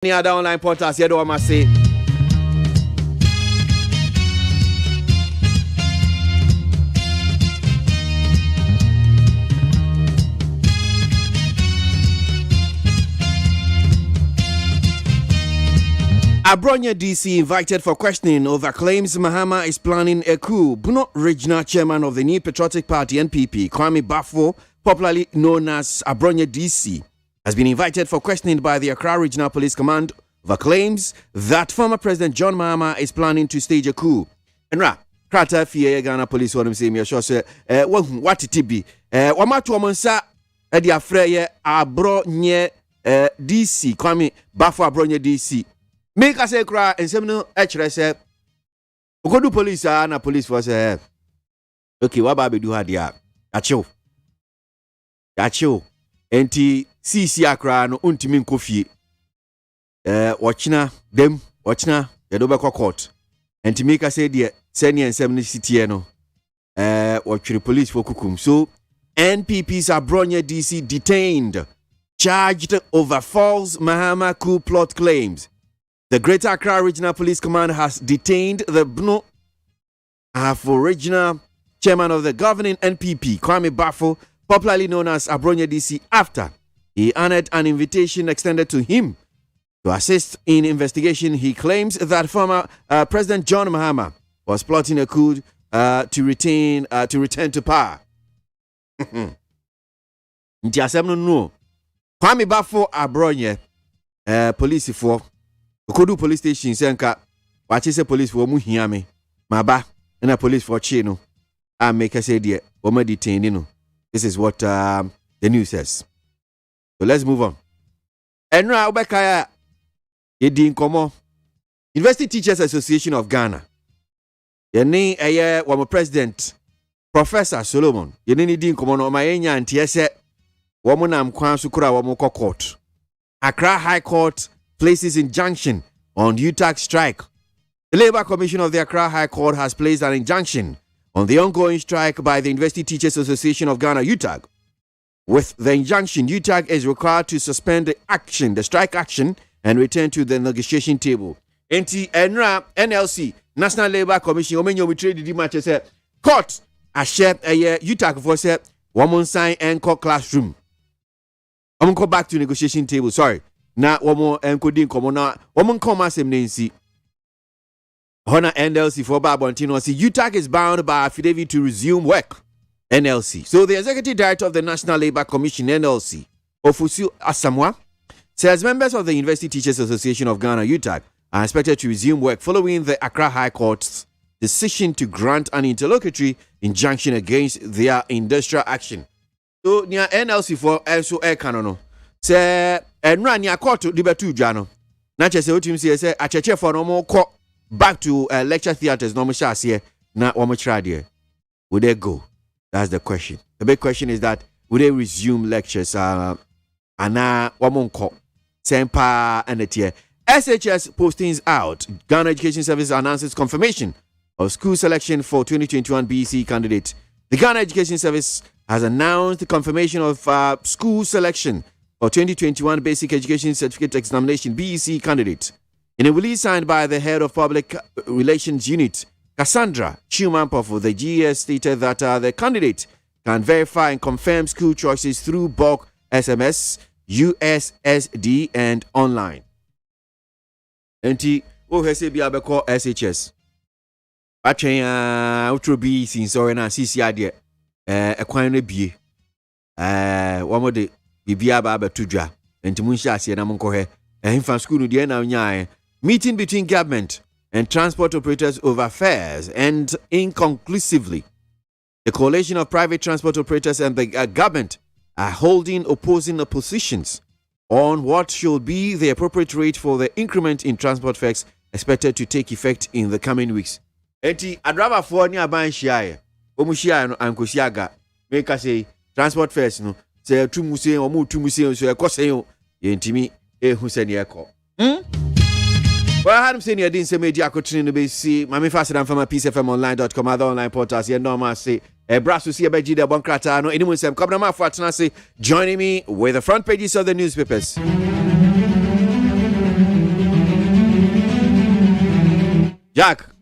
Any other online portals here do I say? ABOAGYE DC invited for questioning over claims Mahama is planning a coup. Buno Regional Chairman of the New Patriotic Party NPP, Kwame Bafo, popularly known as ABOAGYE DC, has been invited for questioning by the Accra Regional Police Command over claims that former President John Mahama is planning to stage a coup. Enra, Krata Fie Ghana Police want to say me sure say what it be. Wamatu omonsa e dia freye ABOAGYE DC, Kwame Bafo ABOAGYE DC. Make us say cry and some no say go do police na police force okay what baby do hadia acho enti CC akra no untimi nkofie watchina dem watchina ye do be court enti make us say de senior ensem no city no watchiri police for kukum. So NPP's ABOAGYE DC detained, charged over false Mahama coup plot claims. The Greater Accra Regional Police Command has detained the BNO Regional Chairman of the governing NPP, Kwame Bafo, popularly known as ABOAGYE DC, after he honored an invitation extended to him to assist in investigation. He claims that former President John Mahama was plotting a coup to return to power. No. Kwame Bafo ABOAGYE police for Kodu police station senka wachi se police for mu hia me maba na police for chi no a make say there wo ma detain no. This is what the news says. So let's move on. Enra obekaya yedi nkomo University Teachers Association of Ghana yeni eye wo president Professor Solomon yeni di nkomo no ma yenya antie se wo mu nam kwan so kura wo mu court. Accra High Court places injunction on UTAG strike. The Labour Commission of the Accra High Court has placed an injunction on the ongoing strike by the University Teachers Association of Ghana, UTAG. With the injunction, UTAG is required to suspend the strike action, and return to the negotiation table. NLC, National Labour Commission, omenyo we trade the match say court a share UTAG for say woman sign and classroom. I'm go back to negotiation table. Sorry. Na womo encoding komo na womo come asem nensi Hona NLC for Babontino see UTAG is bound by affidavit to resume work. NLC. So the Executive Director of the National Labour Commission NLC, Ofusu Asamoah, says members of the University Teachers Association of Ghana UTAG are expected to resume work following the Accra High Court's decision to grant an interlocutory injunction against their industrial action. So near NLC for also air canono say enra ni akoto libetu dwano na chese otim say acheche for no mo ko back to lecture theaters no mo sha ase na wo mo kira there. Would they go? That's the question. The big question is that would they resume lectures ana wo mo nko sempa and the SHS postings out. Ghana Education Service announces confirmation of school selection for 2021 BEC candidate. The Ghana Education Service has announced the confirmation of school selection for 2021 Basic Education Certificate Examination BEC candidate. In a release signed by the head of Public Relations Unit, Cassandra Chumampo, the GS stated that the candidate can verify and confirm school choices through bulk SMS, USSD, and online. Enti OHC bi abeko SHS. Atwen outro bi sinso na CC ade ekwan na bie. Wamode bibia ba betudwa enti munhia ase na monkohe ehimfa school no de na nyaa. Meeting between government and transport operators over fares and inconclusively. The coalition of private transport operators and the government are holding opposing positions on what should be the appropriate rate for the increment in transport fares expected to take effect in the coming weeks. Enti adraba for ni aban hia omuhia no ankosiaga make say transport fares no say tumuse omu tumuse so ekosen yentimi ehu se ne eko. Well, I had him saying you didn't say media coaching to be see. Mami faster than from my PCFMonline.com, other online portals. You know, I say, Brass see a beji de bon krata. No, anyone say, come on, for say, joining me with the front pages of the newspapers. Jack.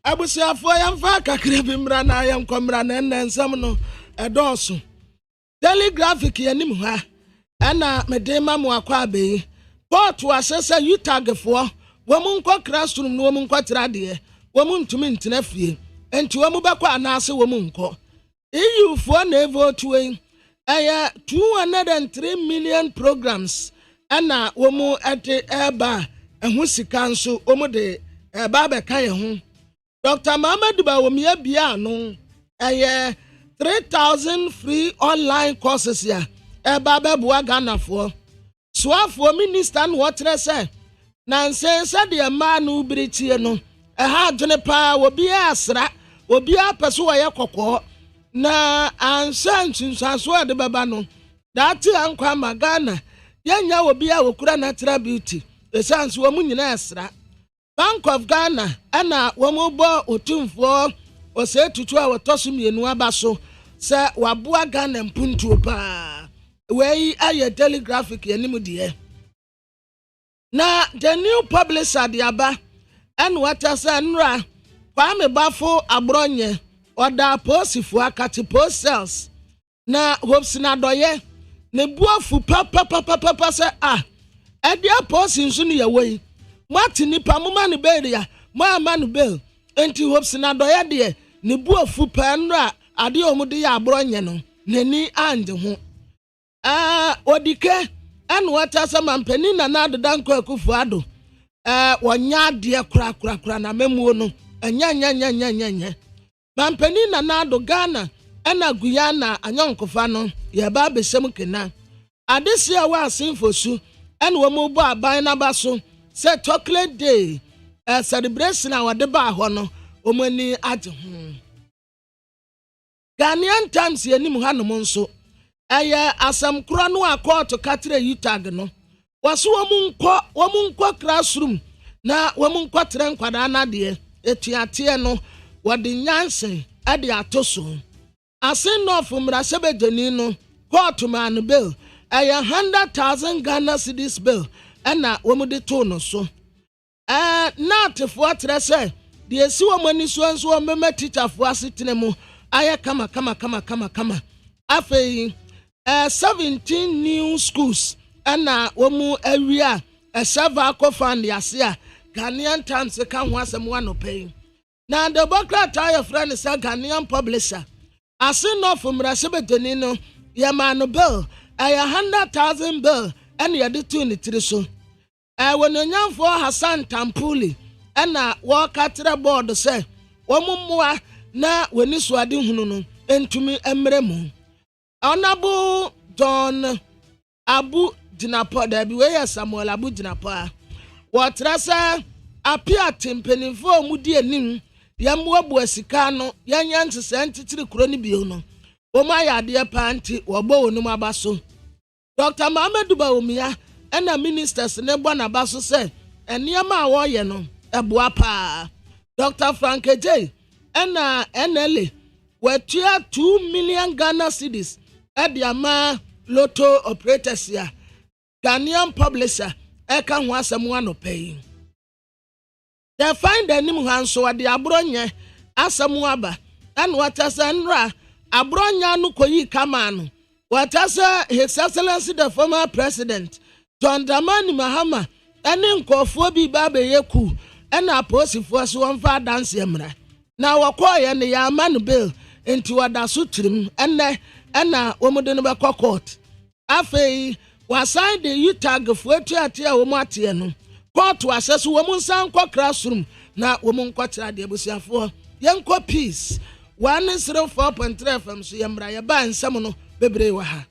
Abusiafo yamfa kakra bi mra na yam komra na nsam no edoso daily graphic yanim ha ana medema mu akwa abeyi port wa sese utagfo womun kɔ classroom no womun kɔ trade womun ntumi ntena fie enti womu bekɔ anase womun kɔ EU for na vote we 203 million programs ana womu ete eba ehu sika nso womu de eba be kan ho Dr. Mohammed Bawumia bia no 3,000 free online courses ya eba be bua Ghana for soafo minister no wotre se na nsense de ma no britie no ha dwene pa obi asra obi apeso wa ye kokko na ansa nsunsanso de baba no dati ankwa magana yanya obi a wokura natural beauty esanso wo munyina asra Bank of Ghana ana womubo otumfo ose tutu a wotoso mienu abaso se waboa Ghana mpuntuo pa wei aye telegraphic yanim de na the new publisher de aba and what asa nra Kwame Bafo Abronye oda posifu akati post sales na hopes na doye ne buafu papa se edia post nso ne yewei Mati nipa muma ni beria ma manu bel enti hopes na doye de ne buafu pa nra ade omude ya Abronye no nani anje ho odike anu wata sama mpani na adeda nko akufu ado wonya de kura na memuo no anya mampani na ado Ghana ena guyana anyonkofa no ye ba besem kena adesi a wa asinfosu ena wo mo bo aban na baso say chocolate day celebration a wode ba ho no omani age ho Ghanaian Times yenim hanom nso asam kura no akọọtụ katre yutag no waso womunkọ classroom na womunkọ tre nkwada na de etuate no wode nyanse ade atoso asen no fumra sebedeni no court man bill 100,000 Ghana cedis bill na womude to no so na atefo tre se de esi womani so nso womema teacher fo asetene mu aya kama afei 17 new schools ana womu awia server akofan yase a Ghanaian Times ka ho asem wa no pay na the Democrat your friend say Ghanaian publisher asin no from rasebetoni no ya man bill 100,000 bill and ya de 23 so wononyamfo Hassan Tampuli ana wo katra board say womu moa na woni so ade hunu no entumi emremu Honorable John Abu Dinapo Debi we Samuel Abu Dinapo what rasa apia tempenifo mudi anim yamwo bu asika no yanya ntese ntitiri kuro ni bio no o ma ya de panti wo bo onum abaso Dr. Mohammed Bawumia ena ministers ne bo na baso se eniama a wo ye no eboa pa Dr. Frank J ena NLA wetua 2 million Ghana cedis Ediama lotto operators ya Ghanaian publisher eka ho asem wa no pay they find anim hanso ade Abronye asem aba and watasa nra Abronya no koyi kama no watasa His Excellency the former president John Dramani Mahama ene nkofo bi ba be yeku ena aposifo so wonfa dance emra na wakoye ne ya man bill enti wada so tirim ena womude no be court afei wasan de utag fuatu ate a womu ate no court waseso womu nsan kɔ classroom na womu nkɔtira de abusiafo yenko peace 104.3 FM so yemra ye ba nsam no bebre wa ha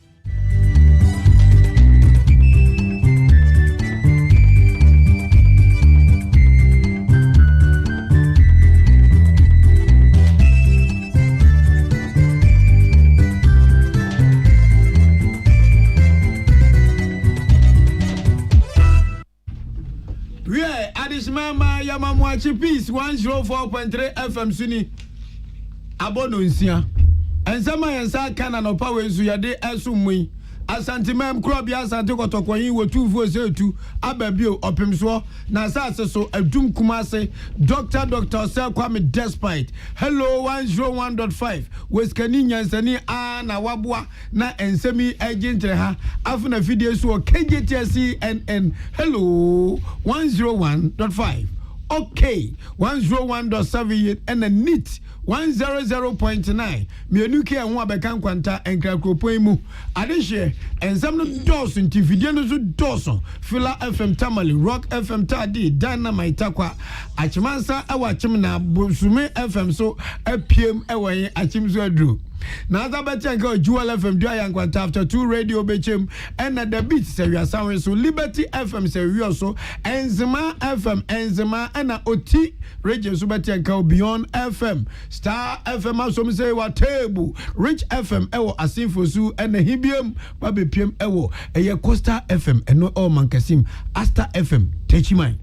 Mama Yamamwachi Peace 104.3 FM Suni Abono Nsia and some Yansa Cannon of Power Zuyade Asumui Asante mem crop ya asante kotokwanyi wo 2402 ababio opimso na asase so adum kumase Dr. Sir Kwame Despite hello 101.5 weskani nyansani na wabua na ensemi agentre ha afuna video so KGTSCNN hello 101.5 okay 101.7 and a neat 100.9 Mienuke and Wabekan Quanta and Krakopoimu Adeshe and some Dawson TV Diano Dawson Fila FM Tamale Rock FM Tadi Dynamite Takwa Achimansa Awa Chimna Busume FM so a PM away Achimzo Drew. Now that better go Jewel FM Dian Quanta after 2 radio bechem and at the beat say we are sound so Liberty FM say we also Enzima FM Enzima and OT radio so better go Beyond FM Star FM also say what table Rich FM ewo asinfo su and hibium babe PM ewo eye Costa FM and no all mankasim Asta FM techimai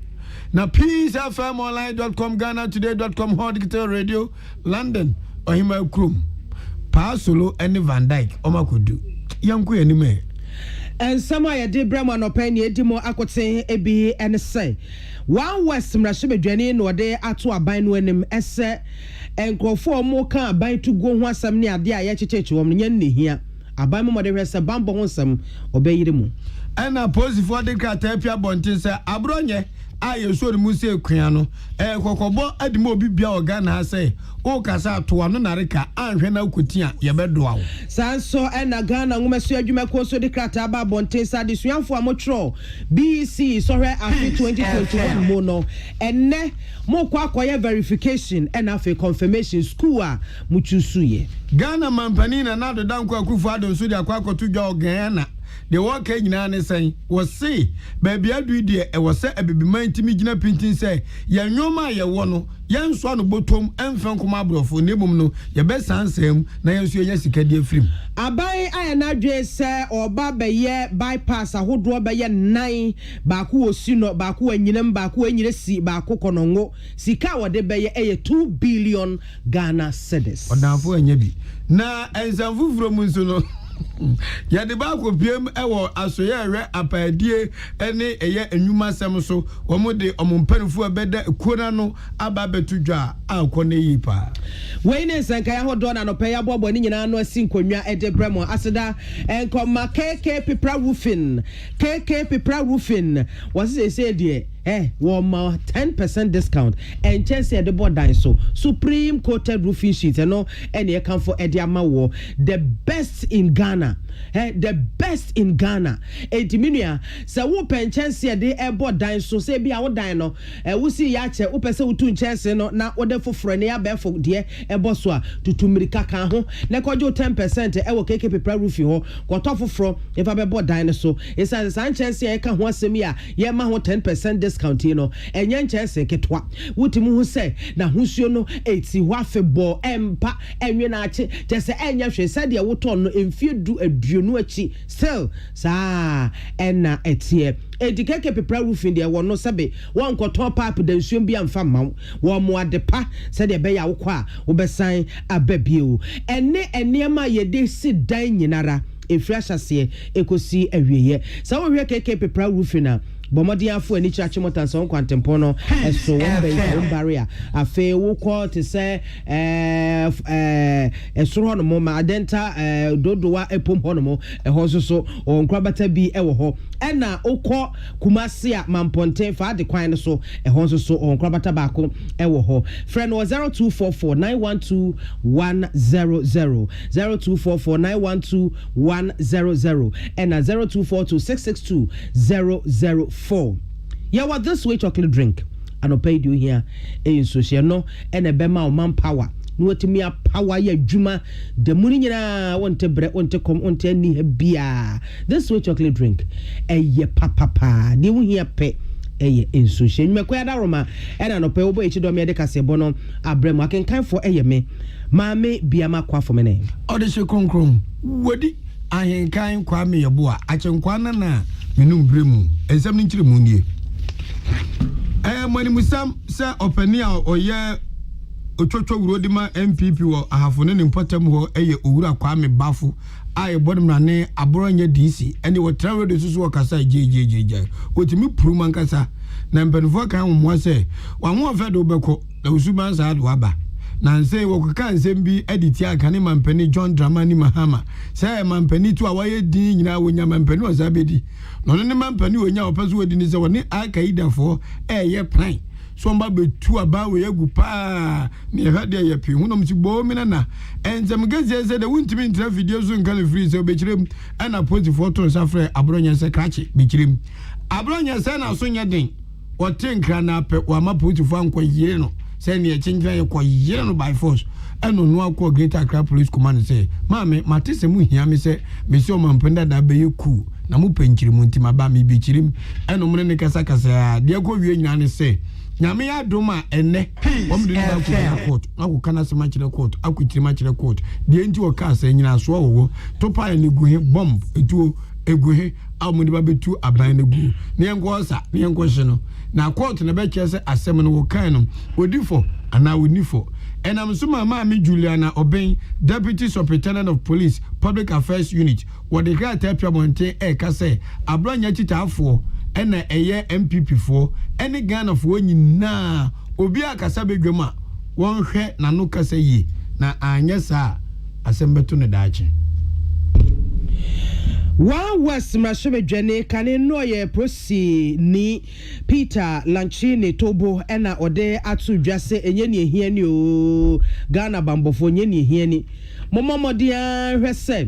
na peacefmonline.com Ghana-today.com Hot Digital Radio London Ohima Krum Pa Solo and Van Dyke Omakudu Yanku anime and somewhere I did Brahman or Penny Edimo Akote Ebi and say one West Mrashibe Jenny no day atu abine when esse and go for more can buy to go one some near dear yachich woman here. Abai mo de resa bambo wonsam obey mu and a pose for the Katapia Bontin say Abronye I so the Muse Kriano Kokobo Adimo Bibia or Ghana say O Casa to one Narika and Rena Kutia Yabedwa Sanso and a Ghana Umesu Jumako so the Krataba Bontin Sadis Yan for Motro BC sorry after 2021 mono and ne mo kwa verification and after confirmation school muchusuye Ghana Mampanina now the Danko Kufado Sudia Kwako to Joe Ghana. The work in an saying was say, baby, I do dear, I was said a baby mind to me, Gina Pintin say, ya no my ya one, young swan bottom and Franco for Nebum, your best answer him, now you see Jessica dear film. I buy an address, sir, or Baba ye bypass a whole draw by ye 9 Baku Sino Baku and Yinam Baku and you see Baku Konongo, Sikawa de Bay a 2 billion Ghana cedis. Or now for a yebi. Na as a Vuvromunsuno. Ya de ba ko biem ewo asoye re apadie ene eye enwuma sem so omo de omompanfo abeda ekona no aba betudwa akone yipa we ne sanka ya hodo na no pe ya bobo ni nyina no asinkonwa ede bremo aseda enkoma KK Pipra Roofing was say de warm 10% discount and chance the board dine so supreme coated roofing sheet and you come for Ediama war the best in Ghana the best in Ghana Ediminia so whoop chance the board dine so say be our dino we see yache upese utun chance no na order for friend ya be for dear eboswa to tumirika kan ho na kojo 10% e wo KK Pipra Roofing ho kwato foforo if I board dine so it's a chance e ka ho asemi a ye ma ho 10% discount you enya nchese ketwa wutimu hu se na husuo no eti hwafebo empa enwe na ache jese enya hwe se de woto no emfiedu aduonu achi still sa ena etie KK Pipra Roofing de wo no sebe won koto pipe da nsuo bi amfa maw wo mo adepa se de be ya wokọ a wo besan ababie ene enema ye de si dan nyinara efriashase ekosi awieye sa wo hwe KK Pipra Roofing na Bomodia for any church motan so kwantempono so one barrier afe wo ko te se esoro no mo ma adenta dodowa epom ho no mo ho so onkrabata bi e wo ho ena okọ kumase a mamponten fa de kwan no so ho so onkrabata ba ko e wo ho friend 0244912100 0244912100 ena 0242662004 yeah, what this way chocolate drink and I paid you here in social no and a bema manpower no to me a power ya juma the money want to break want to come on to any beer this way chocolate drink ye papa ni here pe in social me kwada roma and I no pay obo echi do me de kase bono abrem I can kind for me mame biama kwa for me name odishe konkrom wodi ahenkan kwa me yeboa achenkwana na menum bremu ensam ni nkire mu nie mani musam se opani a oye Ochocho Rodima MPP or Ahafone in Potem eye Ura Kwame Bafu I bottom rane Aboronye DC and they were travel the Susu Kasa JJJ what me Pruman Kasa Nampenfo kan mo say one more fedo beko the Usumans had waba Nanse wokuka nsembi edit ya kane mampani John Dramani Mahama say mampani to awaye din nyina wonya mampani ozabedi no ne mampani wonya opeso wodi ni se woni akaida fo ye plan so mba betu aba we egu pa ne hade ye pi hunom ti bo mi na enzem gaze ze de wuntimi intra video zo nkan free se obekirem ana post photo safre abronya se krachi bekirem abronya se na so nya den o tenkra na pe wa ma post fo anko yire no say ne chinjwa ye ko yire no by force eno no akọ Greater Accra Police Command say maame matese mu hia me say me se o mampenda da be ye ku na mu penchiri mu ntima ba me bekirim eno mu ne kasa kasa de ko wie nyina ne say nyame ya doma enne omde ni ba court akọ kana se ma kire court akọ ma kire court de enti o ka say nyina so wo topa ne guhe bomb etuo eguhe amudi ba betu aban ne gu ne enko sa ne enko hye no na court na be kye se asem no wo kan no odifo ana wonifo enam so mama mi Juliana Oben Deputy Superintendent of Police Public Affairs Unit wo de ka tapia monte ka say abronya titafo ena eye MPP fo ene Ghana fo nyina obi akasa bedwama won hwe na no kasa yi na anya sa asembeto ne daache One West Mashemedjane kane noye prosi ni Peter Lanchini Tobo ena ode atu dwase enye ni ehiani o Ghana bambofo enye ni ehiani momomodia hwese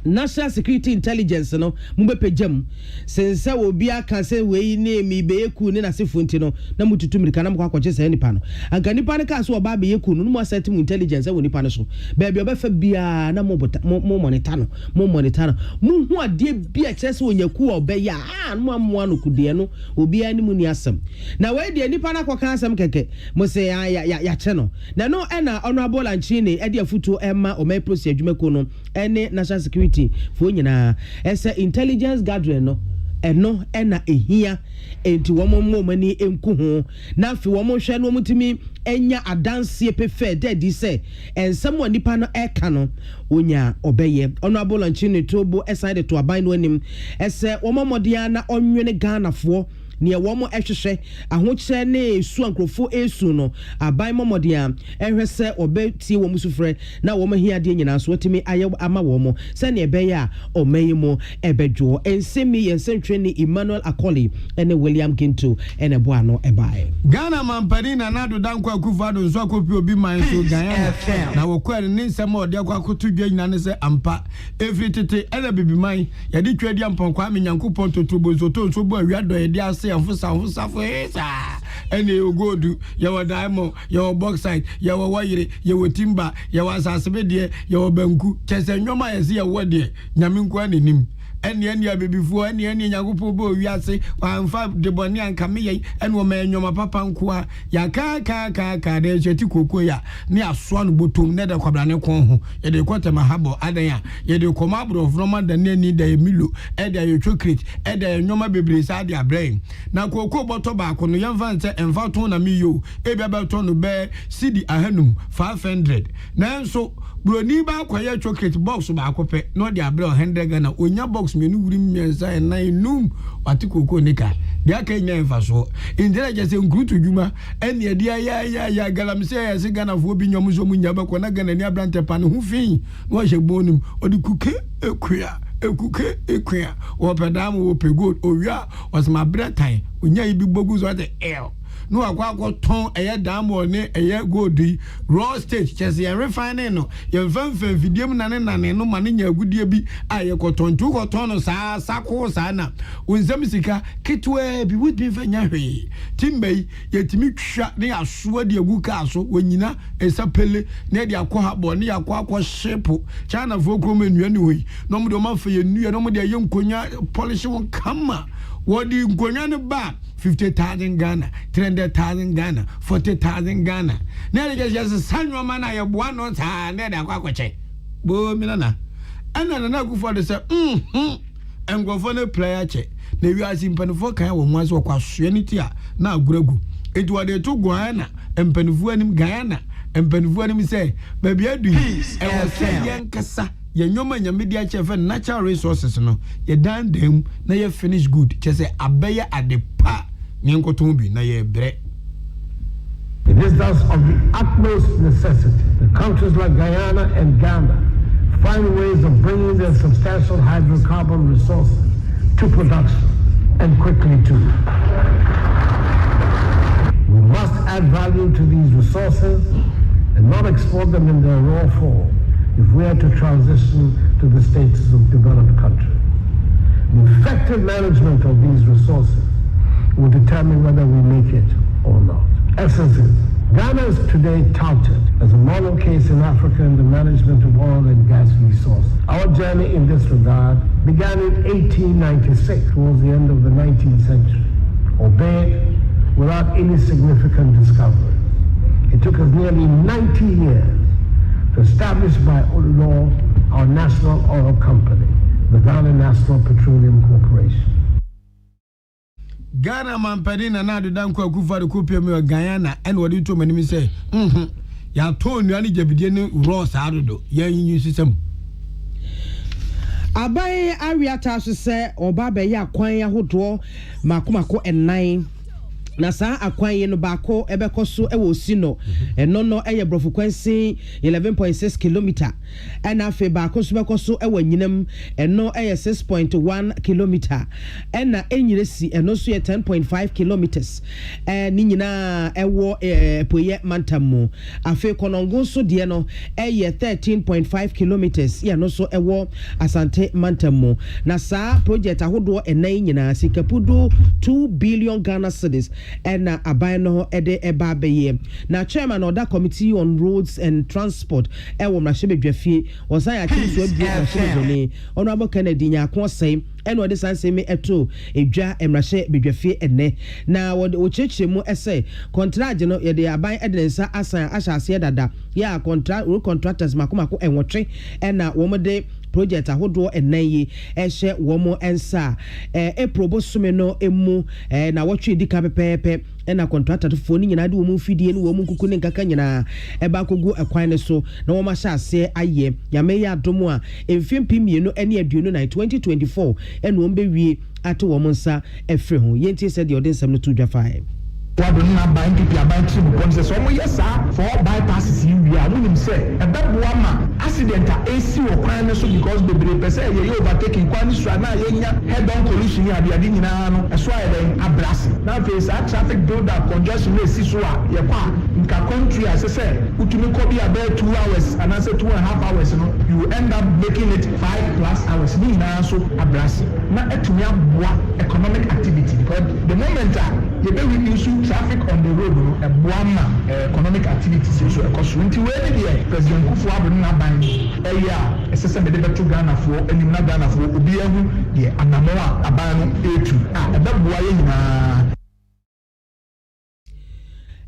National Security Intelligence no mubepejam sense obi aka se we ni mi be eku ni na sefunti no na mututu mirika na mkwa kwache se nipa no anka nipa ne ka so oba be eku no mo asset mu intelligence wo nipa no so baabi obefa bia na mo monitor no mo hu ade bia kyese onyaku obeya mo ammoa no kude no obi ani mu ni asem na we de nipa na kwaka asem keke mo se ya che no na no ena honorable Lanchini e de afutu ema o mai prosi adwumako no ene National Security for nyina ese intelligence gathering no eno ena ehia enti womo mani enku ho na afi womo hwe no mutimi enya adanse pefe dedi se ensem wa nipa no eka no onya obeye honorable Lanchini Tobo eside to aban no anim ese womo modia na onwene Ghana fo ne womo ehwehwe ahokyere ne esu ankrofo esu no aban momodia ehwese obetie womo sufre na womo hiade nyina so otimi aye ama womo se ne ebeye a omeyimo ebedwo ensemi yensentwe ni Emmanuel Akoli ene William Ginto ene boa no ebae Ghana mampani na nado danko akufado nso akopi obi man so Ghana na wokwere ne nsem ode akwakoto dwa nyina ne se ampa every tete ene bibiman yade twadi amponkwa menyankopon totobo zoto nso bo awiado yede ase amfusa esa ene ogodu yawo diamond yawo bauxite yawo wayire yawo timber yawo asasebedie yawo banku kese nwoma yesi yawo de nyaminko anenim ene abebifuo ene nyagopo bo wiase amfa de boni anka meye ene o ma nwoma papa nkoa ya ka de cheti koko ya ne aso no botom ne de kwabrane kon ho ye de kwata mahabo adan ya ye de komabro from da nani da emilo e de ayotwo crate e de nwoma bebre sa de abrain na koko boto ba ko no yemfa nse emfa ton na miyo e bia ba ton no be cd ahanum 500 na nso broni ba kwaye chocolate box ba akope no de abra 100 Ghana onya box menu wuri mmiensa na enum wati koko nika bia ka nya emfa so intelligence nkrutu dwuma ene de ya galamse ya se Ghana fo bi nyom so munya ba ko na Ghana ni abrante pa ne hu fin no hye bonum odi kuke ekua o pedam o pegod o wia o sama bretan onya ibi bogu so de no akwa ton eye damo ne eye godi raw stage chese ye refine no ye mfamfa vidiem nane no mane nya agudie bi aye koton tu koton no sa sako sa na unzam sika kitwe bi wudi fanya hwe timbei yetimi twa ne aso de agu ka so wanyina esapele ne de akwa habo ne akwa shepo chana fo krom enua ne hoyi no mo de ma fa ye nua no mo de ye nkonya polish won kama wodi nkonya ne ba 50,000 Ghana, 300,000 Ghana, 40,000 Ghana. Nere just sanyo mana ya buano ta nere kwa kwache. Bo minana. Ana na ku for the say engofo ne player che. Na wi asimpanfo kan wo mwaso kwa hwe ni ti a na aguragu. Etu wade to Ghana, empanfo anim Ghana. Empenfuo ni say baby adu e wo say yankasa ye nyoma nyamedia chefe natural resources no ye dan dem na ye finish good che say abeye adepa ni nkoton bi na ye bre. It is thus of the utmost necessity that countries like Guyana and Ghana find ways of bringing their substantial hydrocarbon resources to production, and quickly too. We must add value to these resources and not export them in their raw form if we are to transition to the status of developed countries. The effective management of these resources will determine whether we make it or not. Essence is, Ghana is today touted as a model case in Africa in the management of oil and gas resources. Our journey in this regard began in 1896, towards the end of the 19th century, albeit without any significant discoveries. It took us nearly 90 years to establish by law our national oil company, the Ghana National Petroleum Corporation. Ghana mampani na nadu danko akufa de kopia me Guyana and what you to me say ya to nuani jabidie ne ross adodo ya yin system abai ariata so se oba be ya kwan ahodo makomako enan na saa akwan ye no baako ebekoso ewo sino eno no eye brofo kwansi 11.6 km ena afi baako so bekoso ewo nyinam eno eye 6.1 km ena enyiresi eno so ye 10.5 km ni nyina ewo poye mantamu afi konongo so de no eye 13.5 km ya no so ewo asante mantamu na saa project ahodo enan nyina sikapudu 2 billion Ghana cedis and aban no ede eba beye na chairman of that committee on roads and transport ewo mrashebedwafie osan ya chiso abie mrashebedwani honorable Kennedy nyako sei eno ode sanse me eto edwa mrashebedwafie ene na wo cheche mu ese contract no yede aban ede nsa asan ahase dada ya contractors makomako enwotwe ena wo de project ahodo enayi ehye womo ensa eprobo sume no emu na wotwe dika pepepe ena contractor to foni nyina de womu fidie no womu kuku ne nkaka nyina eba kogu ekwan ne so na wo ma hyase aye yame ya domo a emfimpi mienu ene aduonu na 2024 ena wo mbewie ate wo nsa efre ho yenti said the odensam no to dwafae Wadon na ban pipi aban tri bu konse so mo yesa for bypasses yi wi a munim se ebeboa ma accident a AC wo kwan ne so because bebre pese ye overtaking kwan so na ye nya head on collision ya de nyina no eso aye den abrasi na face a traffic build up congestion we si so a ye kwa nka country as se utumi ko bi about 2 hours and say 2.5 hours no you end up making it 5+ hours ni na so abrasi na etumi aboa economic activity because the moment you be reduce traffic on the road a boama economic activities so because when the president Kufu Ado na ban eya esese be de to Ghana for enim na Ghana for obi ahu ye anamo aban no etu ebeboa ye nyina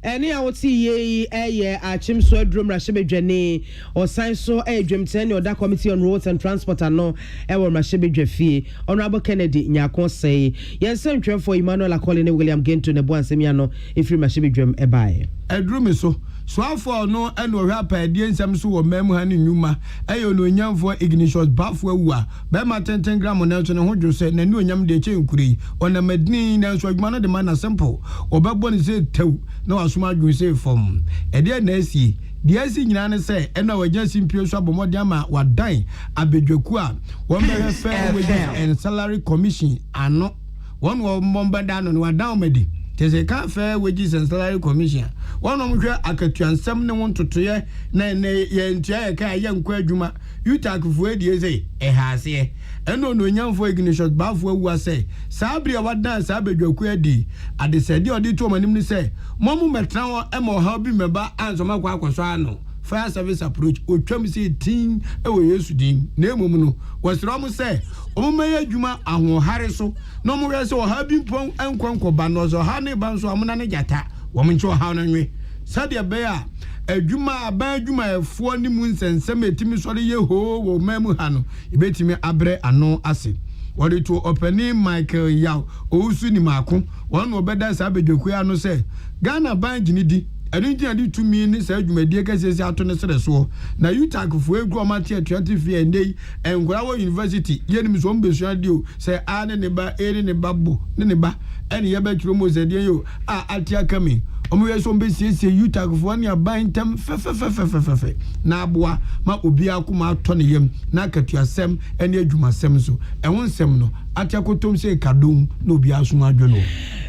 eni a woti ye eye achimso adrum rahebedwane osan so adwemtene oda committee on roads and transport ano ewo rahebedwafie honorable Kennedy nyako say yensen twefo Emmanuel Akole William Gento ne boansem ya no efiri rahebedwam ebae adrum so afọ no eno hwa pa die nsem so wo mamu ha ne nyuma eyo no nyamfo ignition bafo awu a be ma 10 gram na so ne ho dwose na ne onyam de che nkuri ona madini na so adwuma no de ma na simple obebo ne se tew na wasoma adwun se fom ede na asi die asi nyina ne se ena wagya simpio so abomode ama wadan abedwaku a wo be fair wages and salary commission ano won wo mbomba dan no wadan madi tese ka fair wages and salary commission one of them akatuansam ne won totoye na ye ntia ye ka ye nkwa adwuma utakfo adie sei ehase eno no nyamfo ignition bafo awu ase sabri wadan sabedwaku adi adesedi odi to manim ni se momu metra wo emo ha bi meba ansoma kwa akwaso ano fire service approach otwam se tin ewo Yesu din na emom no wasira mo se omumeye adwuma ahohare so no mo we se o ha bi mpon enkwanko ba no so ha ne ba so amuna ne jata wo mo ncho ha no nwe sadia be a adwuma aba adwuma efo ni mu nsensem etimi so ye ho wo mamu ha no ibetimi abre ano ase wori to openi Michael Yaw ousu ni mako won obeda sa bedwaku ya no se Ghana ban gini di ɛno nti ade tumi ne saa adwumadie kɛsɛsɛ ato ne sere soɔ na utakfoɔ egu ɔmate atuate fie ndei nkora wɔ university yɛnim so mbesua de o sɛ a ne ne ba e ne ba bo ne ba ɛne yɛbɛtwerɛ mu sɛ deɛ yo a atia kami ɔmo yɛ so mbesiesie utakfoɔ ne aban ntam fɛfɛfɛfɛfɛ na aboa ma obi akoma atɔ ne yam na akatuasɛm ɛne adwumasɛm so ɛho nsɛm no atia kotom sɛ kadom na obi asoma adwono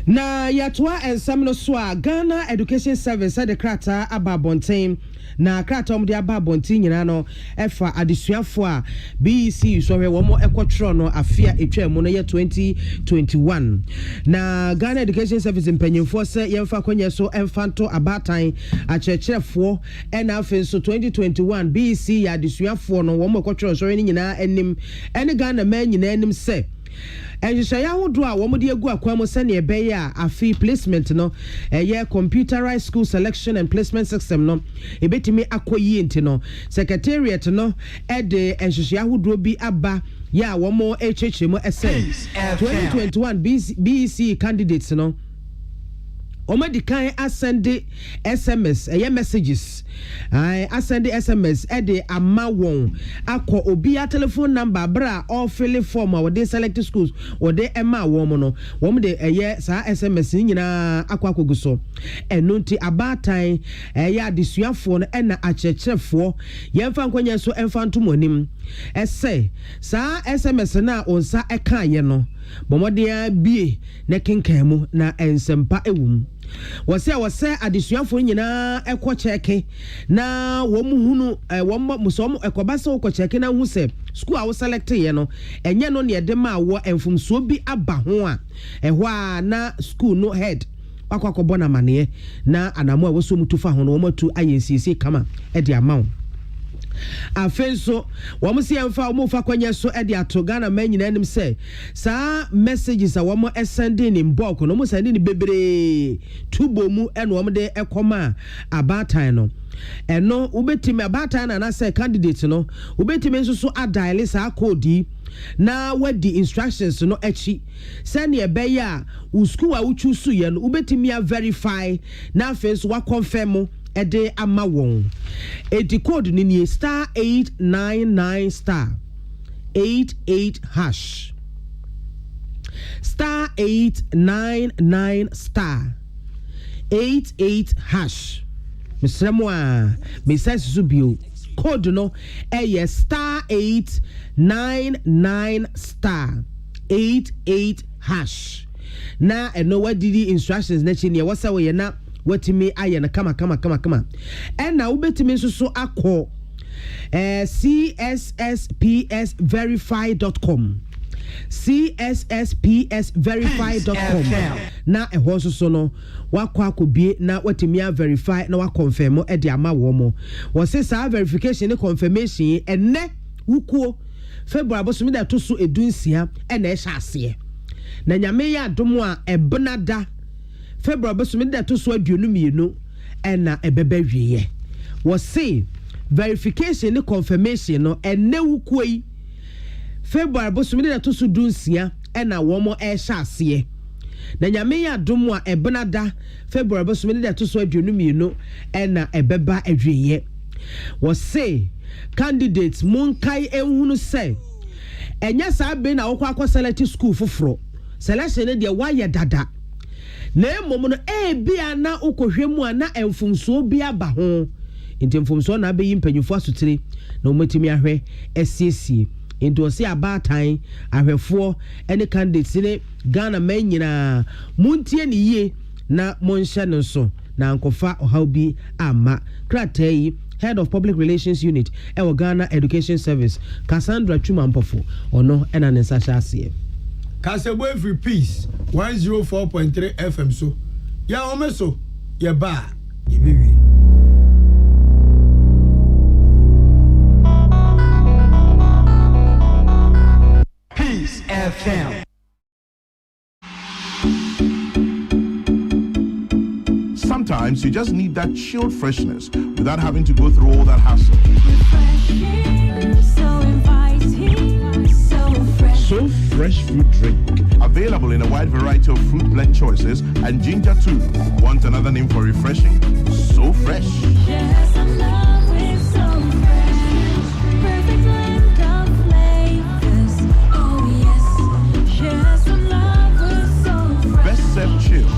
na yɛtoa nsɛm no so a Ghana Education Service de krata aba abɔnten na krata de aba abɔnten nyina no ɛfa adesuafo a BEC so hwɛ wɔn ɛkɔtwerɛ no afia etwa mu no yɛ 2021 na Ghana Education Service mpanyinfoɔ sɛ yɛmfa kɔnyɛ so ɛmfanto abatan akyerɛkyerɛfoɔ ɛna afei nso 2021 BEC yɛ adesuafoɔ no wɔn ɛkɔtwerɛ so ne nyinaa anim ɛne Ghana man nyinaa anim sɛ ɛhyehyɛ ahodoɔ a wɔn de agu akwan mu sɛnea ɛbɛyɛ a afi placement no ɛyɛ computerized school selection and placement system no ebetumi akɔ yie nti no secretariat no ɛde ɛhyehyɛ ahodoɔ bi aba yɛ a wɔn ɛkyerɛkyerɛ mu ɛsɛ 2021 BEC candidates no Omedi kan asende SMS messages asende SMS ede ama won akọ obi a telephone number bra or fill form a we select schools or de ema won no won de sa SMS nyina akọ akoguso eno nti abatan adesuafo no na akyerɛkyerɛfo yɛmfa nkwanya so emfa ntomonim ɛsɛ sa SMS na onsa ɛka ye no bomodea bie na kenkan mu na ensempa ewum wɔsɛ adesuafo nyinaa ɛkɔ kyɛke na wɔn hunu wɔn musom ɛkɔba sɛ wɔkɔ kyɛke na hu sɛ school a wo select ye no ɛnyɛ no ne ɛde ma wɔ mfumsuo bi aba ho a ɛhɔ a na school no head akɔkɔbɔ na maneɛ na anamo a wɔso mutu fa ho no wɔn atu ayɛ siesie kama ɛde ama afenso wɔn si ɛmfa wɔn fa kwanya so ɛde ato Ghana man nyinaa nim sɛ saa messages a wɔn ɛsɛnde ne bulk no wɔn sɛnde ne bebree tubo mu ɛna wɔn de ɛkɔma abatan no ɛno wobɛtumi abatan na anasɛ candidate no wobɛtumi nso so adial saa code yi na wadi instructions no akyi sɛnea ɛbɛyɛ a wo school a wochu so yɛ no wobɛtumi a verify na afenso wa confirm ede ama won edi code ni nie star 899 star 88 hash star 899 star 88 hash misremo a message subio code no star 899 star 88 hash na eno wadidi instructions na chi ne wasa we na watimi aye na kama na ubetimi nso so akọ csspsverify.com csspsverify.com na ehwo nso so no wakọ akobie na watimi a verify na wa confirm e de ama wo mo wo se sa verification ne confirmation enne wukuo February bosomi da to so edunsia e na e hya ase na nyame ya adom a ebnada February besumi da to so aduonu mienu na ebeba wieye wo say verification ne confirmation no enne wukoi February besumi da to so dunsia na wo mo hya ase na nyame ya adom a ebnada February besumi da to so aduonu mienu na ebeba awieye wo say candidates monkai ehunu say enya saa be na wo kwa select school foforo selection ne de wa ye dada na emom no bia na ukohwemu a na emfumso bi aba ho nti mfumso na abeyi mpanyufo asotire na omatimi ahwe esiesie nti osi abatan ahwefo ene candidates ne Ghana man nyina muntie ne yie na monhye no so na ankofa ohawbi ama kratai Head of Public Relations Unit ewo Ghana Education Service Cassandra Chumampofo ono ena ne nsa hyase Kasebo every peace 104.3 FM so ya omeso ye ba ye bibi Peace FM. Sometimes you just need that chilled freshness without having to go through all that hassle. Refreshing, so inviting, so fresh. So Fresh fruit drink. Available in a wide variety of fruit blend choices and ginger too. Want another name for refreshing? So Fresh. Share some love with So Fresh. Perfect blend of flavors. Oh yes. Share some love with So Fresh. Best served chill.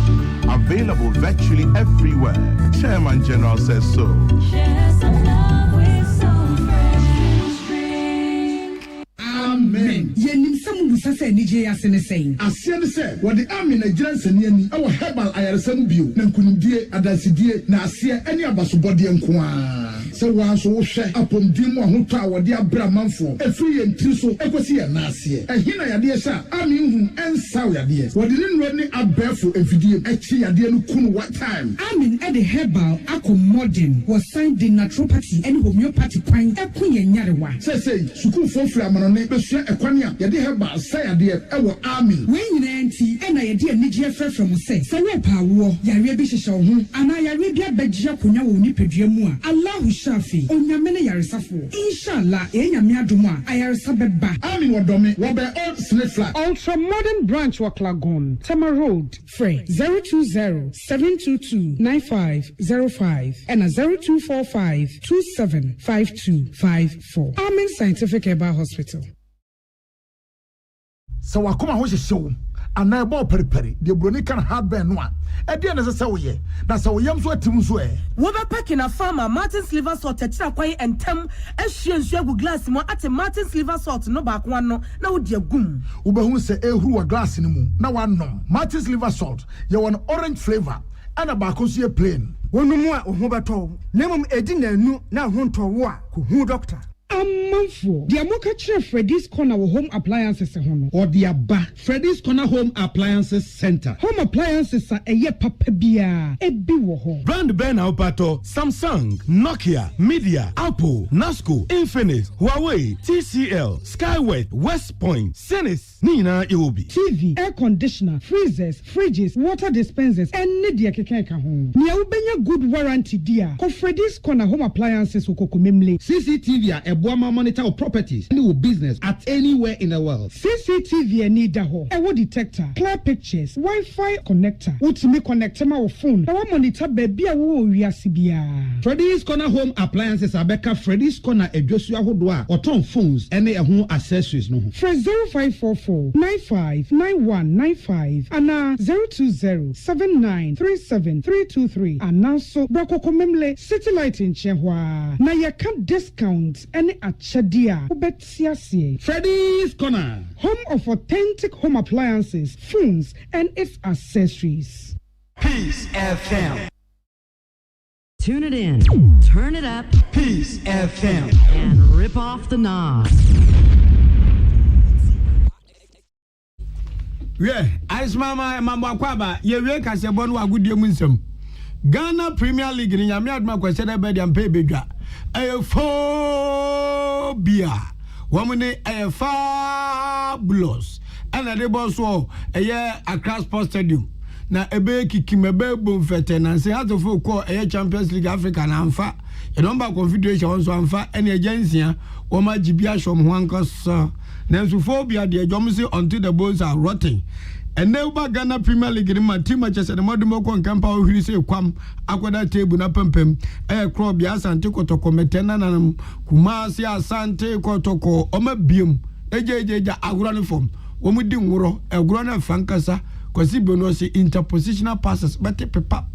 Available virtually everywhere. Chairman General says so. Share some love with So Fresh drink. Amen. Yenim samu busase nije asene saying. Asiane se wode amen agira nsani ani awo herbal ayaresam bio na nkunimdie adansidie na asie ani abasobode nkoa. Se wanso wo hwe apomdim ahoto a wode abra manfo efiri ye ntiri so ekosi ye na asie. Ehina yade sha amen hu ensaw yade. Wode ne nro ne abefo efidie echi yade no kunu what time. Amen e the herbal modern was signed in naturopathy and homeopathy kwan ekunye nyarewa. Say sukuu fofura amanone besua ekwane a yade herbal say yade ewo amen. We nyina nti e na yade anigye frefre mo say we pawo yare bi hyehye wo ho ana yare bi abagye akonya wo nipadua mu a Allah shafi onyame ne yaresafo inshallah enyame adom a ayaresa beba. Amen wodome wo be old snake flat Ultra modern branch Waklagon, Tama Road, Frey 020-722-9505 and 0245-275254. Amen Scientific Herbal Hospital. So wakoma ho hyehyew ana ebo periperi de broni kan hardware no a e de na se woye na se woyam so atim so wo be pack na farmer Martin's liver salt tira kwan entem ahwie nsu agu glass mo ate Martin's liver salt no ba kwa no na wo de agum wo be hu se ehuru wa glass ni mu na wanom Martin's liver salt ye won orange flavor ana ba ko so plain wonumu a ho beto nemum edi na anu na ho ntowo a ko hu doctor. Amanfo, the Amoka Chef Freddy's Corner Home Appliances Hono Or the Abba Freddy's Corner Home Appliances Center. Home Appliances are a ye papabia, a biwo. Brand Ben Aupato, Samsung, Nokia, Media, Apple, Nasco, Infinix, Huawei, TCL, Skyway, West Point, Senis, Nina Iwobi. TV, air conditioner, freezers, fridges, water dispensers, and Nidia Kekeka home. Nia ubenya good warranty dear. Ko Freddy's Corner Home Appliances ukokumimli. CCTV Boama monitor of properties and business at anywhere in the world. CCTV need a ho. Ewo detector, clear pictures, Wi-Fi connector. Ultimate connector my phone. Ewo monitor baby a wo wiasibia. Freddy's Corner Home Appliances Abeka Freddy's Corner Ejosua Hodwa or ton phones and their home accessories no. Fresh 0544-959195 and 020-7937-323 and now so Brako Komemle City Light in Chehwa. Na ya can discount any achadia ubetiasie. Freddy's Corner, home of authentic home appliances, phones, and its accessories. Peace FM. Tune it in, turn it up, Peace FM, and rip off the knob. Yeah, Ice Mama Mambo Kwaba, ye we ka se bonu agudie mu nsem. Ghana Premier League ni nyame aduma kwese da be dem pay bedwa. Phobia. Womune fabulous. And the boss so Accra Sports Stadium. Na ebe kikimebe bomfete na se hat of call Champions League Africa na amfa. E number confederation also amfa any agency woma jibia shom ho ankoso. Na phobia de adwom until the bones are rotting. And now Ghana Premier League in my team matches and the modern con camp out who say quam aquada table na pempem crop bias and take to cometena and Kumasi Asante Kotoko Oma Bium AJ Agron form Omudin Wuro a grona fankasa cause he bonosi interpositional passes but pa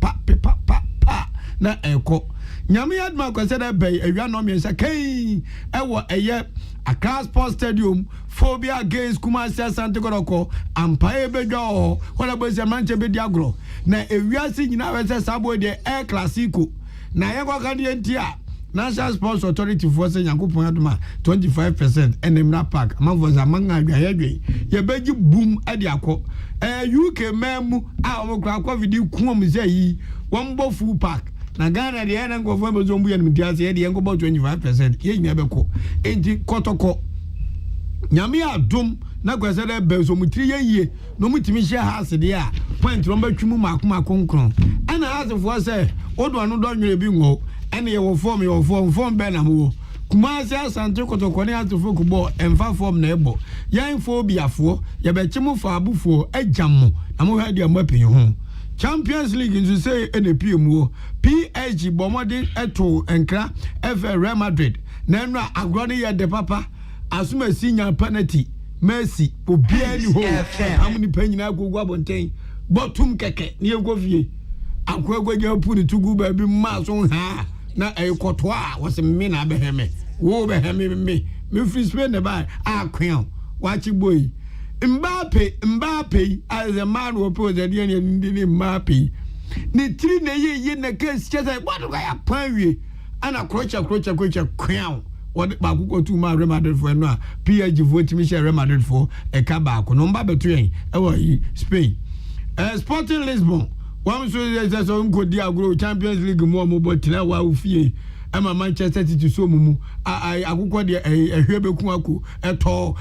na echo Nyami Adma consider bay a yanom say ewa a year Accra Sports Stadium phobia against Kumasi Asante Kotoko and Pae Bedo what about the Manche Bediagro na ewiasi nyina wese sabo de air classico na yego kandientia National Sports Authority for say Yankopon aduma 25% enemna park amavoza manga adwayedwe ye beji boom ade akọ UK memu a omokra akọ vidi kuom say yi wombo full park na Ghana de ena ngofo bezombu ye nmitiase ye de yenko 25% ye nya beko enti kotoko nyame adom na kwese de be so mutiri ye no mutimi hye house de a point no batwumu makonkron ana house for say odo no do nwere bi ngo ene ye wo form be na mo Kumasi asante kotokone atofo kubo emfa form na ebo yan phobiafo ye be chimo fa abufo agyammo na mo hwa dia mapi ho Champions League nso say NPM wo PSG bomode eto enkra FA Real Madrid na enu agro ne ye de papa asuma sinya penalty Messi obia ni ho amuni panyina agogwa bonten botum keke ne egofie akwagwaja pu ni tugu ba bi ma so ha na ekoto a wo se me na beheme wo beheme me free Spain ne ba akwan wachi boy Mbappe as a man who opposed the Mbappe ni three na ye na case chese what do I pan ana krocha crown what ba ku to ma Real Madrid for no PSG vote me share Real Madrid for e ka ba ko no Mbappe to yen e wa Spain Sporting Lisbon one so there's some go dia grow Champions League mo but na wa ufie ama Manchester City so mumu akukọ de ehwebeku aku eto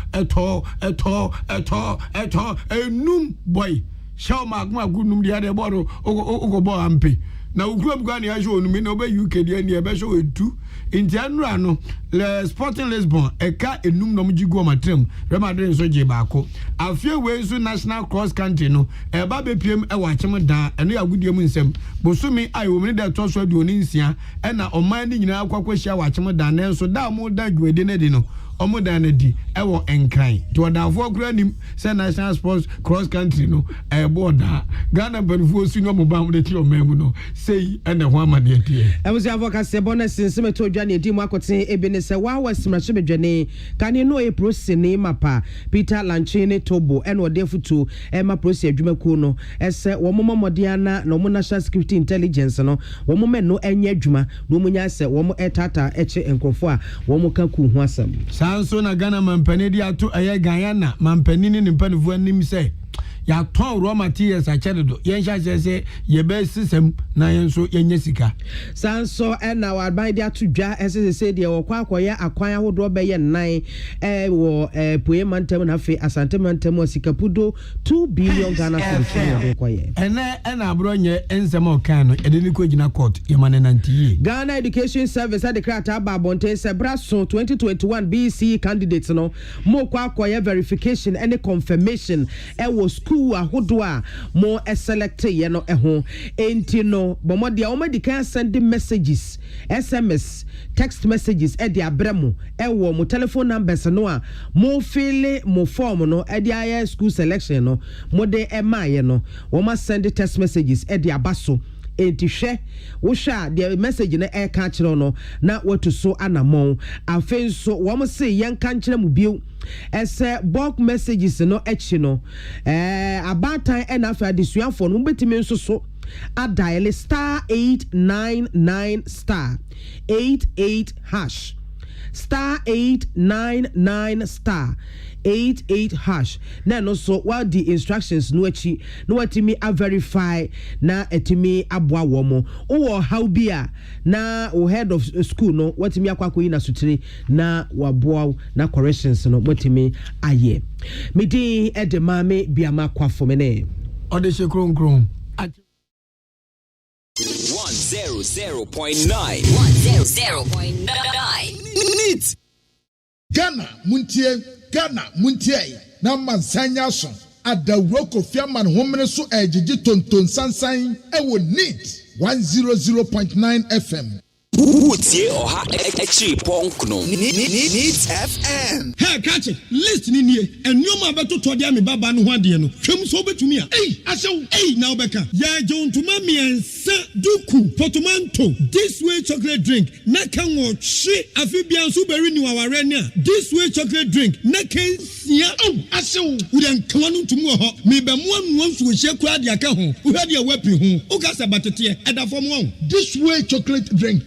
enum boy shaw magma gunum de ade bodo ogobo ampe na ukuru bugwa na ya show onumi na obe UK de ni ebe show etu inti anura no le Sporting Lisbon eka enum no mjigu matrem Real Madrid so je baako afie we so national cross country no eba be piem e wa kyem dan eno ya gudie mu nsem bosumi ayo omni de to so aduoni nsia e na oman ni nyina akwakwahia wa kyem dan na so da mo da dwede ne de no omoda na di ewo enkran to odafo kura nim say national sports cross country no border Ghana benfo su no mo ba mo de ti o memu no sei ene ho amade tie was advocacy bonus nseme to dwa ne di mu akote ebene se wa wasimrache bedwane kane no e process ne mapa Peter Lanchene Tobo ene ode futu ma process adwumaku no ese wo momodiana na mo national security intelligence no wo mo no enya adwuma no mo nya se wo mo etata eche enkrofo a wo mo ka ku ho asam Sanso na Ghana mampani di atu aye Guyana mampani ni mpanifu anim se ya ton raw materials a chedo yen sha se ye be system na yen so yenye sika Sanso na wa ban di atu dwa se de wo kwa akoye akwan ahodo be ye nan wo poe mantem na fe asante mantem sikapudo 2 billion Ghana cedis koye ena abronye ensem okan no edeni ko gina court ye mane nantiye Ghana Education Service at the krata ba bonte se braso 2021 BC candidates no mo kwa akoye verification any confirmation wo school ahodo a mo select ye no ho enti no bomode a omadi kan send messages SMS text messages e de abramo wo mo telephone numbers no a mo fill mo form no e de aye school selection no mo de emaye no wo ma send text messages e de abaso enti hwe wo hwa the message na e ka kire no na watu so anamon afen so wo mo se yen ka kire mu bio ese bulk messages no echi no abatan e na fa desuafo no betimi nso so a dial star 899 star 88 hash star 899 star 88 hash na no so what the instructions no achi no watimi a verify na etimi aboa wo mo wo how bia na o head of school no watimi akwakoyi na sutire na waboa na corrections no watimi aye medi edemame biama kwafo mene ode she kron 100.9 100.9 Neat Ghana Muntie na mansanya so adawroko fiaman homene so ejiji tonton sansan ewo Neat 100.9 FM Utie oha echi ponkno Neat FM Hey catch it list ni nie enwoma beto to dia me baba no ho ade no hwem so betumi a asew na obeka ya jontuma miensa duku potomanto this way chocolate drink na kan wo hwe afibia so beri ni waware ne a this way chocolate drink na kan sia asew udan kanu tumu ho me be mo anu nso hye kura de aka ho wo hwe de wapi ho o ka se batete edafom wo this way chocolate drink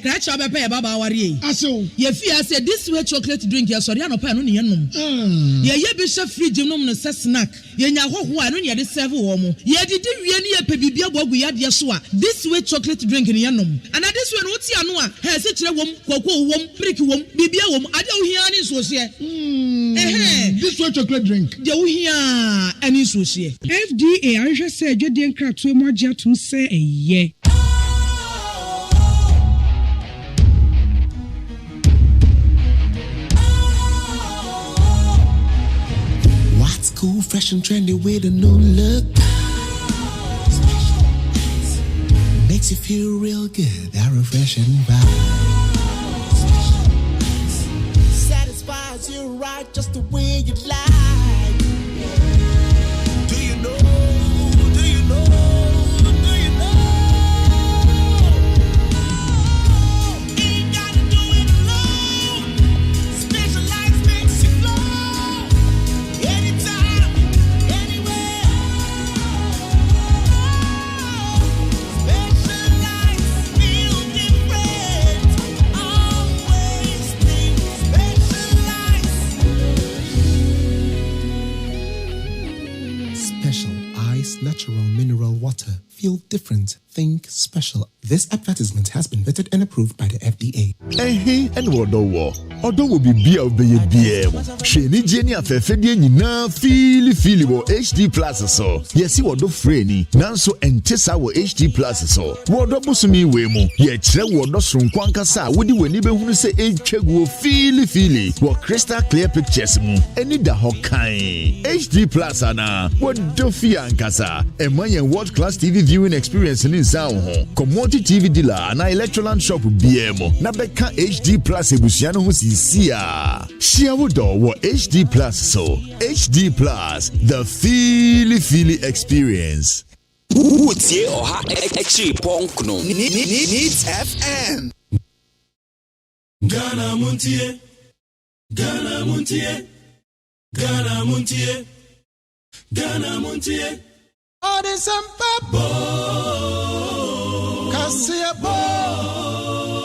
Kracha bepe baba wari asew ye fia say this way chocolate drink ya sori anopa no ne yenom ye bi hye fridge nom no se snack ye nya hoho a no ne de serve wo mo ye didi wie ne ye pe bibia bogu ya de so a this way chocolate drink ne yenom and this way no ti anu a he se kire wom koko wom brick wom bibia wom ade wo hia ni so se this way chocolate drink de wo hia ani so se FDA ahwe se adwede nkrato mu agye atum se eye cool, fresh and trendy with a new look. Makes you feel real good, that refreshing vibe. Satisfies you right just the way you like. Do you know? Do you know? Do you know? Ain't gotta do it alone. Specialized makes you flow. Anytime, anywhere. Specialized feel different. Always think Special Ice Natural Mineral Water. Feel different. Think special. This advertisement has been vetted and approved by the FDA. Hey, and what do war? Although will be beer of the BM. Shani Jenny Fefedian na feel wo HD Plus so. Yes, you do free Nanso entesa wo HD Plus so. Wodo busumi wemu. Ye chere wodo sunkwanka sa wodi weni be hunu se etwegu feel wo crystal clear pictures mu. Eni da hokai. HD Plus ana wodo fi ankasa. Emayen world class TV viewing experience in Zao. Commodity TV dealer and electroland shop BM. Na beka HD Plus ebusiano hu sisia. Shia wodo wo HD Plus so. HD Plus, the feely experience. Utie oha echi ponkno. Needs FM. Ghana Montie. Ghana Montie. Ghana Montie. Ghana Montie. All this and papa. Kasia bo.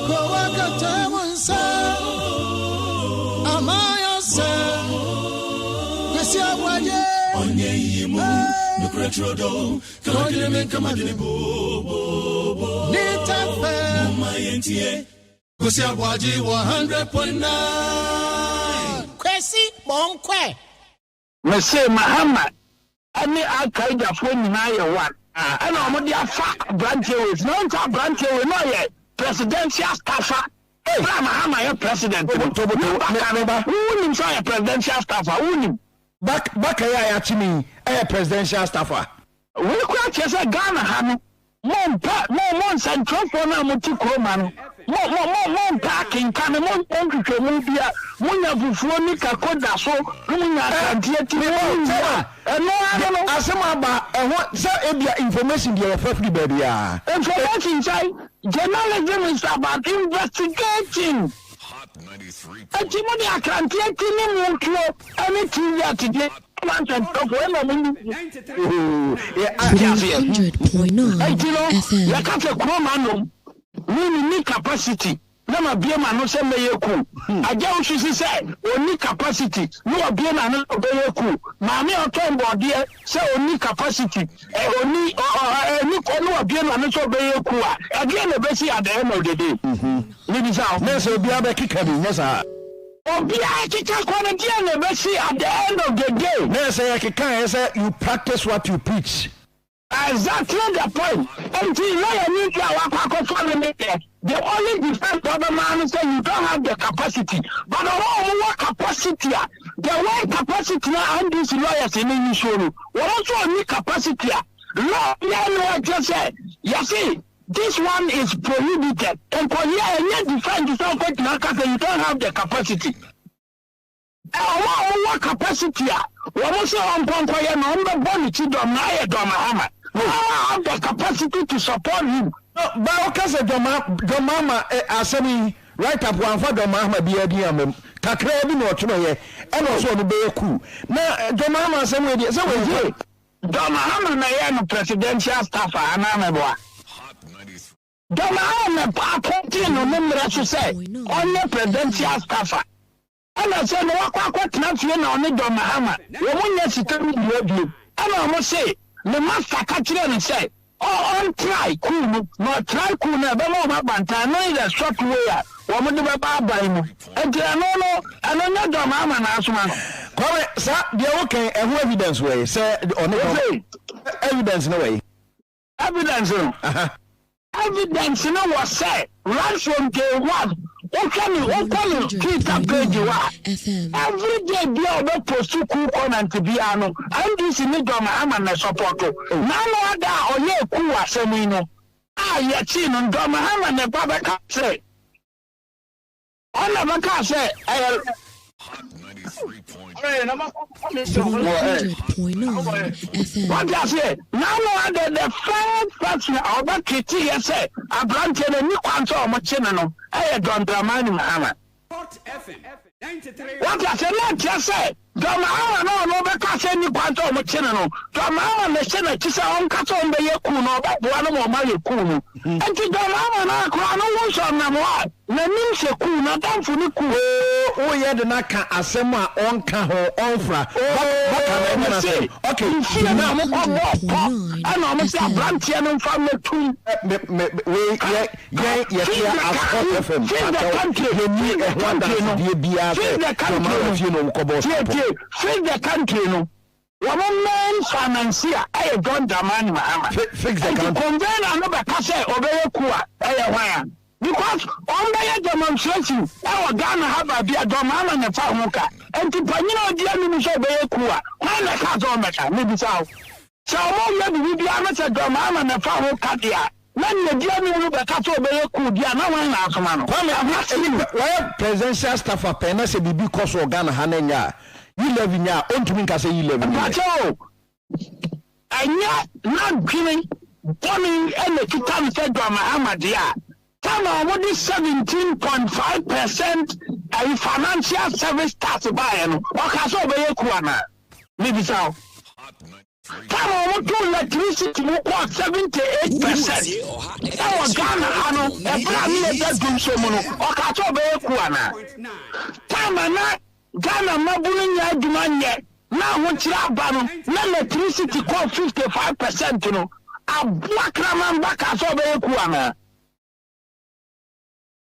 Kowakata wansa. Amaya se. Kasia ABOAGYE. Onye yimu. Nukretrodo. Kamadine kamadine bo. Nita fe. Mama yentie. Kasia ABOAGYE 100.9. Kwesi bonkwe. Mese Mahama. Any Al-Qaeda for me now, one. And I'm the afa branches. No branches, no yet. Presidential staffer. Hey, I'm president. Who him say presidential staffer? Who him? Back here actually a presidential staffer. We could just say Ghana Hanu. Mon central for now, Mutikroman. Mon packing, can a mon entry media. Munya Bufonica Koda so, Munya and no, I don't know. Asamaba, and what Sabia information you are perfectly baby. Information say journalism is about investigating. Hot 93. And Timothy, I can't take him anything yet today. 100.9 FM. You can't a we need capacity. Nama be man no say meyeku. Aja ususi say oni capacity. No be man no meyeku. Maami otombo de say oni capacity. Oni no be man no so meyeku a. Again e be see at the end of the day. Ni bisa o say obi abekika bi nyesa. Obi akika kwana dia na be see at the end of the day. Na say akika say you practice what you preach. Exactly the point. Until you need to the only defense of the man is that you don't have the capacity. But the whole capacity, the one capacity and these lawyers in the issue, we also need capacity. Law just said, you see, this one is prohibited. And for you defend yourself, you don't have the capacity. Our capacity, we also on Ponkoya, no, the body to Domaya. Have the capacity to support him. But because of Domama, Asami, right up one for Domama, be a diamond, Kakrabi, no, to and also the Beku. Now, Domama, some way, so we Domama, I am a presidential staffer, and I'm a Domama, Papatin, remember as you say, only presidential staffer. And I said, what not you know, only Domama, woman, yes, you tell me, and I must say, the master catcher and say, oh, try cool, not try cool, never know about the short way. Woman, the Baba, and no, and another mamma and Asman. Correct, sir, they're okay, and evidence way, sir, on the evidence no way. Evidence, evidence, was said, right from day one, Okani Twitter page wa. Every day be obe post cool comment be ano. And this ni doma ama na support. Na no ada oye ku asemi no. Ye chi no doma ama na baba ka say. Ona baka say 100.9 FM. What you say? Now under the first person about Kitty, yes, say, I granted a new quantum of Machinano. I don't demand Mahama. What I say, not just say, Domama, no, because any quantum of Machinano. Domama, the Senate, is on Caton Bay Kuno, but one more Mario Kuno. And to Domama, I can't know some what. Na nimse ku na damfo ni ku o ye de na ka asem a onka ho onfra baka na say okay na mo ko ana mo say branch no mfa metum we ye ascot fm feed the country no woman man financier I don't demand ma fix the country convene no be ka say obeye ku a e hwan. Because on the demonstration, our Ghana have a beer domana and a farmoka. And to Panino, dear Minister Bayakua, when I can't on matter, maybe so. So, maybe we be amateur domana and a farmoka. When the dear Minister Cato Bayaku, dear, no one else, man. Well, presidential staff of Penna said, because of Ghana Hanenya, you live in your own to me, say you live in your and yet, not giving Tommy and the Kitan said, Drama dear. Come on, what is 17.5% a financial service tax buy? What has over your corner? Maybe so. Come on, what do electricity what 78%? Our Ghana, a brand new bedroom someone, or has over your corner. Come on, Ghana, Mabunin Yaduman yet. Now, what's your banner? Electricity called 55%, you know. A black man back has over your corner.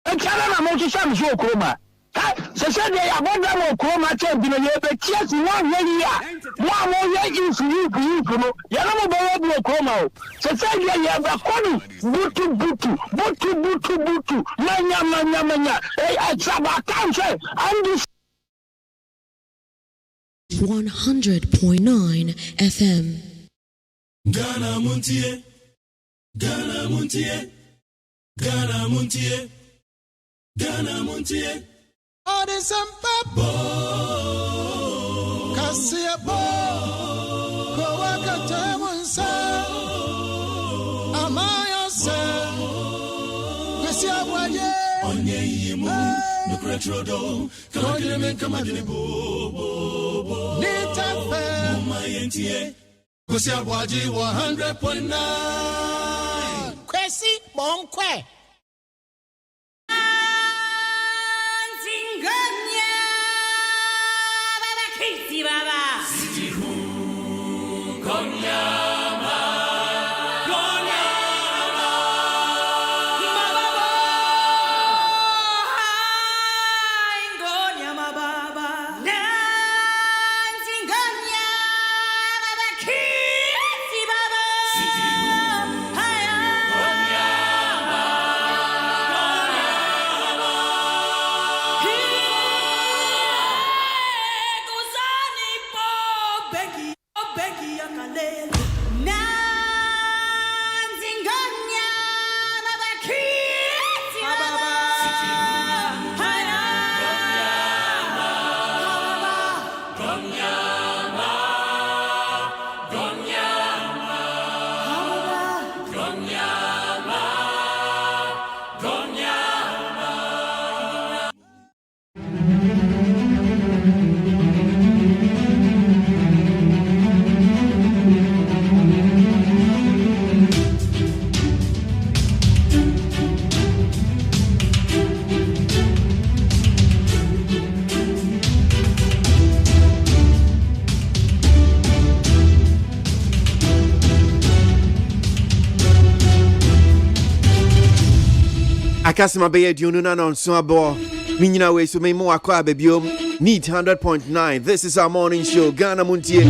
And Canada most some so chroma. So said they are one more chroma check in a year, but yes, 1 year. 1 more year is you, Yellow chroma. So said you have a corner, butu, manya. It's about country. And this 100.9 FM. Ghana Montie. Ghana Montie. Oh, there's some papa. Cassia Bo. Kowaka Tamansa. Amaya Sa. Cassia Waye. Onye Yimu. No Cretrodo. Come again, Bo. Nita Fair. Mayentie. Cassia Waji 100.9. Kwesi Bonkwe. Akasima Bay Dununa on Swabo. Minina way so may more aqua baby. Need 100.9. This is our morning show. Ghana Montie.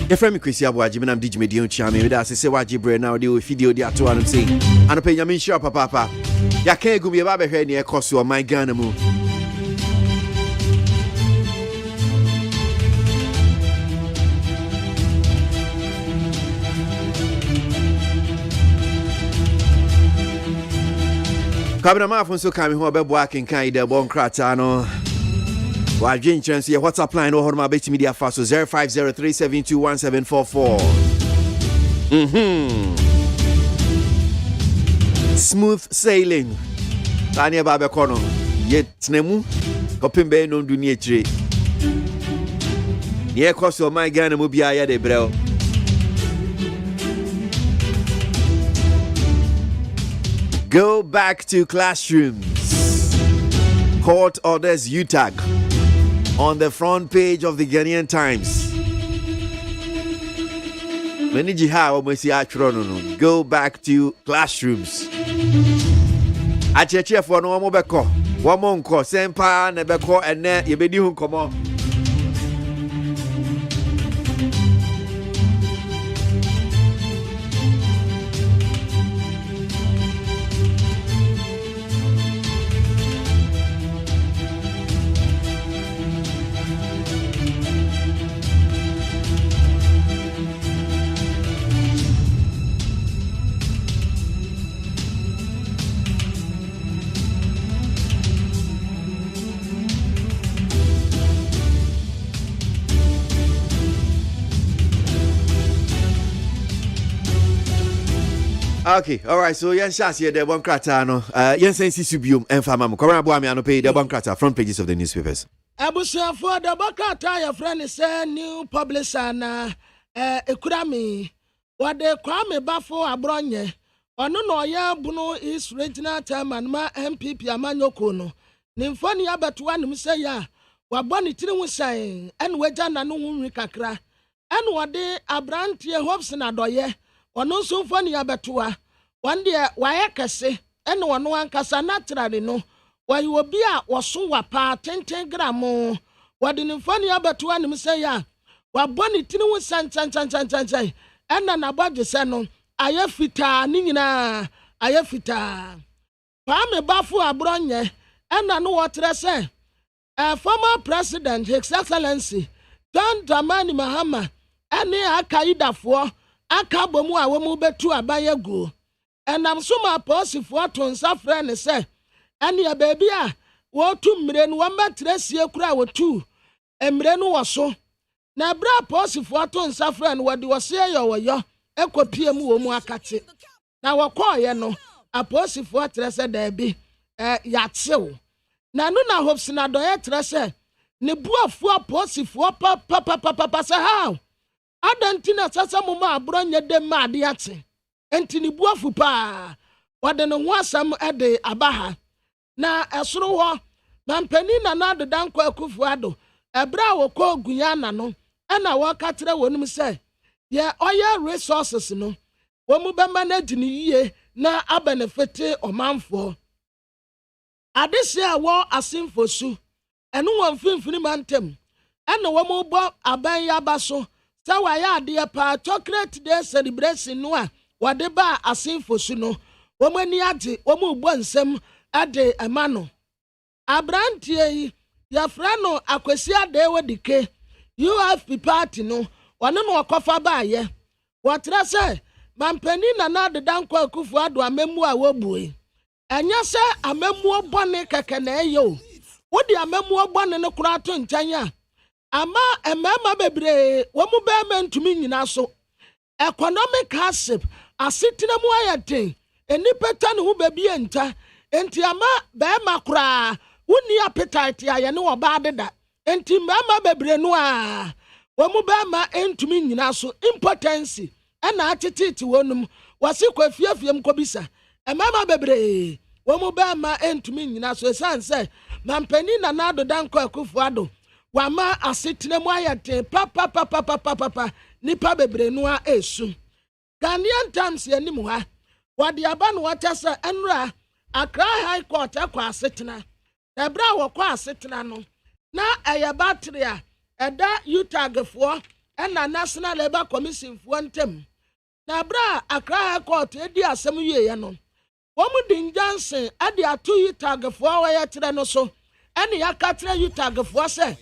Yɛfrɛ me Kwasi Aboagye menam di dwumadi nkyia me meda ase sɛ wagye berɛ na wode wo video de ato anom sei anɔpɛ nyame nhyira papaapa yɛaka agu mu yɛba bɛhwɛ ne ɛkɔ so ɔman Ghana mu Kabinamaafo nso ka me ho ɔbɛboa kenkan ida bɔ nkrataa no wadwe nkyerɛ nso yɛ WhatsApp line no hɔ no ma bɛtumi de afa so 0503721744 smooth sailing saa ne ɛba bɛkɔ no yɛtena mu kɔpem bɛyɛ no ndu ne akyire ne yɛkɔ so ɔman Ghana mu biara yɛde brɛ wo Go back to classrooms. Court orders UTAG on the front page of the Ghanaian Times. Many jihad go back to classrooms. Acheche for no more beko. One monko, sempa, nebeko, and ne yebedi hun komo. Okay, all right. So yes, here the one krata no. Yes, subium and famam. Corona boy me pay the one krata front pages of the newspapers. Abusia for the bakata your friend is a new publisher na ekurami. What the kwame bafo abronye. Ono no ya bunu is regional chairman ma MPP amanyoko no. Nimfoni abetuwa nim say ya. Waboni tiri wusan en weja na no hunwi kakra. En wade abrantie hopes na doye. Ono so mfoni abetuwa. One day why kase and one kasa naturally no why you will be a wasu wapa 10 gramo what in funny about one say ya what bonny tinu san and an about the sanon ayafita nina ayafita Pame bafu abronye and I know what I say former president His Excellency John Dramani Mahama and akaida for akabomu awomu betu abayegu. And I'm so my posse for to suffer and say, and your baby, what 2 million 1 mattress year crowd 2, and Breno was so. Now, bra posse for to suffer and what you was say, yo, echo PM Muakati. Now, a call, no, a posse for tress a debby, yatso. Now, no, I hope Senado tresse, Nebua for posse for papa, how? I don't think that's some of my bronya de madiati. Entini buafu pa wade no wasam ede abaha na esoro ho mampani na na de danko akufuado ebra wo ko gunyana no na wo katere wonum se ye oya resources no wo mu be manage ni yie na abenefete omanfo adese a wo asimfosu enu wo mfimfini mantem na wo mu bo aban yaba so se wa ya ade pa chocolate day celebration no a wade ba asimfosu no womani ade womu bo nsem ade emano abrantie yi ya frano akwasi ade wodike UFP party no wone no okofa ba ye wotra se mampani na na de danko akufu ado amemu a wobue enya se amemu bone keke na eyo wodi amemu bone no kura to nkyanya ama emema bebre womu be mentumi nyina so economic hardship asitina mu ayate enipeta ne ho babie nta enti ama be makura woni appetite aye ne oba deda enti mama bebre no a wo mu be ma entumi nyina so importance na atititi wonum wasi kwafiafiem kobisa mama bebre wo mu be ma entumi nyina so sanse mampani na nado danko akufu ado wama asitina mu ayate papa nipa bebre no a esu Ghanaian Times yanim ha wade aba no watasa enra Accra High Court akwa asetena ebra wo kwa asetena no na eye battery a eda utagfo ɛna National Labour Commission foɔ ntɛm na bra Accra High Court edi asɛm yie no wɔn di Johnson ade ato yi tagfoɔ wɔyɛ kyerɛ no so ɛne yaka kyerɛ yi tagfoɔ sɛ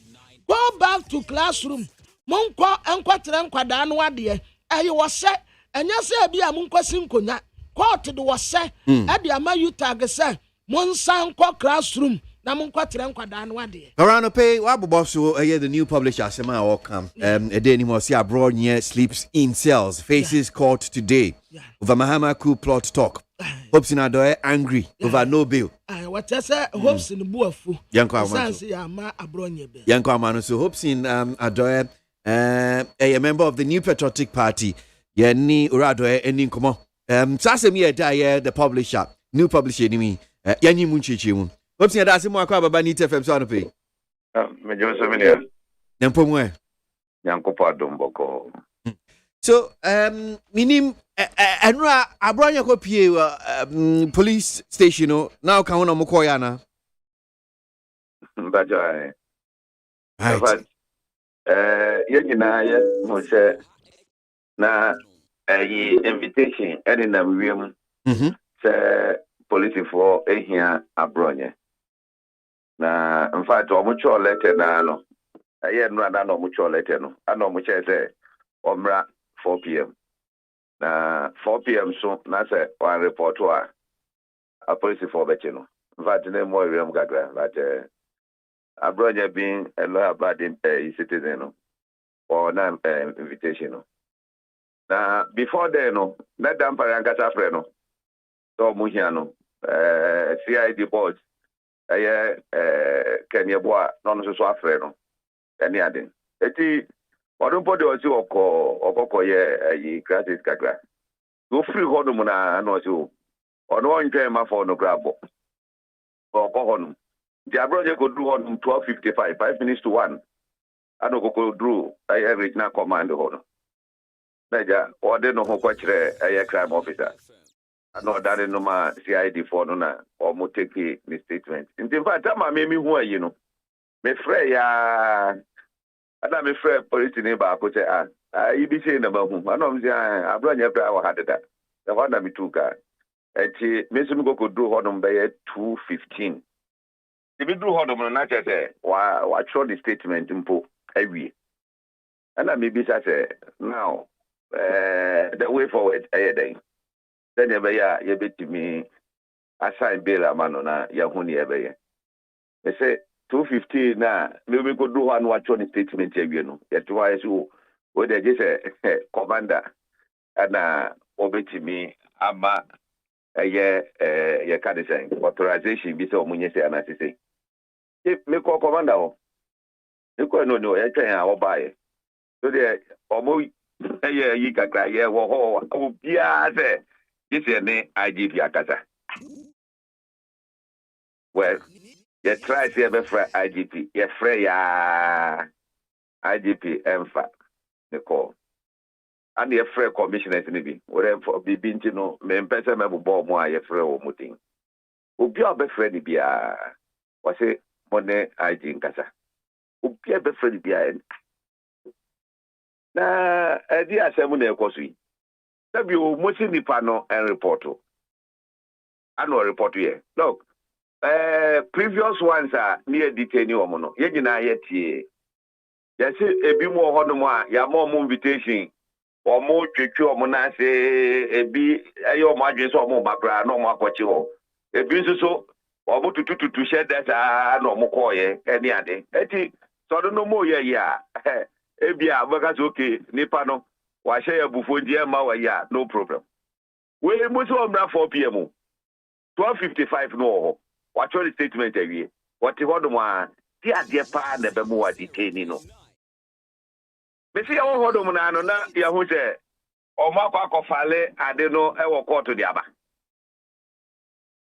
go back to classroom monkɔ nkɔtena nkwadaa no adeɛ ɛyɛ wɔsɛ ɛnyɛ sɛ bi a monkɔsi nkonya court de wɔsɛ ɛde ama yi tag sɛ monsan kɔ classroom na monkɔtena nkwadaa no adeɛ. Around pay wabobɔ so the new publisher asema all come a day anymore see ABOAGYE sleeps in cells faces court today over Mahama coup plot talk. Hopes in Adoe angry over no bail. What I say hopes in Buafu. Yanko Amano so hopes in Adoe a member of the New Patriotic Party. Yenni Uradoe any come Sasemi die the publisher new publisher ni Yanni Munchichi. Hopes in Adasi Mwaka Baba Nita FM so pay. Major Seminia. Nampomwe. Yanko Padomboko. So minim Enra ABOAGYE ko pie police station no now ka hono mo koya na. Mbaja. But yegina ye mo se na invitation any na wiem. Se police for ehia ABOAGYE. Na in fact o mo cho letter na no. Aye no na no mo cho letter no. Ana mo che se omra 4 p.m. Na 4 p.m. so na say one report a police for betino. In fact, no more room gagra, but ABOAGYE being a law-abiding citizen or non invitation. Now before then, no, let them parangasa freno. So Muhiano, CID board, Kenya boa non so freno. Any other. Eti Odumpo de osi okoko ye crisis kakra. Go free hodum na no so. Ono ntwe ma for no grabo. Oko honum. The ABOAGYE could do honum 12:55, 5 minutes to 1. Ano go drew average na command honum. Naja ode no ho kwachire crime officer. Ano dare no ma CID for no na o mo take the statement. In fact, am me hu ayi no. Me frɛ ya Ada me friend police ni ba ko say you be saying about whom I know say ABOAGYE pra wa hadeda the one that me took enti me so me go do hodom be 2:15 the me do hodom na say wa show the statement mpo awie and me be say now the way forward then you be ya you be to me assign bail amano na ya hu ni ebe me say 2:15 na me go do one watch on the statement here no yet why so we dey say commander na obetimi ama ye ka dey say authorization bi say omunye say na say me call commander o me call no ye twen a obaye so dey omo yi kakra ye wo ho obia say this ne IGP akasa well you try to be for IGP. You free ya IGP Emfa the call. And you free commissioners in the whatever for be no me person me bo mo you free o muting. Obi be free bia. Was say money IG nkasa. Obi be free bia. Na edi asemu na ekosu. Sabi o mo si nipa no en report. Ano report here. Look. Previous ones are near detaining woman. Yegina yet yes, a bit more honor, ya more invitation or more chichu or monase, a be a your margins or more background, no more what you a business so or more to share that no more coy any other. Eti, so I don't know more, yeah. Ebia, workers okay, Nipano, why share a buffon dear Mawa, yeah, no problem. We must on 4 p.m. 12:55 no. Watch the statement every. What you want to want? The idea part the bemo detaining no. Me see our hold on na ya hu say o ma kwa kofale ade no e wo court di aba.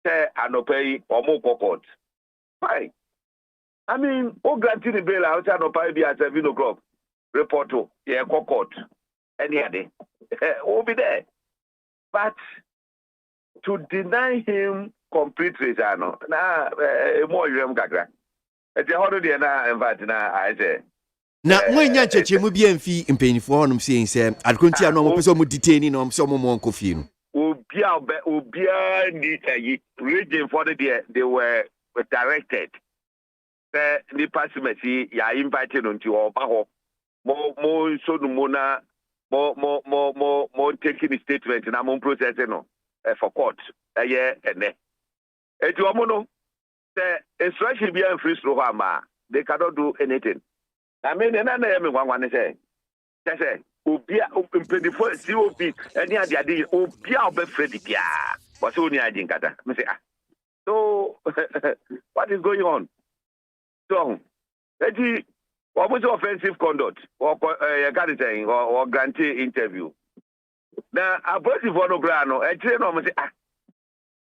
Say anopay o mo court. Fine. I mean, o granting the bail out anopay be at 7 o'clock. Report to yeah court. Any day. We'll be there. But to deny him complete resano na more yam gagra. Eti hodo de na invite na I say Na when ya cheche mu bi amfi mpanyifo honom saying say adkonti ano mo pese mo detain no so mo nko fie no. Obia ni region for they were directed. The passimesi ya invited onto oba ho. Mo so no mona mo taking the statement na mo process no for court. Ene. Eti omo no the instruction be free slow ama they cannot do anything. I mean na me wan say obia impedifo COP any ade obia obefredi bia but so ni agin kata me say so what is going on? So eti what offensive conduct or saying or guarantee interview na abusive no bra no e tire no me say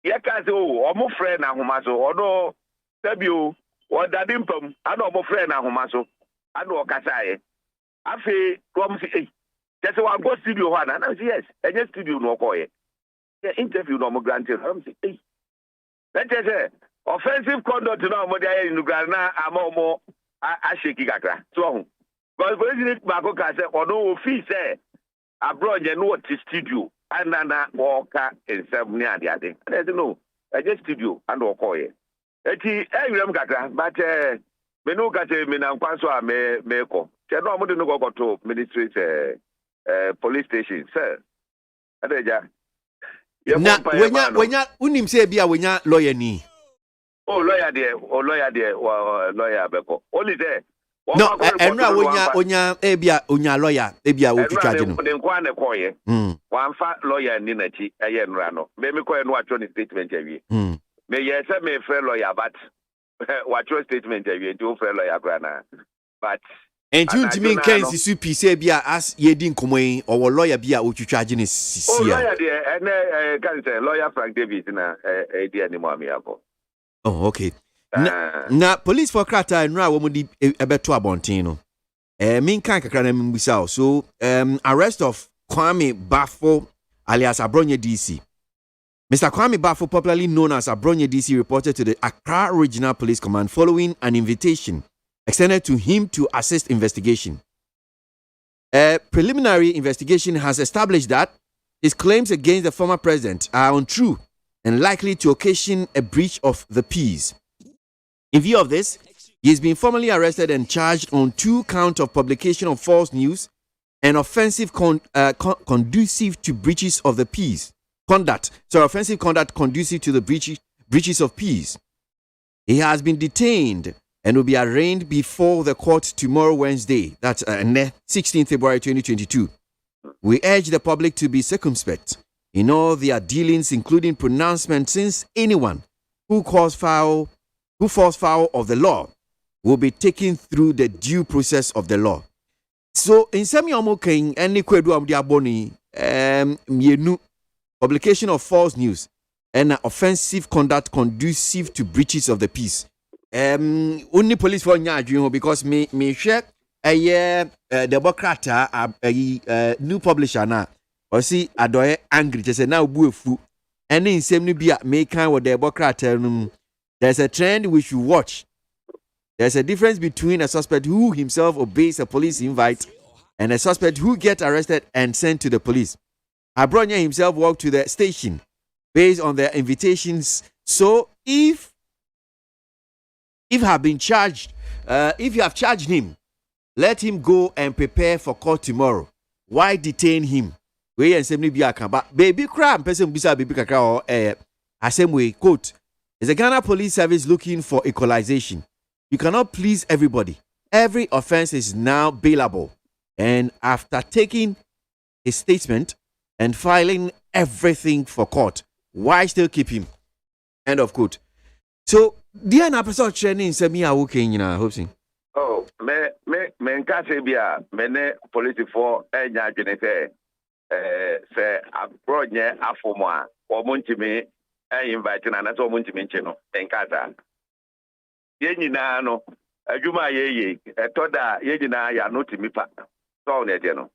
ye ka say o mo friend na homa so odo sabio o dadimpam ana mo friend na homa so ana o kasa afi come say just one go studio one and I say yes any studio no call ye interview no mo granted I'm say let's say offensive conduct no mo dey in na amomo a sheki kakra so because president Bako ka say ono ofi say abroad no what studio and na walker in seven near the ade I don't know just studio and o call ye eti ewiem kakra but me no ka say me na nkwanso a me ko say no mo de no go to ministry police station sir adeja na wenya unim say bia wenya lawyer ni lawyer there lawyer beko only there no enra wonya ebia onya lawyer ebia otwitwaje no de nkwa na koye wanfa lawyer ni na chi eye nra no me koye no atwo ni statement awie me yes me free lawyer but watch statement awie do free lawyer kra na but and you ntimi nkansi supi say bia as yedi nkomoyi owo lawyer bia otwitwaje ni sisia lawyer there and can say lawyer Frank Davis na edi animu amiako. Oh, okay. Na police for krata nra wo mudi ebeto abontin no. Min kan kakra na mbisa so arrest of Kwame Bafo alias Abronye DC. Mr. Kwame Bafo, popularly known as Abronye DC, reported to the Accra Regional Police Command following an invitation extended to him to assist investigation. A preliminary investigation has established that his claims against the former president are untrue and likely to occasion a breach of the peace. In view of this, he has been formally arrested and charged on 2 counts of publication of false news and offensive conducive to breaches of the peace. Offensive conduct conducive to the breaches of peace. He has been detained and will be arraigned before the court tomorrow, Wednesday. That's 16 February 2022. We urge the public to be circumspect in all their dealings, including pronouncements, since anyone who falls foul of the law will be taken through the due process of the law. So, in some king any kwedu aboni mienu publication of false news and offensive conduct conducive to breaches of the peace. Only police for nyadwin because me share a Democrat new publisher na or see adoye angry just say now buefu and in same be make kind with Democrat there's a trend we should watch. There's a difference between a suspect who himself obeys a police invite and a suspect who gets arrested and sent to the police. Abronya himself walked to the station based on their invitations. So if have been charged, if you have charged him, let him go and prepare for court tomorrow. Why detain him? We and simply be a but baby crab person bisa baby kakra or same way quote. Is the Ghana Police Service looking for equalization? You cannot please everybody. Every offense is now bailable. And after taking a statement and filing everything for court, why still keep him? End of quote. So, dear episode training semi awoken yina hoping. Oh, me nkase bia me police for enya dwene se abronye afomo a omontimi invite na na so omontimi nche no nkasa. Ye nyina no adwuma ye etoda ye nyina ya no timi pa. So na je no.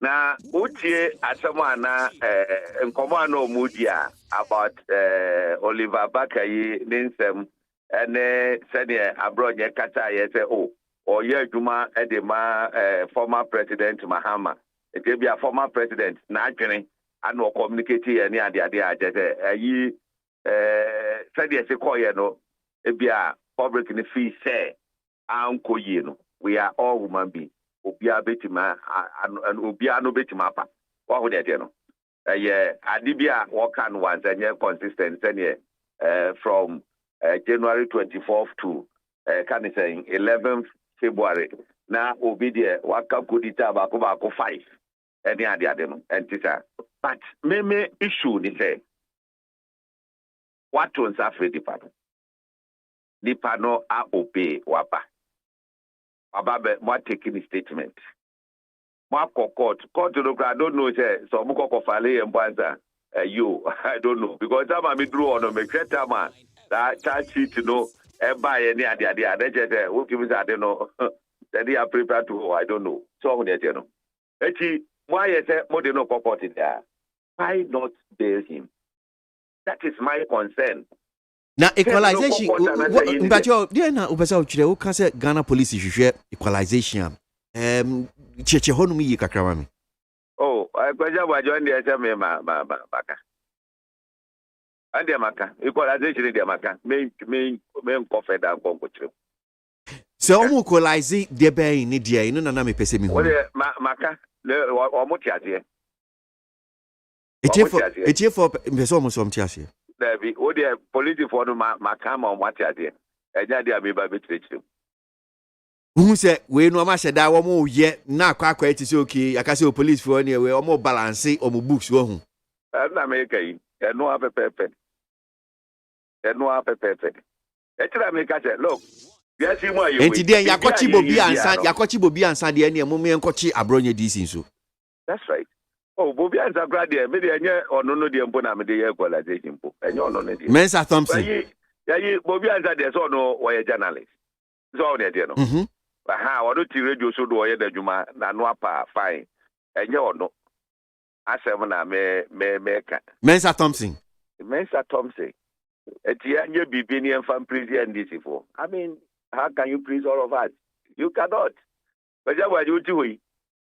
Na utie asema na nkomo ano mudia about Oliver Bakayi ninsem ene sene abroad kata ye say oh or yeah Juma edema former president Mahama. It will be a former president naturally and no communicate any idea just said yes no it be a public in the fee say uncle you we are all woman be Obia betima and Obia no betima pa. What would you know? Yeah, Adibia work on once and yeah consistent from January 24th to can you say 11th February. Now Obidia waka kudita bako 5. Any idea and tisa. But me issue ni say what was afraid the panel are obey wapa. Ababe what taking the statement. Court I don't know say so muko file and banza you I don't know because I'm a draw on me create that cheat to know buy any idea they just who give us I don't know that they are prepared to I don't know so you know why is it more than no court in there why not bail him that is my concern. Now equalization but you na ubesa uchire u kan say Ghana police hwehwe equalization cheche honu mi kakra mi oh agbaja wajo ndi ese me maka ande maka equalization ndi maka me confident nko chire so omu equalize de be ni dia inu na me pese mi hu maka le omo tiase etie for pese omo so mtiase David o de police for no maka ma omo tiase enya dia me ba betire who say we no ma sheda wo mo ye na akwa eti say okay akase o police for any we o mo balance o mo books wo hu na me kai eno apepepe e tira me ka say look yes you mo ayewe enti den yakochi bobi ansa de ene mo me enkochi abronye DC so that's right oh bobi ansa grade me de enye ono no de mpo na me de ye equalization mpo enye ono no de Mensa Thompson yayi bobi ansa de so no we journalist so on de no aha wado ti radio so do oye da djuma na no apa fine enye ono asem na me ka Mensa Thompson eti enye bibi ni enfam president this for I mean how can you please all of us you cannot but ya wa juti we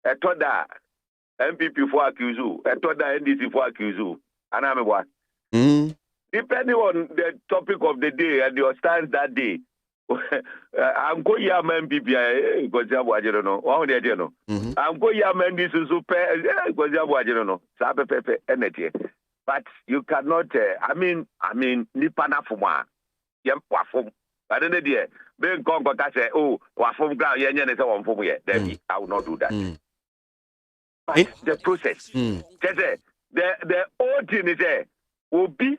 etoda MPP for accuse etoda NDC for accuse ana me bwa depending on the topic of the day and your stance that day I'm going to MPP because I'm watching no. What would you know? I'm going to this super because I'm watching no. Sabe pepe energy. But you cannot. I mean, nipana fuma. Yem wafum. But then the being Congo say, oh, wafum ground. Yenye ne se wafum ye. Then I will not do that. But the process. The old thing is obi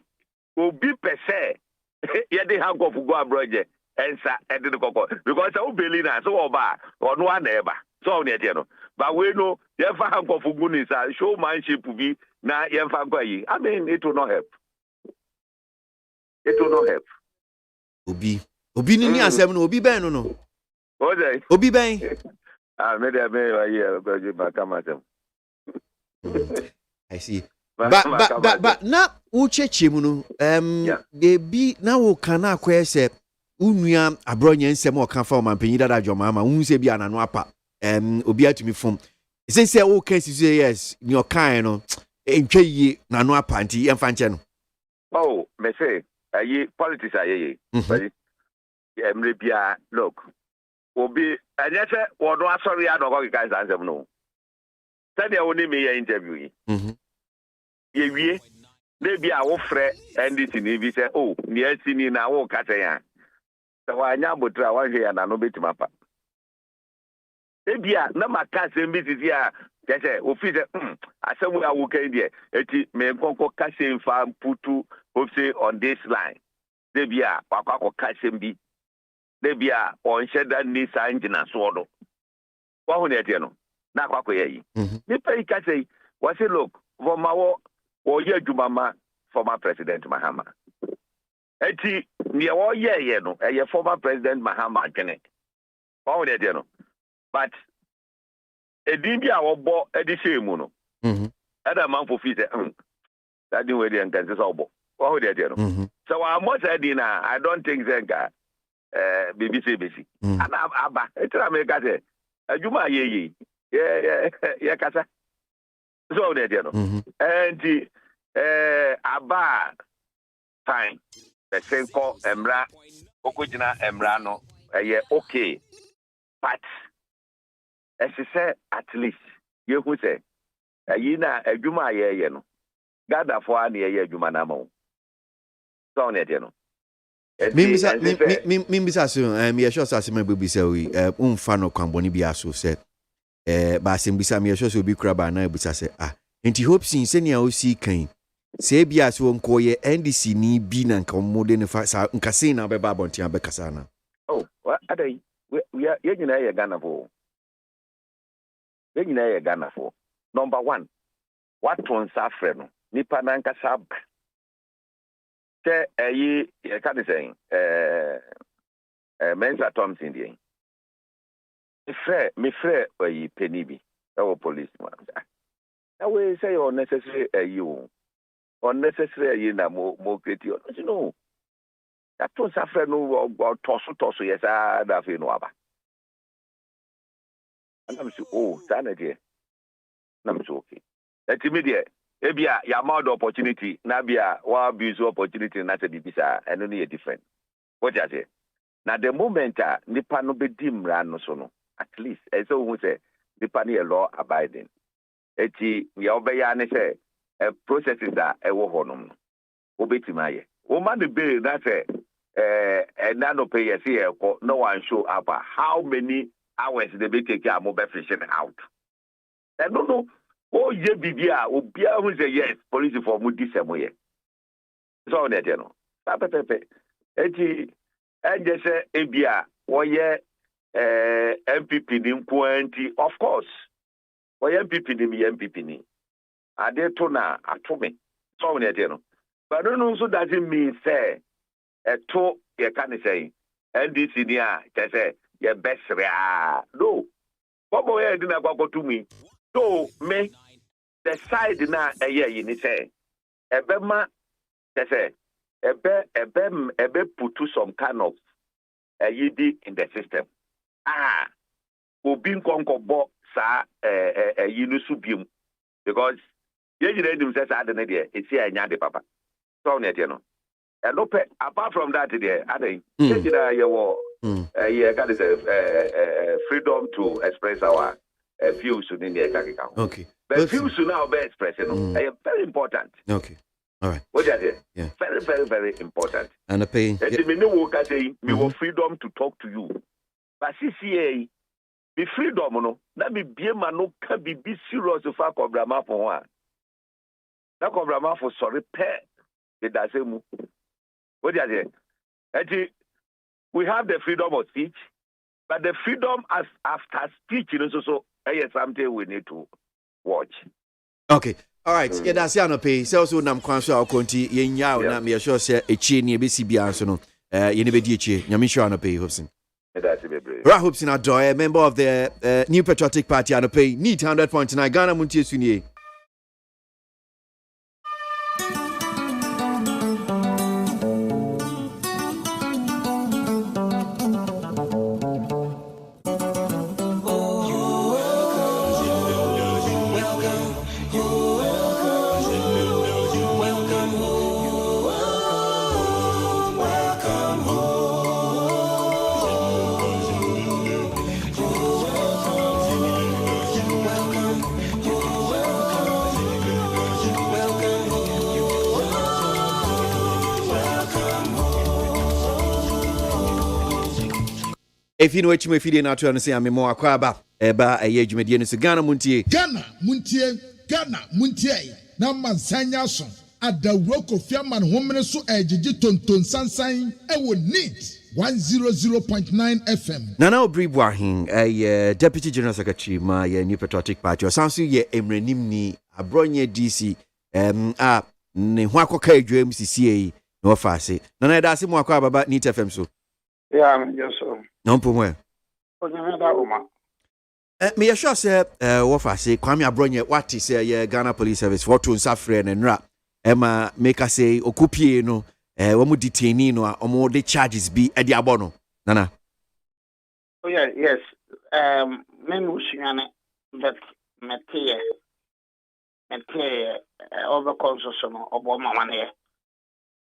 per se. Yede hang of go abroad. Ensa edi kokko because o belina so oba onu ana eba so on e no but we know ye fa hankofu gunisa showmanship bi na ye fa kwayi I mean it will not help obi ni asem no obi ben no o dey obi ben me dey me ya be ba kama dem I see but na ucheche mu no be na wo kana akwese unua abronye nsem o kan fa o mampanyi dada dwomama hu se bia na no apa obi atumi fom se o kan si say yes ni o kan no entwe yi na no apa nti emfa nche no oh me say ayi politics ayi but emre bia look obi anya se wodo asori ya no ko kan sansem no said they only me interview yi ye wie na bia wo frɛ NDC ni bi say oh ni asini na wo kata ya wanya botra wanhwe ya na no betima pa ebia na maka sembi sisi a kese ofise asemu ya wuken die eti me nkonko kase mfa putu ofse on this line debia wakwa kase mbi debia on sheda ni sanjina sodo wa hu ne ete no na akwa yi ni pe kase wase look vomawo wo ye adwumama former president Mahama eti ne wo ye no eye former president Mahama gene wo de de no but edin bi a wo bo edi shemu no ada man for fees that din we dey nkan se so bo wo de de no so wa mo say din na I don't think zenga BBC besi ana aba etira me ka se adwuma ye ye kasa so na dia no enti aba fine the senko emra okojina emra no okay but as you say at least you who say yi na adwuma ye no gada fo ana ye adwuma na ma so na dia no Mimbisa so me sure say me be say we umfa no kwamboni bia so say ba simbisa me sure so bi kura ba na ebisa say enti hope sin senia o si kan say bia so nko ye NDC ni bi na nka mode ne fa sa nka sei na be ba bontia be kasa na what adai we ye nyina ye Ghana for ye nyina ye Ghana for number 1 what on safre no nipa na nka sab ye can say Mensa Thompson dey me frɛ oyi penibi our policeman that way say unnecessary you unnecessary na mo create you know that to suffer no toso yes that fe no aba and I'm so sanity na I'm so okay that immediate ebia ya mouth opportunity na bia wa abuse opportunity na say bibisa and only a different what you say na the moment nipa no be dimra no so no at least so who say nipa no law abiding eti ya obeya ne say processes that wo honom obetima ye wo man the bill na say and no pay yes here no one show up how many hours they be take am be fishing out I don't know. Oh, ye bibia, obia who say yes, police for mu disemo so na te no. Pepe. Eti enje se ebia wo ye MPP ni nkwanti of course. Wo ye MPP ni me MPP ni. Ade to na atome. So na te no. But no so doesn't mean say to ye can say NDC ni a te say ye best rea. No. Bobo ye di na kwako to me. So me the side na you ni say ebema say ebe put some kind of yidi in the system obi nkonko bo sa yinu subium because ye jire dim say sa de ne de esi anya de papa so na de no apart from that there adai ye jira ye wo ye can say freedom to express our views in the Ekakika. Okay. But views now be expressed, very important. Okay. All right. What is it? Yeah. Very, very, very important. And the pay. Me no work say me want freedom to talk to you. But CCA, be freedom no. Na be bie ma no can be serious for Kobrama for one. Na Kobrama for sorry pair. It does mu. What is it? We have the freedom of speech, but the freedom as after speech is also something we need to watch. Okay. All right. Yeah, that's the pay. So nam kwanso akonti yenya na me sure say echi ni ebesi bia so no. Ye ne bedi echi. Nyame sure no pay Hobson. That's it. Ra Hobson Adoy, member of the New Patriotic Party and pay need 100.9 Ghana Montie Sunie. If you know what you may feel now to say, I'm more aquaba, eba a year median is Ghana Montie. Ghana Muntie, Naman Sanyason, at the rock of Yaman Woman so edgy ton sansan, I would need 100.9 FM. Nana Bribuahin, a Deputy General Secretary, my New Patriotic Party, or Sansu ye Emrenimni, a Bronye DC, Nehwako K. James CCA, no fast. Nana that's him aquaba about Neat FM so. Yeah, yes, sir. No problem. Me sure say what I say Kwame Abronye what is Ghana Police Service for to suffer and rap Emma make us say okupie no wo mu detainee no omo de charges be e de abono Nana. Oh yeah, yes. Men wishing but Mattia over consumption of one money.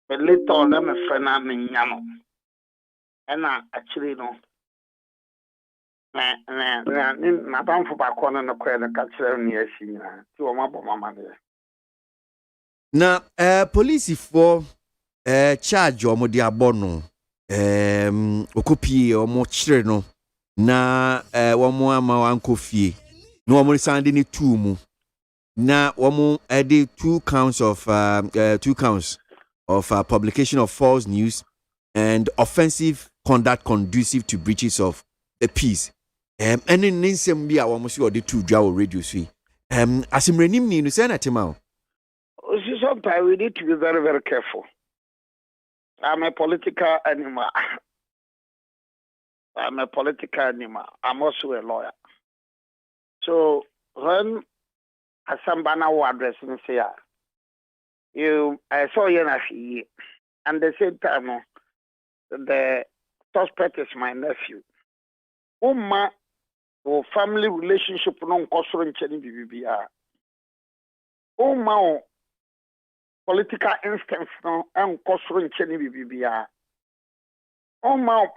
But little them a friend and yano. And actually no. Na banfo ba kono no kwe no ka kire no yasi nyina ti o mabo mama ne Na police for charge omo di abono okopie omo kire no na womo ama wanko fie na womo sande ni two mu na womo dey two counts of publication of false news and offensive conduct conducive to breaches of the peace. Any ninsem bi a womo so dey two dwa radio so asimrenim ni no say na tema. Sometimes we need to be very, very careful. I'm a political animal. I'm also a lawyer. So when Asambana was addressing say, I saw you and the same time the suspect is my nephew. Uma or family relationship no nkosoro ncheni bibia. Uma political instance no nkosoro ncheni bibia. Uma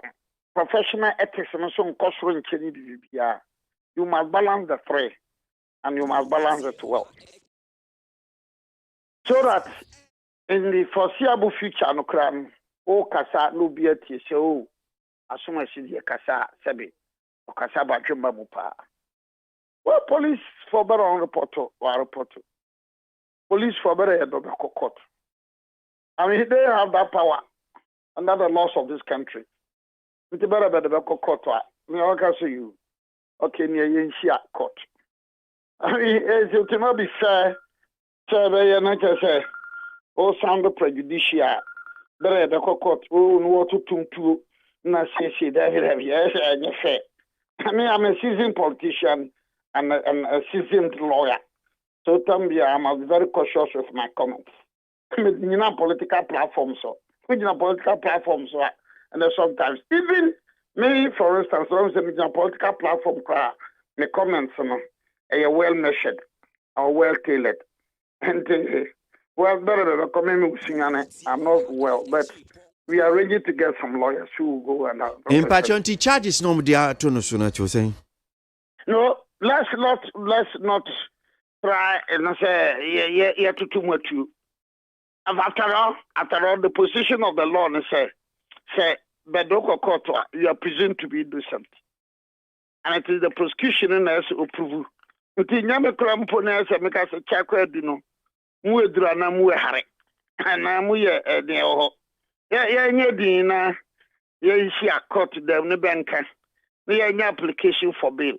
professional ethics no so nkosoro ncheni bibia. You must balance the three and you must balance it well. So that in the foreseeable future no kram o kasa no bia tie se o asoma si die kasa sebe o kasa ba twemba mu pa. Well, police for better on report. Police for better court. I mean, they have that power under the laws of this country. It's better the court. I mean, I can say you. Okay, near Yenshia court. I mean, it cannot be fair. Say, and I can say, oh, sound prejudicial. Better the court. Oh, no, to na say that yes, and fair. I mean, I'm a seasoned politician and a seasoned lawyer. So tell me, I must be very cautious with my comments. You know, political platforms, and then sometimes even me, for instance, when I'm a political platform, the comments are well measured or well tailored, and well, better than a comment I'm not well, but we are ready to get some lawyers who will go and in paternity charges no they are to you're saying. No, let's not try and say yeah too much. After all, the position of the law say Bedoko court you are presumed to be innocent, and it is the prosecution and as approve. Until nyame krampo na say make us chakwa dino mu edura na mu hare na mu ye de ho ya nye din na ya isi a court dem ne benka na ya nya application for bail,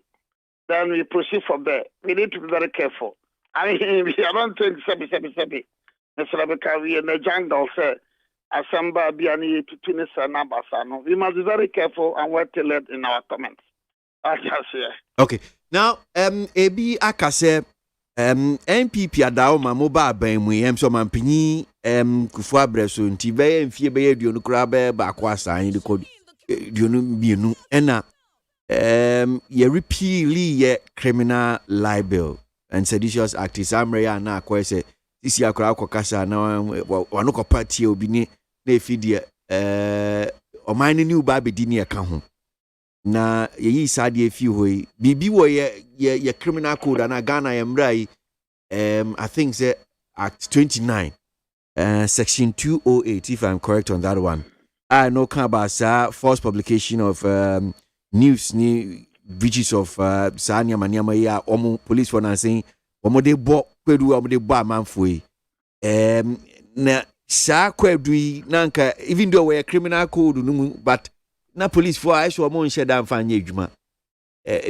then we proceed from there. We need to be very careful. I mean, we are not saying sebi Mr. Rebecca, we in the jungle say asamba biani to tunisa na basano. We must be very careful and well tailored in our comments. Okay. Now, AB akase NPP adawo ma mobile ban mu so mampini kufu abreso nti be mfie be aduonu kura be ba kwa san de ko aduonu bienu ena ye repeal ye criminal libel and seditious act is amre na akwa se isi akora akokasa na wano ko party obi ni na efidie oman ni uba bedi ni eka ho na yeyi sade efi hoi bibi wo ye criminal code na Ghana ye mrai I think say act 29 section 208 if I'm correct on that one. I know kan about false publication of news ni breaches of sanya maniama ya omo police for na saying omo de bo kwedu omo de bo amanfo yi na sa kwedu na nka even though we criminal code no but na police for I so omo nche da mfa nya adwuma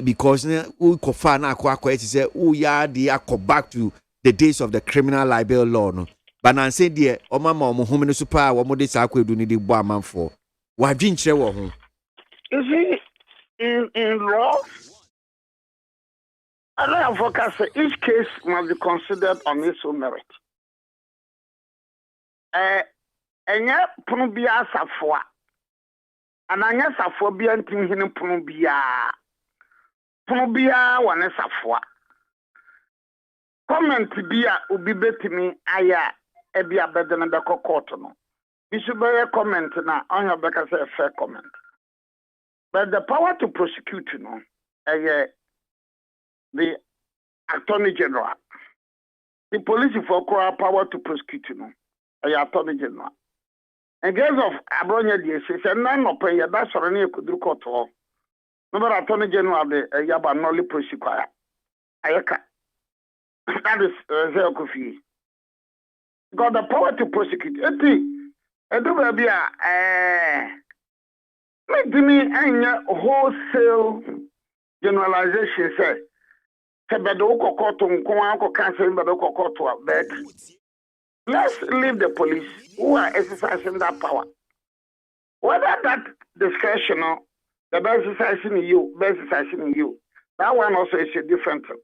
because na we kofa na akwa say o ya dey back to the days of the criminal libel law no but na say there omo ma omo home no super omo de sa kwedu ni de bo amanfo wa dwen kire wo ho. You see, in law, I don't focus. Each case must be considered on its own merit. And yet, Punubia Safwa, ananya safo bia ntim hene pono bia wane safo comment bia obi betimi aya e bia bede na beko court no bisu be comment na onye beka say fair comment but the power to prosecute no the attorney general the police for power to prosecute no attorney general in case of Abronya DSC, say none of pay that's for any could court or no attorney general the Yaba Nolly prosecute. Ayaka. That is Zelkofi. Got the power to prosecute. Do be make me any wholesale generalization say. Bedo court on cancel bedo court but let's leave the police who are exercising that power. Whether that discretion or the best exercising you, that one also is a different thing.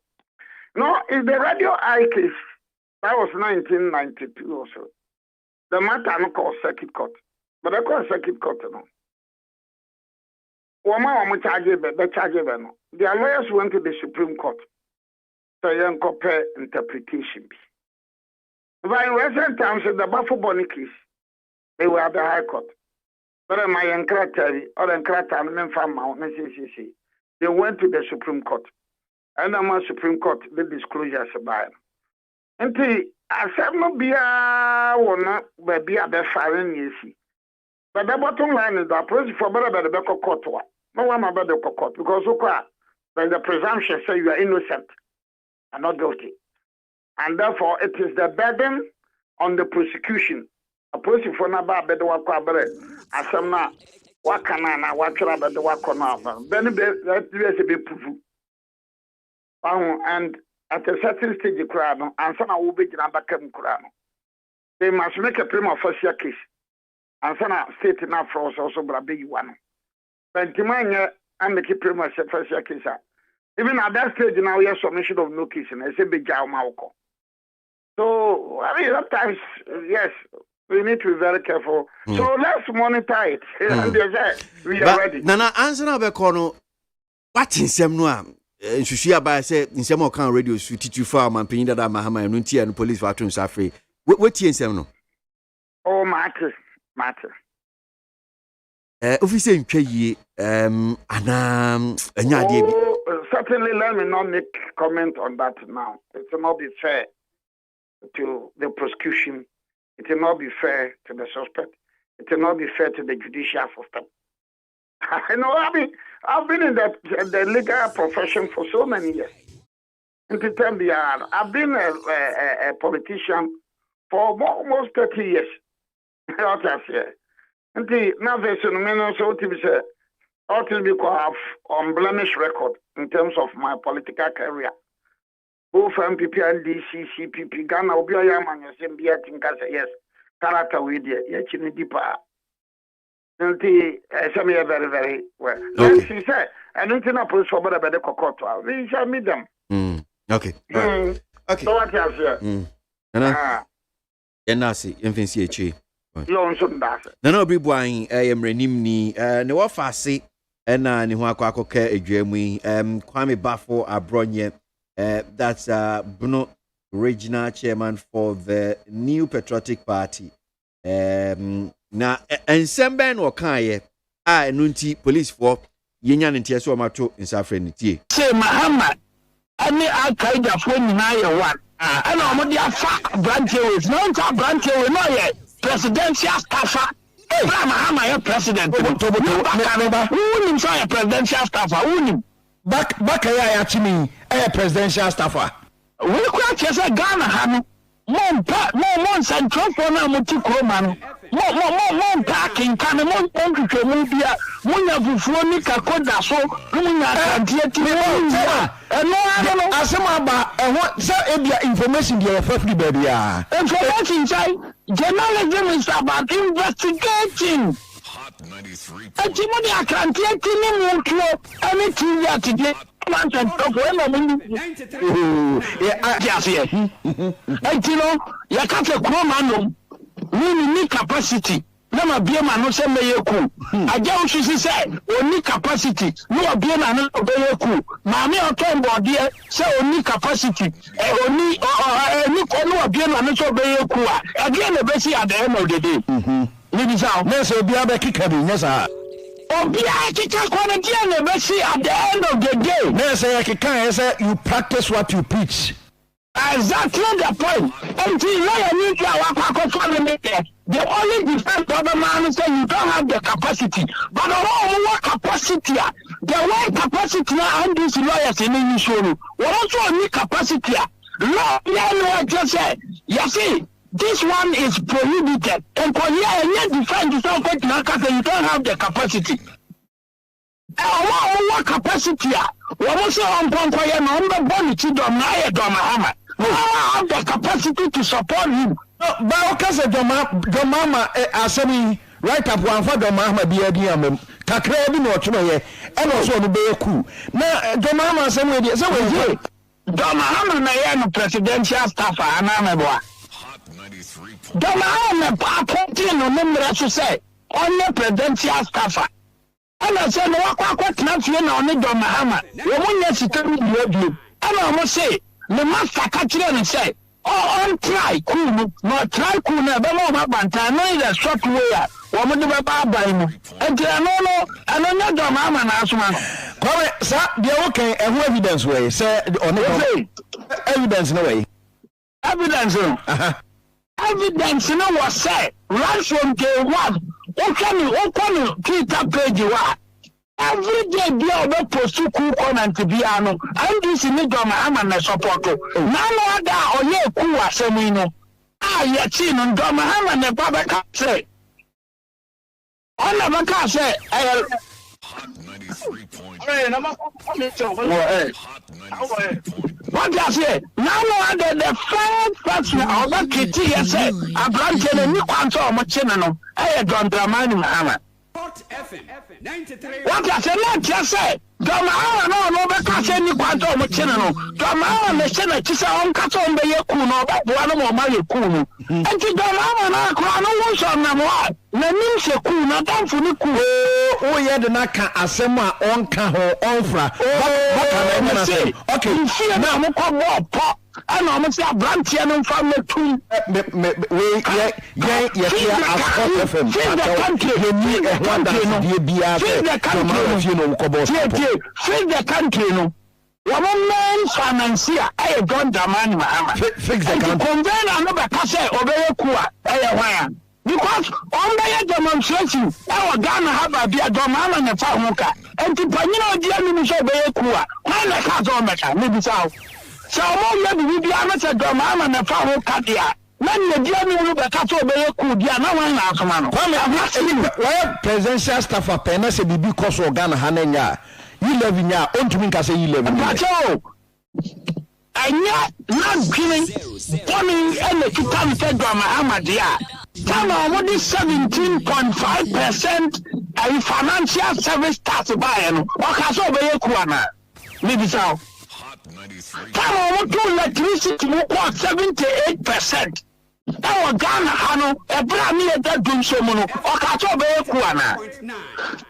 No, it's the Radio I case. That was 1992 or so. The matter I called circuit court. But I call circuit court no. Their lawyers went to the Supreme Court. So you can compare interpretation. But in recent times, the Buffalo Bonnie case, they were at the High Court. But my Encrateri or Encrata and Mempham, they went to the Supreme Court. And the Supreme Court, the disclosure by. And I said, no, be a best firing, you see. But the bottom line is that process for better the Beco Court. No one about the court because there's the presumption say you are innocent and not guilty. And therefore, it is the burden on the prosecution. A person for Naba Bedwa Quabre, Asamna, Wakana, Wakra Bedwa Kona, Benny be proof. And at a certain stage, the crowd, and some will be Jabakam Kurano. They must make a prima facie case. And some state enough for us also, but a big one. But Timania and the prima facie case. Even at that stage, now we have submission of no case, and I say big Malco. So, I mean, sometimes, yes, we need to be very careful. So, let's monitor it. And we are ready. Nana, answer now, Bekono. What in some no? Shushia by say in some kind radio, to teach you farm and Pinida Mahama and Nuntia and police for Atun Safri. What in some no? Oh, matter. Officer in Kay, certainly, let me not make comment on that now. It will not be fair to the prosecution. It will not be fair to the suspect. It will not be fair to the judicial system. I know. I've been in the legal profession for so many years. I've been a politician for almost 30 years. Now there's ought to be have unblemished record in terms of my political career. Both MPP and DC, CPP, Ghana, Obiayaman, yes, character with you, deeper. And some very, very well. Like she said, I don't think I put for better the cocoa. We shall meet them. Okay. Okay. So what else here? And I see, infancy, chi. Lonesome Bass. No, be boying, I am renimni, no offasi. Ena ni hwa kwa koke edwamui Kwame Bafo Abroagye that's Bruno regional chairman for the New Patriotic Party na ensembe no kaye a nunti police for yenya ntia so mato insafre nitie say Muhammad ani Al-Qaeda for nyina ye one ana omodi afa branches no nta branches no ye presidential staffer. Hey, Mahama, your president. Who is a presidential staffer? Who back actually a presidential staffer. We could just a Ghana Hanu. Mon central for now, Mutikroman. Mon parking, Canamon, Ponto, Mubia, Muna Fufonica, Koda, so, Muna, and no, I don't know. Asamaba, and what Sabia information you have for baby. And for what inside, journalism is about investigating. Hot 93. And Timothy, I can't get in anything yet today. And you know, you can't a woman. We need capacity. na ma bie ma no se meye ku agya wo hwisi se oni capacity no obie na no obeye ku ma me oton bode se oni capacity oni ni ko no obie na no so obeye ku a agya na be si ade ma odede ni bi sa na se obi abekika bi nyesa obi a kika ko na dia na be si at the end of the day na se kika say you practice what you preach. Exactly the point. Until you need to the only defense of the man is that you don't have the capacity. But the whole capacity, the one capacity and these lawyers in the issue, we also need capacity. Law, just say, you see, this one is prohibited. And for you defend yourself, you don't have the capacity. What capacity? We also on Ponkoya, no, the body to Domaya Domahama. I have the capacity to support him. But because Domama Asami right up one for Domama be a diamond. Kakrebi no Chuma, and also the Beku. Now, Domama Sammy, so we Domahama Nayan presidential staffer, and I'm a Domahama appointed no member to say, only presidential staffer. And I said, what not you know, only Domahama. Woman, yes, it can be you. And I must say, the master catch them and say, oh, try cool, not try cool, never know about Banta, no, the short way, woman, the Baba, and no, and another Domahama and Asman. Come, sir, they're okay, and who evidence way, say, on the evidence no way. Evidence, evidence, no was said, right from day one. Open Twitter page every day be able post to cool comment to be ano and this in the Domahama support now other or ye cool asemino yet seen on Domahama and the Baba can say on the can say what does it now other the first person of the kitty say a branch and you can't so much in Don Dramani Mahama. What I said, just say, Domahama no because any quantum of channel. Domahama machine at his own castle by your kuno, but one more my kuno. And to Domahama, I can't know on them what. The news a kuno, don't for the kuno. Oh, yeah, the Naka Asema on Kaho Onfra. Okay, you see, now I'm going to and I'm a branch and from the two. We the country, no. One man financier, I don't demand fix the country. Convene another cassette over a kua, because on the demonstration, our Ghana have a dear Domahama and a Famuka, and to Panino, dear Minister Beakua, when I can't on Mecca, maybe south. So we be honest at Domahama and a Famuka. When the dear Minister Beaku, dear, no one else, man. Why presidential staff are penance and be because of Ghana Hanenya? You live in your own to me, I say you live in your and yet, not giving Tommy and the Kitan said Domahama, dear. Tama what is 17.5% a financial service tax by and Wakaso Bayakwana. Maybe so. Tama what to electricity was 78%. Our Ghana Hano, a brand new that doom so mono, Wakaso Bayakwana.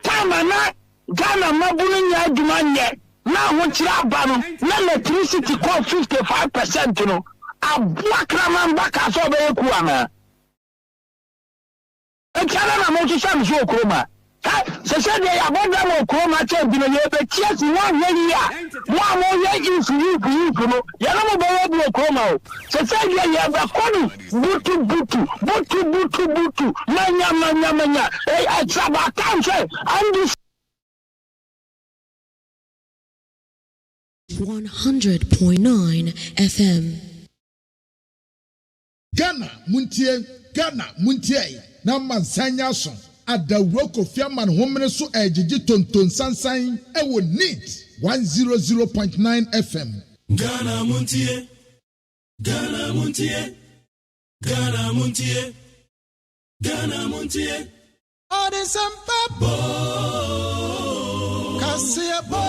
Tama na Ghana Mabunin Yadumanya. Now what's your banner? Electricity cost 55%, you know. A black man back as Bayakwana. And Canada most of so chroma. So said they are one more chroma check in a year, but yes, 1 year. 1 more year for you, Yellow chroma. So said they have a corner. Butu, manya. I travel country. And this 100.9 FM. Ghana Muntie. Na mansanya so adawro kofiaman homene so ejiji tonton sansan e wo neat 100.9 FM. Ghana Muntie. All the sampa Kasia bo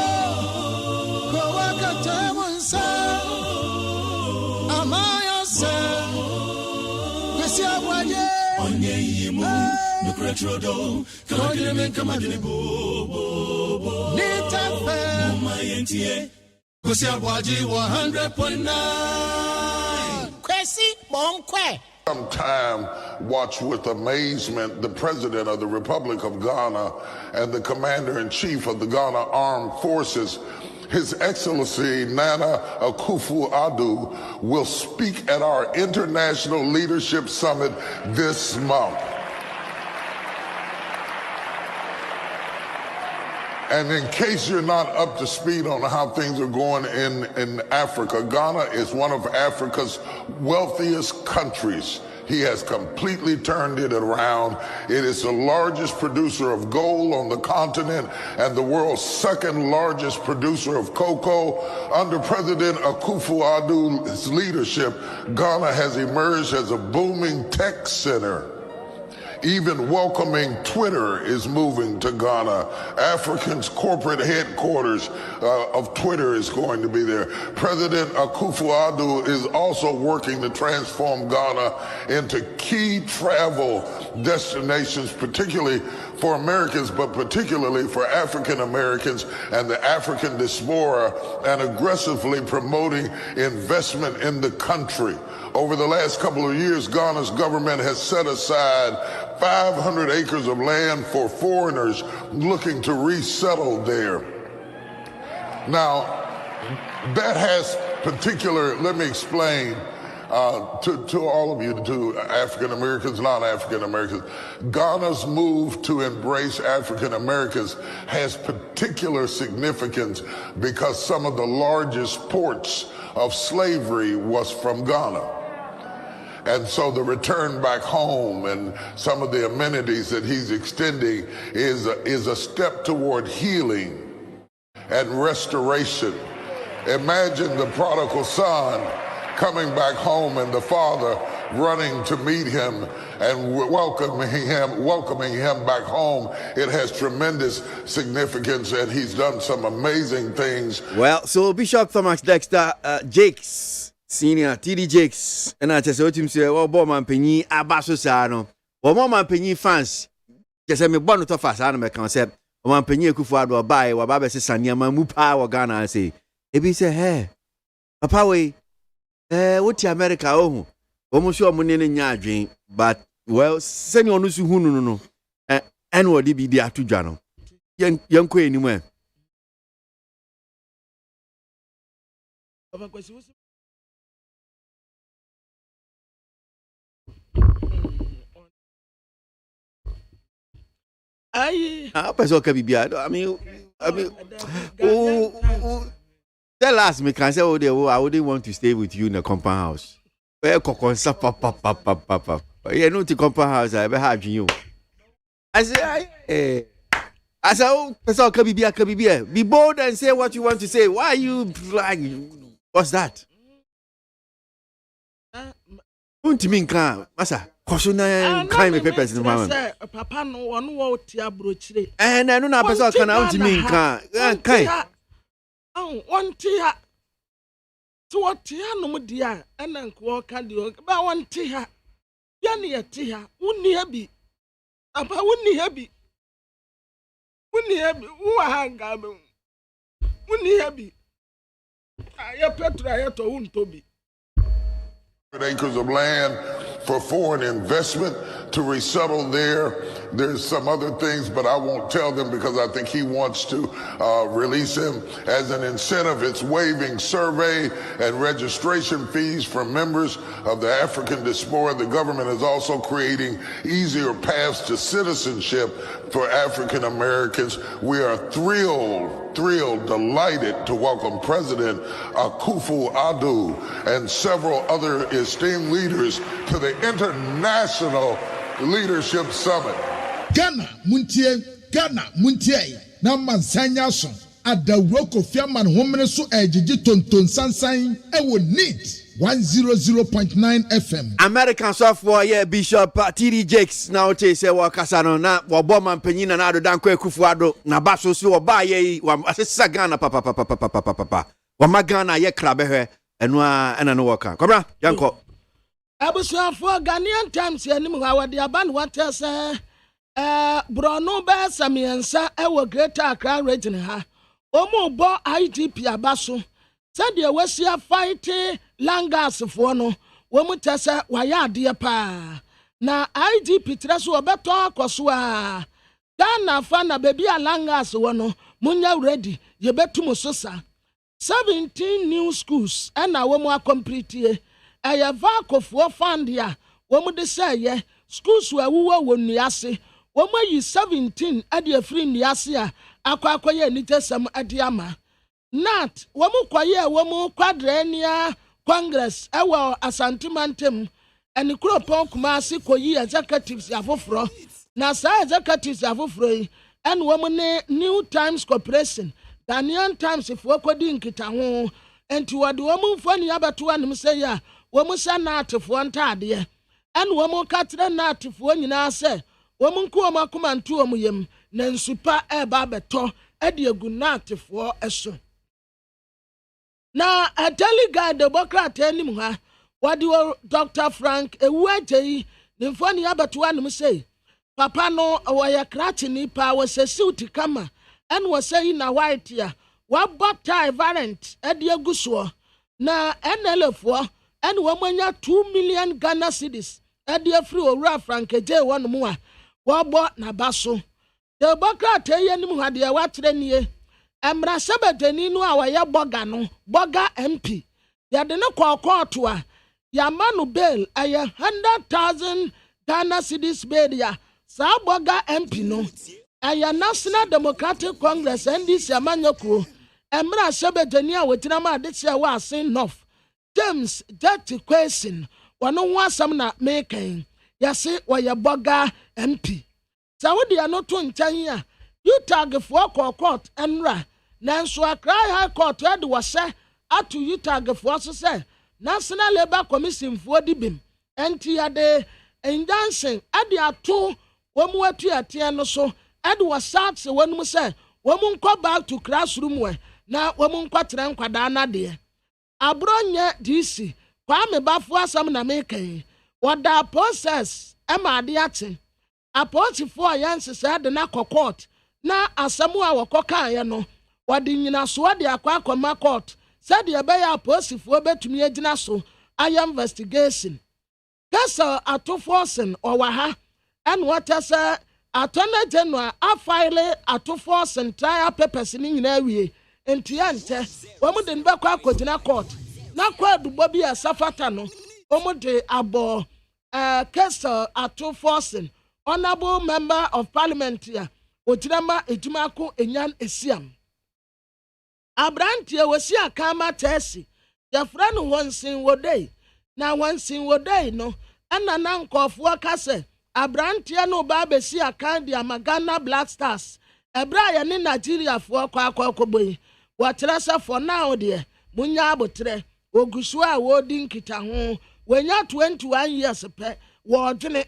ko wakata munsa amaya se Kasia boye onye yimu Nucretrodo, Kamadine, Kamadine, Bo, Nita, Mama Yentie, Kwasi ABOAGYE 100.9. Kwasi Monkwe. Sometime watch with amazement the President of the Republic of Ghana and the Commander-in-Chief of the Ghana Armed Forces, His Excellency Nana Akufo-Addo, will speak at our International Leadership Summit this month. And in case you're not up to speed on how things are going in Africa, Ghana is one of Africa's wealthiest countries. He has completely turned it around. It is the largest producer of gold on the continent and the world's second largest producer of cocoa. Under President Akufo-Addo's leadership, Ghana has emerged as a booming tech center. Even welcoming Twitter is moving to Ghana. Africa's corporate headquarters of Twitter is going to be there. President Akufo-Addo is also working to transform Ghana into key travel destinations, particularly for Americans, but particularly for African Americans and the African diaspora, and aggressively promoting investment in the country. Over the last couple of years, Ghana's government has set aside 500 acres of land for foreigners looking to resettle there. Now, that has particular, let me explain to all of you, to African Americans, non-African Americans, Ghana's move to embrace African Americans has particular significance because some of the largest ports of slavery was from Ghana. And so the return back home and some of the amenities that he's extending is a step toward healing and restoration. Imagine the prodigal son coming back home and the father running to meet him and welcoming him back home. It has tremendous significance, and he's done some amazing things. Well, so Bishop Thomas Dexter Jakes Senior TD Jakes, and I just heard him say, "Oh, Boman Penny, Abaso Sano, or Moman Penny fans." Just me born to fast anime concept. Moman Penny Akufo-Addo buy or Baba says Sanyama Mupa or Ghana and say, "Ebi say, hey, Papa way, what's America? Oh, almost sure money in your dream, but well, send you on Nusu no, and what did be the Atu Jano? Young Queen anywhere." I mean, tell us, me can say, I wouldn't want to stay with you in a compound house. You know, the compound house, I ever have you. I say, oh, be bold and say what you want to say. Why are you like, what's that? Masa. Kind of papers in the moment. Papa no one won't tear brochire. And I don't know person can out to me car. Oh, one tear. To what tear no dear, and then walk and do about one tear. Yanni a tear, wouldn't happy. Papa wouldn't happy. Wouldn't happy. Who hang gabbing? Wouldn't happy. I Petra to won't Toby. Acres of land for foreign investment to resettle there. There's some other things, but I won't tell them because I think he wants to release him. As an incentive, it's waiving survey and registration fees for members of the African diaspora. The government is also creating easier paths to citizenship for African Americans. We are thrilled, delighted to welcome President Akufo-Addo and several other esteemed leaders to the International Leadership Summit. Ghana Montie na mansanya so adawro Kofi Aman homene so ejiji tonton sansan e wo need 100.9 FM. American software, yeah, Bishop TD Jakes. Now, say, well, Casano, na, Boman Penina, na, do Danko Akufo-Addo, na Baso, so, ba, ye, Sagana, papa, Wamagana, ye, crabbe, and I know what can. Come on, Yanko. I was for Ghanaian times, and the band what else, Brono be samiensa ewo Greater Accra region ha. Omo bo IGP abaso. Said the Wesia fighting Langas for no. Womu tese waya ade pa. Na IGP treso obeto akoswa. Ghana fana baby Langas wono. Munya ready. Ye betu musosa. 17 new schools and na womu complete. Aya vakofuo fandia. Womu de say ye schools wa wuwa wonu womu yi 17 ade free niase a akwakoye nitesam ade ama. Nat womu kwaye womu quadrennial congress ewo asantimantem eni kropon kumasi koyi executives afoforo na sa executives afoforo yi en womu ne New Times Corporation Ghanaian Times ifo kodi nkita ho enti wode womu mfoni abeto anim sey a womu sanatefo ntade en womu katre natefo nyina se womu nko womu akomantu womu yem na nsupa eba beto ede egu natefo eso. Na a delegate Democrat anim ha wadi Dr. Frank Ewuajeyi nimfoni abeto anim sey papa no waya krachi ni pa wosesiuti kama en woseyi na white ya wabota variant ede eguso na NLFo en womanya 2 million Ghana cedis ede free owura Frank J won mu a wobo na baso Democrat ayenim ha de watere nie emra sabedani no a waye boga no boga MP ya de ne kokoto a ya manu bail aye 100,000 Ghana cedis bail ya sa boga MP no aye National Democratic Congress NDC amanyoko emra sabedani a wotina ma de tia wa asin north James Dirty question wano ho asam na meken yase waye boga MP sa wodi anoto nchan a you tag for court enra nanso Accra High Court ade wo se atu you tag for so se National Labour Commission for dibim enti ade injunction ade ato womu atu atie no so ade wo sat se wonum se womu nko back to classroom we na womu nko tre nkwada na de abronye DC Kwame Bafo asam na meken wada process ema ade ate aposifo yanse said na court na asamu a wokoka ye no wade nyina so wade akwa court said ye be ya aposifo betumi agina so aya investigation kasa atoforsen owa and what say attorney general a file atoforsen trial papers ni nyina wie entiante womu de nbe kwa akogina court na kwa dubo bi asafata no womu de abo kasa atoforsen Honorable Member of Parliament ya Otirama Ejumako Enyan Esiam Abrantie wasi akama tesi ya franu wansin wodei na wansin wodei no ana na nkofo kase abrantie no ba besi akandi amagana Black Stars ebra ya ni Nigeria fo akwakoboyi watrasa for now de munya abotre ogusu a wodi nkita ho wenya 21 years pe wodwene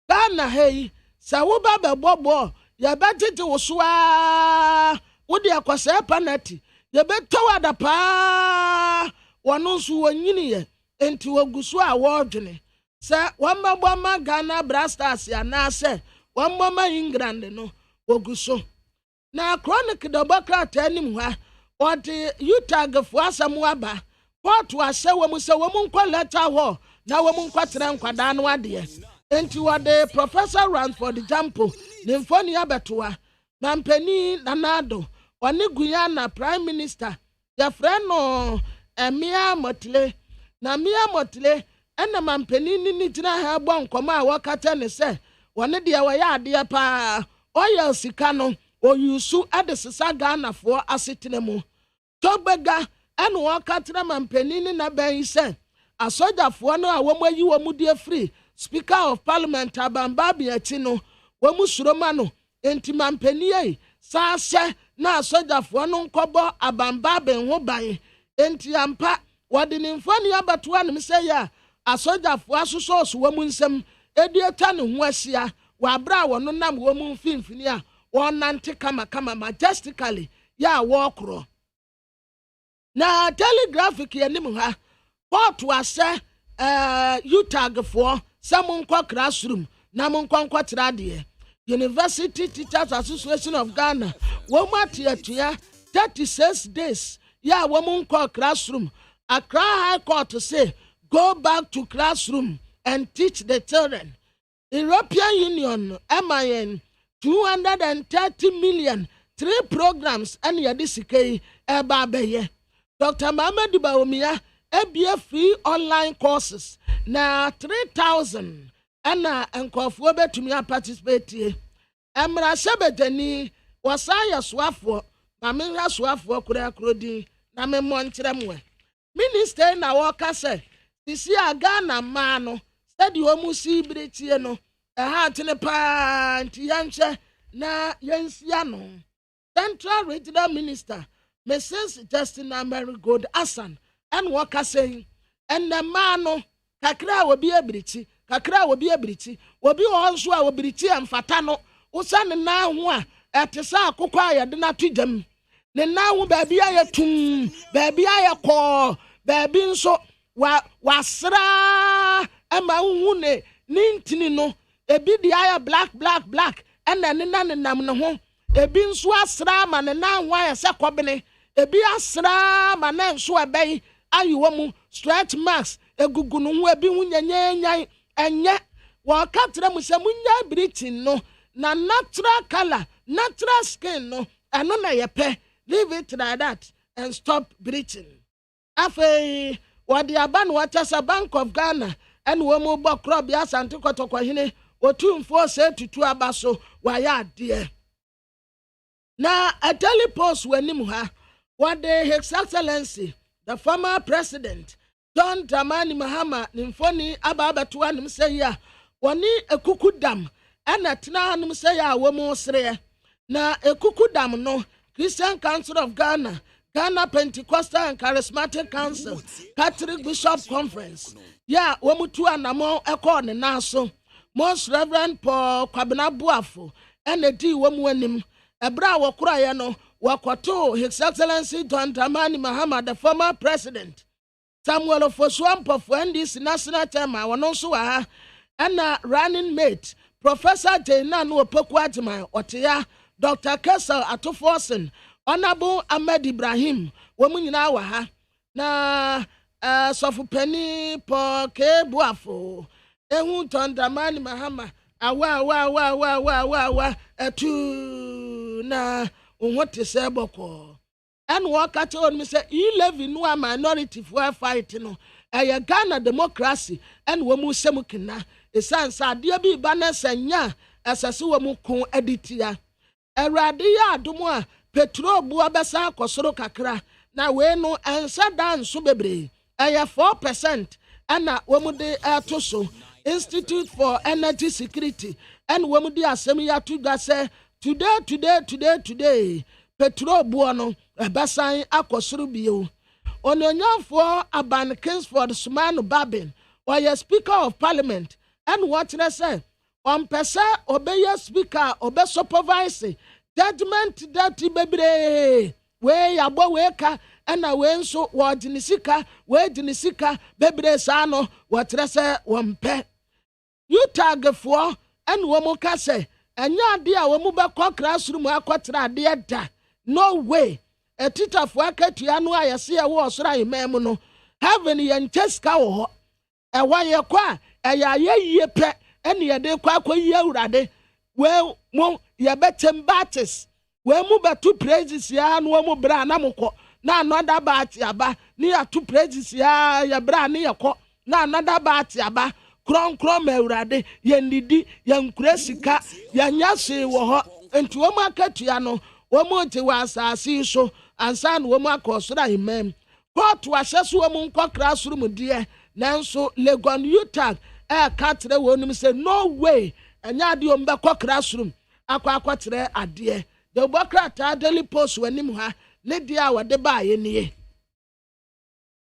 Ghana hey sa wo ba bebobo ya betete wo so a wo de akwasa penalty ya betawada pa wono so wonyini ye enti wogusu a wodwene sa wamabo ma Ghana Black Stars ya na se wambo England no wogusu na Chronic Democrat anim ha odi utag fo asamu aba court wa se wo mu se wo mu nkwa letter ho na wo mu nkwa tira nkwada no ade enti wade Professor Ransford Jampo nimfoni abetoa na mpani nanado oni Guyana Prime Minister ya freno Mia Motley na Mia Motley ena mampani ni gina ha gbo nkoma a wakata ne se woni de waya ade pa oya sika no oyusu adesesa Ghana fo asetene mu tobega ena wakata mampani ni na ban se asoja fo no a wo mayi wo mu de free Speaker of Parliament Abambabi Atino, Womusuromano, Entimampeni, Sase, na sojafo no nkobo Abambabe ho ban, Entiampa, wadin infani abatuan miseya, asojafo asoso womu nsem, edieta no ho asia, wabra wono nam womu mfimfini a, wonante kama majestically, ya wokro. Na telegraphic yanim ha, court wase, utag for some classroom na monkwa trade University Teachers Association of Ghana, Woma Tiatia, 36 days. Yeah, woman call classroom. Accra High Court to say, go back to classroom and teach the children. European Union, MIN, 230 million, 3 programs, and Yadisike, Ebabeye. Dr. Mohamed Baumia, ABA free online courses. Now 3,000. Ana nkɔfoɔ bɛtumi participate Emra Sebedeni wasaya swafo ma menhwa swafo kura din na me monkyerɛ minister na wɔka sɛ sisi Ghana ma no sɛde omu si bretie no ɛha tene pa nti yɛnhwɛ na yɛnsia no. Central Regional Minister Mrs. Justina Marigold Asan and wɔka sɛ ɛnna ma no kakra obi abriti kakra obi abriti obi onso a obriti amfata no usa ne na ho a etesa akokɔ a yɛde na to gyam ne na ho baabi ayɛ tum baabi ayɛ kɔ baabi nso wasra ama hu ne ntini no ebi di ayɛ black ɛna ne nam ne ho ebi nso asra ma ne na ho ayɛ sɛ kɔbene ebi asra ma na nso ɛbɛyi ayiwɔ mu stretch marks egugu no ho ebi hu nyanyanyan enye wakatra mu se munya bleaching no na natural color natural skin no eno na yepe leave it like that and stop bleaching. Afei wadi aba no wachasa Bank of Ghana and wo mo bo club ya Asante Kotoko hene otumfo se tutu aba so waya ade na a daily post wanim ha wade His Excellency the former president John Dramani Mahama nimfoni ababatuwa nimseya wani ekuku dam ana tena nimseya womo sere na ekuku dam no Christian Council of Ghana Ghana Pentecostal and Charismatic Council Catholic Bishop Conference ya womutu anamo eko ne naso Most Reverend Paul Kwabena Buafo ene di womu anim ebra wokura ye no wakoto His Excellency John Dramani Mahama the former president Samuel Ofosuampo for NDC National Chairman wanonso wa and running mate Professor Jainan Opokuadima Otia Dr. Kessel Atoforsen Honorable Ahmed Ibrahim womunyina wa ha na Sofupeni Paul K Buafo Ehu John Dramani Mahama awa etu na unwote seboko and walk at on me say you live in one minority for fight no Ghana democracy and womu semukina esansa dia bi banes anya asase womu kun editia erade ya adomo a petrol bu abesa akosoro kakra na we no ensa danso bebre 4% ana womu de atoso Institute for Energy Security and womu de asemi ya to da say today petrol buono ebasan akosuru bio ononyamfo Aban Kingsford Sumanu Babin or Speaker of Parliament and what they say on pesa obey speaker obe supervise judgment that bebre we yabo weka and we nso wo dinisika bebre sano what they say wompe you tagfo and womo ka say enya ade a womo be classroom akotra ade da no way a teacher for akatua no ayese e wo osora yemem no heaven yencheska wo ho e wa ye kwa e ya ye pe ene ye de kwa yi awurade we mo ye betem batis we mu betu praises ya no mo bra na mko na another bat aba ni atu praises ya ye bra ni ye ko na another bat aba kron awurade ye ndidi ye nkura sika ye nyase wo ho enti wo akatua no womo te wasasi so ansa no womo akosora himem court wahyeso womo nkọ classroom die nanso Legon Utah katre wonum say no way anya de ombe kọ classroom akwakotre ade the Bokrata Daily Post wanim ha ne dia wode ba ye nie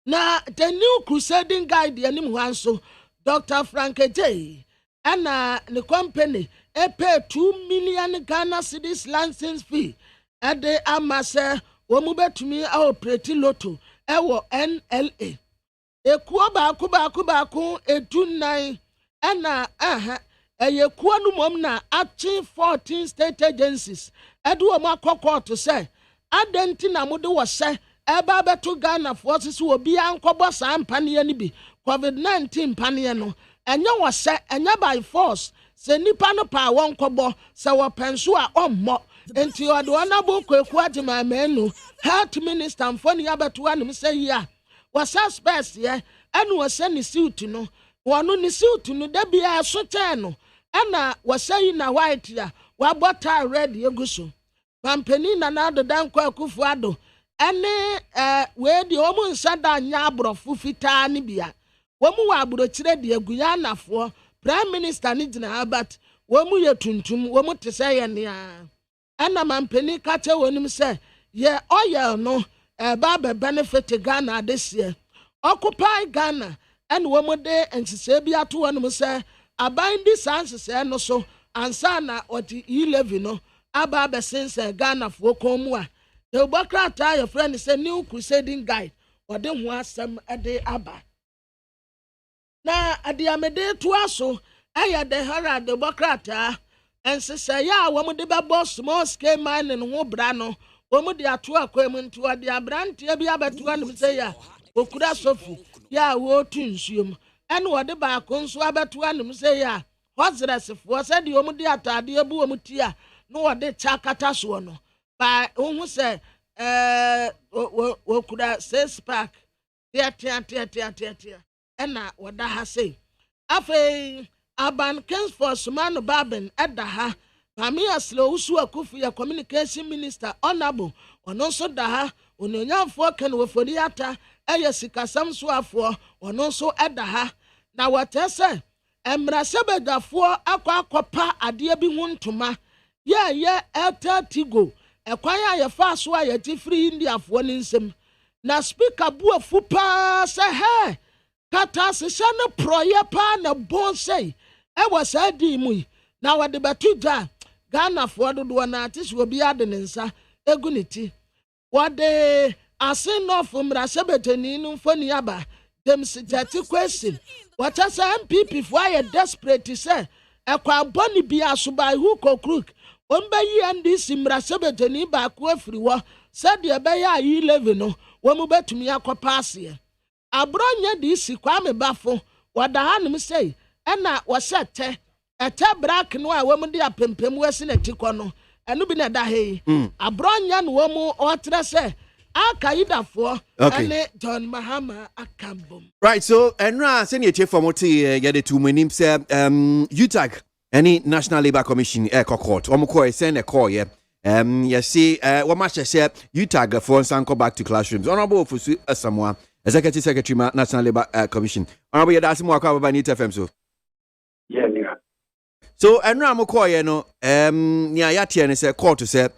na the new crusading guide yanim ha so Dr. Frank J and the company pay 2 million Ghana cedis license fee at the amase womubetumi operate lotto ewo NLA ekuo ba ku etunan ana ɛyɛ kuo no mom na ache 14 state agencies ɛde wɔn akɔ court sɛ adɛnti na mode wɔ sɛ ɛba bɛto Ghanafoɔ sisi obi ankɔbɔ saa mpaneɛ no bi COVID-19 mpaneɛ no ɛnyɛ wɔ sɛ ɛnyɛ by force sɛ nipa no pa wɔn kɔbɔ sɛ wɔpɛn so a ɔmmɔ nti ɔde wɔn abo kwaku agyemaamanu health minister mfoni abɛto anim sɛ yi a wɔsɛ space yɛ ɛna wɔsɛ ne suit no wɔno ne suit no da bia so kyɛn no ɛna wɔsɛ yi na white a wɔabɔ tie red egu so pampani na na adoda nkɔ akufo ado ɛne wei deɛ wɔn nsa da nya aborɔfo fitaa ne bia wɔn wɔ aburokyerɛ deɛ gu ya anafoɔ prime minister ne gyina ha but wɔn yɛ tuntum wɔn te sɛ yɛ nea ɛna mampani kakyɛ wɔn sɛ yɛ ɔyɛ no ɛba benefit Ghana adehyɛ occupy Ghana ɛna wɔn de nhyehyɛ bi ato wɔn sɛ aban di saa nhyehyɛ no so ansa na ɔte E11 no aba abɛsensɛn Ghanafoɔ kɔn mu a ɛwɔ krataa yɛ frɛ no sɛ new crusading guide ɔde ho asɛm ɛde aba na adiamede to aso ɛyɛ de Herald de bokrataa ɛnsesɛyɛ a wɔn de bɛbɔ small scale mining ho bra no wɔn de ato akɔ mu nti wɔde abranteɛ bi abɛto anim sɛ yɛ okura sofi yɛ a wɔtu nsuo mu ɛna wɔde baako nso abɛto anim sɛ yɛ a hɔzerɛsefoɔ sɛdeɛ wɔn de ataadeɛ bu wɔn ti a na wɔde kyɛ akata soɔ no ba wɔn ho sɛ wɔkura 6 pack teateateateateatea ɛna wɔda ha sei afei aban Kingsford Sumano Babin ɛda ha Pamia Slowsu Akufu ya communication minister honorable ɔno nso da ha ononyamfoɔ kan wɔfori ata ɛyɛ sikasam so afoɔ ɔno nso ɛda ha na wɔtɛ sɛ mmarahyɛbadwafoɔ akɔpa adeɛ bi ho ntoma yɛ ɛtɛ tigo ɛkwan a yɛfa so a yɛte firi Indiafoɔ ne nsɛm na speaker buafu paa sɛ hɛ kata sesɛ no prɔyɛ paa na bon sɛ ɛwɔ saa di mu yi na wɔde bɛto gya Ghanafoɔ dodoɔ na ate sɛ obi ade ne nsa egu ne ti wɔde ase nɔfo mmarahyɛbadwani no mfoni aba dem sijati question wɔkyɛ sɛ MPP foɔ ayɛ desperate sɛ ɛkwa bɔne bi asobai hu kokruk ɔmbɛyi NDC mmarahyɛbadwani baako afiri hɔ sɛdeɛ ɛbɛyɛ a E11 no wɔn mu bɛtumi akɔpa aseɛ abronya de si Kwame Bafo wɔda hanom sɛ ɛna wɔhyɛ ɛtɛ black no a wɔn de apempem wasi na tikɔ no ɛno bi na da hei abronya no wɔn mu ɔtrɛ sɛ akaidafoɔ ɛne John Mahama akambom right so ɛnra sɛnea ɛkyɛ fam wote yɛde to mu anim sɛ UTAG ɛne National Labour Commission ɛkɔ court wɔn kɔɛ sɛn ɛkɔɔyɛ yɛse wɔn ahyɛ sɛ UTAG foɔ nsan kɔ back to classrooms Honorable Ofosu Asamoah Executive Secretary ma National Labour Commission Honorable yɛda ase mu akɔ ababa ne FM so yeah. So ɛnra mo kɔɔyɛ no nea yɛateɛ ne sɛ court sɛ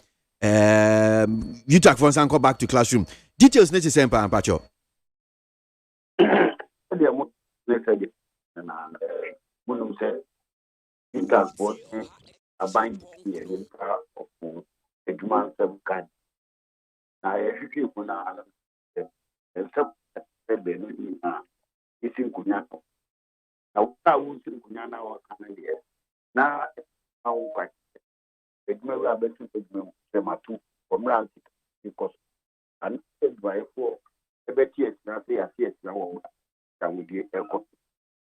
UTAG foɔ nsan kɔ back to classroom details ne te sɛ mpa mpakyɛ ɛdeɛ mo ne sɛ de na monom sɛ UTAG foɔ aban yɛ nipa ɔfo adwuma nsɛm kan na yɛhwehwɛ mu na nsɛm bɛnu nyinaa ɛsi nkonya no na wo a wonsi nkonya no a wɔka no deɛ na awo kwa adwuma wura bɛtu adwuma mu sɛ mato ɔmmra nkekɔ so ano adwumayɛfoɔ ɛbɛte asira sɛ yɛase asira wɔ mu a wodie ɛkɔ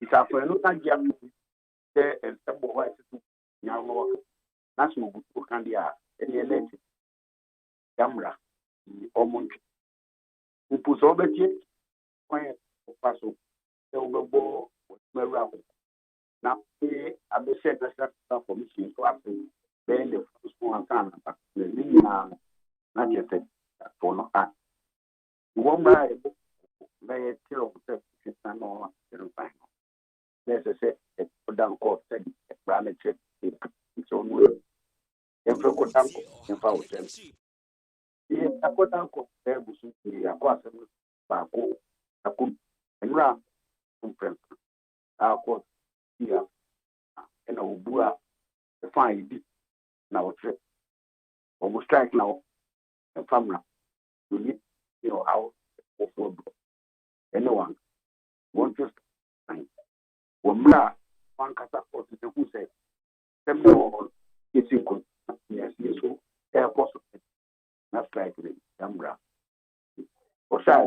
isafo no agye ato sɛ nsɛm wɔ hɔ a ɛsɛ so nya no wɔ na sɛ ogu so ka deɛ a ɛneɛ na akyi yɛmmra ɔmo ntwe mpo sɛ wobɛtie kwan ɔfa so sɛ wobɛbɔ adwuma wura ho na abɛhyɛ national commission so afei bɛyɛ the first one ansa na ne nyinaa na kyerɛ sɛ afɔ no a wɔn mmara a ɛbɔ bɛyɛ kyerɛ wo sɛ fita na ɔma kyerɛ mpan no na ɛsɛ sɛ ɛkɔda nkɔ sɛ ɛkora no kyerɛ sɛ ɔno yɛmfrɛ kɔda nkɔ yɛmfa wo kyerɛ akɔda nkɔ sɛ abu so akɔ asɛm baako akɔ nwura mprɛm akɔ tia ɛna obu a ɛfa yɛdi na wɔkyerɛ ɔmo strike na ɛfamra yɛni how wɔfoɔ do ɛne wɔn just wɔmmra one kasa court the who said them no it's in court yes so airport na strike the Zambra o sha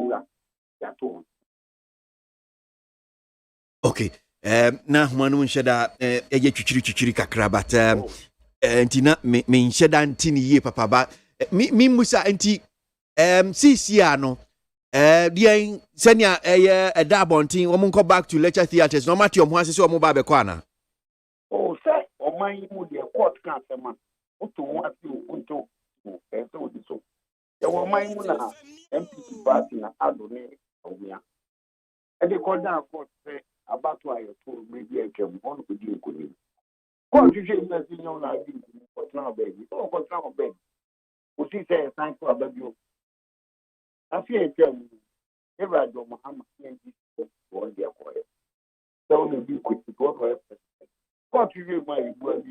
ya to okay na humanu nhyeda eye twitwiri kakra but ntina me nhyeda ntini ye papa ba mi musa nti CCA no dien senia eda abontin wo monko back to lecture theatres no mati omho asese omo ba be kwa na o say o man mu de court kan sema o to won asi o nto o so di so e wo man mu na MPP party na adone owia e de call down court say about why you to maybe a kem on ko di ko ni court ju je na si nyon na di ko na beg o ko na beg o si say sign for ababio afi e kem Ibrahim Muhammad NG for the acquire. So we be quick to go for court you my boy.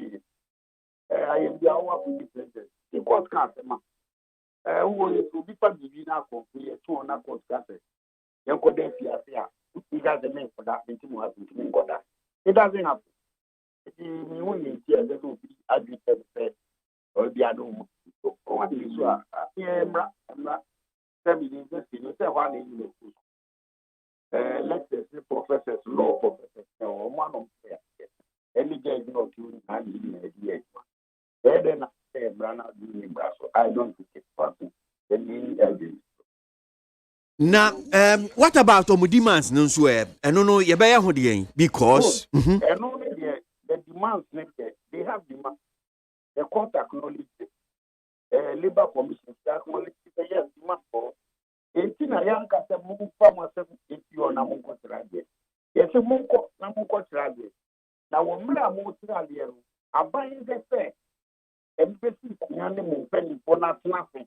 I am the hour for the president. The court can't who will to be part of the now for 2 on a court cafe. You could then see it doesn't mean for that thing to happen to me. It doesn't happen. It is only here that will be admitted or the other. So, what is so? Lectures, professors, law professors, one of them. Any judge not doing idea. Then I don't think it's possible. na what about omudimans no so eno no ye be ya ho de because eno the demands they have demand the court acknowledge labor commission acknowledge yes demand for na yanka se mu fama se eti ona mu kontrade yes mu ko na mu kontrade na wo mra mu kontrade no aban de se empesi kunyane mu peni for na tnafe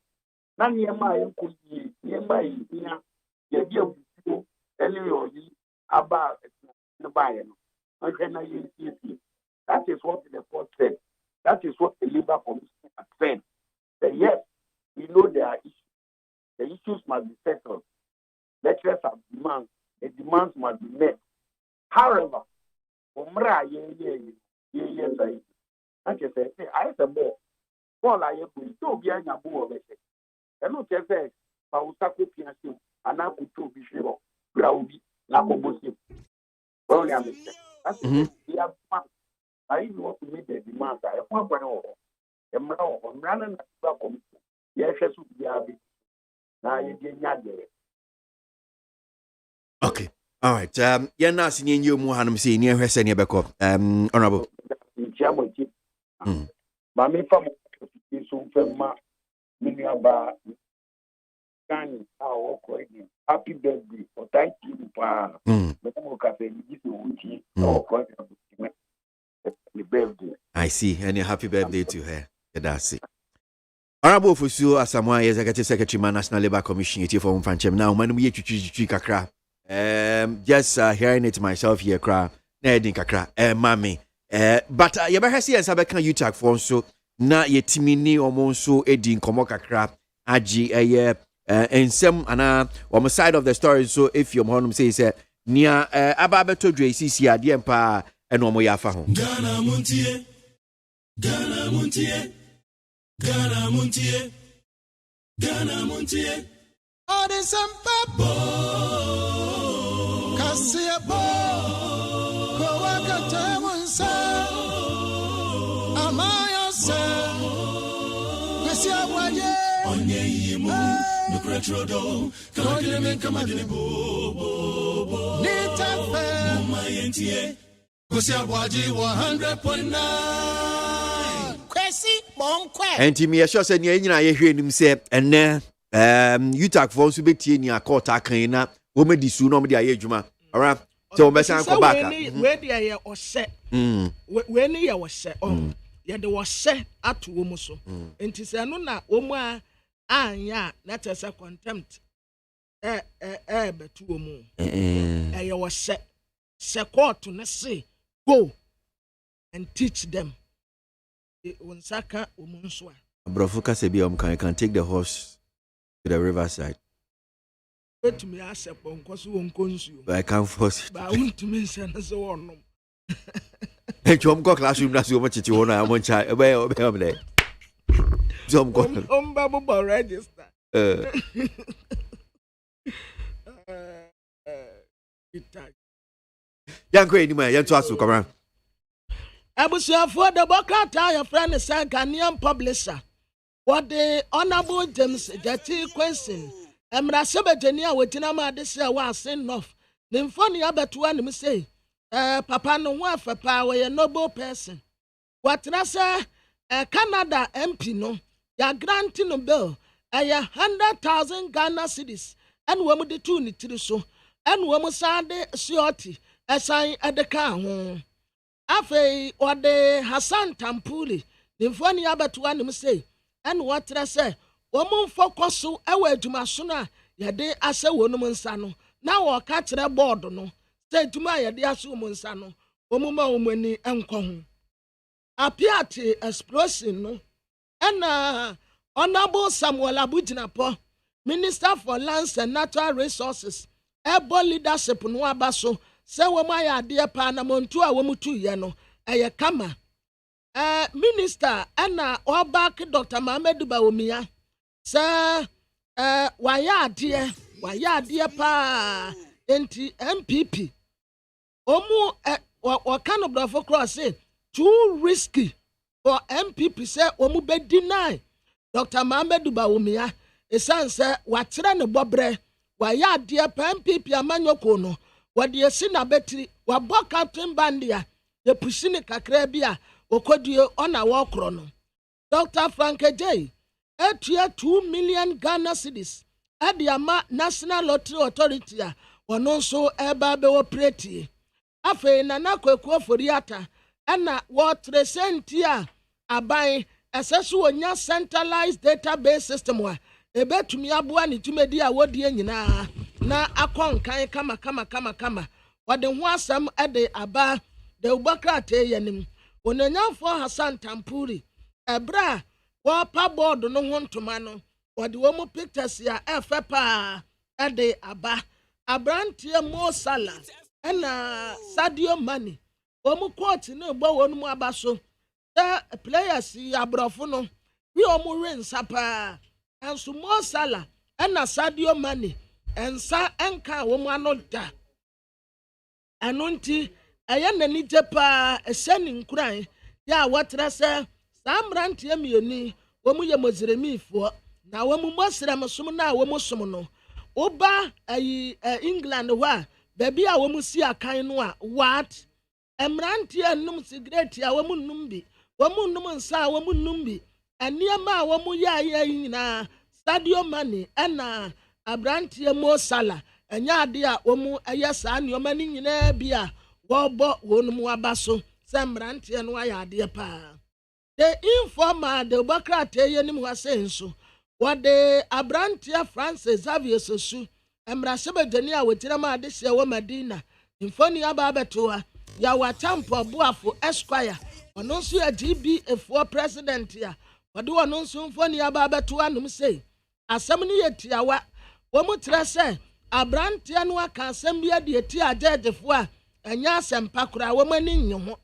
na niema yanko yi niema yi nya ye bi abuo ene yo yi aba no baye no anke na yi that is what the court said. That is what the labor commission had said. That yes, we know there are issues. The issues must be settled. Lecturers have demands. The demands must be met. However, umra ye I can say, I say more. All I have to be an abu of it. And not just say, Pausako Piasu, and I could to be sure, Graubi, Nakobosi. Only I understand. That's it. We have I want to meet the demands. I want to know. I'm running back on. Yes, be now you get okay. All right. You're not seeing you more hanum see near her senior backup. Honorable. But me from so from Miniaba can our happy birthday or thank you for the cafe. I see, and a happy birthday to her. That's it. Honorable Fusu Asamoah, Executive Secretary, National Labour Commission, here for Umfanchem. Now, man, we kakra. Just hearing it myself here, cry. Nedin kakra, mami. But you better see as I can you tag for so na ye timini omonso edin komo kakra aji and some ana on the side of the story. So if your mom says near ababeto dre CC adie mpa eno mo ya fa ho Ghana Montie Ghana Montie Ghana Montie Ghana Montie all the sampa kasia bo ko wakata monsa amaya se kasia ABOAGYE onye yimu no kretrodo kagele men kamadele bo nita fe mama yentie KWASI ABOAGYE 100.9 KWASI monkwe and me assure say nyina ye hwe nim say enne UTAC for so betie ni akota kan na wo me disu no me dia ye adwuma alright so we san ko back we dia ye ose we ni ye ose ye de ose ato wo mu so enti se no na wo mu anya na tese contempt betu wo mu ye ose se court na say go and teach them unsaka wo mu nso a brofo ka se bi can take the horse to the riverside. To me, I said, "Bonkosu, but I can't force it. But I want to mention as a one." Chom go classroom na so much you na mo chai obey there. Chom go. Babo register. Yanko anyway, yan to asu come on. Abusuafo the Bokrata your friend is a Ghanaian publisher. What the Honorable James Jati question. Emra Sebetenia wetinama this year was enough. Nimfoni abetua ni say. Papa no wa fa pa we a noble person. What na say Canada MP no ya granting no bill 100,000 Ghana cedis and we mu de tu ni tiri so and we mu sade sioti esan edeka ho. Afei ode Hassan Tampuli nimfoni abetua ni say and what na say womu focus so ewe adwuma so na yade ase wonum nsa no na wo ka kire board no say tuma yade ase wonum nsa no womu ma womani enko ho apiate explosion no and Honorable Samuel Abujinapo Minister for Lands and Natural Resources ebo leadership no abaso say womu ayade pa na montu a womu tu ye no eye kama minister and Obak Dr. Mamedu Bawumia say wayade pa enti MPP omu wakano brafo cross say too risky for MPP say omu be deny Dr. Mamedu Bawumia esan say wakyere ne bobre wayade pa MPP amanyoko no wade esi na betri wabɔ captain bandia ye pushini kakra bia okodie ona wokro no Dr. Frank J etua 2 million Ghana cedis adiama National Lottery Authority a ono so eba be operate afi na nakwaku foriata ana water sentia aban esesu onya centralized database system wa ebetumi aboa ni tumedi a wodie nyina na akonkan kama wade ho asam ede aba de ubokrate yanim onanyamfo Hassan Tampuri ebra wo pa board no ho ntoma no wade wo mu pictures ya efe pa ede aba abrantie Mo Salah na Sadio Mane wo mu court no gbo wonu mu abaso the players abrofo no bi o mu rensa pa enso Mo Salah na Sadio Mane ensa enka wo mu anoda anonti aya nani jepa eseni nkuran ya watra se samrantie mieni wo mu ye moziremifo na wo mu mosrem som na wo mu som no oba ayi England wa baby a wo mu si akan no a what emrantie num cigarette a wo mu num bi wo mu num nsa a wo mu num bi eniema a wo mu ya nyina Sadio Mane na abrantie Mo Salah enya ade a wo mu ayesa nioma ni nyina bia wo bo wonum abaso semrantie no ayade pa the informer the Bokrate yenim wasenso wode abrantie Francis Xavier Sosu emrasebe deni a wetira ma ade se wo Madina infoni aba abetoa ya watampo boafo Esquire ono nso ya GBA4 president ya wode ono nso infoni aba abetoa num sei asem ni yetiawa wo mutra se abrantie no aka asem bia de eti agedefo a enya asem pakura wo mani nyo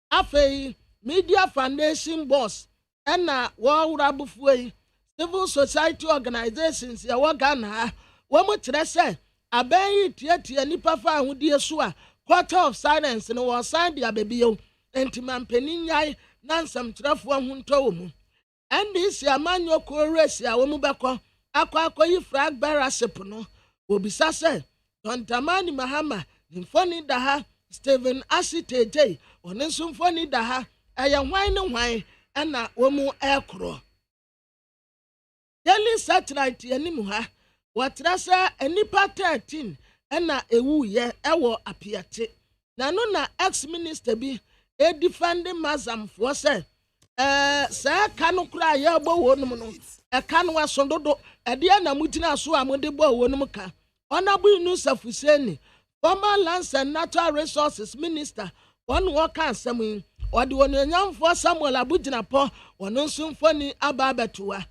afei Media Foundation boss na wo wurabufuo yi civil society organizations ya wo Ghana wo mutra se aban tietie nipa fa ahodie so a quarter of silence no wo sign dia babio entimampeni nyai na nsamtrafo ahunto wo mu NDC amanyo koresi a wo mu beko akwakoyi flag bearership no obisa se Dontamani Mahama nimfoni daha Stephen Asiteje onenso mfoni daha aya hwan ne hwan na wo mu ekro Daily Satellite animu ha watra se enipa 13 na ewu ye ewo apiate na no na ex-minister bi defending Mazam for se se kanu kura ye bo wonum no kanu wasondodo ede na mutina so amode bo wonum ka Honorable Nusaf Hussein former Lands and Natural Resources Minister one worker asem ode wonanyamfo Samuel Abujinapo wono nso mfoni aba abetua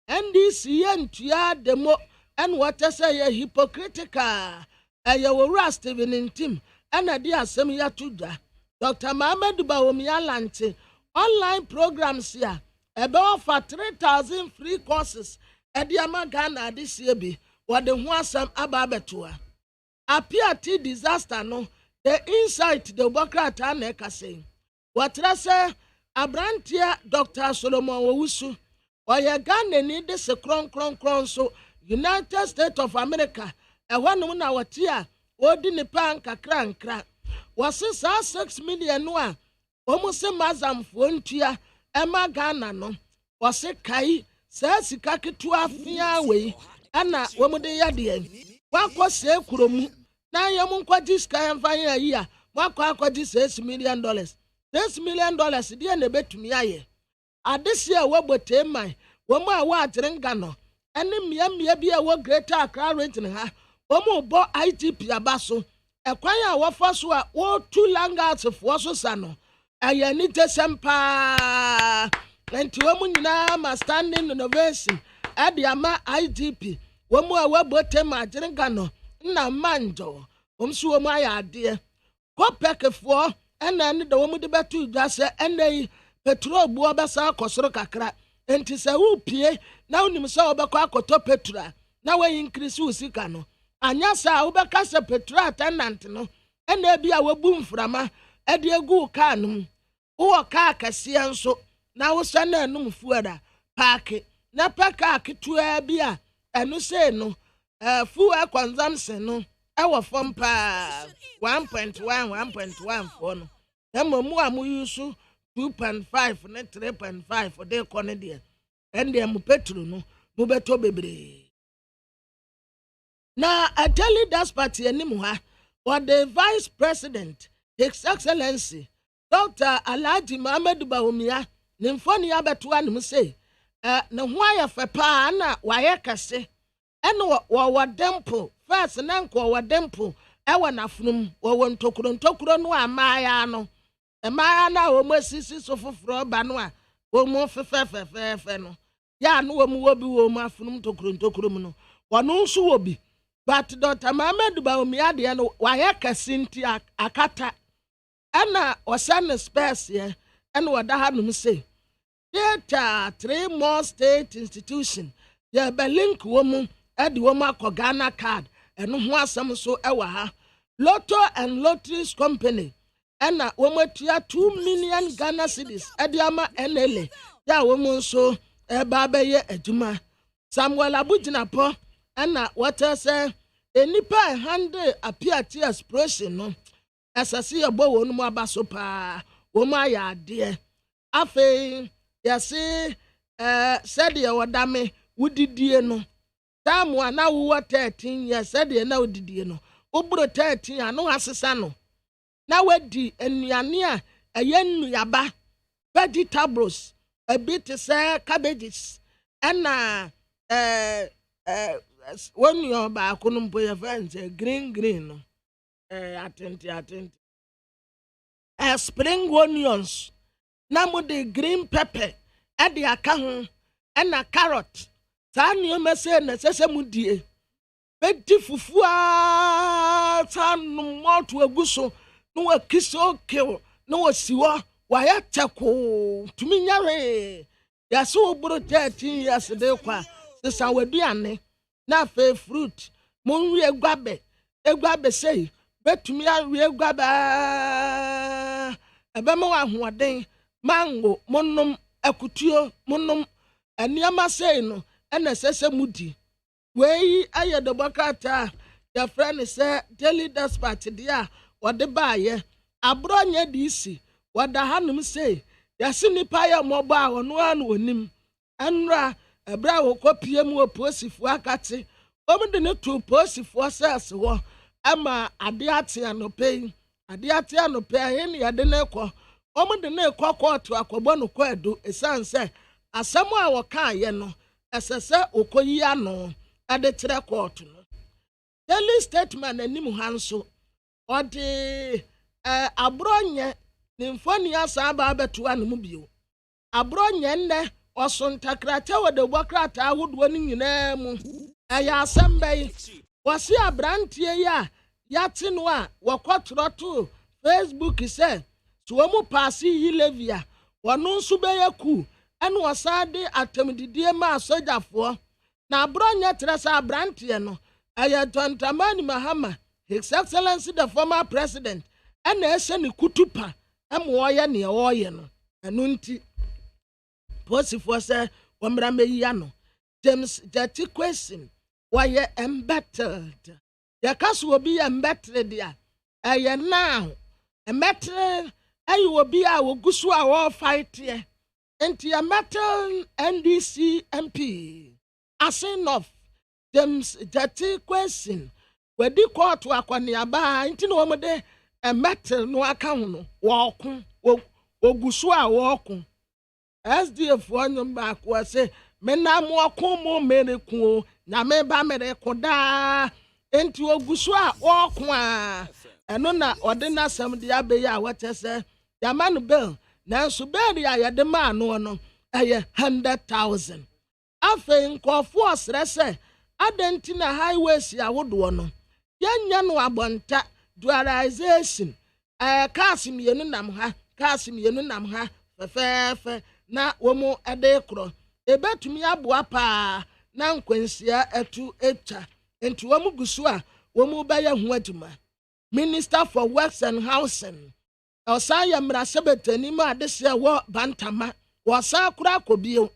NDC yentua demo and what say ye hypocritical ye wura Stephen Ntim and ade asem ya tuda Dr. Mohammed Bawumia lante online programs here ebe offer 3,000 free courses ediama Ghana this year be what the ho asam aba betua appear tea disaster no the insight the Bokrata na ekase watra se abrantia Dr. Solomon Owusu oye Ghana ni de se kron so United States of America ehwanum na watia odi ni pan kakra wase saa 6 million no a omuse mazamfo ntua ema Ghana no wase kai saa sika ketua fia we ana womude yade wakose kuromu na yam nkwaji sika yamfa yi a wakwaji $6 million $6 million die na betumi aye adese a wobote man womu a wa atrenga no ene mmia bi a wo Greater Accra region ha womu bo ITP abaso ekwan a wofa so a wo two langouts fo so sa no aya ni tesempa enti womu nyina ma standing innovation ade ama ITP womu a wobote ma atrenga no na manjo omsu womu aya ade kopekefo ena ne da womu de betu dwase ena petrol bu obesa akosoro kakra enti se wo pie na unim se obekọ akoto petrol na we increase usika no anya sa obeka se petrol tenant no ena bia wobu mframa e de egu ka no wo ka akase nso na wo sa na enum fuada park na peka ketua bia enu se no fuel consumption no e wo fom pa 1.1 for no emu amu yusu 2.5 na 3.5 for the corner there and the mu petrol no mu beto bebre na I tell you that party animu ha or the vice president His Excellency Dr. Alhaji Mohammed Bawumia nimfoni abeto anum say na ho ayefa pa na waye kase eno wo dempo first na nko wo dempo ewa na funum wo ntokuro no amaya no emaya na wo masisi so foforo ba no a wo mu fefefefe no ya no wo mu wo bi wo mu afunum ntokuro mu no wono nso wo bi but Dr. Mohammed Bawumia de no waye kasinti akata ana osan space ye ena wada hanum say data 3 more state institution ya belink wo mu edi wo mu akogana card eno ho asem so ewa ha Lotto and Lotteries Company ena womatua 2 million Ghana cedis ediama NLA ya womu so eba beye adwuma Samuel Abujinapo ena water say enipa hande apiati expression no asase ebo wonu mu abaso pa womu aya ade afi yase said ye wodame wudidie no tamu ana wo 13 years said ye na wudidie no obro 13 anu asesa no na wadi enuane a eye nnuaba vegetables a bit say cabbages and when you ba kunum boy friends green no attend spring onions na mo de green pepper e de aka ho na carrot ta nio mese na sese mudie bedi fufu a tanu moto aguso no wa kiso kew no wa siwo wa ya teko tumi nyare ya so obro 13 years de kwa sesa waduane na fe fruit mo nwi egwabe sei betumi awi egwabe ebe mo ahoden mango monnom akutuo monnom aniama sei no ena sese mudi wei aye de bokata ya friend say daily despatch dia wode baaye abronya disi wada hanum sei ya sinipa ya moba wono anu onim anra ebra wo kopie mu oposifu akate omde ne tu oposifu asase wo ama ade ate anope ahe ne yade ne kɔ omde ne kɔ kɔɔto akɔbɔ no kɔ edo esanse asɛm a wɔka ye no esese okoyi ano ade tere kɔɔto no daily statement anim hanso ɔde abronye ne mfoni asa ba beto anum bio abronye nne ɔsontakrate wode bokrata ahodo ne nyinaa mu ɛyɛ asɛmbai wɔse abrantie ya yate no a wɔkɔtrɔto Facebook sɛ so wɔn paase yi levia wɔn nso bɛyɛ ku ɛna wɔsan de atamdidie ma asogyafoɔ na aborɔnyɛ kyerɛ sɛ aberanteɛ no ɛyɛ John Dramani Mahama His Excellency the former president ɛna ɛhyɛ ne kutupa ɛma ɔyɛ nea ɔyɛ no ɛno nti posifoɔ sɛ wɔmmra mɛyi ano James Jati question wɔyɛ embattled yɛka so obi yɛ embattled a ɛyɛ now embattled ɛyɛ obi a wɔgu so a wɔrefightie nti embattled NDC MP Asinov James Jati question wɔdi kɔɔto akɔneaba nti na wɔn de embattled no aka ho no wɔɔko wɔgu so a wɔɔko SDF foɔ nyom baako sɛ menam wɔko mo mereko nyame ba mereko daa enti ogu so a wɔko a ɛno na ɔde n'asɛm de abɛyi a wɔkyɛ sɛ yama no bill nanso bill a yɛde maa no no ɛyɛ 100,000 afei nkɔɔfoɔ srɛ sɛ adɛnti na highways ahodoɔ no yɛnyɛ no abɔnta dualization cars mmienu nam ha fɛfɛɛfɛ na wɔn ɛde korɔ ebetumi aboa paa na nkwansia etu etwa nti wɔn gu so a wɔn bɛyɛ ho adwuma Minister for Works and Housing ɔsan yɛ mmarahyɛbɛtani mu adehyɛ wɔ bantama wɔsan kora akɔbio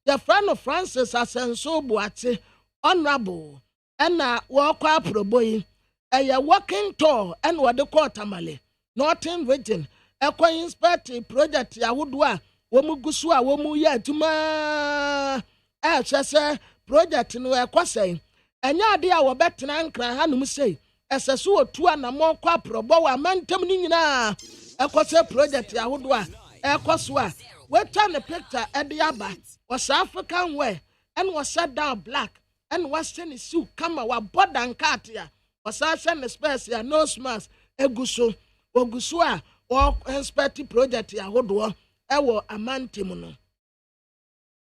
yɛfrɛ no Francis Asenso Boate honorable ɛna wɔkɔ aprobo yi ɛyɛ working tour ɛna wɔde kɔ Tamale Northern Region ɛkɔ inspect project ahodoɔ a wɔn gu so a wɔn yɛ adwuma ɛhyɛ sɛ project no ɛkɔ sɛn ɛnyɛ ade a wɔbɛtena nkran hanom sɛ ɛsɛ so otu anamɔ kɔ aprɔbɔ wɔ amantam no nyinaa ɛkɔ sɛ project ahodoɔ a ɛkɔ so a wɔatwa ne picture ɛde aba wɔhyɛ African wear ɛna wɔhyɛ down black ɛna wɔhyɛ ne shoe kama wɔabɔ dankate a wɔsan hyɛ ne specs a nose mask egu so ogu so a inspect project ahodoɔ ɛwɔ amantam no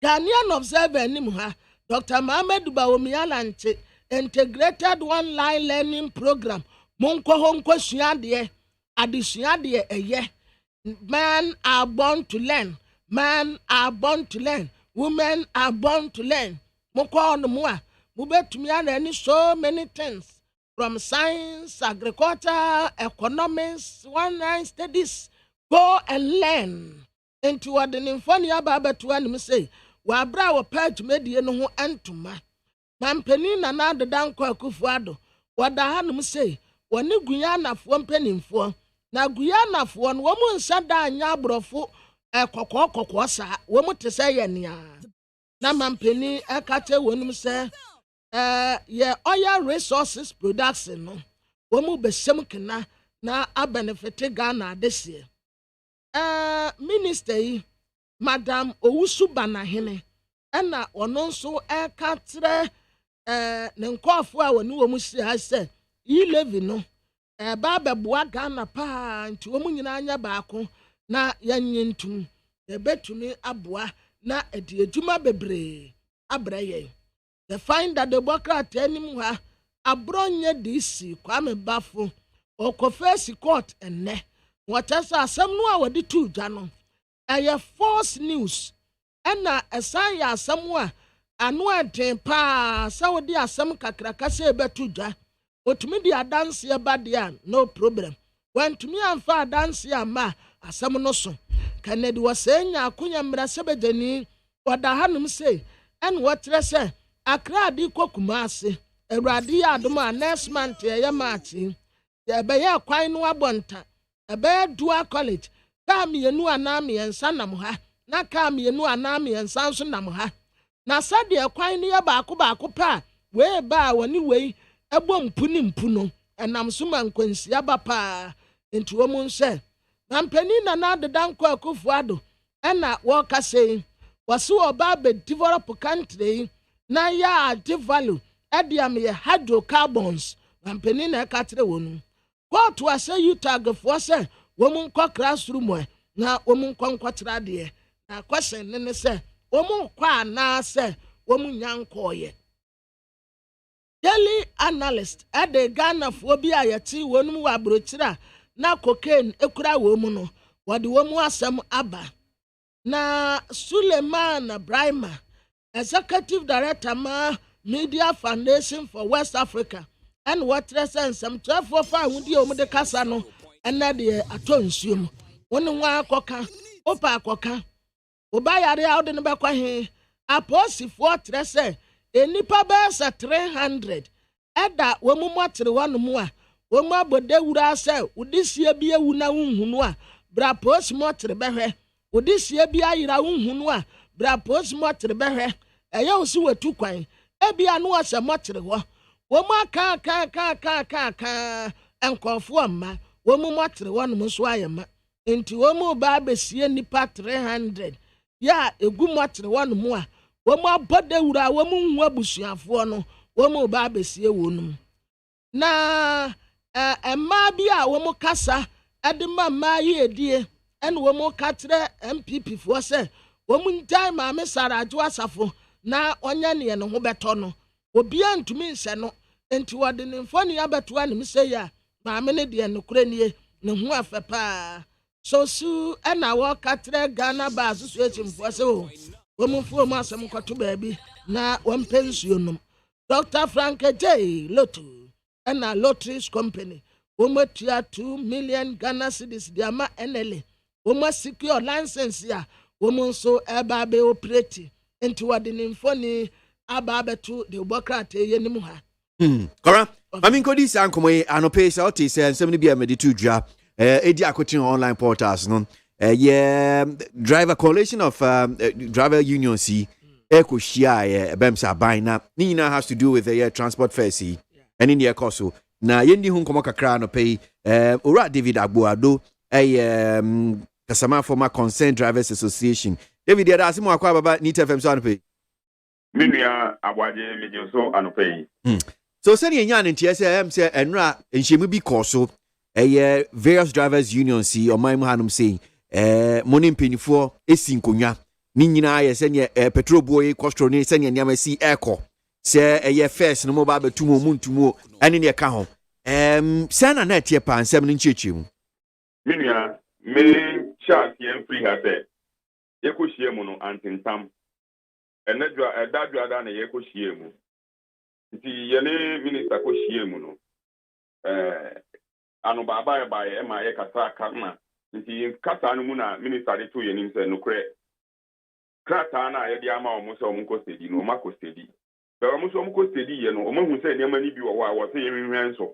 Ghanaian Observer nim ha Dr. Mohammed Bawomialanche integrated online learning program monkɔ hɔ nkɔ suadeɛ adesuadeɛ ɛyɛ men are born to learn women are born to learn monkɔ hɔ no mu a mobɛtumi ana so many things from science agriculture economics online studies go and learn into what the nymphony about to anim say wabra wo page medie no ho antuma mampani na na de danko akufuado wada hanum say woni guyanafo mpanimfo na guyanafo no wo mu nsa da anya abrofo kokoko sa wo mu te say ye nea na mampani akache wonum say ye oil resources production no wo mu besem kena na abenefit Ghana desie minister yi Madam Owusu Banahene ɛna ɔno nso ɛka kyerɛ ne nkɔɔfo a wɔne wɔn si ha sɛ yi levi no ba bɛboa Ghana paa nti wɔn nyinaa anya baako na yɛnye ntum yɛbɛtumi aboa na ɛde adwuma bebree abrɛ yɛn the find that the Democrat anim ha abrɔnyɛ DC Kwame Bafo ɔkɔfɛsi court ɛnɛ wɔkyɛ sɛ asɛm no a wɔde tu dwa no ɛyɛ false news ɛna ɛsan yɛ asɛm a ano ɛden paa sɛ wɔde asɛm kakraka sɛ ɛbɛto dwa otumi de adanseɛ ba deɛ a no problem wɔntumi amfa adanseɛ ama asɛm no so kanadi wɔsɛ nya akonya mmarahyɛbɛgyani wɔda hanom sɛ ɛna wɔkyerɛ sɛ Accra de kɔ Kumasi awurade yɛ adom a next month ɛyɛ maakye ɛbɛyɛ kwan no abɔnta ɛbɛyɛ Dua College kaa mmienu anaa mmiɛnsa nam ha na kaa mmienu anaa mmiɛnsa nso nam ha na sɛdeɛ kwan no yɛ baako pɛ a wei ba a wɔne wei ɛbɔ mpu ne mpu no ɛnam so ma nkwansia ba paa nti wɔn nhyɛ na mpanin na adeda nkɔ Akufo-Addo ɛna wɔka sɛ wɔsi ɔba bɛ develop country na yɛ ade value ɛde amyɛ hydrocarbons na mpanin na ɛka kyerɛ wɔn kɔɔto asɛ yutagfoɔ sɛ wɔn nkɔ classroom na wɔn nkɔ nkɔtera deɛ na question ne sɛ wɔn nkɔ anaasɛ wɔn nya nkɔɔyɛ daily analyst ɛde Ghanafoɔ bi a yɛte wɔn mu wɔ aburokyire a na cocaine ekura wɔn mu no wɔde wɔn mu asɛm aba na Suleiman Brahima executive director ma Media Foundation for West Africa and wɔtrɛ sɛ nsɛmtwerɛfoɔ fa ahodi a wɔde kasa no ɛnɛ deɛ atɔ nsuo mu wɔn ne wɔn akɔka opa akɔka oba yare a wɔde no bɛkɔ he aposifoɔ trɛ sɛ enipa bɛyɛ sɛ 300 ɛda wɔn mu mɔtere wɔn mu a wɔn mu abɔde wura sɛ wɔde sie bi ewu na nhunu a bra posi mɔtere bɛhwɛ wɔde sie bi ayira nhunu a bra posi mɔtere bɛhwɛ ɛyɛ osi wɔtu kwan ebi anu ɔsɛ mɔtere hɔ wɔn mu aka nkɔfoɔ mma wɔn mu mɔtere wɔn mu nso ayɛ ma nti wɔn mu ba abɛsie nipa 300 ya egu mɔtere wɔn mu a wɔn mu abɔde wura wɔn mu nhu abusuafoɔ no wɔn mu ba abɛsie wɔn mu na mmaa bi a wɔn kasa ɛde ma mmaa yi edie ɛna wɔn ka kyerɛ MPP foɔ sɛ wɔn ngyae maame Saraju Asafo na ɔnyɛ neɛ ne ho bɛtɔ no obiara ntumi nsɛ no nti wɔde ne mfoni abɛtoa ne msɛ ya maame ne deɛ no kure nie ne ho afɛ paa so su ɛna wɔka kyerɛ Ghana Bar Association foɔ sɛ wɔn mfuo mu asɛm kɔto baabi na wɔn pɛ nsuo nom Dr. Frank J. Lotu ɛna Lotteries Company wɔn atua 2 million Ghana cedis de ama NLA wɔn secure license ya wɔn nso ɛba abɛ operate nti wɔde ne mfoni aba abɛto de bɔkrate yɛ ne mu ha. Kora mami nkodi sa nkomo yi anope sɛ ɔte sɛ nsɛm no bi a mede to dwa edi akotin online portals no driver coalition of driver union si ekohia bem sa ban na ni nyina has to do with the transport fares yi ɛne ne ɛkɔ so na yendi hu nkomo kakra no pay ora David Agboado kasama former concerned drivers association David ya da asimu akwa baba NIT FM so anope minua aboagye meje so anope yi so sɛ ne nya ne ntie sɛ sɛ enra nhyiemu bi kɔ so various drivers union si ɔman mu hanom sei moni mpanyifo esi nkonwa ni nyinaa yɛ sɛ ne petrol boy costro ne sɛ ne nneɛma si ɛkɔ sɛ first no mo ba betumo mu ntumo ɛne ne ka ho sɛ na na tie pa nsɛm no nkyekye mu minua me chat yɛn free ha sɛ yɛkɔhyia mu no antentam ɛnadwa ɛdadwa da na yɛkɔhyia mu nti yɛne minister kɔhyia mu no ano baba ma yɛkasa kama nti kasa no mu na minister de to yɛnim sɛ nokorɛ krataa na yɛde ama ɔmo sɛ ɔmo nkɔ stedi no ɔmo akɔ stedi bɛwɔ ɔmo sɛ ɔmo kɔ stedi yɛ no ɔmo hu sɛ nneɛma ni bi wɔ hɔ a wɔsɛ yɛhwehwɛ nso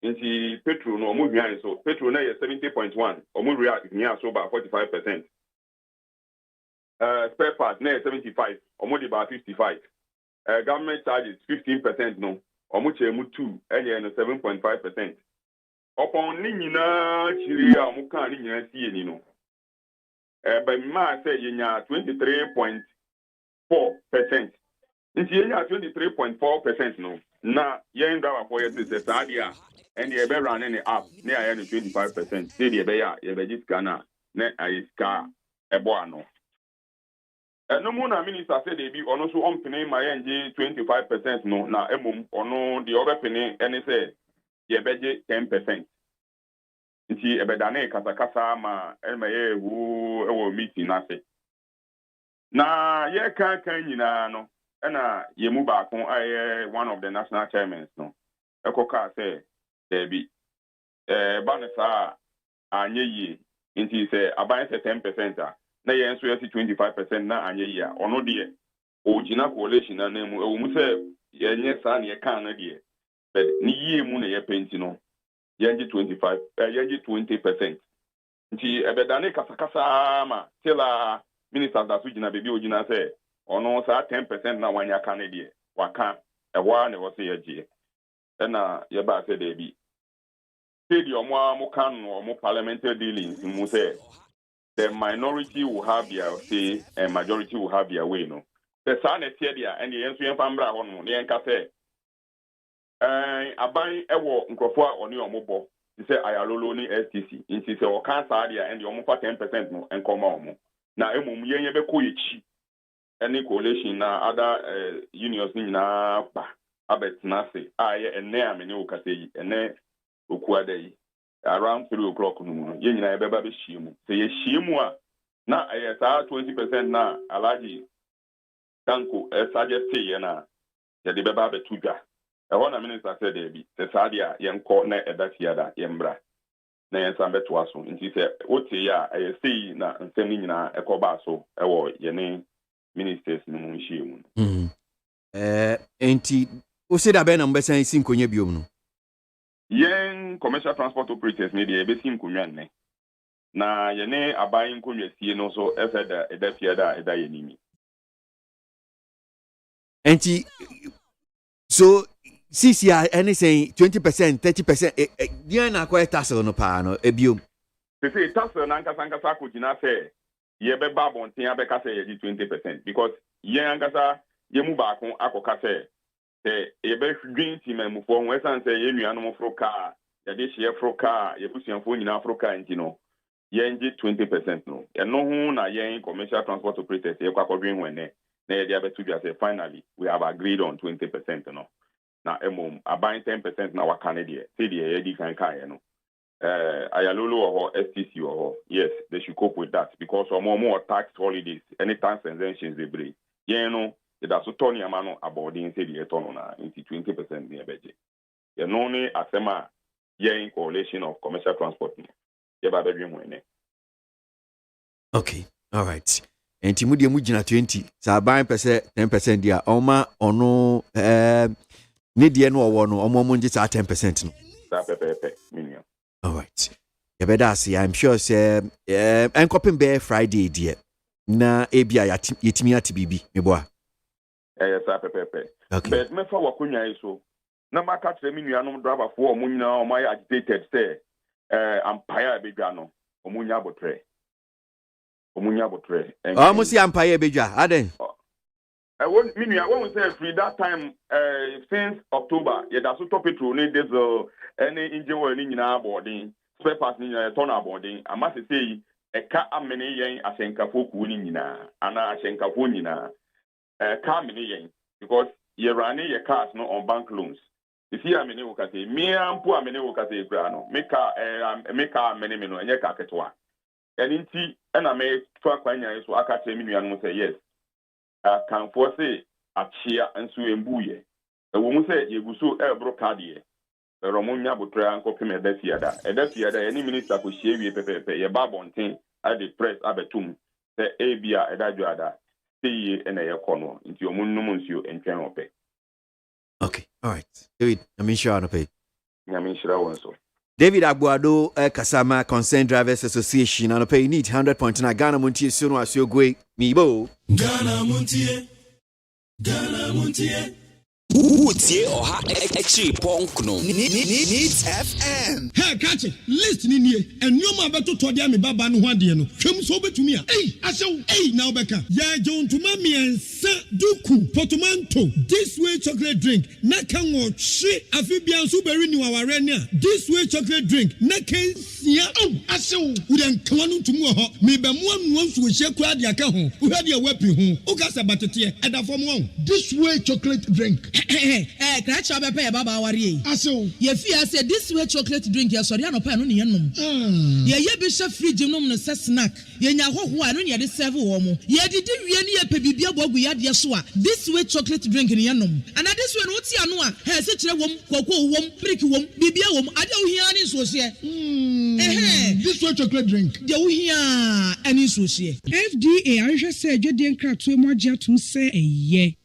nti petrol no ɔmo hwehwɛ nso petrol na yɛ 70.1 ɔmo hwehwɛ so ba 45%. Spare part na 75 ɔmo de ba 55 government charges 15% no ɔmo kyɛ mu 2 ɛyɛ no 7.5%. Upon ni nyinaa chiri a ɔmo kan ni nyinaa sie ni no ba ma sɛ yenya 23.4%. nti yenya 23.4% no na yɛn driver for yɛ sɛ saa deɛ a ɛne yɛbɛ run ne app ne ayɛ no 25% sɛ deɛ ɛbɛyɛ a yɛbɛgye sika no a na ayɛ sika ɛbɔ ano no mu na minister sɛ de bi ɔno so ɔmpene ma yɛngye 25% no na emom ɔno deɛ ɔbɛpene ɛne sɛ yɛbɛgye 10%. nti ɛbɛdane kasakasa ma ɛma yɛwu ɛwɔ meeting n'ase na yɛka kan nyinaa no ɛna yɛmu baako ayɛ one of the national chairmen no ɛkɔka sɛ dɛbi ba ne saa anyɛ yie nti sɛ aban sɛ 10% a na yɛn nso yɛsi 25% na anyɛ yie a ɔno deɛ ɔgyina coalition na mu ɛwɔ mu sɛ yɛnyɛ saa ne yɛka no deɛ but ne yie mu na yɛpɛ nti no yɛngye 20%. nti ɛbɛdane kasakasa ma till a minister da so gyina baabi ogyina sɛ ɔno saa 10% na wanya ka ne deɛ waka ɛhɔ a ne wɔ sɛ yɛgyeɛ ɛna yɛbaa sɛ daabi sɛdeɛ ɔmo a mo ka no ɔmo parliamentary dealings mu sɛ the minority will have their say and majority will have their way no sɛ saa na ɛteɛ deɛ ɛne yɛn nso yɛmfa mbra hɔ no ne yɛnka sɛ aban ɛwɔ nkurɔfoɔ a ɔne ɔmo bɔ te sɛ ayalolo ne STC nti sɛ ɔka saa deɛ ɛne ɔmo fa 10% no ɛnkɔma ɔmo na emom yɛn yɛbɛkɔ yɛkyi ɛne coalition na other unions ne nyinaa pa abɛtena ase a yɛ ɛnɛ a mene wo kasa yi ɛnɛ okuada yi around 3 o'clock no mu ye nyina ebeba be hyiemu se ye hyiemu a na saa 20% na alaji tanko suggest ye na ye de beba be tudwa e na minister said there be se saa dia ye nko na edafiada ye mbra na ye nsan beto aso nti se wote ya sei na nsem ni nyina ekoba so wo ye ne ministers no mu hyiemu enti o se da be na mbesan si nkonye biom no yen commercial transport operators ni de be si nkonwa nne na ye ne aban nkonwa sie no so efeda edafiada eda ye nimi enti so CCI anything 20% 30% dia na kwa tassel no pa no ebiom se tassel na nkasa ko gina se ye be ba bonten abeka se ye 20% because ye nkasa ye mu ba ko akoka se ye be dwin ti mamu fo ho esan se ye nuanu mo froka ye de hye froka ye busuanfo nyina froka enti no ye ngi 20% no ye no hu na ye commercial transport operators ye kwa kodwen wene na ye dia betu bia se finally we have agreed on 20% no na emom aban 10% na wakane de say de ye di kan kai no ayalolo or STC or yes they should cope with that because more tax holidays any tax exemptions they bring you know that's so Tony amano aboarding say the eton na into 20% near budget you know ni asema ye in coalition of commercial transport ye ba bedwin wene okay all right enti mu de mu gina 20 sa ban pese 10% dia oma ono ne de no owo no omo ngi sa 10% no sa pepe minimum. All right. I'm sure say enkopim be Friday dear. Na ebia yetimi ati bibi meboa. Yes, pepe. Okay. But me fa wakunya iso. Na maka tre mi nuanom driver fo omo nyina omo ya agitated say empire ebedwa no omo nya botre. Omo si empire ebedwa aden. I want me I say free that time since October yeah that's so petrol need diesel any engine oil ni nyina boarding spare parts ni nyina turn boarding I must say e ka amene yen asenkafo ku ni nyina ana asenkafo nyina ka amene yen because you running your cars no on bank loans if you amene wo ka say me ampo amene wo ka say bra no make ka amene me no enye ka ketwa enti na me twa kwanya so aka tell me nuanu say yes can force achia nso embuye ewo mu se yeguso ebro kadie pero mo nya botra ankopem edafiada any minister ko hie pepepe ye ba bonten at the press abetum se ebia edadwo ada sey na ye kono nti omunnum nsio entwen ope. Okay, all right. David, I'm sure on pay. I'm sure won so. David Agbuado Kasama Concerned Drivers Association on pay need 100.9 Ghana Montie Sunu Asiogwe Mibo. Ghana Montie. Utie oha echi ponkno Needs FM. Hey, catch it. Listen in here. And you ma beto to dia me baba no hwade no. Twem so betumi a. Hey, asew. Hey, now beka. Ya jon to ma me ensa duku portmanteau. This way chocolate drink. Na kan wo hwe afibia nso beri ni waware ni a. This way chocolate drink. Na kan sia. Oh, asew. We dan kan no tumu ho. Me be mo anu nso we hye kura dia ka ho. Wo hwade a wapi ho. O ka se batete e da fom won. This way chocolate drink. Catch up a pair, Baba Warrior. Aso, ye fear said this way chocolate drink, your Soriano pan on yanum. Ye bishop free genome no snack. Ye naho one on the serve woman. Ye did any a pebibia bogu yad yasua. This way chocolate drink in yanum. And at this one, what's yanua? Has such a woman, cocoa wom, pricky wom, bibia wom, I don't hear any social. This way chocolate drink. You hear any social. FDA, I just said you didn't crack too much to say a ye.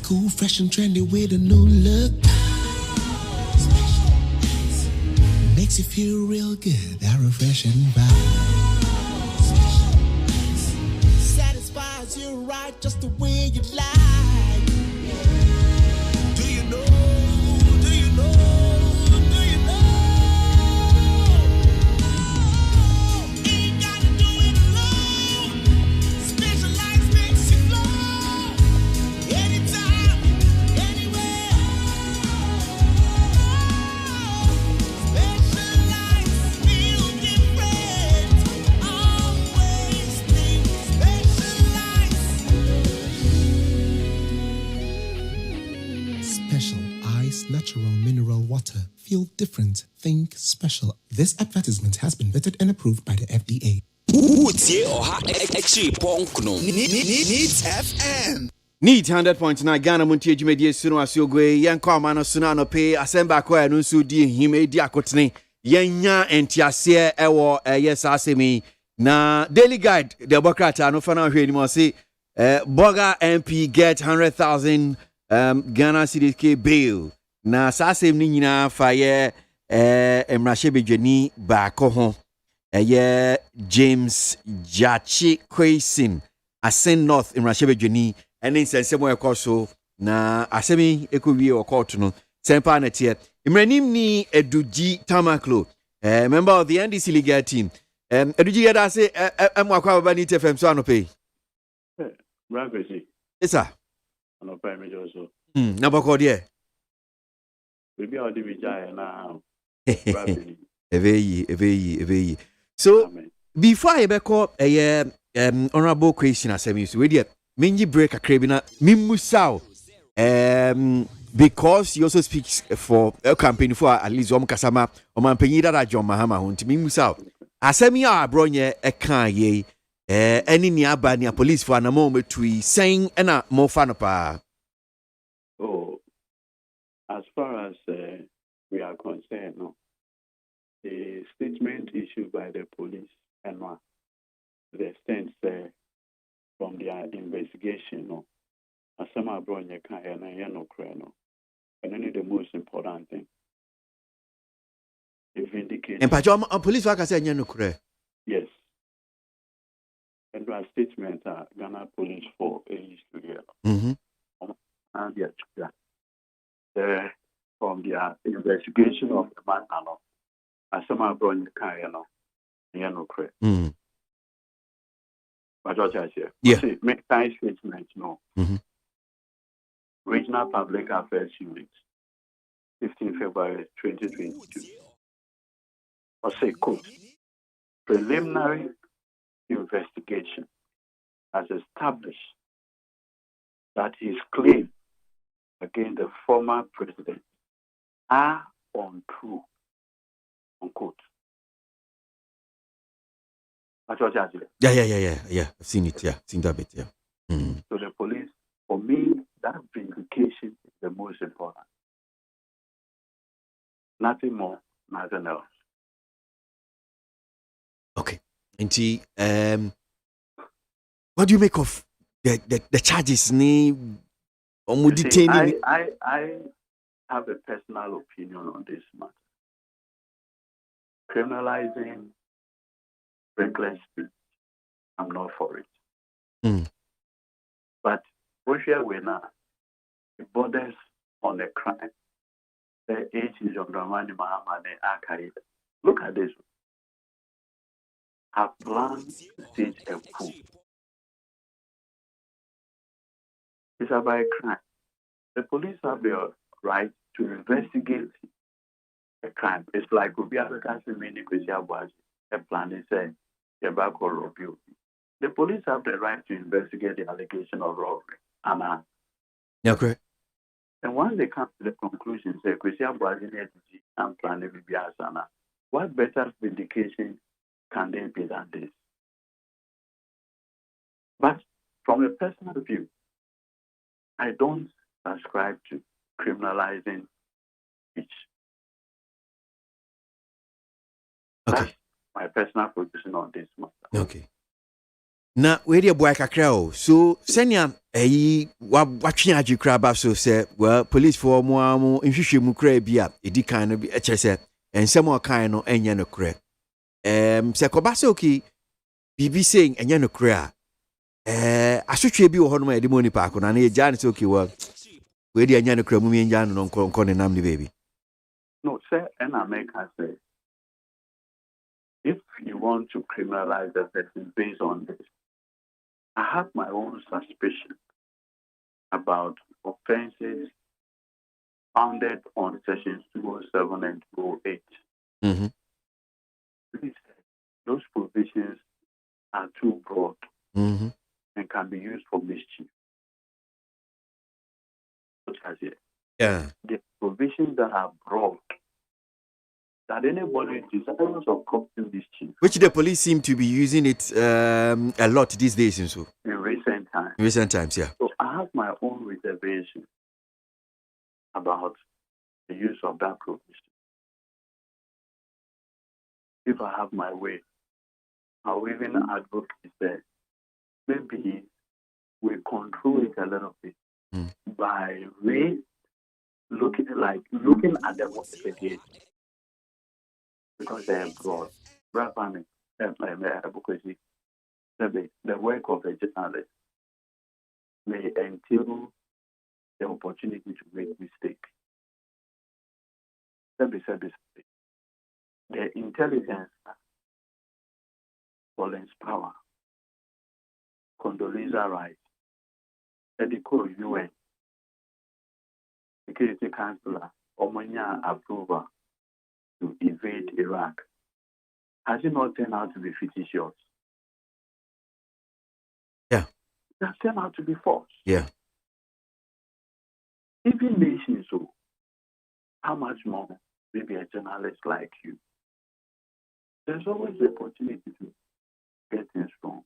Cool, fresh and trendy with a new look. Makes you feel real good, that refreshing vibe. Satisfies you right just the way you like. Do you know? Do you know? Do you know? Ain't gotta do it alone. Specialized makes you flow. Anytime. special. Ice Natural Mineral Water. Feel different. Think special. This advertisement has been vetted and approved by the FDA. Woodie Oha Echi Ponkno. Needs FM. Need 100.9 Ghana Montie Jumedi Suno Asiogwe, Yanko Mano Sunano Pay, Asemba Kwa Nunsu Di Hime Diakotne, Yenya Entiasia Ewo, yes, Asemi. Na Daily Guide, the Bokrata, no Fana Hini say, Boga MP get 100,000 Ghana CDK bail. Na Sasem Nina Faye, Emrashebe Jeni Bakohon, James Jachi Kwasin, Asen North Emrashebe Jeni. And then send somewhere so na asemi ekuwie o court no sempa na tie imranim ni Eduji Tamaklo member of the NDC legal team Eduji yada say amwakwa baba ni TFM so anope Bragasi sir anope me also na bako de baby o di bija na eveyi so before I be call honorable question asemi so we dey Minji break a crabina Mimusao because he also speaks for a campaign for at least Kasama or Mampenida John Mahama Hunt Mimusao. Asemi Abronye a can ye any nearby near police for an moment to saying and a more fun pa. Oh, as far as we are concerned, no, the statement issued by the police and the extent from their investigation, no, as some are brought in no crano, and only the most important thing. It vindicates. And Pajama police worker said, no cre. Yes. And our statement are Ghana police for age together. And from their investigation of the man, as some are brought in no cre. Yeah. Make time statements, no. Regional Public Affairs Unit, 15 February 2022. I say, quote, preliminary investigation has established that his claims against the former president are untrue, unquote. Yeah. I've seen it, yeah. Seen that bit, yeah. So the police, for me, that vindication is the most important. Nothing more, nothing else. Okay. And what do you make of the charges? I have a personal opinion on this matter. Criminalizing reckless speech, I'm not for it. But what we now, it borders on a crime. The age is of the money, Mahama, look at this. Have planned to stage a coup. It's about a crime. The police have the right to investigate a crime. It's like Obiabe Kasi Mini ABOAGYE. A plan is saying, the police have the right to investigate the allegation of robbery. Okay. And once they come to the conclusion, say, ABOAGYE and plan to what better vindication can there be than this? But from a personal view, I don't subscribe to criminalizing speech. Okay. That's my personal position on this matter. Okay. Na we dey boy kakra o. So senya watwe agi kraba so say well police for mo nhwehwe mu kra bia edi kan no bi e kire say ensem o kan no enye no kra. Se koba se okay bibi saying enye no kra. Asotwe bi wo ho no ma edi mo ni pa ko na e ja ne say okay well we dey enye no kra mu mi enja no nko ne nam ni baby. No, sir, and America say if you want to criminalize a person based on this, I have my own suspicion about offenses founded on sections 207 and 208. Please, those provisions are too broad and can be used for mischief. Such as it. Yeah. The provisions that are brought that anybody desirous of corrupting this chief Which the police seem to be using it a lot these days and so. in recent times. In recent times, yeah. So I have my own reservation about the use of that provision. If I have my way, I'll even advocate that maybe we control it a little bit by looking at the work again because they are broad. Brother, advocacy, the work of a journalist may entail the opportunity to make mistakes. The intelligence, violence power, Condoleezza Rice, Edico UN, Security Councilor, Omanya approval to invade Iraq. Has it not turned out to be fictitious? Yeah. It has turned out to be false. Yeah. Even nations, so how much more maybe a journalist like you? There's always the opportunity to get things wrong.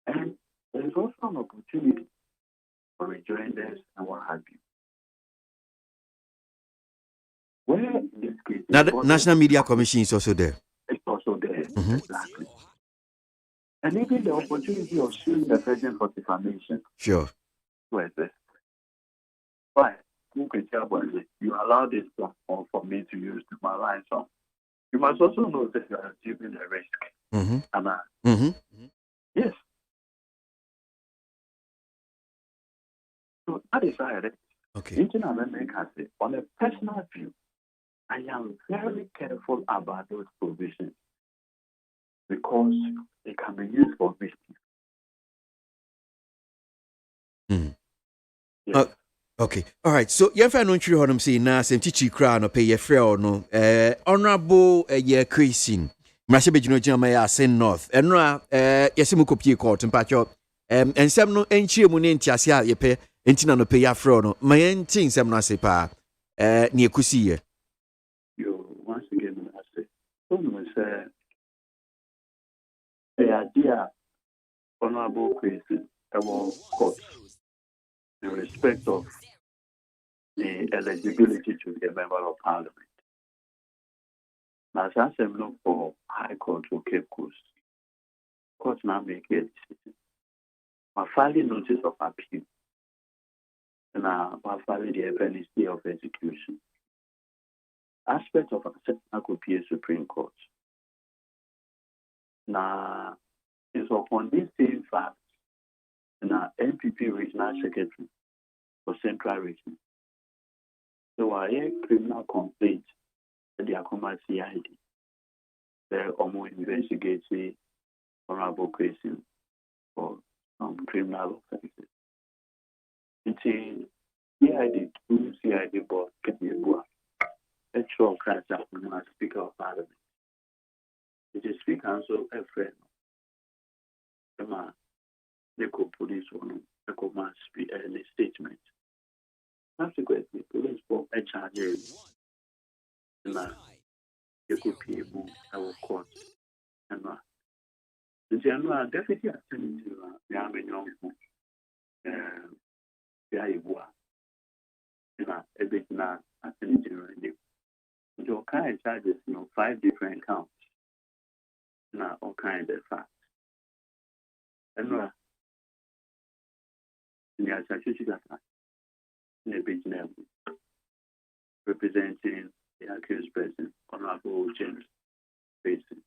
And there's also an opportunity for rejoinders and what have you. Where in this case, Now, the National Media Commission is also there. it's also there. Exactly. And even the opportunity of suing the president for defamation. Sure. Where is this? Why? You allow this platform for me to use to my lines on. You must also know that you are assuming a risk. Yes. So that is how it is. Okay. Indian America says, on a personal view, I am very careful about those provisions because they can be used for mischief. Okay. All right. So, you find no true honum say na sem chichi kra no pay your friend no. Honorable ye Christine. Mrashe bejino jina ma Sen North. Enra yesimu kopie court mpacho. Ensem no enchie mu ne ntiase a ye pe entina no pay your friend no. Ma enti nsem no ase pa. Ne ekusi ye. Once again, I say, someone say, the idea, Honorable Christine, about court in respect of the eligibility to be a member of parliament. Now, as I say, look for High Court or Cape Coast. Court now make a decision. My filing notice of appeal. And my filing the FNSD of execution. Aspect of acceptance could be a Supreme Court. Now, it's upon this same fact, now MPP Regional Secretary for Central Region. So I hear criminal complaint at the Akoma CID. They're almost investigating Honorable Christian for some criminal offenses. It's a CID, two CID board, Kenya. Actual crimes that we must Speaker of Parliament. It is Speaker also a friend. They could police one, they could must be a statement. Subsequently, police for a charge. They could be able to court. And the general deputy attorney to the army young Yaibua. A bit now attorney general. All kind of charges, 5 different counts. Now, all kinds of facts. And the association in a big name representing the accused person, Honorable James Basin.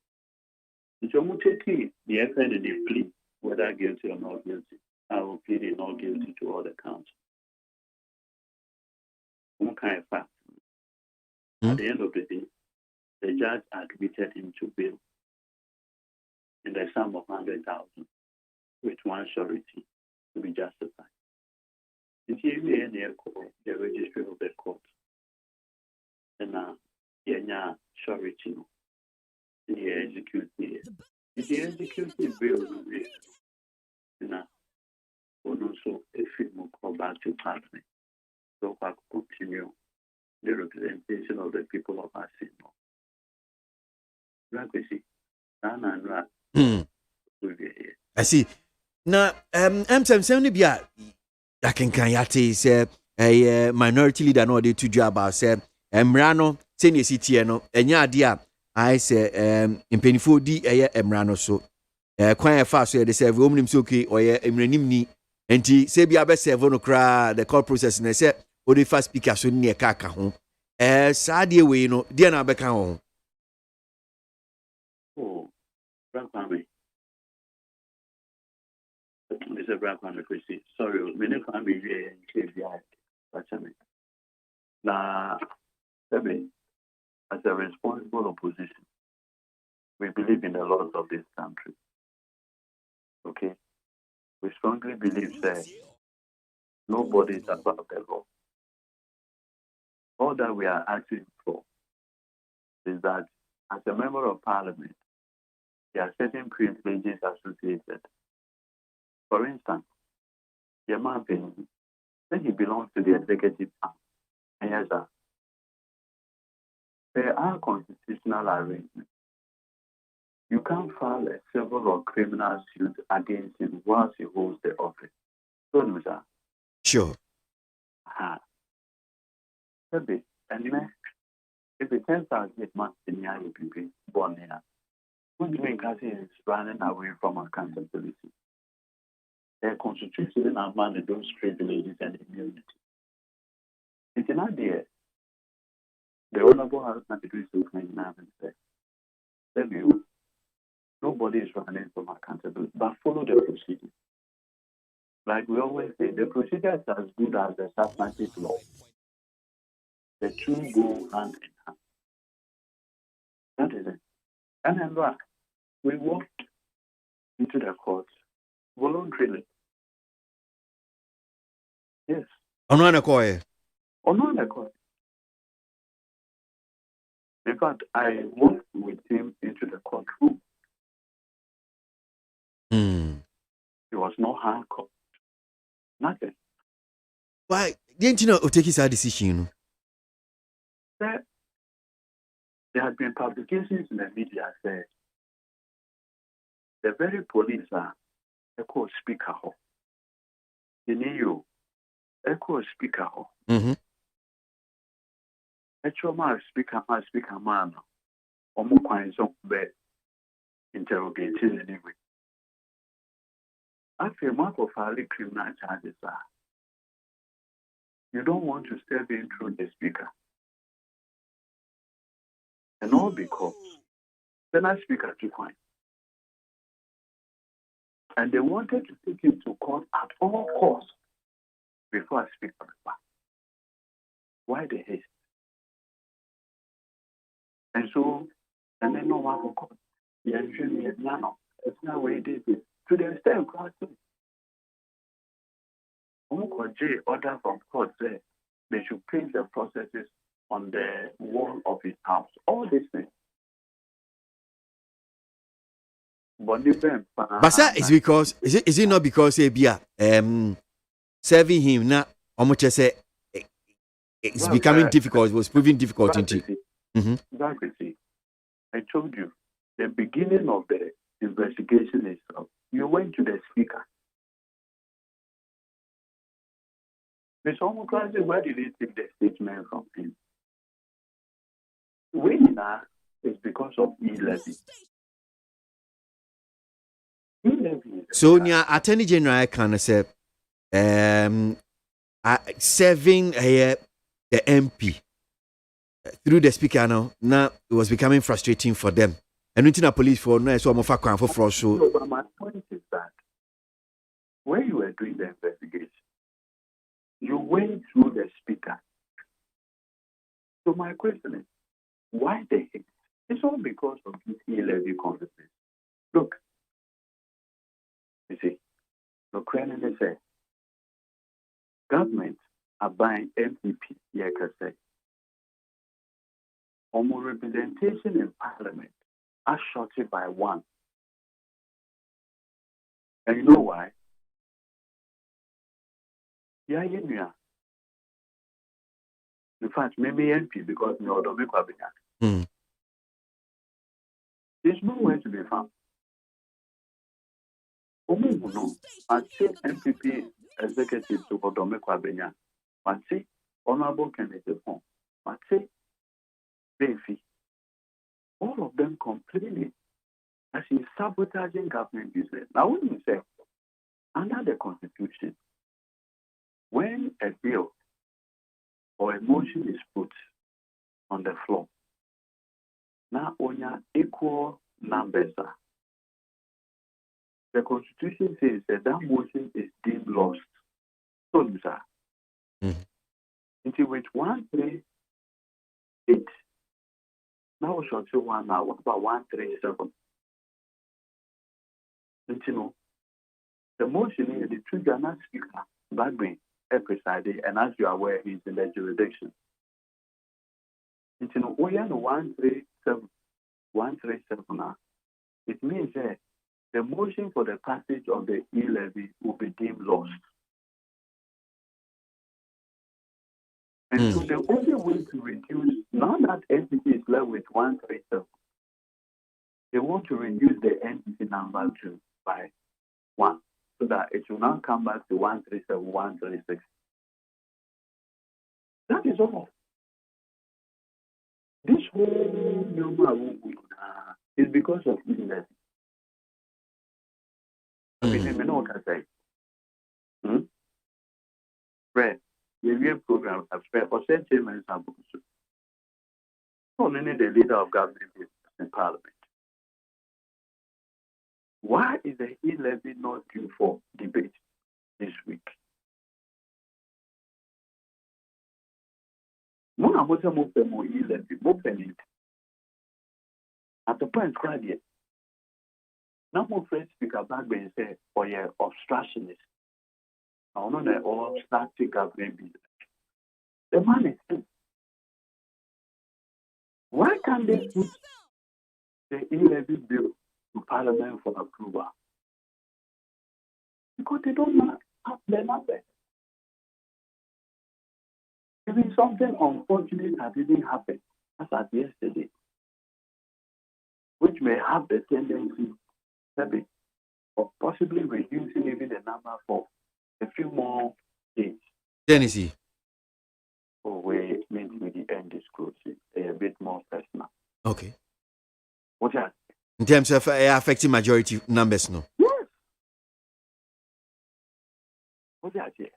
It's almost taking the FN and the plea, whether guilty or not guilty. I will plead not guilty to all the counts. One kind of fact. At the end of the day, the judge admitted him to bail in the sum of 100,000 with one surety to be justified. It's even the registry of the court. And now, surety, the execute the executive bail, and now, also if you will go back to parliament. so far continue the representation of the people of Asino. I see. Now, M77 be a I can yate say a minority leader no dey to do about say emrano senior city no enya ade a I say impenifo di emrano so kwan e fa so dey say omnim so okay oye emranim ni enti say bia be serve no kra the call process na say o dey fast speaker so ne ka ho saa de we no de na be ka ho. Oh, Brahmami. Mr. Brahmami, Christy. Sorry, we didn't find me here in KWASI. Now, as a responsible opposition, we believe in the laws of this country. Okay? We strongly believe that nobody is above the law. All that we are asking for is that as a member of parliament, there are certain privileges associated. For instance, your man, when he belongs to the executive arm, and yes, sir, there are constitutional arrangements. You can't file a civil or criminal suit against him whilst he holds the office. So, sir. Sure. And if it turns out that man in the IPP born here, what do you mean is running away from accountability? The Constitution and man those privileges and immunity. It's an idea. The Honorable House not doing so now and say, nobody is running from accountability, but follow the procedure. Like we always say, the procedure is as good as the substantive law. The two go hand in hand. That is it. And then back, we walked into the court voluntarily. Yes. On one accord. In fact, I walked with him into the courtroom. He was not handcuffed. Nothing. Why didn't you know take his decision? There have been publications in the media saying the very police are echo speaker. The new echo speaker. Actual speaker man. Omo kwines on bed interrogating anyway. After a month of filing criminal charges, you don't want to step in through the speaker. And all because then I speaker to fine. And they wanted to take him to court at all costs before I speak on the back. Why the haste? And so, and then no one for court. Yeah, it's not where it is. To the extent crossing. Order from court said they should paint the processes on the wall of his house. All these things. But sir, is because is it not because serving him now say it's becoming difficult, it was proving difficult into Exactly. I told you the beginning of the investigation is you went to the speaker. Mr. Omokrasi, where did he take the statement from him? When is because of e-levy. So near Attorney General can say serving the MP through the speaker now it was becoming frustrating for them. And within a police for no so for so. But my point is that when you were doing the investigation, you went through the speaker. So my question is, why the hate? It's all because of this e-levy conversation. Look, you see, the Ukrainians say, government are buying MPP, say, almost representation in parliament are shorted by one. And you know why? Yeah, In fact, maybe MP because no don't make up. Mm. There's nowhere to be found. No. I say MPP executive to Odome Kwabenya. I say Honorable Kenneth Fon. I say Benfi. All of them completely as he's sabotaging government business. Now, when you say under the Constitution, when a bill or a motion is put on the floor, now on your equal numbers, the Constitution says that that motion is deemed lost. So, sir, until with 138, now we shall show 1 hour, about 137. Until the motion is the two Ghana speaker, Bagwin, presiding, and as you are aware, he's in the jurisdiction. Until we are 137 now, it means that the motion for the passage of the e-levy will be deemed lost. And so the only way to reduce, now that entity is left with 137, they want to reduce the entity number by 1, so that it will now come back to 137, 136. That is all. This whole number is because of e-levy. I mean, I know what I say. Fred, the real program of Fred, or send chairman Sambukusu. Only the leader of government in parliament. Why is the e-levy not due for debate this week? Mona Mota Mopemo e-levy, Mopenit. At the point, cried yet. Now, more friends speak about being said, or you're obstructionist. I don't know that all obstructing government business. The man is in. Why can't they put the e-levy bill to Parliament for approval? Because they don't have the number. Even something unfortunate that didn't happen, as at yesterday, which may have the tendency of possibly reducing even the number for a few more days. Tennessee. Oh, we means with the end disclosure a bit more personal. Okay. What that? In terms of affecting majority numbers, no? Yes. What that? Yeah.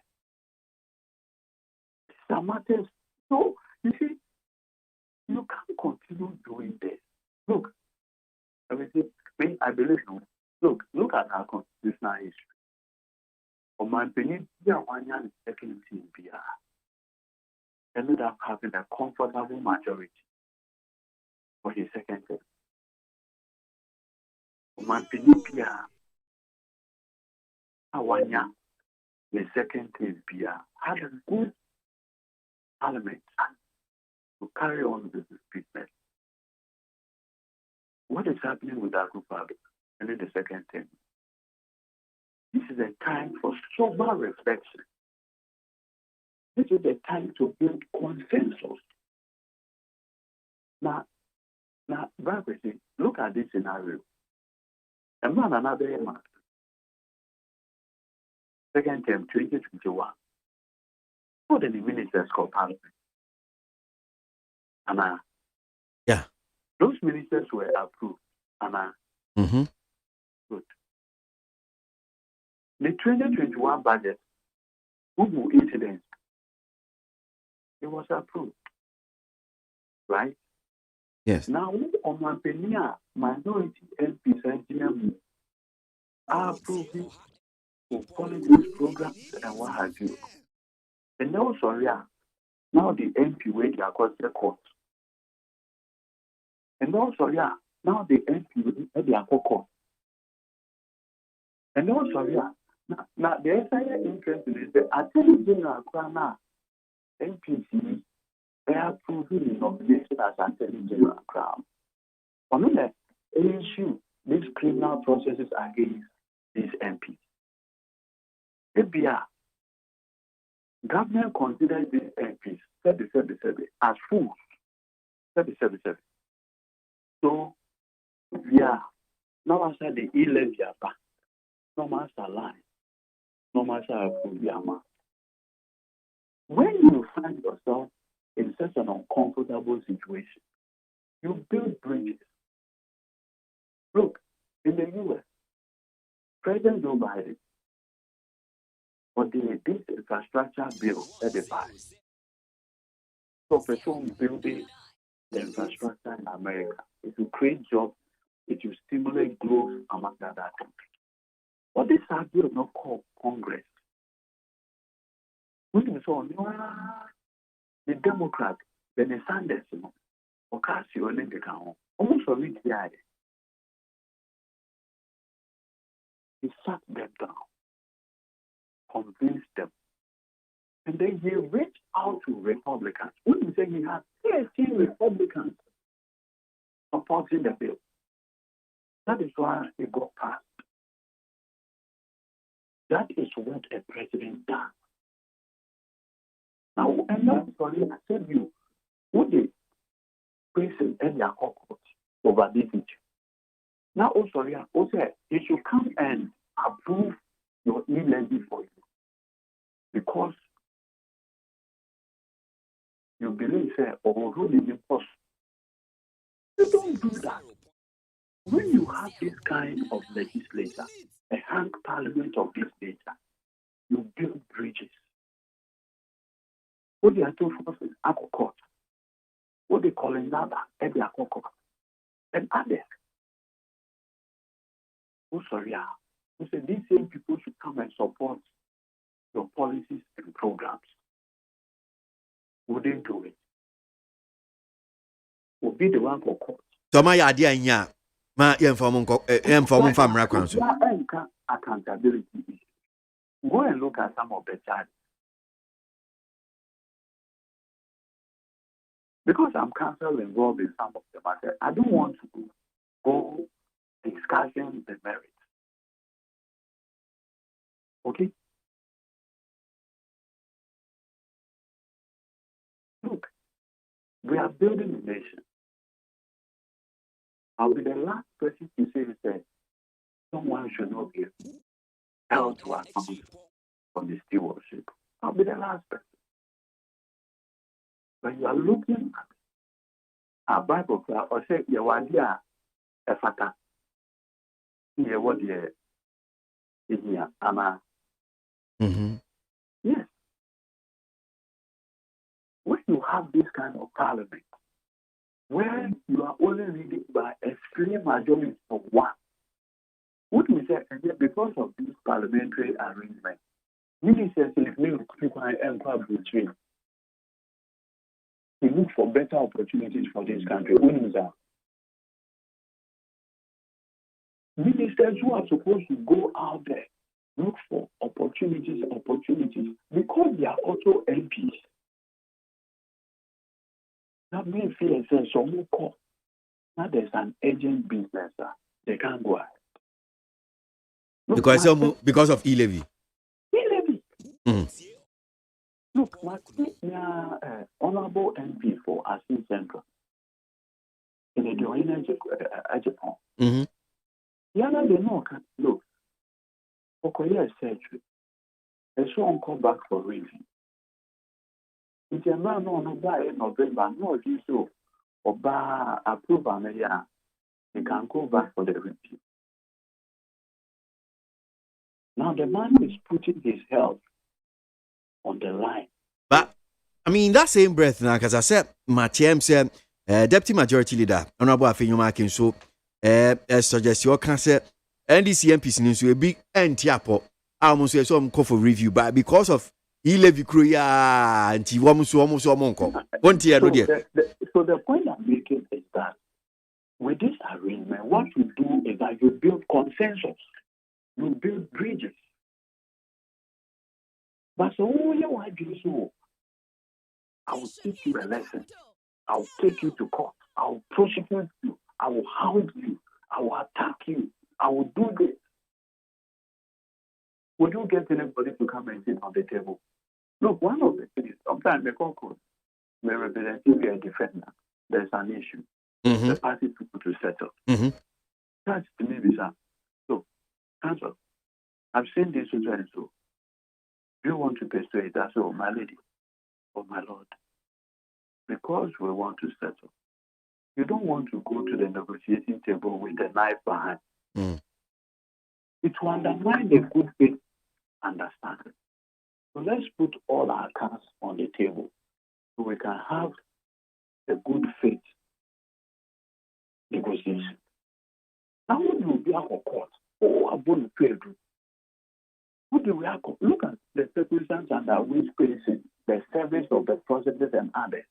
Some matters. So, you see, you can't continue doing this. Look, I believe, look at our constitutional history. Oman Benin, the second team, ended up having a comfortable majority for his second term. Oman Benin, Awanya, the second team, had a good parliament to carry on with this business. What is happening with that group and in the second term? This is a time for sober reflection. This is a time to build consensus. Now, Bible says, look at this scenario. A man, another man. Second term, 2021. What are the ministers called parliament? And yeah. Those ministers were approved. And good. The 2021 budget, who incidents, it was approved. Right? Yes. Now, on my opinion, minority MPs are approving for politics programs and what have you. And also, now the MP went to across the court. And also, now the MP went to the court. And also, now the entire interest is the Attorney General Crown MPC, they are approving the nomination as Attorney General Crown. I mean, they issue these criminal processes against these MPs. government considers these MPs, as fools. So, yeah, now after the E-levy, no master line, no master approval. When you find yourself in such an uncomfortable situation, you build bridges. Look, in the U.S., President Joe Biden, for this infrastructure bill that they passed, so for building the infrastructure in America, it will create jobs, it will stimulate growth among other countries. But this bill is not called Congress. When you saw the Democrat, Bernie Sanders, Ocasio-Cortez, almost already died. He sat them down, convinced them, and then he reached out to Republicans. When you say he had 13 Republicans supporting the bill, that is why it got passed. That is what a president does. Now, and that's why I said you, would they prison and their court over this issue? Now, he should come and approve your e-levy for you because you believe or really impossible. You don't do that. When you have this kind of legislature, a hang parliament of this nature, you build bridges. What they are two forces, court. What they call another, and others. We say these same people should come and support your policies and programs. Would they do it? Will be the one for court. So my idea in ya, my inform family council. Accountability. Go and look at some of the charges. Because I'm counsel involved in some of the matter, I don't want to go discussing the merits. Okay? Look, we are building a nation. I'll be the last person to say that someone should not be held to account for the stewardship. I'll be the last person. When you are looking at our Bible, or say, you are there, a fata. Here, what is here? Ama. Yes. When you have this kind of parliament, where you are only reading by a clear majority of one, what we say, because of this parliamentary arrangement, ministers we look for better opportunities for this country. Ministers who are supposed to go out there, look for opportunities, because they are also MPs. That means some call. Now there's an agent business. They can't go ahead. Because of e-levy. E-levy. Look, my honorable MP for Asin Central in the Joanna Japan. Yeah, they know. Look, for Korea surgery, they should come back for review. If you're not by November, no, you so or by approval, you can go back for the review. Now the man is putting his health on the line. But I mean that same breath now, because I said my TM said Deputy Majority Leader Honorable Afenyoma Akinso suggest your cancer NDC MPs in so a big anti-apo almost say some call for review, but because of e-levy Korea and almost So the point I'm making is that with this arrangement, what you do is that you build consensus, you build bridges. But so why do so? I will teach you a lesson. I will take you to court. I will prosecute you. I will hound you. I will attack you. I will do this. We don't get anybody to come and sit on the table. Look, one of the things, sometimes the court may represent if you're a defender, there's an issue. The party people to settle. That's to me, bizarre. So, counsel, I've seen this so and so. Do you want to persuade us, oh, my lady, or my lord? Because we want to settle. You don't want to go to the negotiating table with a knife behind. It will undermine the good faith understanding. So let's put all our cards on the table so we can have a good faith negotiation. Now, when you be out of court, I'm going to pay you. What do we have? Look at the circumstances under which facing the service of the prosecutors and others.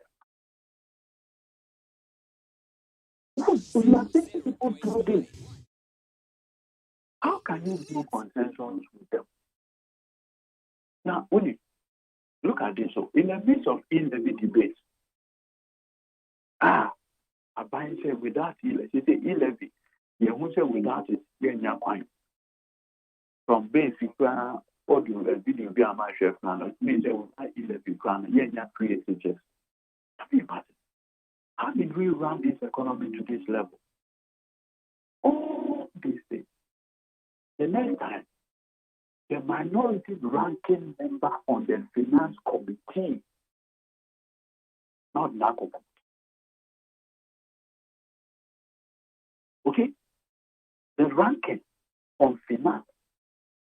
We are taking people through this. How can you do consensus with them? Now, when you look at this, so in the midst of in-levy debates, a buying say without e-levy, you won't say without it, you're not quite. From basic audio video, be a my chef, and means without e-levy plan, you're not creative. Just how did we run this economy to this level? All these things. The next time, the minority ranking member on the finance committee, not NACO. Okay? The ranking on finance.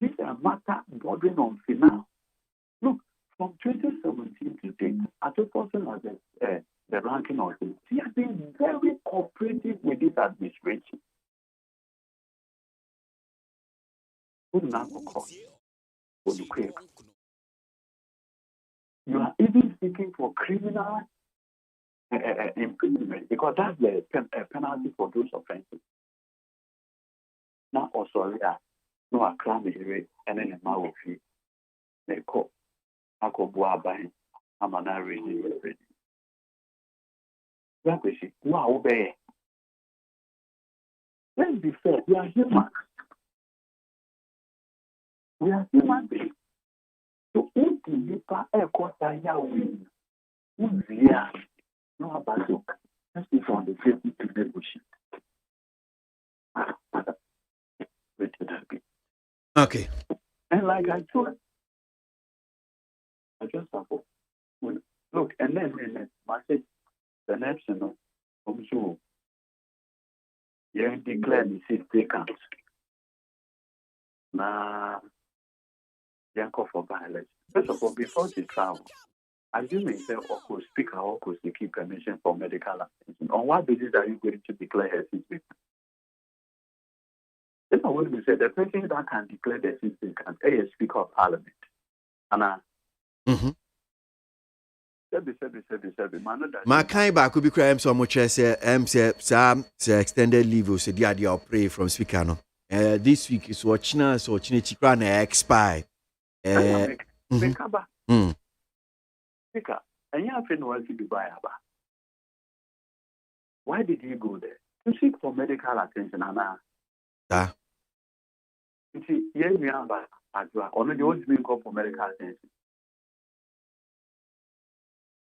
This is a matter bordering on finance. Look, from 2017 to date, as a person as the ranking of it, he has been very cooperative with this administration. You are even speaking for criminal imprisonment because that's the penalty for those offenses. Now, also, no, I cram here and then a mouth of you. They call Boa by I'm an reading already. That is it. Wow, obey. Let's be fair, we are human. We are human beings. So, if the paper air quarter Yahweh, we are no about it. Let's be on the table to negotiate. Okay. And like I told, I just have look, and then my say the next, so you declare the seat vacant. Now, you call for violence. First of all, before the travel, assuming that Oko speaker Oko seek permission for medical attention, on what basis are you going to declare her seat vacant? If I want to say the person that can declare the seat vacant is a speaker of parliament. And my kind back could be crime so much as some extended leave or the idea of pray from speaker. No, this week is watching us or Chinichikran expire. Speaker, and you have to Dubai. Why did you go there? To seek for medical attention, Anna. You see, we have as well. Only the ones being called for medical attention.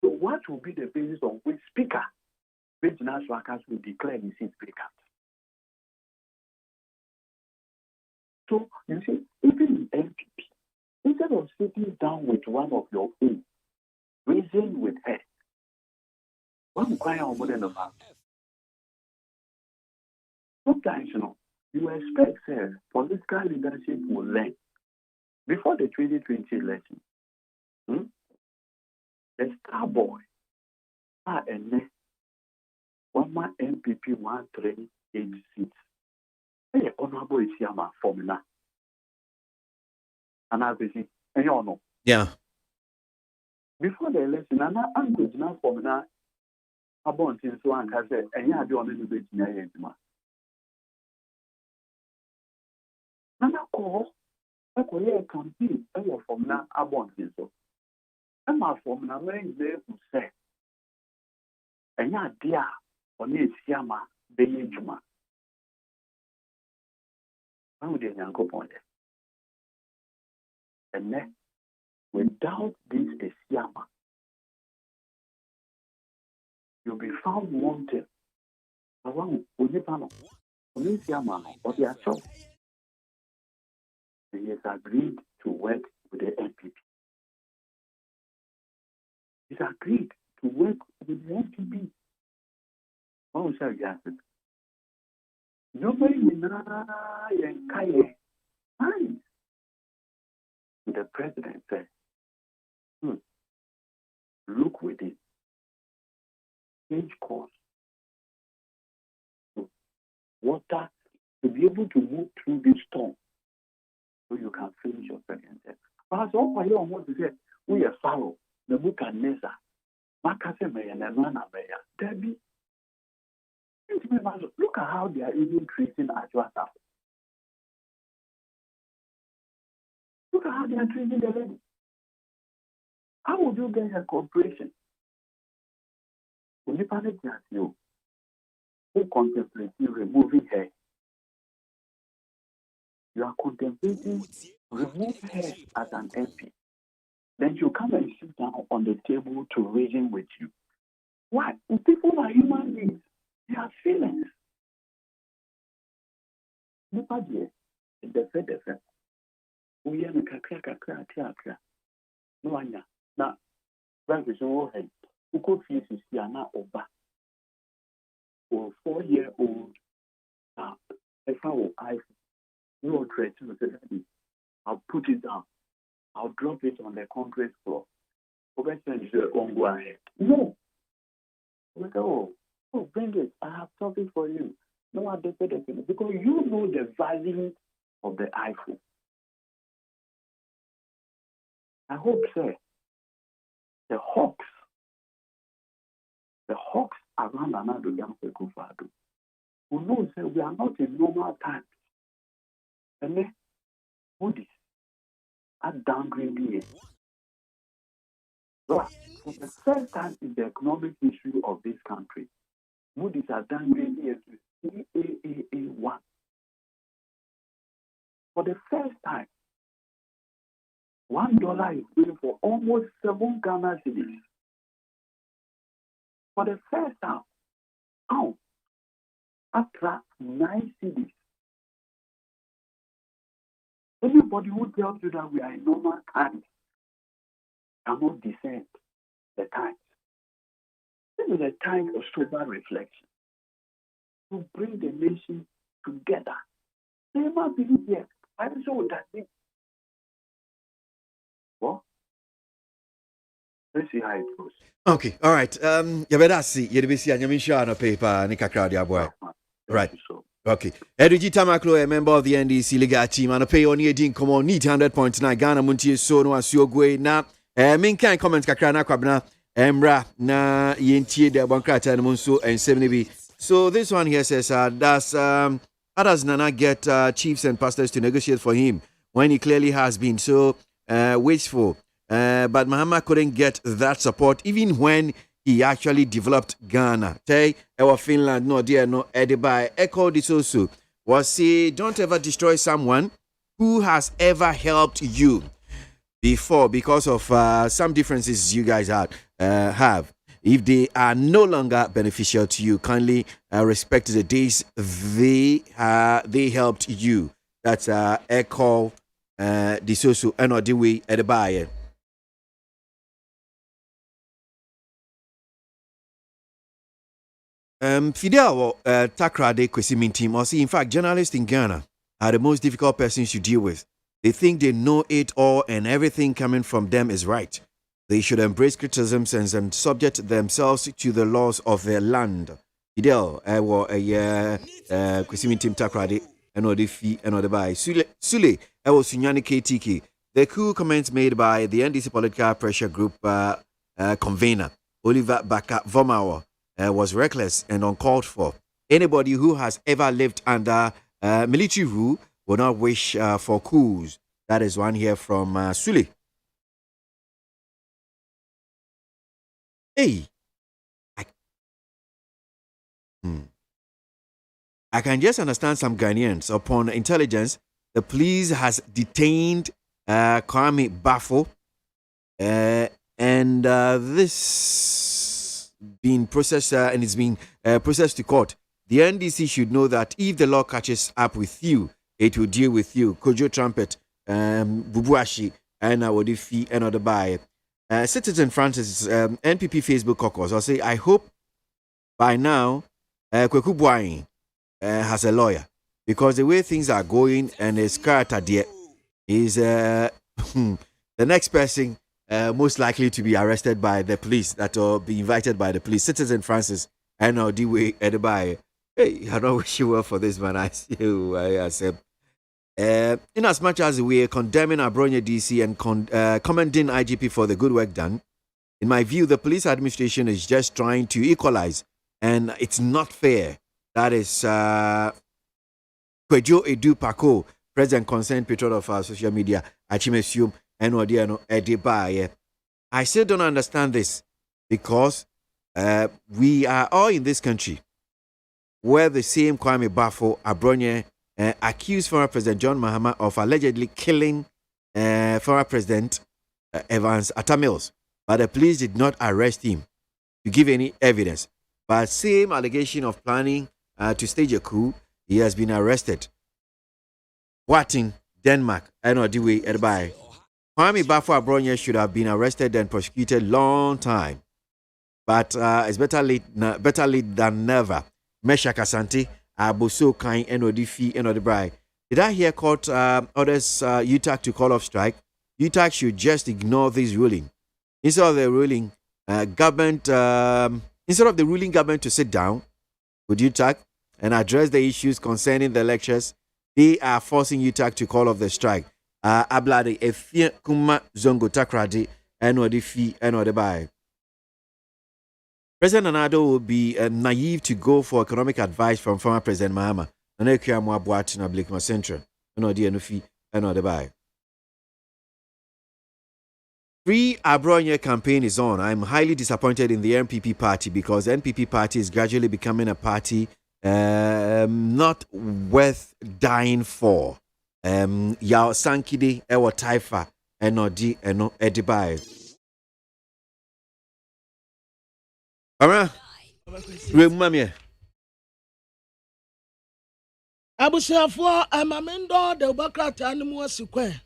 So, what will be the basis on which speaker, which national council will declare the seat vacant? So, you see, even the MPP, instead of sitting down with one of your own, reason with her, one crying on more than a man. Sometimes, you expect political leadership will learn. Before the 2020 election, the star boy, one MPP 138 seats. Hey, honorable is here, my formula. And I will see, and you know. Yeah. Before the election, I'm going to now formula about since one has said, and you have the only bit in the Nana call, I call a campaign, and your formula about this. And my formula may say, and ya dear, on this Yama, Bay Juma. How would you go point? And then, Without this Esiama, you'll be found wanted around Unipano, Unisiama, or the Acho. He has agreed to work with the NPP. He's agreed to work with the NPP. What was that, Jason? Nobody fine. The president said, look within, change course. Water to be able to move through this storm so you can finish your second step. But all my young want to say, we are Pharaoh, the book and Nessa, Makase Maya, and Nana Maya, Debbie. Look at how they are even treating Ajwata. Look at how they are treating the lady. How would you get her cooperation? When you panic at you, who contemplating removing her? You are contemplating remove her as an MP. Then you come and sit down on the table to reason with you. Why? People are human beings. They have feelings. Nobody the fed. We are kakra. No anya. Now, that is all head. Who could feel is now over. For 4-year-old, if I will no threat to the daddy, I'll put it down. I'll drop it on the concrete floor. Over the on go ahead. No. We go, bring it. I have something for you. No, I don't because you know the value of the iPhone. I hope, sir, the hawks around another young people who knows that we are not in normal times. And then, Moody's are downgrading it. But for the first time in the economic history of this country, Moody's are downgrading it to CAAA1. For the first time, $1 is going for almost 7 Ghana cedis. For the first time, after 9 cedis. Anybody who tells you that we are in normal times cannot discern the times. This is a time of sober reflection to bring the nation together. They must be here. I'm sure that they. Well, let's see how it goes. Okay, all right. You better see. You better see. I'm sure no paper. Nika crowd, ya boy. Right. Okay. Edwigi Tamaklo, a member of the NDC legal team, and a pay on your come on, need 100.9 Ghana Muntie so no as you go na. Main kind comments kakra na kwabna. Embra na yentie de bankrata and munso and 70B. So this one here says, how does Nana get chiefs and pastors to negotiate for him when he clearly has been so wasteful? But Mahama couldn't get that support even when he actually developed Ghana. Tay, our Finland, no dear, no Edibai. Echo this also was say, don't ever destroy someone who has ever helped you before because of some differences you guys have. If they are no longer beneficial to you, kindly respect the days they helped you. That's Echo this also and or the way Edibai. Fidel Takrade Kwesimin team or see, in fact, journalists in Ghana are the most difficult persons to deal with. They think they know it all and everything coming from them is right. They should embrace criticisms and subject themselves to the laws of their land. Fidel, Kwesimin team Takrade, and or the fee and or the buy. Sule, Sunyani KTK. The cool comments made by the NDC political pressure group convener, Oliver Baka Vomawa. Was reckless and uncalled for. Anybody who has ever lived under military rule will not wish for coups. That is one here from Sule. Hey, I can just understand some Ghanaians. Upon intelligence, the police has detained Kwame Bafo And this being processed and it's being processed to court. The NDC should know that if the law catches up with you, it will deal with you. Kojo Trumpet, Bubuashi, and Awodifi, and other by Citizen Francis, NPP Facebook caucus. I'll say, I hope by now, Kweku Boahen has a lawyer, because the way things are going and his character there is the next person most likely to be arrested by the police, that will be invited by the police. Citizen Francis, and Odiwe Edebaye. Hey, I don't wish you well for this, man. I see you. I said, in as much as we are condemning Abronya DC and commending IGP for the good work done, in my view, the police administration is just trying to equalize, and it's not fair. That is Kwejo Edu Pako, President Concerned Patron of our social media, Achimesium, and Odiano Edebaye. I still don't understand this, because we are all in this country where the same Kwame Bafo Abronye accused former President John Mahama of allegedly killing former President Evans Atamils, but the police did not arrest him to give any evidence. But same allegation of planning to stage a coup, he has been arrested. What in Denmark? I know the way Edby. Kwame Bafo Abronye should have been arrested and prosecuted long time, but it's better late than never. Mesha Kasante, Aboso Kain, NODFI, NODBRI. Did I hear court orders UTAC to call off strike? UTAC should just ignore this ruling. Instead of the ruling government to sit down with UTAC and address the issues concerning the lectures, they are forcing UTAC to call off the strike. Ablade Efie Kuma Zongo Takradi, NODFI, NODBRI. President Nana-Addo will be naive to go for economic advice from former President Mahama. Free Abronye campaign is on. I'm highly disappointed in the NPP party, because the NPP party is gradually becoming a party not worth dying for. Yao Sankide Ewa Taifa Enodi Eno Edibai. Amra, remember. Abusiafo amamendo de Obokrata animu asikwe.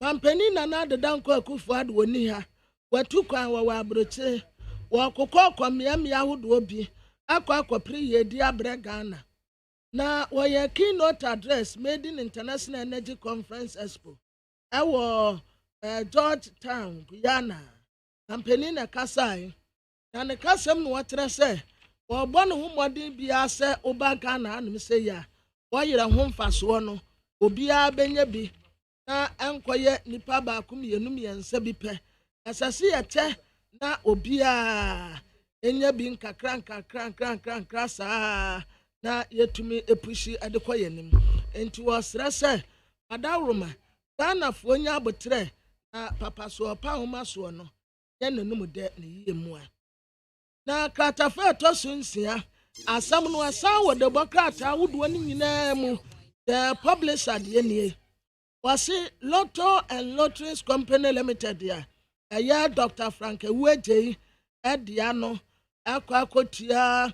Pampeni Nana de Danko Akufo-Addo woni ha. Watu kwan wa abroche. Wa kokọ kwamiamia hudo bi. Akwa yedi abre Ghana. Na woye keynote address made in International Energy Conference Expo. Ewo Georgetown, Guyana. Pampeni na kasai. Na ne kasem no watre se wo bɔ no ho modin bia se oba Ghana anum se ya wo yere ho mfaso no obia benya bi na enkoye nipa ba kum yenum yensa bi pɛ asase ye che na obia enya bi nkakra saa na yetumi epushi adekoye nim enti wo srɛ se adawroma Ghana fo nya abotre na papa so pa homa so no ye nanum de ne yemu a na kratafa to sunsia asam no asan wo de bokrata wodo ni nyina mu the publisher de nie was Lotto and Lotteries Company Limited ya Dr. Frank Eweje ediano akwakotia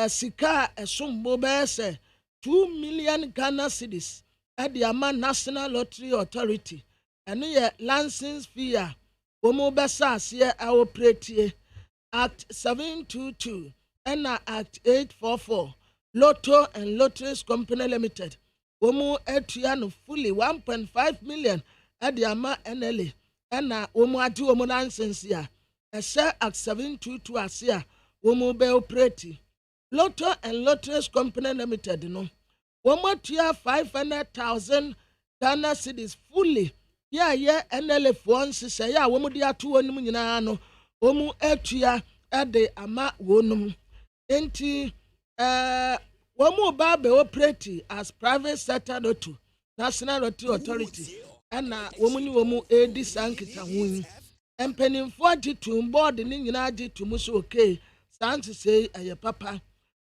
sika esumbo bese 2 million Ghana cedis ediama National Lottery Authority ene ye license fee omo besa ase operate Act 722 and Act 844 Lotto and Lotteries Company Limited. Omu etuano fully 1.5 million at the ama NLA and omu ati omu nonsense ya. Act 722 asia omu be operate. Lotto and Lotteries Company Limited no. Omu tia 500,000 Ghana cedis fully. Yeah NLA fonse say ya omu dia tu onimu nyina no. Omu etua ade ama wonum enti womu ba be operate as private sector lotto National Lottery Authority ana womu ni womu edi sankita hun empenimfo agitum board ni nyina agitum so okay santi say aye papa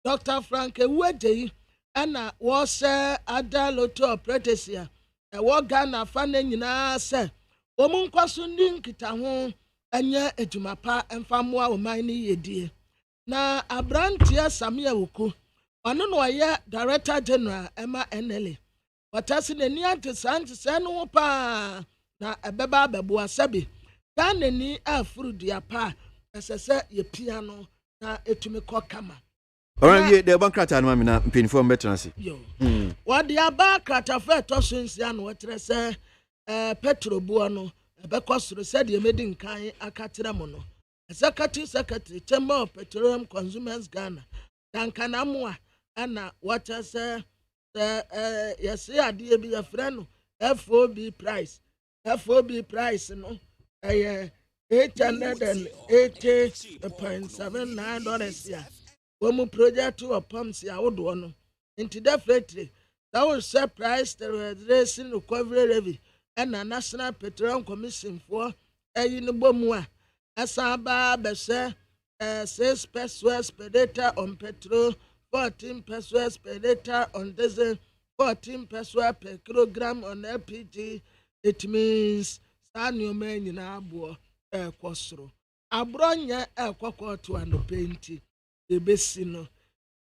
Dr. Frank Eweje ana wo se ada lotto operators ya wo Ghana fa na nyina se womu nkwaso ndi nkita hun ɛnyɛ adwuma pa ɛmfa mmoa ɔman no yɛdie na aberanteɛ Samia Wuku ɔno na ɔyɛ Director General ɛma NLA wɔtase n'ani ante saa nkyesɛ no ho paa na ɛbɛba abɛboa sɛbi Ghana ni afuru dua pa ɛsɛ sɛ yɛpia no na ɛtumi kɔ kama. Alright, the bankrata no me na mpinfo mbetena se. Yo. Wɔde aba kratafa ɛtɔ so nsia no wɔtrɛ sɛ petro buo no ɛbɛkɔ soro sɛ deɛ medi nkan akakyerɛ mo no. Executive Secretary Chamber of Petroleum Consumers Ghana Dankana Moa ɛna wɔtrɛ sɛ yɛse adeɛ bi yɛfrɛ no FOB price no ɛyɛ $880.79 ya. Womu project to a pumps ya wodo no. Into definitely that will set price the racing recovery levy and a National Petroleum Commission for a unibomua. Asaba bese 6 pesos per liter on petrol, 14 pesos per liter on diesel, 14 pesos per kilogram on LPG. It means Sanyo men in Abo Quasro. Abronya Quaco to and painting. The best no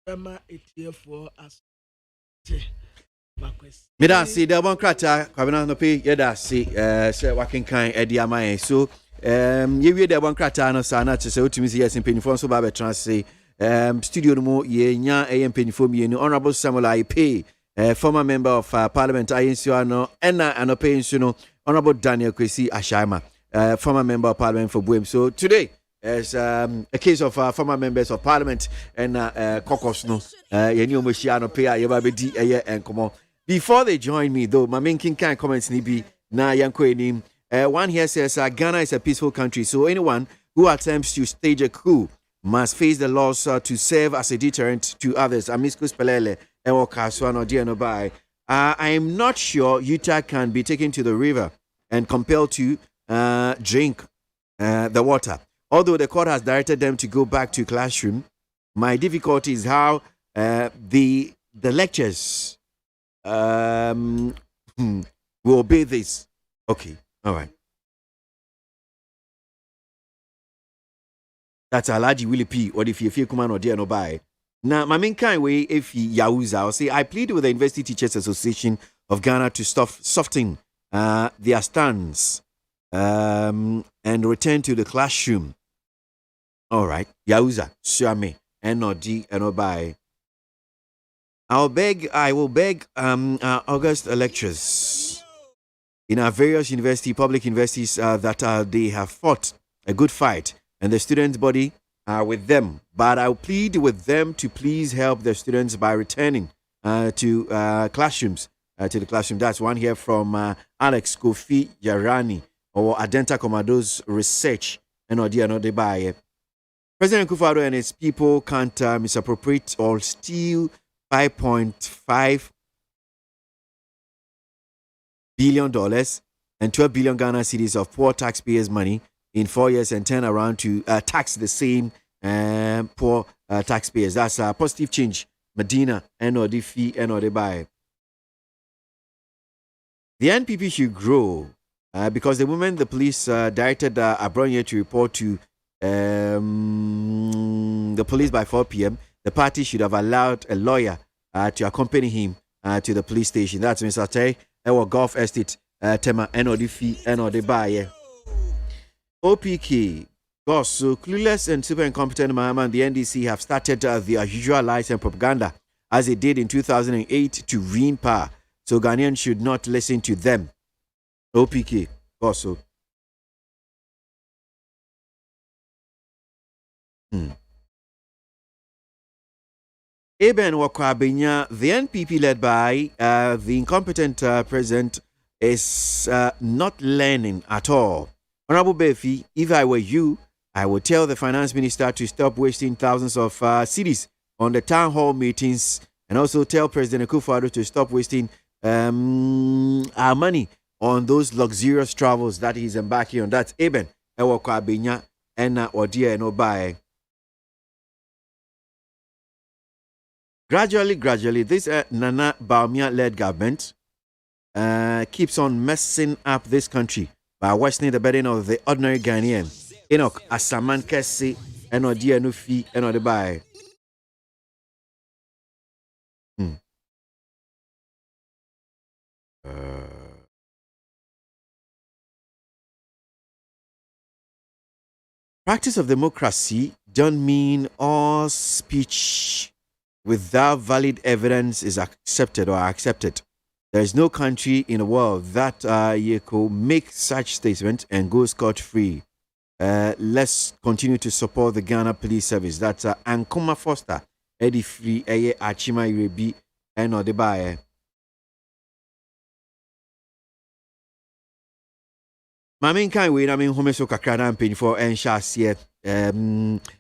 Bema etie for us. Meda see the bankrata kwabena no pay yeda see say waken kan edi amaye so ye wie the bankrata no sa na chese otimi see yes penifo so ba be transe studio no mo ye nya penifo mienu Honorable Samuel Ipe former member of parliament INCO no ena anope nsu no Honorable Daniel Kwesi Ashaima former member of parliament for Buem. So today as a case of former members of parliament and caucus no yeni omoshia no pay ayeba be di and come on. Before they join me though, my main king can comments ni bi na yanko enim. One here says Ghana is a peaceful country, so anyone who attempts to stage a coup must face the laws to serve as a deterrent to others. Amiskus Pelele ewo kaswano diano by. I am not sure Utah can be taken to the river and compelled to drink the water. Although the court has directed them to go back to classroom, my difficulty is how the lectures will obey this. Okay, all right. That's Alaji Willie P. Or if you feel command or dear no buy. Now, my main kind way, if Yauza, I'll say I plead with the University Teachers Association of Ghana to soften their stance and return to the classroom. All right, Yauza, Suame, NOD, NOBI. I will beg August lectures in our various public universities that they have fought a good fight and the students' body are with them. But I'll plead with them to please help the students by returning to classrooms, to the classroom. That's one here from Alex Kofi Yarani or Adenta Commandos Research, NOD, NODBI. President Kufuor and his people can't misappropriate or steal $5.5 billion and 12 billion Ghana cedis of poor taxpayers' money in 4 years and turn around to tax the same poor taxpayers. That's a positive change. Medina, NOD fee, NOD buy. The NPP should grow because the moment the police directed Abronye to report to the police by 4 p.m., the party should have allowed a lawyer to accompany him to the police station. That's Mr. Tay, our Golf Estate, Tema, NOD fee, NOD buy. OPK, gosh, so clueless and super incompetent Mahama and the NDC have started their usual lies and propaganda as they did in 2008 to reign power. So Ghanaians should not listen to them. OPK, gosh, so. Eben Wakwabenya, the NPP led by the incompetent president is not learning at all. Honorable Befi, if I were you, I would tell the finance minister to stop wasting thousands of cedis on the town hall meetings and also tell President Akufo-Addo to stop wasting our money on those luxurious travels that he's embarking on. That's Eben Wakwabenya and Odia and Obaye. Gradually, this Nana Baumia-led government keeps on messing up this country by worsening the burden of the ordinary Ghanaian. Enoch Asaman Kese eno die no fi eno de bae. Practice of democracy don't mean all speech without valid evidence is accepted or accepted. There is no country in the world that you could make such statement and go scot-free. Let's continue to support the Ghana Police Service. That's Ankoma Foster, Eddie Free, Achima Irebi, and Odebaye. Mamin kan we na min home so kakra na mpeni for ensha asie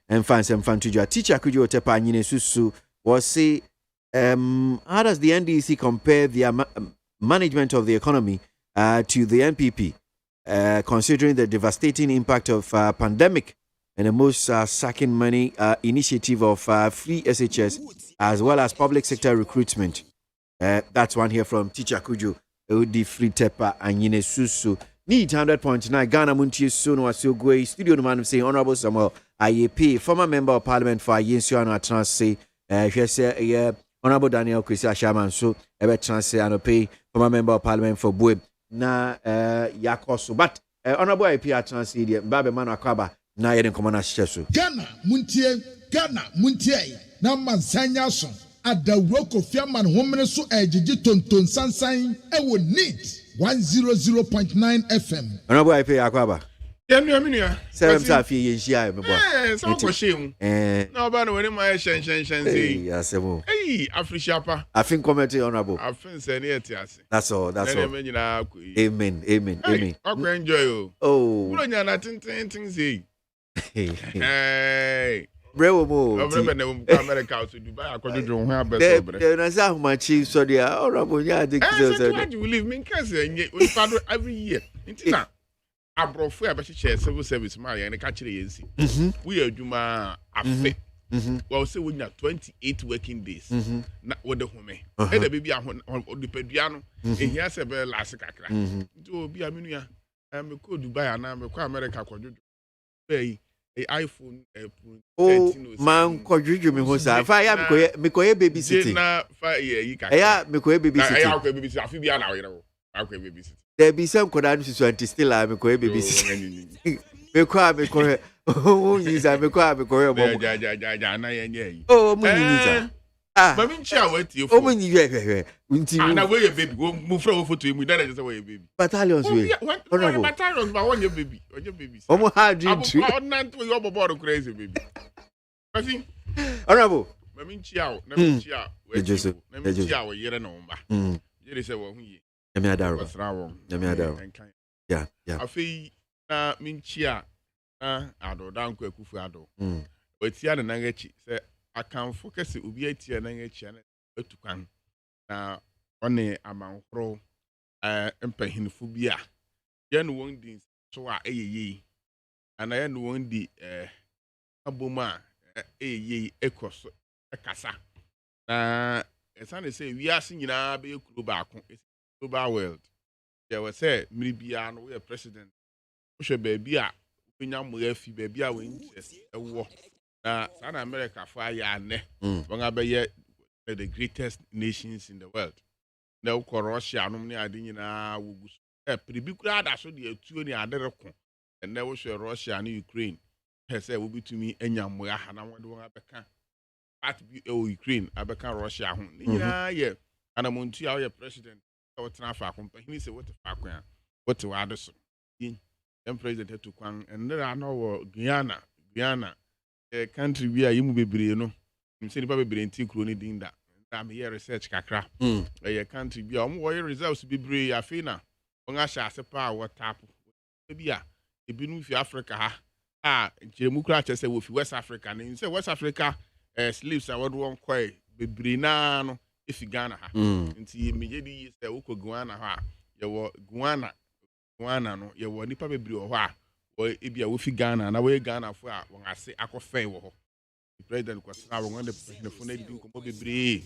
enfan teacher could you tepa nyine susu was say how does the NDC compare the management of the economy to the NPP considering the devastating impact of pandemic and the most sacking money initiative of free SHS as well as public sector recruitment. That's one here from teacher Kujo Odi Free Tepa Anyine Susu. Need 100.9 Ghana Montie Sono Asiogwe studio no man say Honorable Samuel IAP former member of parliament for Yensuano Atran say Honorable Daniel Kwesi Ashaman so ebe trans anope former member of parliament for Buem na Yakoso but Honorable IAP Atran say die Mbabe Manu Akwaba na yeden komana hyeso Ghana Montie na mansanya so adawro kofiaman homene so ejiji tonton sansan ewo neat 100.9 FM. Honorable IAP Akwaba. Minua. Seven safi yenhia me bo. So ko shemu. Na oba no woni my shen say. Yes, emo. Hey, Afrishapa. I think comment honorable. I think say near tiase. That's all. Amen. Okay, enjoy. Oh. Ulo nya na tin say. Hey. Brewo mo. Obrebe na America to Dubai akojojo ho abeso bre. There na say humachi so there honorable nya dey so. Why do you live me can say we fado every year. Intina abrofo abehye civil service ma ya ne ka kire yensi. We adwuma afe. Well say we nya 28 working days. Na wo de home. E da bibia ho dipadua no ehia se be last kakra. Nti obi aminua me ko Dubai na me ko America akojojo. Hey iPhone man kojuju me ho sa fa ya me koye baby city na fa yi ka ya me koye baby city ya koye baby city afi bia na wo yero akoye baby city there be some koda no so anti still me koye baby city me koye oh yiza me koye bo ja na ye nye oh mu yiza ba mi nchi awati ofo oh mu yiwe nti na we baby mu fra wo photo mu na say we baby battalions we honorable battalions ba won your baby omo ha dream tree on to your bobo crazy baby kasi honorable ba mi nchi awo na mi nchi awo we Joseph na mi nchi awo yere na omba yere say wo hu ye na mi adaro yeah afi na mi nchi a ado danko akufu ado otia na ngachi say akanfo kese obi atia na ngachi na etukan na one amanhoro mpahinfo bi a ye no won din so a eyeye ana ye no won di aboma eyeye ekoso ekasa na esane say wi ase nyina be ekuro baako global world there was say mmiri bia no we president wo hwe ba bia onya mo afi ba bia we interest ewo na sana America fa ya ne won abaye the greatest nations in the world. Na uko Russia no ne ade nyina wogu so. Pribi kura da so de atuo ni ade reko. And na wo hwe Russia and Ukraine. Say wo bitumi anya mmoa ha na wode won abeka. Part bi Ukraine abeka Russia ho. Ni nyina ye ana MONTIE a president o tena fa company say what fa kwan. What wa ade so. Yin president to kwan and na no wo Guyana country we are yimu bebre no. Say nipa bebre nti kuro ni din da. Na me research kakra. E country bi a omo wo results bebre afi na. On a sha ase pa wo tap. Bi a ebinu fi Africa ha. Nchiremu kura che say wo fi West Africa. Na say West Africa slaves a wodo won kwai bebre na no efi Ghana ha. Nti me ye di say wo ko Ghana ha. Ye wo Ghana no ye wo nipa bebre wo ha. Wo ebia wo fi Ghana na wo Ghana fo a won ase akofan wo ho. President kwasana won the phone di nkomo bebre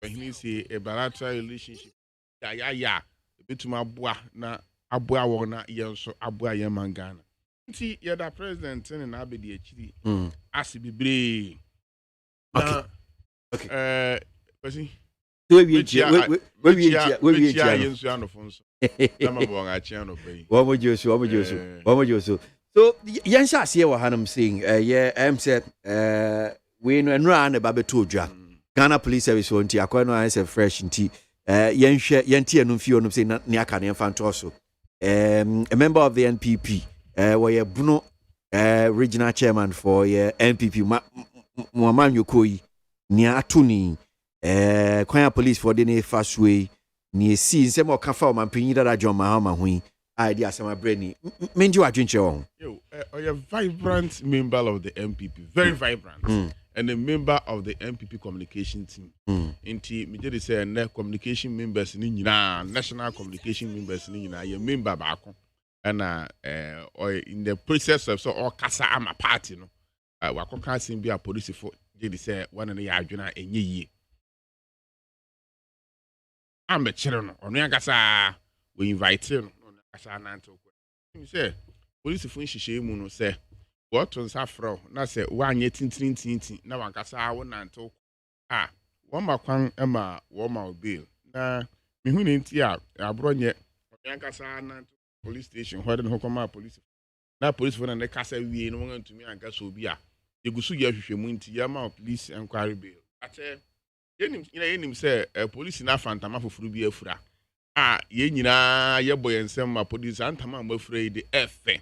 he say a bilateral relationship ya betuma aboa na aboa won na ye nso aboa ye man Ghana Nti yɛda president ne na abɛdi akyiri ase bebree. Okay. Kwasi. We yɛnsu anofo nso. Na mabɔ ngachi anofo yi. Wɔmo Josu. So yɛnhyɛ aseɛ wɔ hanom saying I'm said we no nra na ba beto odwa. Ghana Police Service won ti akwa no ayɛ fresh nti yɛnhwɛ yɛnti enu fie onum say ne aka ne mfa nto so. A member of the NPP were Bruno regional chairman for NPP Muhammad Yokoyi nia atuni Kwanya police for the fast way ni si nsem o ka fa o manpanyi dada John Mahama hui idea asema breni menji wadwenche won a vibrant member of the MPP, very vibrant, and a member of the MPP communication team. Inti me dey say na communication members ni nyina, national communication members ni nyina, ye member baako. And or in the process of so all kasa ama party no wakoka sim bi a police for dey say one na ya adwena enye yie. Am be kire no, onu akasa we invite no akasa na nto ko. You say police for nhihye mu no say what to nsafro na say wanye tintin na wankasa wo nanto won makwan ema wo ma bail na mehu ne nti a abronye wankasa nanto police station where the hokoma police na police for na kasa wie no won antumi anka so bi a yegusu ye hwehwemu nti ya ma police inquiry bail ate yenim say police na fantama foforo bi afura ye nyina ye boyensem ma police antama ma afura de efe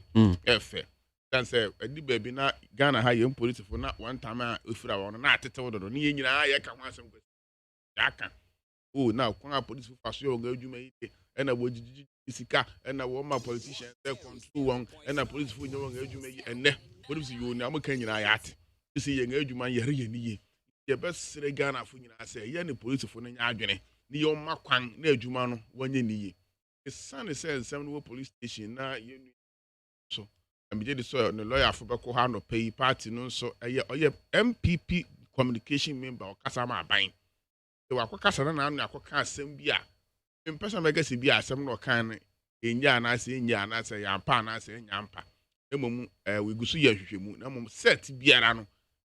dan say adi baby na Ghana ha ye police for na one time afura won na atetew dodo ni ye nyina ye ka ho asem kwesi aka na kwa police for faso yo ga adwuma yi ena wojiji isika ena wo ma politicians dey control one ena police for nyawo ga adwuma yi enne police yo na amaka nyina ya ate isi ye ga adwuma yare ye niye ye besere Ghana fo nyina say ye ne police for nya adwene ni yo makwan na adwuma no wanye niye esane say nsem no police station na ye so amije de so no lawyer fo beko ha no pay party no so oye MPP communication member o kasa ma aban e wa kwakasa na anu akoka asem bi a impesa mega se bi asem no kan enya na se yampa na se nyampa emom we gusu ye hwehwemu na mom set biara no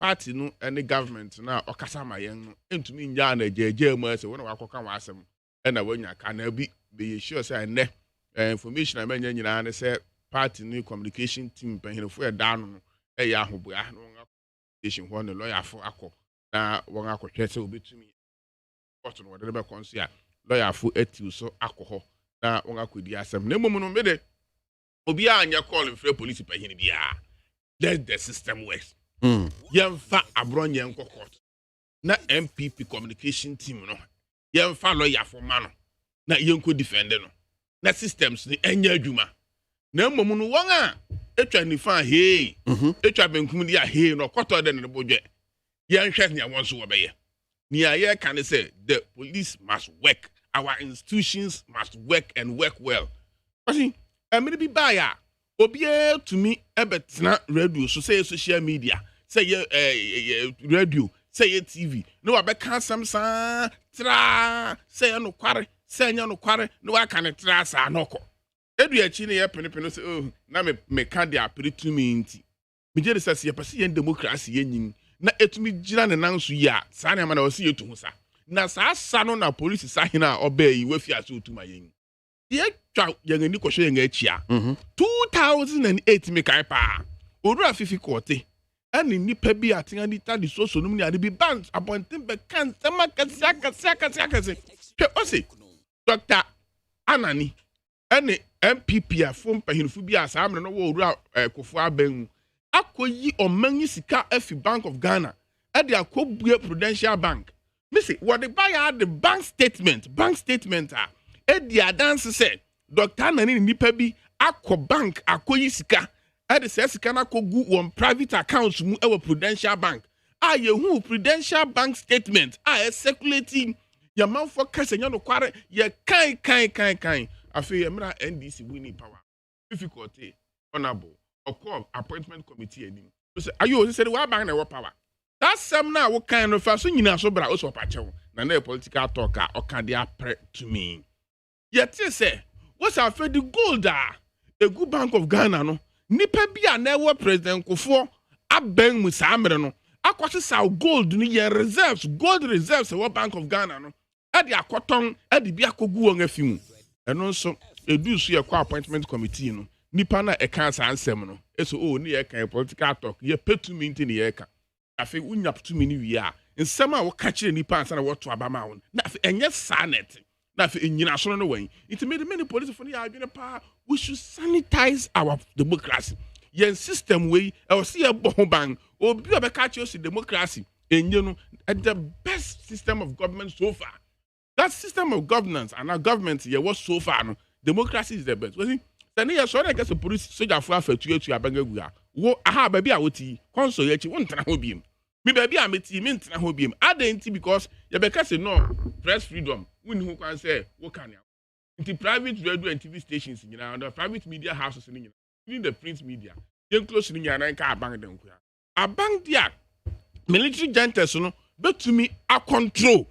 party no any government na okasa ma yen no entumi nya na jeje mu ase wona wakoka wa asem na wanya ka na bi be ye sure say ne information na manya nyina ne say party no communication team panhirefo e da no ya ahoboa no station ho no lawyer fo akọ na won akọhwe say obetumi court no wode be konso ya lawyer fo ati so akọ na won akodi asem na mom no mede obi anya call mfre police panhiri bia let the system works yemfa abronye nko court na MPP communication team no yemfa lawyer fo ma no na yenko defend no na systems ni enya adwuma na mom no won a etwa ni fa etwa benkum dia no koto de ne bodwe yenhwe ne won so wo beye ni aye can say the police must work, our institutions must work and work well. Kasi me be buyer obie to me ebetena radio so say social media say radio say TV no abeka samsa tra say no kware say nya no kware no aka ne tra sa noko edu achi ne ye penepene say na me ka dia apere to me nti me je say ye pese ye democracy ye nyin na etumi gira ne nanso yi a saa ne ma na osi etu ho sa na saa sa no na police sa hina obey yi wafi ase otuma yen ye twa yen ani kohwe yen achia 2008 me kai pa odura fifi kote ani nipa bi atenga ni tadi so num ni ade bi band appointing be kan sama kasi pe osi Dr. Anani ani MPP afom pahinfu bi asa amre no wo odura kofu aban akoyi omanyi sika efi Bank of Ghana e de akobue Prudential Bank missy what the buyer the bank statement e de adanse say Dr. Anani nipa bi akọ bank akoyi sika e de sika na kogu won private accounts mu e Prudential Bank ye hu Prudential Bank statement circulating your man for kase no kware ye kan afi ye mra NDC winning power difficulty honorable or appointment committee enim so ayo say we bank na power that same na we kan no fa so nyina so bra o so pachew na political talk o kan dey apre to me yet say what's our the gold a good Bank of Ghana no nipa bi a na ɛwɔ president Kufuor abɛn mu saa mmerɛ no akwase saw gold no yɛ reserves gold reserves ɛwɔ Bank of Ghana no ɛde akɔtɔn ɛde bi akɔgu wɔn afi mu ɛno nso edu so yɛ kɔ appointment committee no nipa na ɛka saa nsɛm no ɛso ne yɛ ka political talk yɛ petumi nti ne yɛ ka afei unya petumi ne wie a nsɛm a wɔka kyerɛ nipa ansa na wɔto abama wɔn na afei ɛnyɛ saa net na afei enyina so no wɔn nti many police for ne yɛ adwene pa we should sanitize our democracy yɛn system wei ɛwɔ si yɛ bɔ ho ban obi a bɛka kyerɛ si democracy enye no the best system of government so far that system of governance and our government yɛwɔ so far no democracy is the best wɔsi sɛ ne yɛ sɔ ne kɛse police sojafo afɛtu etu abangagu a wo aha baabi a wɔti kɔnso yɛ akyi wo ntena ho biem me baabi a meti me ntena ho biem adanti because yɛbɛka se no press freedom wonni ho kwan sɛ wo ka ne nti private radio and TV stations nyinaa the private media houses ni nyinaa even the print media yɛn close ni nyinaa nka abang den ko ya abang dia military juntas no betumi a control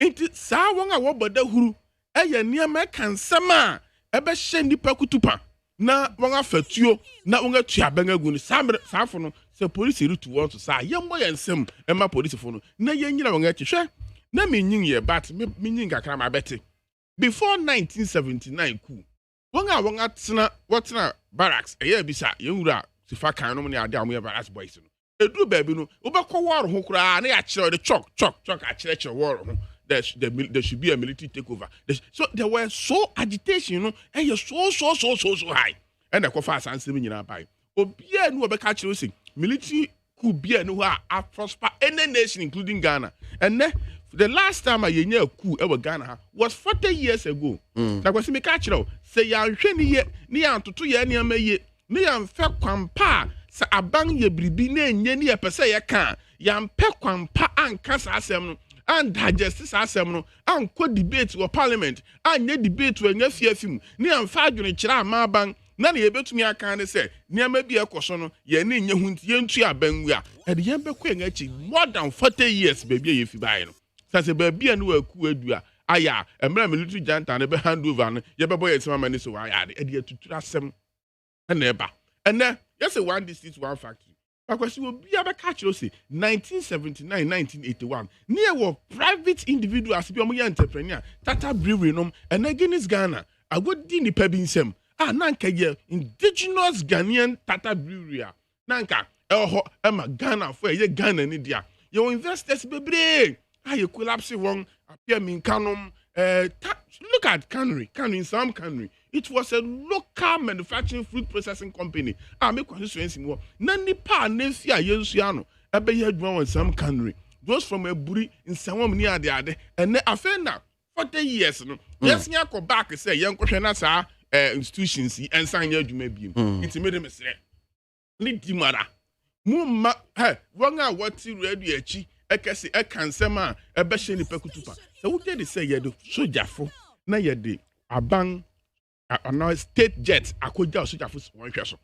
nti saa wɔn a wɔbɔ da huru ɛyɛ nneɛma kansɛm a ɛbɛhyɛ nipa kutupa na wɔn afatuo na wɔn atu abangagu no saa fo no sɛ police retu wɔn so saa yɛn bɔ yɛn nsɛm ɛma police fo no na yɛn nyina wɔn akyi hwɛ na menyin yɛ but menyin kakra ma bɛte before 1979 ku wɔn a wɔtena barracks ɛyɛ bisa yɛn wura sifa kan no ne ade a wɔyɛ barracks boys no edu baabi no wobɛkɔ wɔɔro ho koraa na yɛakyerɛ de chalk akyerɛkyerɛ wɔɔro ho there should be a military takeover so there were so agitation no and you so high and the kofa asansem nyina bai obia nu obeka kyerɛ say military could be no a prosper any nation including Ghana and the last time I yenya a coup ever Ghana was 40 years ago na kwasi me ka kyerɛ say ya hwɛ ni ye ni ya ntoto ye ni amaye ni ya mfa kwampa sa abang ye bribi na enye ni ye pese ye ka ya mpe kwampa anka sa asɛm no and digest this asem no and co debate or parliament and ye debate we nya fiafim ne amfa adwene kyerɛ amaban na ne yebetumi aka ne sɛ nneɛma bi ɛkɔso no ye ne nya hunti ye ntu abanwu a ɛde ye bɛkɔ nya chi more than 40 years baby ye fi bae no sase baby anu aku adu a aya emra military junta ne be hand over no ye bɛbɔ ye sema mani so wa ya de ɛde atutura asɛm na ɛba ɛnɛ yes one district one factory because we be able to catch 1979, 1981. Near were private individuals, be a entrepreneur, Tata Brewery, and again is Ghana. I would dini pebinsem. Nanka ye indigenous Ghanaian Tata Brewery. Nanka, Emma Ghana for ye Ghana in India. Your investors be you collapse wrong, appear min canum. Look at Cannery in some Cannery. It was a local manufacturing fruit processing company. I make constituency more. Nani pa nefia yensuano. Ebe ye dwan on some Cannery. Those from a buri in some near the other. And then after 40 years no. Yes, nya ko back say yen ko hwena sa institutions and sign your dwuma bi. It made me say. Ni dimara. Mumma wanga wati radio echi ekese ekansema ebehye ni pekutupa. So what they say ye do sojafo na ye de abang now state jet akoja sojafo won hwe so.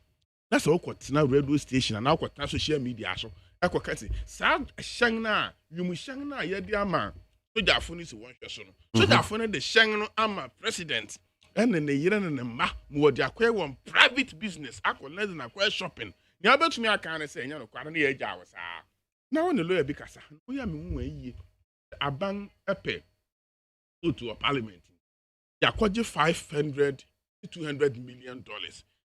Na so kwotena radio station na kwotena social media so ekokati sa hyen na yumu hyen na ye de ama sojafo ni se won hwe so no. Sojafo ne de hyen no ama president ene ne yire ne ma mo de akwa won private business akwa na akwa shopping. Ni abetumi aka ne se enya no kware na ye gya wo sa. Na when the lawyer be kasa no ya me hu ayi abang epe to a parliament ya kwaje $500 to $200 million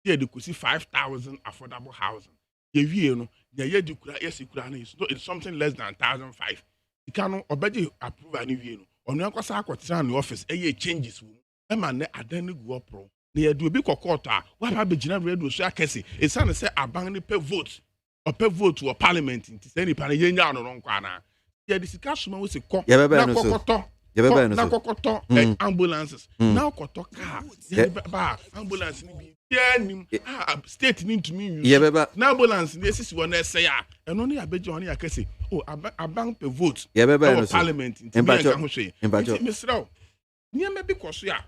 here they could see 5,000 affordable housing ye wie no ya ye di kura yes kura na it's something less than 1,500 you can obedi approve ani wie no onu akwasa akwotira na office eye changes wo e ma ne adan ne go pro na ye do obi kokota a wa ba begina radio so akese e say abang ne pe vote or parliament nti say ni pa na ye nya no nkwa na ye discuss ma wo se ko na kokoto na kokoto ambulances na kokoto car ba ambulance ni bi nim state ni to me use na ambulance ni esisi won na say a eno ne abeje won ya kase abang pe vote or parliament nti me ka ho hwe nti misraw niam bi koso ya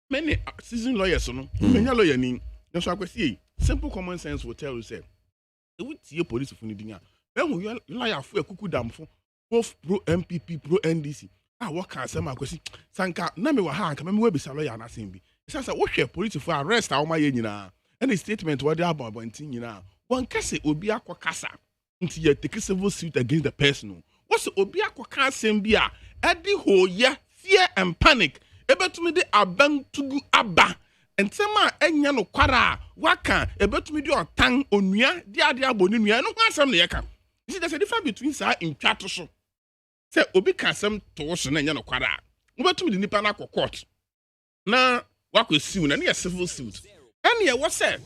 many seasoned lawyers no many lawyer ni na so akwesi simple common sense will tell you say e would see police for ni dinya when you lawyer for akuku damfo both pro MPP pro NDC what can say akwesi sanka na me wa ha anka me we be lawyer na sem bi Sasa wo hwe police for arrest a wo ma ye nyina. Any statement what they about bontin nyina. One kase obi akokasa. Nti ye take civil suit against the person. What's obi akoka asem bi a edi hoye fear and panic. Ebetumi de abantugu aba. Ntema enya no kwara waka ebetumi de otan onua de ade aboni nua no ho asem ne yeka. See there's a difference between say intwato so. Say obi ka asem to so na enya no kwara. Wobetumi de nipa na court. Na wako siu na ne civil suit. Ene ye wo say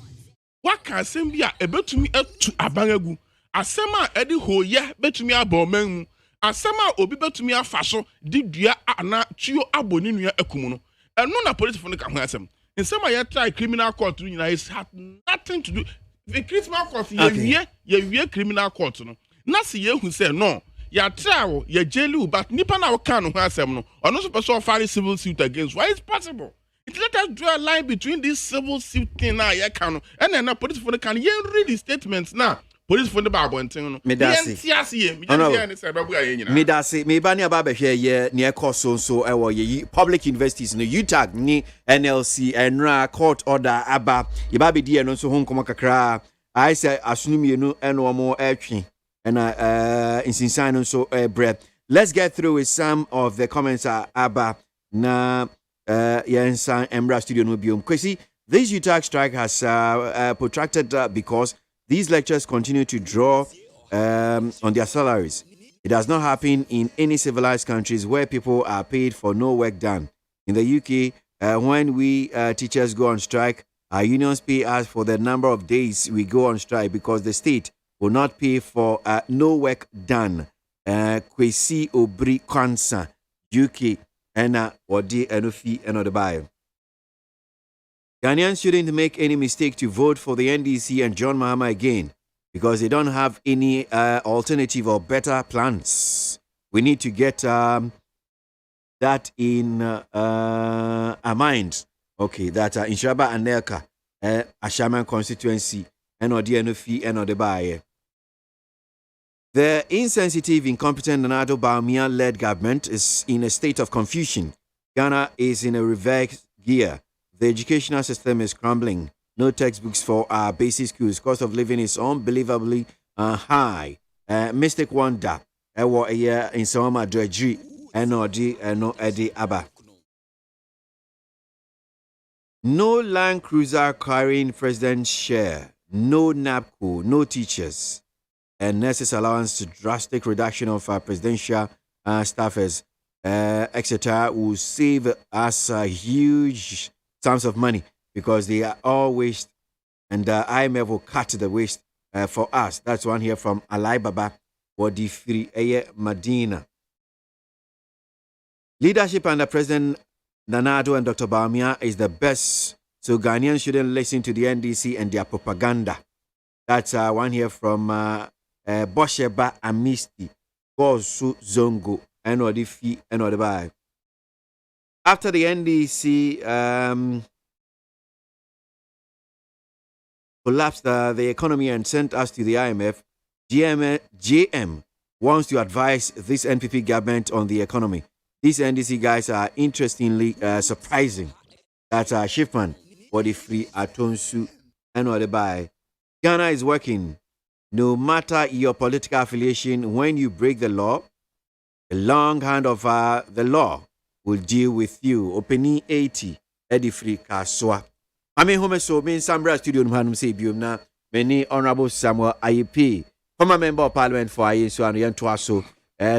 waka asem bi a ebetumi atu abanagu. Asem a edi hoye betumi aboman mu. Asem a obi betumi afa so di dua ana tuo aboni nua akumu no. Eno na police for no ka ho asem. In some of your try criminal court, it had nothing to do. The criminal court, you criminal court. No, Nasi ye who say no. Ya try, ya jail, but nipa na can who has some no. Or no person file civil suit against. Why is possible? It let us draw a line between this civil suit thing now. Ya can and then police for the can. You read the statements now. Police for the Bible and thing. Medasi, me bani ababe here ye near coso so ye public universities no UTAG ni NLC enra court order aba ye baby die no so hon komo kakra I say asunu no eno mo etwi and insinsan no so bread. Let's get through with some of the comments aba na yensan Emra studio no biom kwesi. This UTAG strike has protracted because these lecturers continue to draw on their salaries. It does not happen in any civilized countries where people are paid for no work done. In the UK, when we teachers go on strike, our unions pay us for the number of days we go on strike because the state will not pay for no work done. Kwesi Obri Kansa, UK, and Odi Enofi and Odebayo. Ghanaians shouldn't make any mistake to vote for the NDC and John Mahama again because they don't have any alternative or better plans. We need to get that in our minds. Okay, that in Shaba and Nelka, Ashaman constituency, and Odianofi and Odebaye. The insensitive, incompetent Nana Bawumia-led government is in a state of confusion. Ghana is in a reverse gear. The educational system is crumbling. No textbooks for our basic schools. Cost of living is unbelievably high. Mystic wonder. A year in Soma Dredri. No Eddie Abba. No Land Cruiser carrying president's share. No NAPCO. No teachers. And nurses allowance to drastic reduction of our presidential staffers. Etc. will save us a huge sums of money because they are all waste and IMF will cut the waste for us. That's one here from Alai Baba Wadi Free Medina. Leadership under President Nana and Dr. Bawumia is the best, so Ghanaians shouldn't listen to the NDC and their propaganda. That's one here from Bosheba Amisti Gosu Zongo and Odifi and Odibai. After the NDC collapsed the economy and sent us to the IMF, GM wants to advise this NPP government on the economy. These NDC guys are interestingly surprising. That's Shipman, Body Free, Atonsu, and Odebai. Ghana is working. No matter your political affiliation, when you break the law, the long hand of the law will deal with you. Opening 80, Eddie Free Kaswa. I mean, home so mean Sambra Studio Hanum say na many Honorable Samuel IEP, former member of Parliament for IESO and Yan Twaso.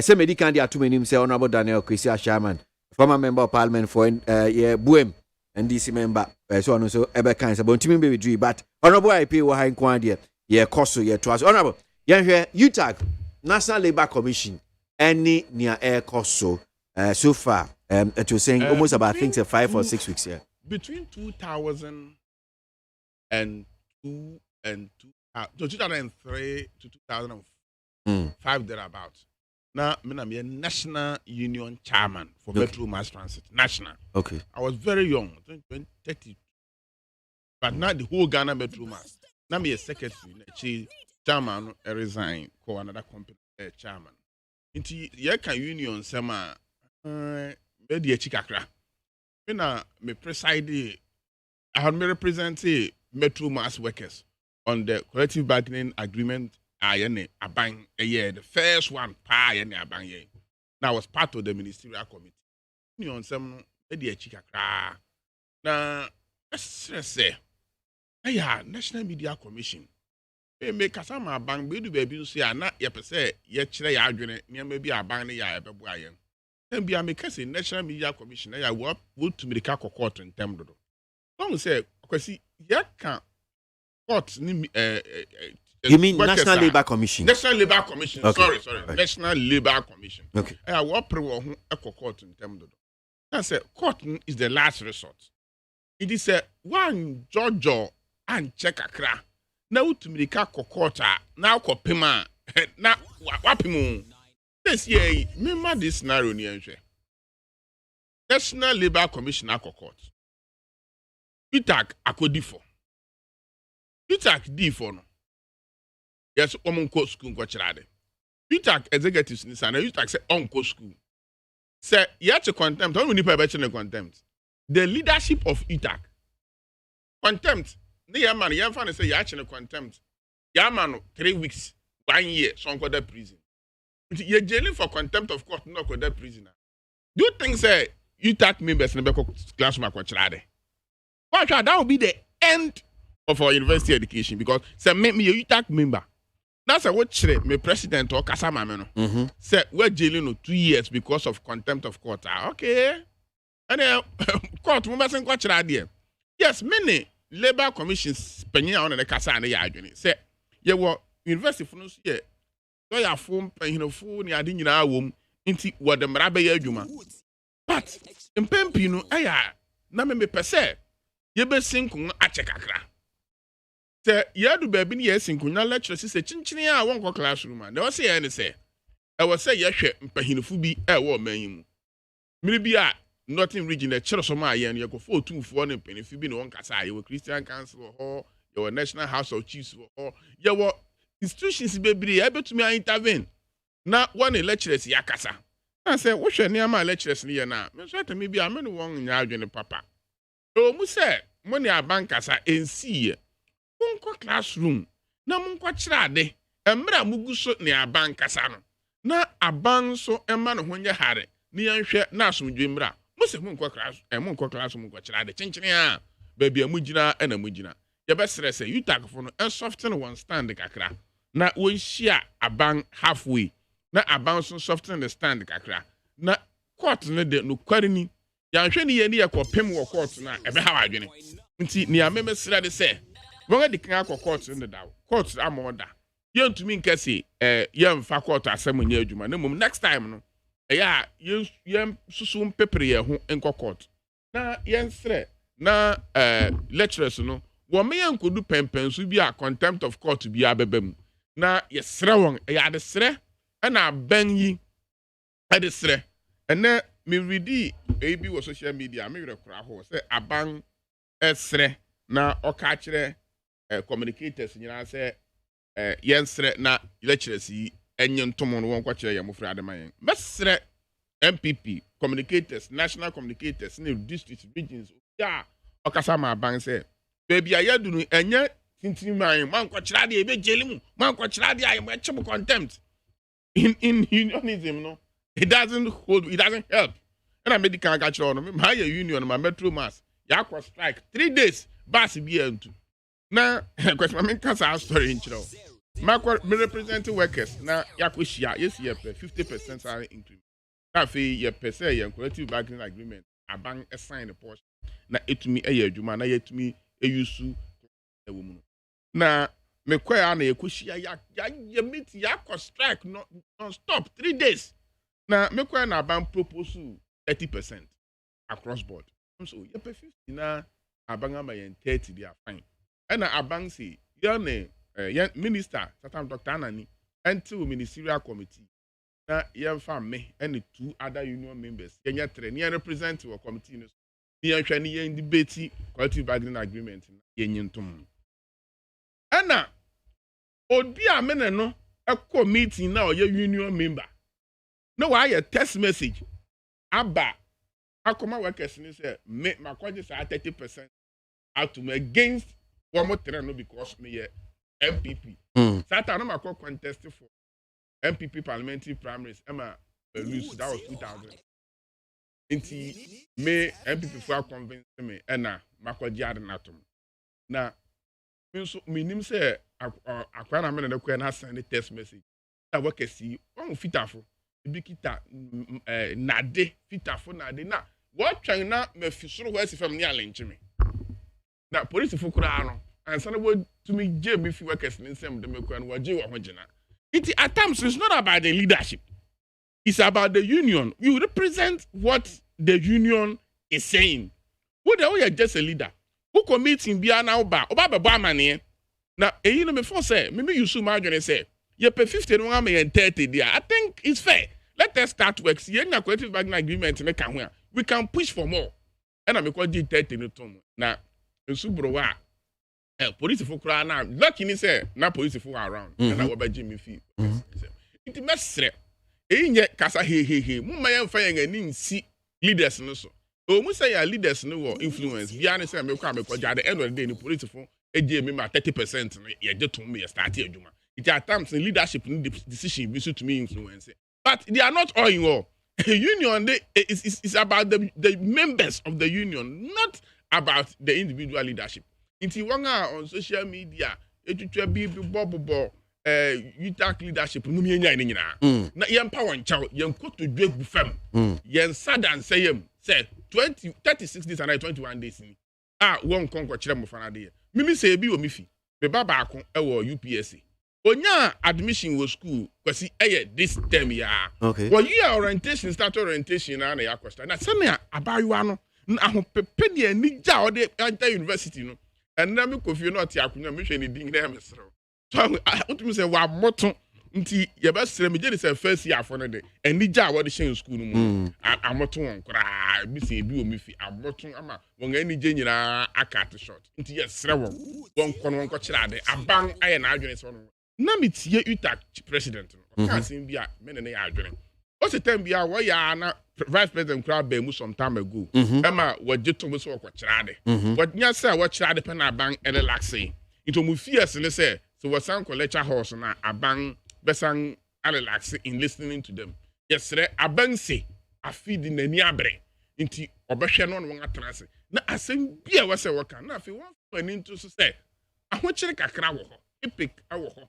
Say medical dia too many say Honorable Daniel Kwesi Ashaman, former member of Parliament for Buem and DC member. So on so ebe kan say but timi be dri but Honorable IEP wo han kwan dia ye koso ye Twaso. Honorable yan hwe UTAG National Labour Commission any near air koso so far. It was saying almost about, I think, 5 or 6 weeks here. Between 2002 and 2003 to 2005, thereabouts. Now, I'm a national union chairman for Metro Mass Transit. National. Okay. I was very young, 30. But now the whole Ghana Metro Mass. Now I'm a secretary, chairman, resign, call another company, chairman. Into your union, Sama. Media chikakra. Me preside I had me represent Metro Mass workers on the collective bargaining agreement. I bang a year, the first one, and I bang ye. Now I was part of the ministerial committee. You on some media chica cra. Now, let's say, hey, National Media Commission. They make a sama bang, baby, say, not yet per se, yet chere ya adwene, near maybe a bang ya ebe buayen. Then be a make a National Media Commission, I work to make a court in Temdo. Don't say, because ya can't court. You mean National Labour Commission? National Labour Commission. Okay. Sorry. Right. National Labour Commission. Okay. I work pro court in Temdo. I say court is the last resort. It is a one Jojo and check a cra. Now to make a court now copima now wapimu. This year, remember this scenario near National Labour Commission court. UTAC akodifo. UTAC D4 no. Yes, omonko school ko chirade. UTAC executives ni sana UTAC say onko school. Say you have to contempt. How many people in contempt? The leadership of UTAC. Contempt. The yaman fan say you have to contempt. Yaman 3 weeks, 1 year, so onko the prison. You're jailing for contempt of court, not the prisoner. Do you think say UTAC members never classroom ko chirade? Well, that will be the end of our university education because say make me a UTAC member. That's a what me president or Kasama meno. Say we're jailing no 2 years because of contempt of court. Okay. And then court we mustn't watch that. Yes, many labor commissions penny on the Kasa and the Yadwini. Say you were university for no year. So your phone phone ya didn't womb into what the Marabe Juma. But in Pempino, na me per se. You be sinking a checkakra. Say, you do baby, yes, in Kuna lecture, say, Chinchinia, one go classroom, and they was say, and say, I was say, yes, Pahinofubi, a woman. Maybe not in region, the church of my and you go 4 for 1 penny, if you been one Casa, you were Christian Council or your National House of Chiefs or your institutions, baby, able to me intervene. Now, one lecturers, Yakasa. I said, what should near my lecturers near now? Maybe I'm only one in your papa. Oh, Musa, money our bankers are in see. Munko classroom. Na munko chirade. Emra muguso ni bankers ano. Na aban so emma no honye hare. Ni anhwe na asomdwe mra. Musa munko classroom munko chirade. Chinchini a. Baby amugina na amugina. Ye be sere se UTAC fo no en soften one stand kakra. Na won hia aban halfway. Na aban so soften the stand kakra. Na court ne de no kware ni. Ya hwe ni ye ni yakopem wo court na ebe ha wadwene nti ni ameme sira de se won de kan akọ court in the daw court amoda ye ntumi nkase ye mfa court asem nya adwuma na mum next time no ya ye susu pepere ye ho enko court na ye nsre na lecturers no wo me ye nkodu pempensu bi a contempt of court bi abebam na ye sre won ya de sre na ban yi de sre ene me ready ebi wo social media me rekora ho say aban esre na oka kire communicators nyina say yensre na lecturers yi enye ntomo no won kwa kire yamofra ademan mesre MPP communicators national communicators in district regions ya okasa ma aban say baby ayadu no enye tintiman man kwa kire ade ebe jelimu man kwa kire ade ayem chebo contempt in unionism no it doesn't help. And I made the caricature on my union, my Metro Mass. Yakwa strike 3 days. Bass be into. Now, because my main cancer story in Chino. My representing workers. Now, Yakushia, yes, you have 50% salary increment. Now, you per se, your collective bargaining agreement. A bank assign a portion. Now, it to me a year, Juma, now, yet to me a yusu a woman. Now, me quay on a Yakushia, ya meet Yakwa strike non stop 3 days. Now, me quay on a bank proposal. 30% across board. So you pay 50 na abanga mayen 30 they are fine. And abang say your minister, Satam Dr. Anani, until ministerial committee. Na your family and the 2 other union members. Kenya train represent your committee. Ni training in debate collective bargaining agreement yen tum. And obi amene no a committee now your union member. No why a text message. Abba, akoma workers ni say me makwaje say 30%. out to me against one more terrain because me MPP. Satan I'm a contest for MPP parliamentary primaries. Emma lose that was 2000. Inti me MPP for convince me ena makwaji adenatom. Na so minim say akwa na me na kwa na send text message. Na work see on fitafo. Ebi kita nade fitafo nade na what trying na me fisoro ho asifam ne alenche me. Na police fo kura no ansa na wo to me je me fi workers ne nsem de me kwa no waje wo ho gina. It at times it's not about the leadership. It's about the union. You represent what the union is saying. Who the way just a leader? Who committing be now ba? Oba be money. Now, you know before say, maybe you should imagine say, you pay 50 and 30 there. I think it's fair. Let us start work. See, any collective bargaining agreement make a we can push for more. And I'm going to 30 no tom. Now, in Subrowa, police for cry now. Lucky me say, na police for around. And I will buy Jimmy fee. It must enye kasa he mu mayen fa yen ani si leaders no so o mu say ya leaders no wo influence bia ne say me kwa me kwaja the end of the day ni police fo eje me ma 30% no ye je to me start adwuma it at times leadership no decision be so to me influence but they are not all in all union is about the members of the union not about the individual leadership inti wanga on social media etutwa bi bobo UTAC leadership no me nya ni nyina na yem power nchaw yem koto dwegu fam yem sadan sayem say 36 days and 21 days ni won konko kire mo fana de mimi say bi o mi fi be baba akon e wo UPSC onya admission wo school kwasi this term ya well year orientation start orientation na ya question na se na abayiwa no ahopepe de ani ja o de enter university no and na me kofi no ati akunya me hwe ni din na me sero so I say wa moto nti ye be sere me je say first year for no de ani ja wo de shen school no mu amoto won kra bi se bi o mi fi amoto ama won ani je nyina akat short nti ye sere won ko kira de aban aye na adwene so no na me tie UTAC president no ka sin bia me ne ya adwene o se tem bia wo ya na vice president kra ba mu some time ago ema wo je to so ko kira de wo nya say wo kira de pe na aban relaxing into mu fears ne say so we sang lecture house na abang besang relax in listening to them. Yes, abang say a feed in the niabre into obesha no one atrase. Na asem bia we say work na afi one into say a ho kire kakra wo ho epic awo ho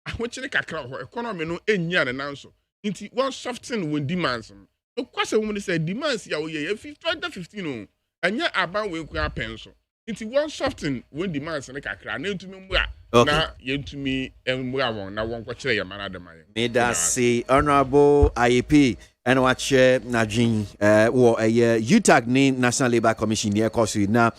a ho kire kakra wo ho economy no enya na nanso into one soften when demands no kwase woman say demands ya wo ye 2015 no anya abang we ku apenso into one soften when demands na kakra na ntumi mu a na yentumi emwa won na won kwakire ya mara de maye me da say honorable IEP and watch na dream wo UTAC ni National Labour Commission ne ekoso na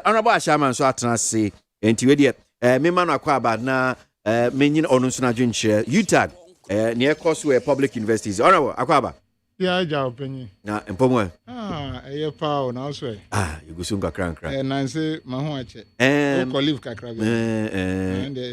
honorable Ashaman so atena say enti we de me ma no akwa ba na menyin onu nso na dwenche UTAC ne ekoso public universities honorable akwa ba ya ja openyi na empomwe eye pa na so yugusunga krankra na nse ma ho ache ko live kakra bi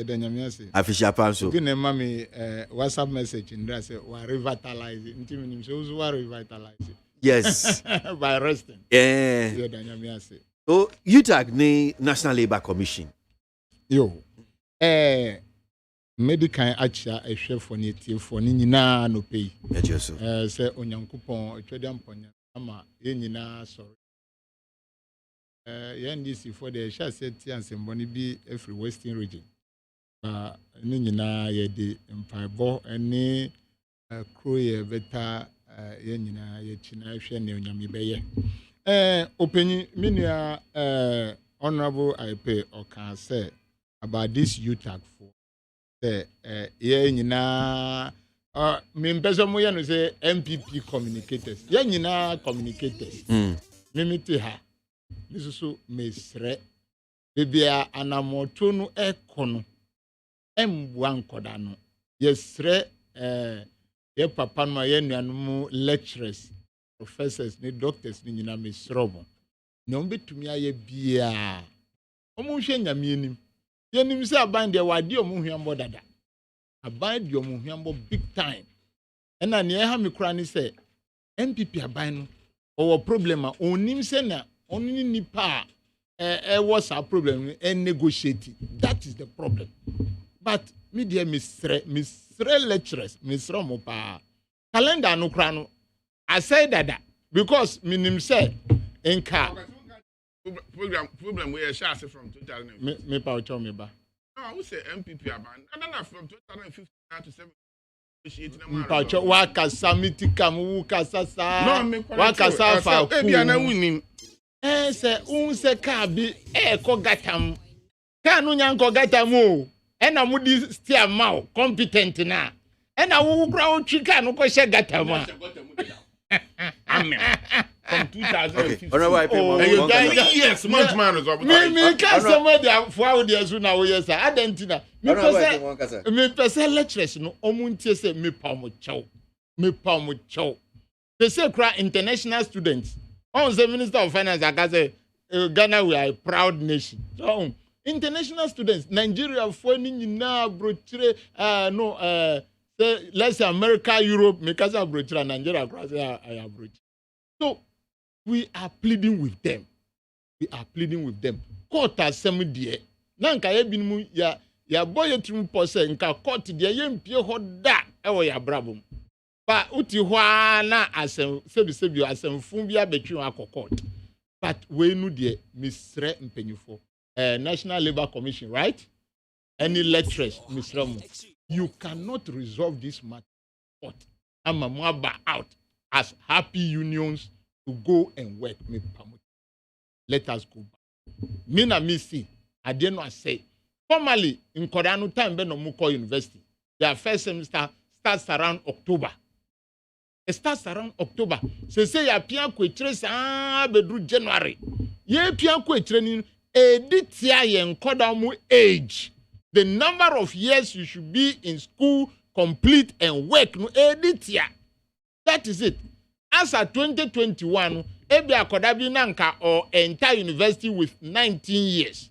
de nyamiase afisha panso bi na mami WhatsApp message ndra say wa revitalize ntimi nim so uzu wa revitalize yes by resting de nyamiase so UTAC ni National Labour Commission yo medical acha ehwefo ne tiefo ne nyina no pay se onyankopon atwadiam ponya ama ye nyina sorry NDC for the sha set ansembo ne bi every western region ne nyina ye de mpaibo ene kroye beta ye nyina ye china hwe ne onyame beye openyi minua honorable IP oka say about this UTAC for ye nyina me mpesa mo ya no say MPP communicators ye nyina communicators mimiti ha bisusu mesre bibia anamoto no ekono embua nkoda no yesre ye papa no ye nuanom lecturers professors ni doctors ni nyina mesrobo nyom betumi aye bia omo hwe nyame anim yenim se aban de wade omuhwambo dada aban de omuhwambo big time ena ne ha me kura ni se MPP aban no owo problem a onim se na oni nipa what's our problem and negotiate. That is the problem. But media misre lecturers misre mo pa calendar no krano. I say that because minim say in car problem we share from 2015. Me pa ocho me ba. No, I would say MPP aban. No, from 2015 to 7. Mpacho wakasa mitika mu kasa sa. No, me wakasa fa ku. Ebi ana wunim. Se unse ka bi ko gatam. Ka no nyanko gatam o. Na mu di still ma competent na. Na wo kra o twika no ko she gatam a. Amen. From 2015. Yes, month man is up. Me can somebody for the Azuna o yes adentina. Me person lecturers no omuntie say me pa mo chow. They say cry international students. On the Minister of Finance I say Ghana we are a proud nation. So international students Nigeria for ni na brochire say let's say America, Europe, me kasa brochire Nigeria cross I brochire. So we are pleading with them. Court asem die. Na nka ye binu ya boy trim pose nka court die ye mpie ho da e wo ya brabom. Ba uti ho na asem sebi asem fun bia betwi akọ. But we nu die misre mpenyufo. National Labor Commission, right? Any lecturers, Mr. You cannot resolve this matter. But I'm out as happy unions to go and work. Let us go back. Me na me see. I did not say. Formally, in Kodanu time, Ben Omuko University, their first semester starts around October. It starts around October. Say ya pian kwe trace bedru January. Ye pian kwe training editia yen Kodamu age. The number of years you should be in school, complete and work no editia. That is it. As at 2021, ebi akodabi nanka or entire university with 19 years.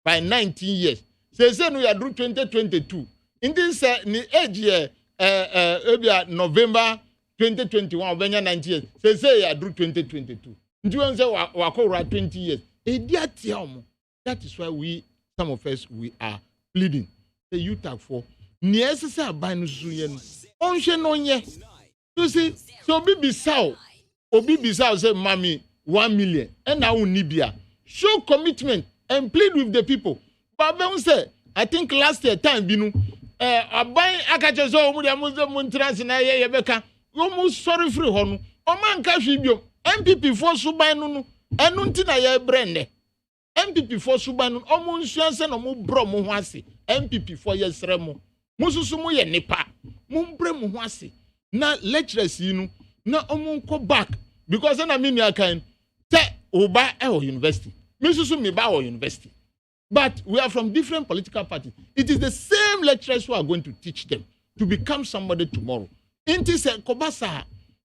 By 19 years. Say no ya do 2022. In this ni age year ebi November 2021 obenya 19 years. Say ya do 2022. Nti won say wakora 20 years. That is why some of us we are pleading. The youth are for necessary by no suyen. Onche no ye. You see, so Obi Bisao say, Mommy, 1 million. And now Nibia. Show commitment and plead with the people. But when say, I think last year time binu aban akachezo mu dia muntrans na ye beka. Almost sorry free honu. O man ka hwibio. MPP for suban no enu nti na ye brende. MPP for suban no omo nsuanse na mo bro mo ho ase. MPP for ye sere mo. Mususu mo ye nipa. Mo mbre mo ho ase. Na lecturers yi no na omo ko back because na me nua kan te oba e university. Mususu me ba university. But we are from different political parties. It is the same lecturers who are going to teach them to become somebody tomorrow. Inti se kobasa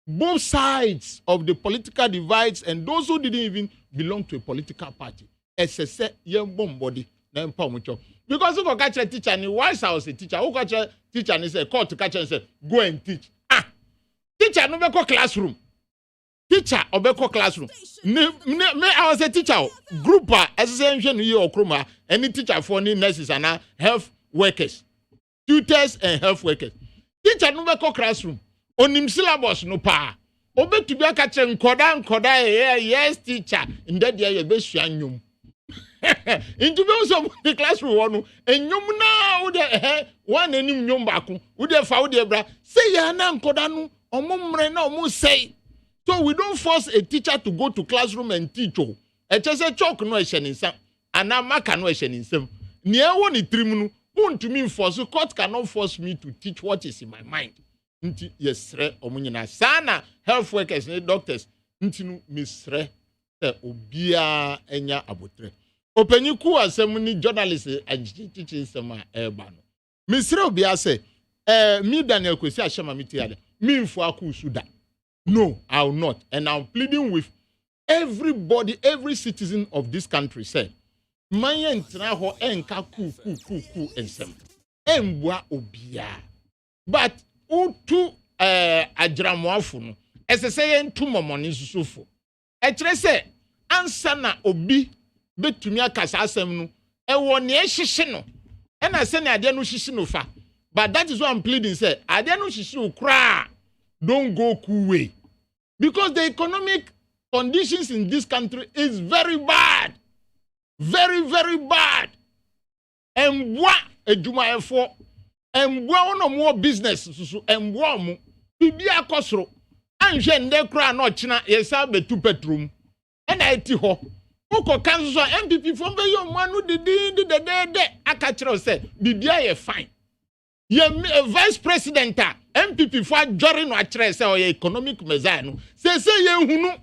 both sides of the political divides and those who didn't even belong to a political party. SSE young body na empower mucho. Because who go catch a teacher ni why I was a teacher. Who catch a teacher and say call to catch and say go and teach. Teacher no be go classroom. Teacher obeko classroom. Me I was a teacher. Grouper SSE no ye okroma any teacher for any nurses and health workers. Tutors and health workers. Teacher no be go classroom. Onim syllabus no pa. Obetu bi aka che nkoda yes teacher. Nda dia ye be sua nyum. Into be so the classroom one enyum na wo de one enim nyum baako. Wo de fa wo de bra. Say ya na nkoda no omumre na omu say. So we don't force a teacher to go to classroom and teach. Eche say chalk no ehye nsam. Ana maka no ehye nsam. Ni e wo ni trim no won't me force. Court cannot force me to teach what is in my mind. Nti yesre omunyina sana health workers and doctors nti no misre obia enya abotre opanyiku asem ni journalist agitichi sema eba no misre obia say me Daniel Kwesi Ashama mitiade me mfu akusu da. No, I will not, and I'm pleading with everybody, every citizen of this country say manye ntra ho enka ku ensem embua obia but utu adramoafo no esese ye ntu momoni susufo e kire se ansa na obi betumi aka saa asɛm no ɛwɔ ne ɛhyehye no ɛna sɛ ne adeɛ no hyehye no fa but that is what I'm pleading say adeɛ no hyehye no kra don't go cool way because the economic conditions in this country is very bad very very bad ɛmboa adwumayɛfoɔ ɛmboa wɔn a wɔwɔ business so ɛmboa wɔn bibi akɔsoro anhwɛ ndɛ kora na ɔkyena yɛsa betu petrum ɛna ɛti hɔ wokɔ kan so MPP fo bɛyɛ ɔmo anu dede aka kyerɛw sɛ bibi ayɛ fine yɛ vice president a MPP fo adwɔre no akyerɛ sɛ ɔyɛ economic measure no sɛ yɛ hunu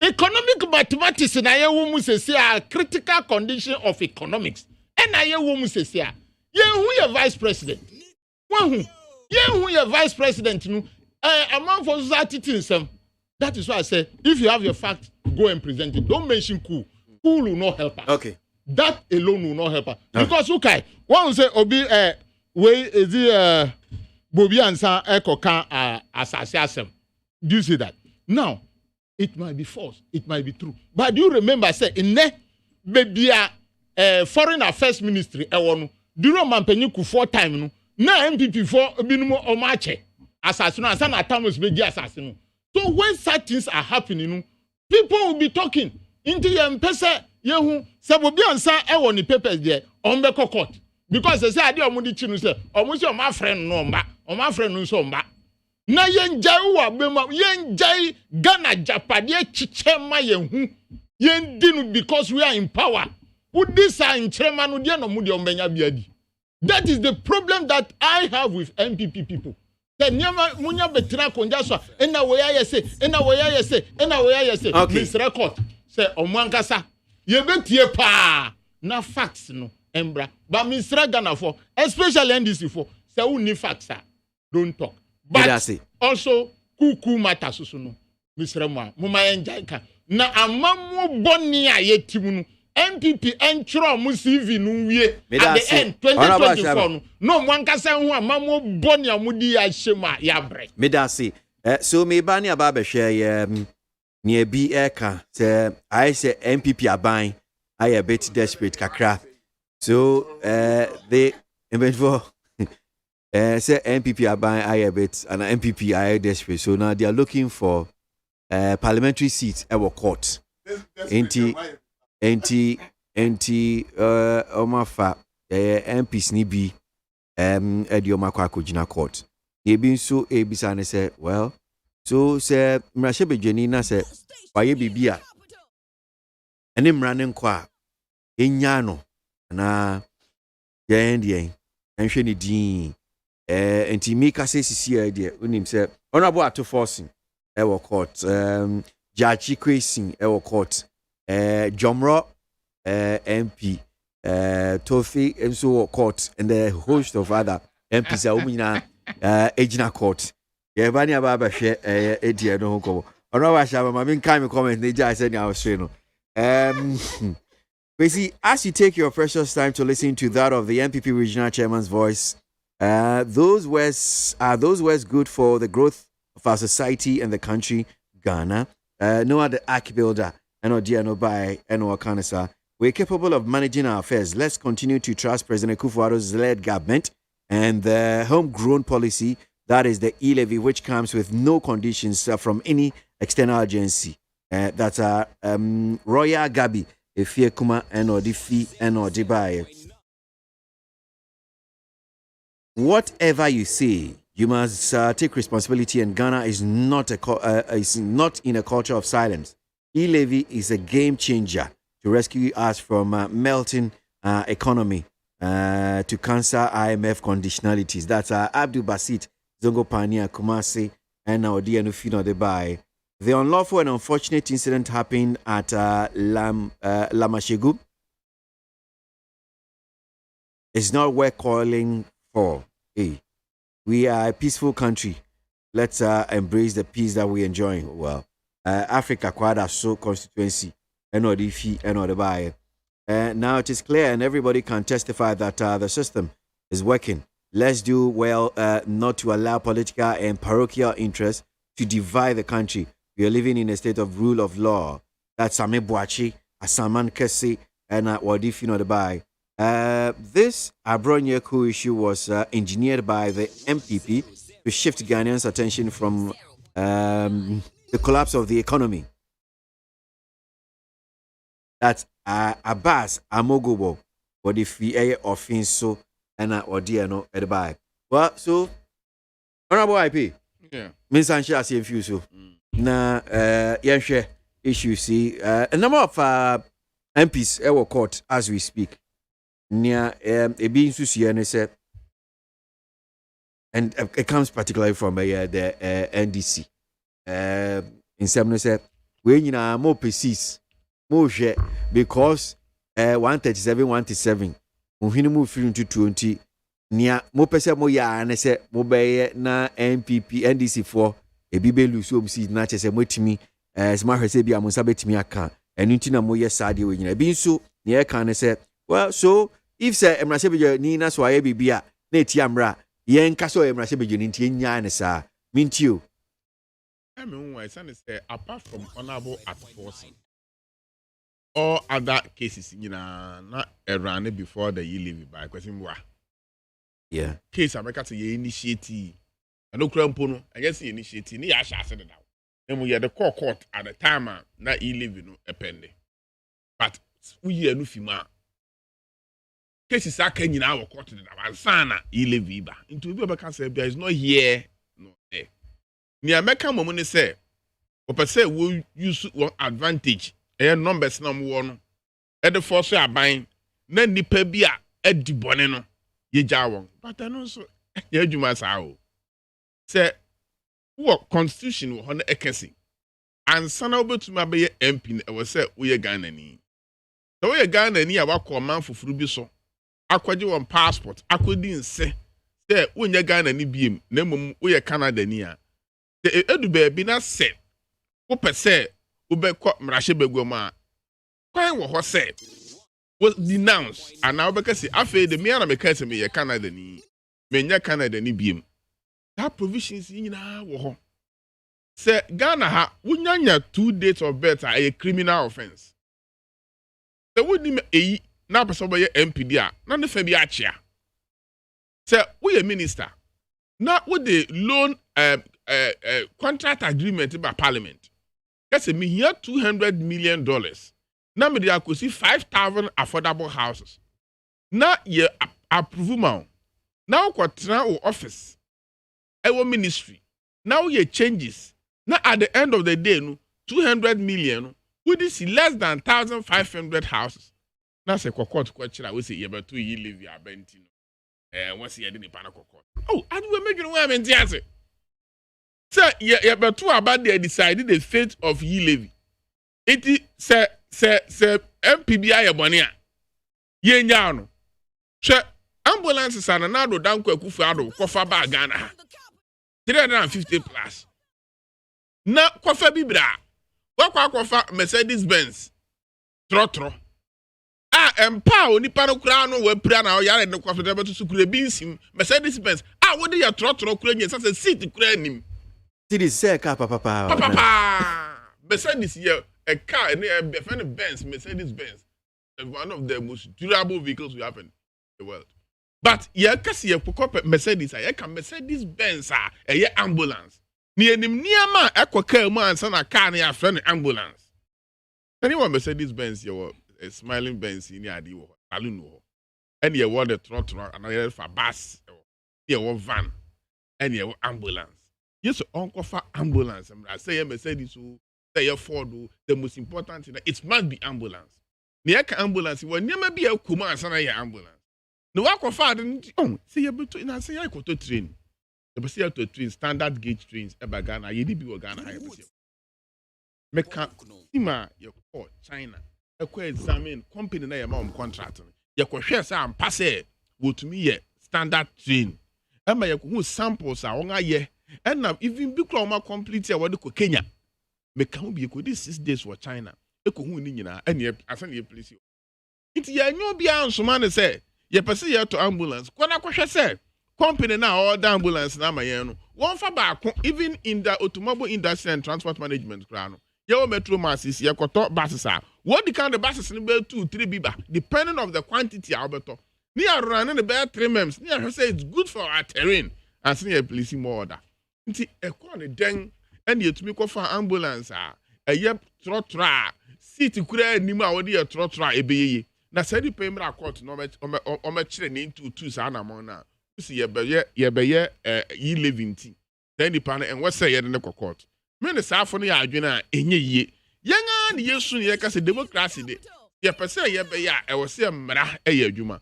economic mathematics na yɛ wɔ mu sɛ a critical condition of economics ɛna yɛ wɔ mu sɛ a yɛ hu yɛ vice president wahu yɛ hu yɛ vice president no among for society nsɛm that is why I say if you have your fact go and present it don't mention cool will not help us okay that alone will not help us because okay one say obi we is the bobi ansa ekoka asase asem do you see that now it might be false it might be true but do you remember say in ne baby foreign affairs ministry ewo no duro mampanyi ku 4 time no na MPP for binumo o ma che asase no ansa na Thomas be gi asase no so when such things are happening no people will be talking into your mpese yehu se bobi ansa ewo ni papers there on be court because they say ade omudi chi no say omo say omo friend no mba omo friend no so mba na yenjai wa bema yenjai Ghana japade chiche ma yehu yendi no because we are in power put this in chairman no de no mu de ombenya biadi that is the problem that I have with MPP people the nyama munya betra konja so ena we ya say Miss record say omwankasa ye betie pa na facts no embra but Miss Ghana for especially NDC for say who need facts don't talk but also kuku matter so no Miss Rema muma enjai na amamu boni a yetimu no MPP entro mu CV no wie at the end 2024 no mwankasa hu amamu boni amudi a shema ya bre medasi so me ba ni aba behwe ne bi eka say I say MPP aban I a bit desperate kakra so they eventually say MPP aban I a bit and MPP I desperate so now they are looking for parliamentary seats at court enti omafa MPs ni bi edi omakwa akogina court ye bi nso ebisa ne say well so say mrahye bedwani na say waye bibia ene mra ne nkwa enya no na ye enhwe ne din enti mi ka say sisi e de onim say honorable ato forcing ewo court Judge Kwesi ewo court Jomro MP Tofi enso court and the host of other MPs umina ejina court ye bani aba hwe edie no ko ono wa sha ma min kan me comment ne ja say ni awsre no Kwesi, as you take your precious time to listen to that of the MPP regional chairman's voice, those words good for the growth of our society and the country, Ghana. No other arch builder, and no dear no buy, and no canasa. We're capable of managing our affairs. Let's continue to trust President Kufuor's led government and the homegrown policy, that is the e-levy, which comes with no conditions from any external agency. That's Royal Gabi, Efie Kuma, and or the fee, and or the buy. Whatever you say, you must take responsibility, and Ghana is not in a culture of silence. E-levy is a game changer to rescue us from melting economy to cancel IMF conditionalities. That's Abdul Basit, Zongo Pania, Kumasi, and our dear Nufino Debai. The unlawful and unfortunate incident happened at Lamashegu. It's not worth calling for. Hey, we are a peaceful country. Let's embrace the peace that we enjoy. Well, Africa quite so constituency and or the fee and or the buy. Now it is clear and everybody can testify that the system is working. Let's do well not to allow political and parochial interests to divide the country. We are living in a state of rule of law. That's Same Boachi Asaman Kese and Wadif, you know, the buy. This Abronye coup issue was engineered by the MPP to shift Ghanaians' attention from the collapse of the economy. That's Abbas Amogobo, or the fee offense so and or dear no at the buy. Well, so honorable IP, yeah, Miss Ansha, see if you so na share issue see a number of MPs ever court as we speak. Near a being Susie said, and it comes particularly from the NDC. In some said, when you are more precise, more share because 137, 137, when move to 20, near more percent more ya and I said, mobile na MPP NDC for a Bible so see not as a motimi as my Herbia Monsabet me account, and Untina Moya Sadi when you being so near can I said, well, so. If say Emrasebejo ni na so aye bibia na etiamra yen kaso Emrasebejo ni ntie nya ne sa mintio I mean why son say apart from honorable at force all other cases na run before the year leave by question wa yeah case America to ye initiate and no krampo no I guess initiate ni ya sha said now then we the court at the time na e leave no epende but we ye no fima cases are can our court in Avansana, Ileviba. Into Rebecca said, there is no here, no there. Near American woman say, or say, will use one advantage, numbers number one, at the force are buying, then the pebia, at the boneno, ye jawon. But I know so, ye do my sao. Say, what constitution will honor a kissing? And son over to my bay MP, I was said, we are Ghanaian. So we are Ghanaian, I walk a man for Frubiso. Akwaji one passport akwedi nse say wonya Ghana ni biem na mum wo ye Canada ni a the edu be na se wo pese wo be ko mrahye bagwam a kwan wo ho se was denounce and now because afa de me na me ka se me ye Canada ni menya Canada ni biem that provisions nyina wo ho say Ghana ha wonya 2 dates of birth a criminal offense the wodi me na person be MPD a na ne fa bi achia say we a minister na with the loan contract agreement by parliament yes me here $200 million na me dey akosi 5,000 affordable houses na ye approve ma na ko tra o office ewo ministry now ye changes na at the end of the day no 200 million we this less than 1,500 houses. Na se kokot kwachira we say ye beto yi leave ya benti no won ye de ni pa na kokot oh and we make no am entiase say ye beto about they decide the fate of yi levy it say MPBI ye bone a ye nya no hwe ambulances ana na do danko akufu ado kofa ba Ghana 350 plus na kofa bibra wakwa kofa Mercedes Benz trotro empa onipa no kura no wapira na yare ne kwaso de beto sukure bi nsim Mercedes Benz wo de ya trotro kura nyi sa seat kura nim City say car papa Mercedes ye a car and a friend Benz Mercedes Benz one of the most durable vehicles we have in the world but ye kasi ye kokop Mercedes ye ka Mercedes Benz ye ambulance ni enim niama ekoka mu ansa na car na ya friend ambulance anyone Mercedes Benz ye a smiling Benz in the wo saloon wo and ye want the trotro and ye for bus ye want van and ye ambulance yes uncle for ambulance I say Mercedes so say Ford the most important thing it must be ambulance near ambulance when never be a kuma and ye ambulance no work of father oh see you between I say I go to train the see to train standard gauge trains e Ghana ye be Ghana high meka ima ye call China examine company na your mom contract you hwe say am pass wotumi ye standard train ema you who samples a won aye and now even be kro complete ya wode ko Kenya meka hu bi ko this 6 days for China e ko hu ni nyina ene asan ye police it ya nyo bia nsoma ne say ye pese ye to ambulance kwana ko hwe say company na order ambulance na mayen no won fa ba even in the automobile industry and transport management kra no ye metro masses ye koto buses a what the kind of buses in the 2-3 biba, depending on the quantity Alberto. Near running the bear 3 months, near say it's good for our terrain, and senior policing more order. Nti ekwane den and yet me for ambulance a yep trotra seat kura nim a wode ye trotra ebeye na sadi pemra court no o chire ni to sa na mo na si ye beye yi living ti then the pan and what say ye ne court me ne saafo no ya adwena enye yie yenga ne yesu ne ye ka se democracy de ye pese ye beye a e wo se mra e ye adwuma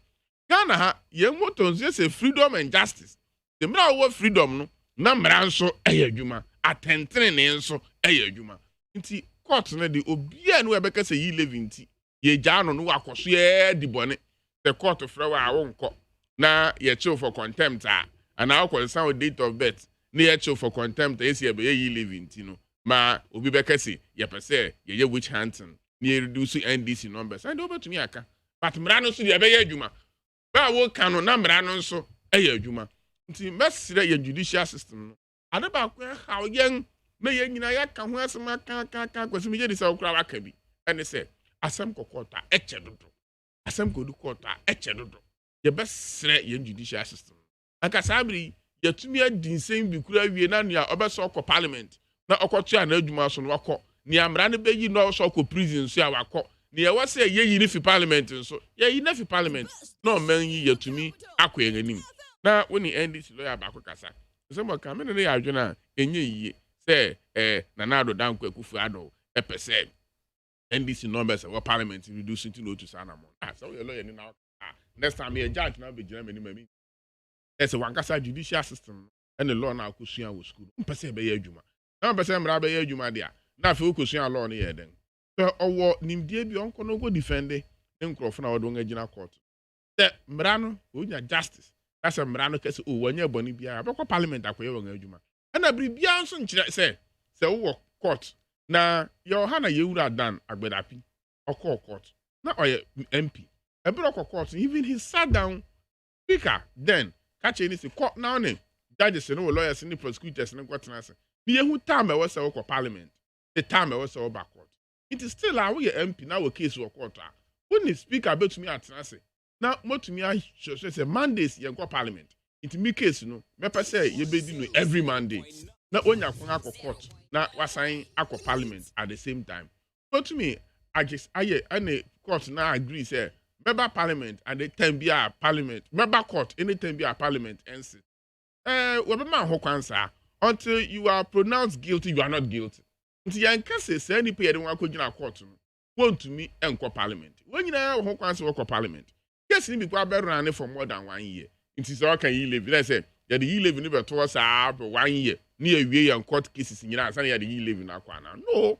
Ghana ha ye motonze se freedom and justice the mra wo freedom no na mra nso eye adwuma atentene ne nso eye adwuma nti court na de obia no ebeka se yi living ti ye gya no no akoso ye di bone the court fra wa wonko na ye chill for contempt and now concern with date of birth na ye chill for contempt e se ye yi living ti no ma obi beka se ye pese ye witch hunting na ye reduce NDC numbers and obetumi aka but mra no so de ebe ye adwuma ba wo kan no na mra no nso eye adwuma nti mesire ye judicial system no ade ba ko how yen na ye nyina ya ka ho asema ka kwasimi je di sa okra waka bi ene se asem kokota eche dodo asem kodu kota eche dodo ye besire ye judicial system anka sabri ye tumi adinsen bi kura wie na nua obeso okọ parliament na okotua na adwuma so no wakọ ni amra ne beyi no so okọ prison so ya wakọ ni ye wase ye yi ni fi parliament so ye yi na fi parliament no man yi ye tumi akọ yenim na woni NDC lawyer ba ko kasa so mo ka me ne ya adwena enye yiye say na do danko akufu ado pese NDC numbers of parliament reducing to no to sana mo so your lawyer ni now next time you judge now be Germany mami there's a wankasa judicial system and the law na akusua wo school pese be ya adwuma na pese mra be ya adwuma dia na fe okusua law no ye den so owo nimdie bi onko no go defend nkrofo na wodo ngagina court the mra no onya justice that's a mra no kese o wanya boni bia abekọ parliament akoye wo ngajuma na bribia nso nkyere se wo court na your hana yewura dan agbedapi okọ court na oye MP ebro court even he sat down speaker then catch any say court now ne judges no lawyers ni prosecutors ni kwatena se ni yehu time e wose wo parliament the time e wose wo back court it is still a we MP na wo case wo court a when the speaker betumi atena se na motumi a say Mondays ye go parliament it me case no me pese ye be di no every Monday na onya kwon akọ court na wasan akọ parliament at the same time motumi I just aye and court na agree say member parliament and the time be a parliament member court anytime be a parliament and we be man ho kwansa until you are pronounced guilty you are not guilty nti yan kase say any pay dem akogina court no want to me enko parliament when you ho kwansa wo parliament case ni bi kwa be run for more than 1 year nti so can you live let's say ya the live ni be to sa 1 year ni awie yan court cases nyina san ya the live na kwa na no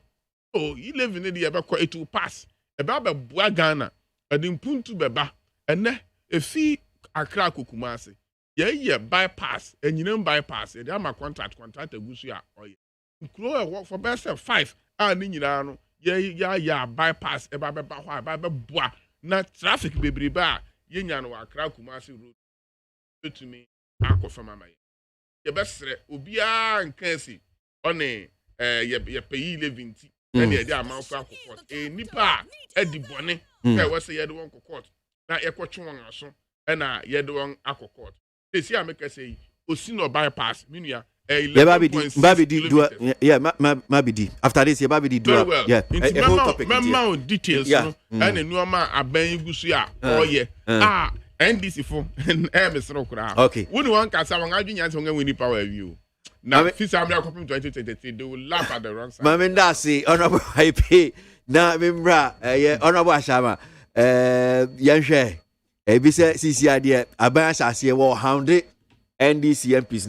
you live ni dey be ko it will pass e ba bua Ghana adimpuntu beba ene efi Accra Kokumase ye bypass enyinem bypass e dey ama contract agusu ya oye nkro for best 5 ni nyina no ya bypass e ba beba ho ba bua na traffic bebrebe a yenya no Accra Kumasi road betumi akofama maye ye besre obia nkansi one ye peyi levinti na ye dey amanfo akokot nipa edi bone we say ye dey won kokot na ye kwotwe won aso na ye dey won akokot esi ameka say osino bypass minua Babidi do Mabidi after this ye Babidi do yeah a whole topic details no and nuoma aban gusu a oye NDC fo mesro kura okay woni wan kasa wan adwenya se wan wini power view na fisa am copy 2023 they will laugh at the wrong side mamenda say honorable IP na memra honorable Ashama yanhwe bi se sisi ade aban asase wo hound NDC MPs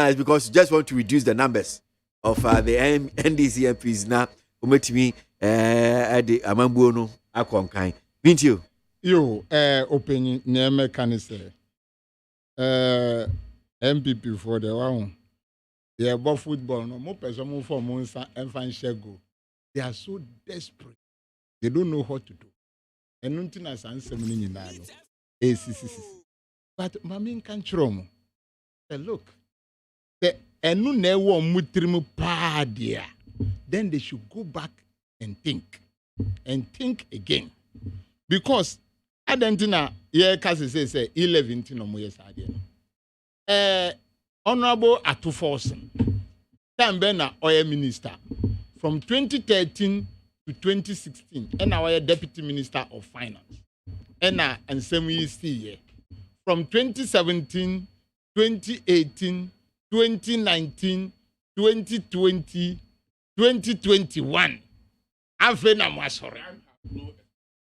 is because you just want to reduce the numbers of the NDC MPs now umetimi the amambuo no akonkan vinti yo opinion nyame kan say MPP for the one they about football no mo person mo for mo enfan shego they are so desperate they don't know what to do enunti na sansem ni nyina no but mami kan chromo look, the enu newo mutrim pa dia. Then they should go back and think. and think again. Because Adentina, yeah, Kasi say 11 no more years again. Honorable Atuforsen, Tambena Oil Minister, from 2013 to 2016, and our Deputy Minister of Finance. And some years from 2017, 2018, 2019, 2020, 2021.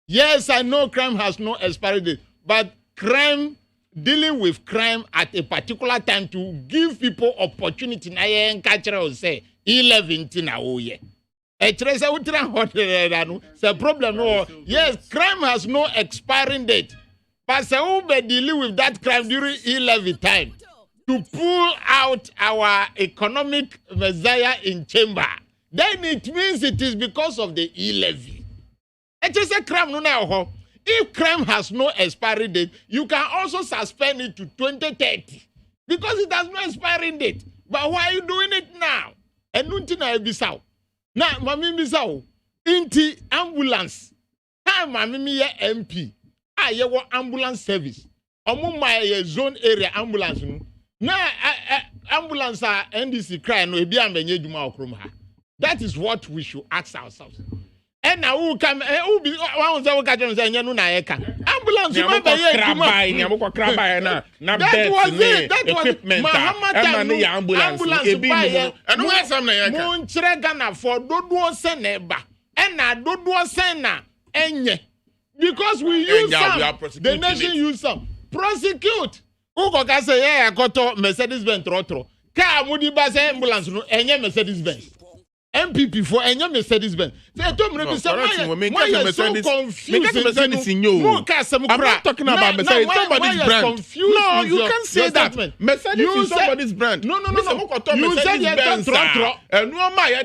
Yes, I know crime has no expiry date, but crime, dealing with crime at a particular time to give people opportunity. Na yen culture say 11 na oye. It's a problem. Yes, crime has no expiring date, but so we dealing with that crime during 11 time to pull out our economic messiah in chamber. Then it means it is because of the e-levy. It is a crime. If crime has no expiry date, you can also suspend it to 2030 because it has no expiring date. But why are you doing it now? And nothing I be so. Now, mami be so. Inti ambulance. Hi, mami ye MP. I want ambulance service. Omo my zone area ambulance. Now, ambulance NDC cry no ebi amenye djuma okrom ha. That is what we should ask ourselves. And now who come who be one say we catch say nyanu na yeka. Ambulance ma be ye djuma. That was it. That was Muhammad ambulance ebi mu. And who some na yeka. Mun kire Ghana for dodo se na eba. And na dodo se na enye. Because we use some. The nation use some. Prosecute. Who go say yeah akoto Mercedes Benz trotro. Ka mudi ba say ambulance no enye Mercedes Benz. MPP for any Mercedes Benz. They told me so confused. I'm not talking about Mercedes. Somebody's brand. No, you can't say that. Mercedes is somebody's brand. No. You said Benz. And no my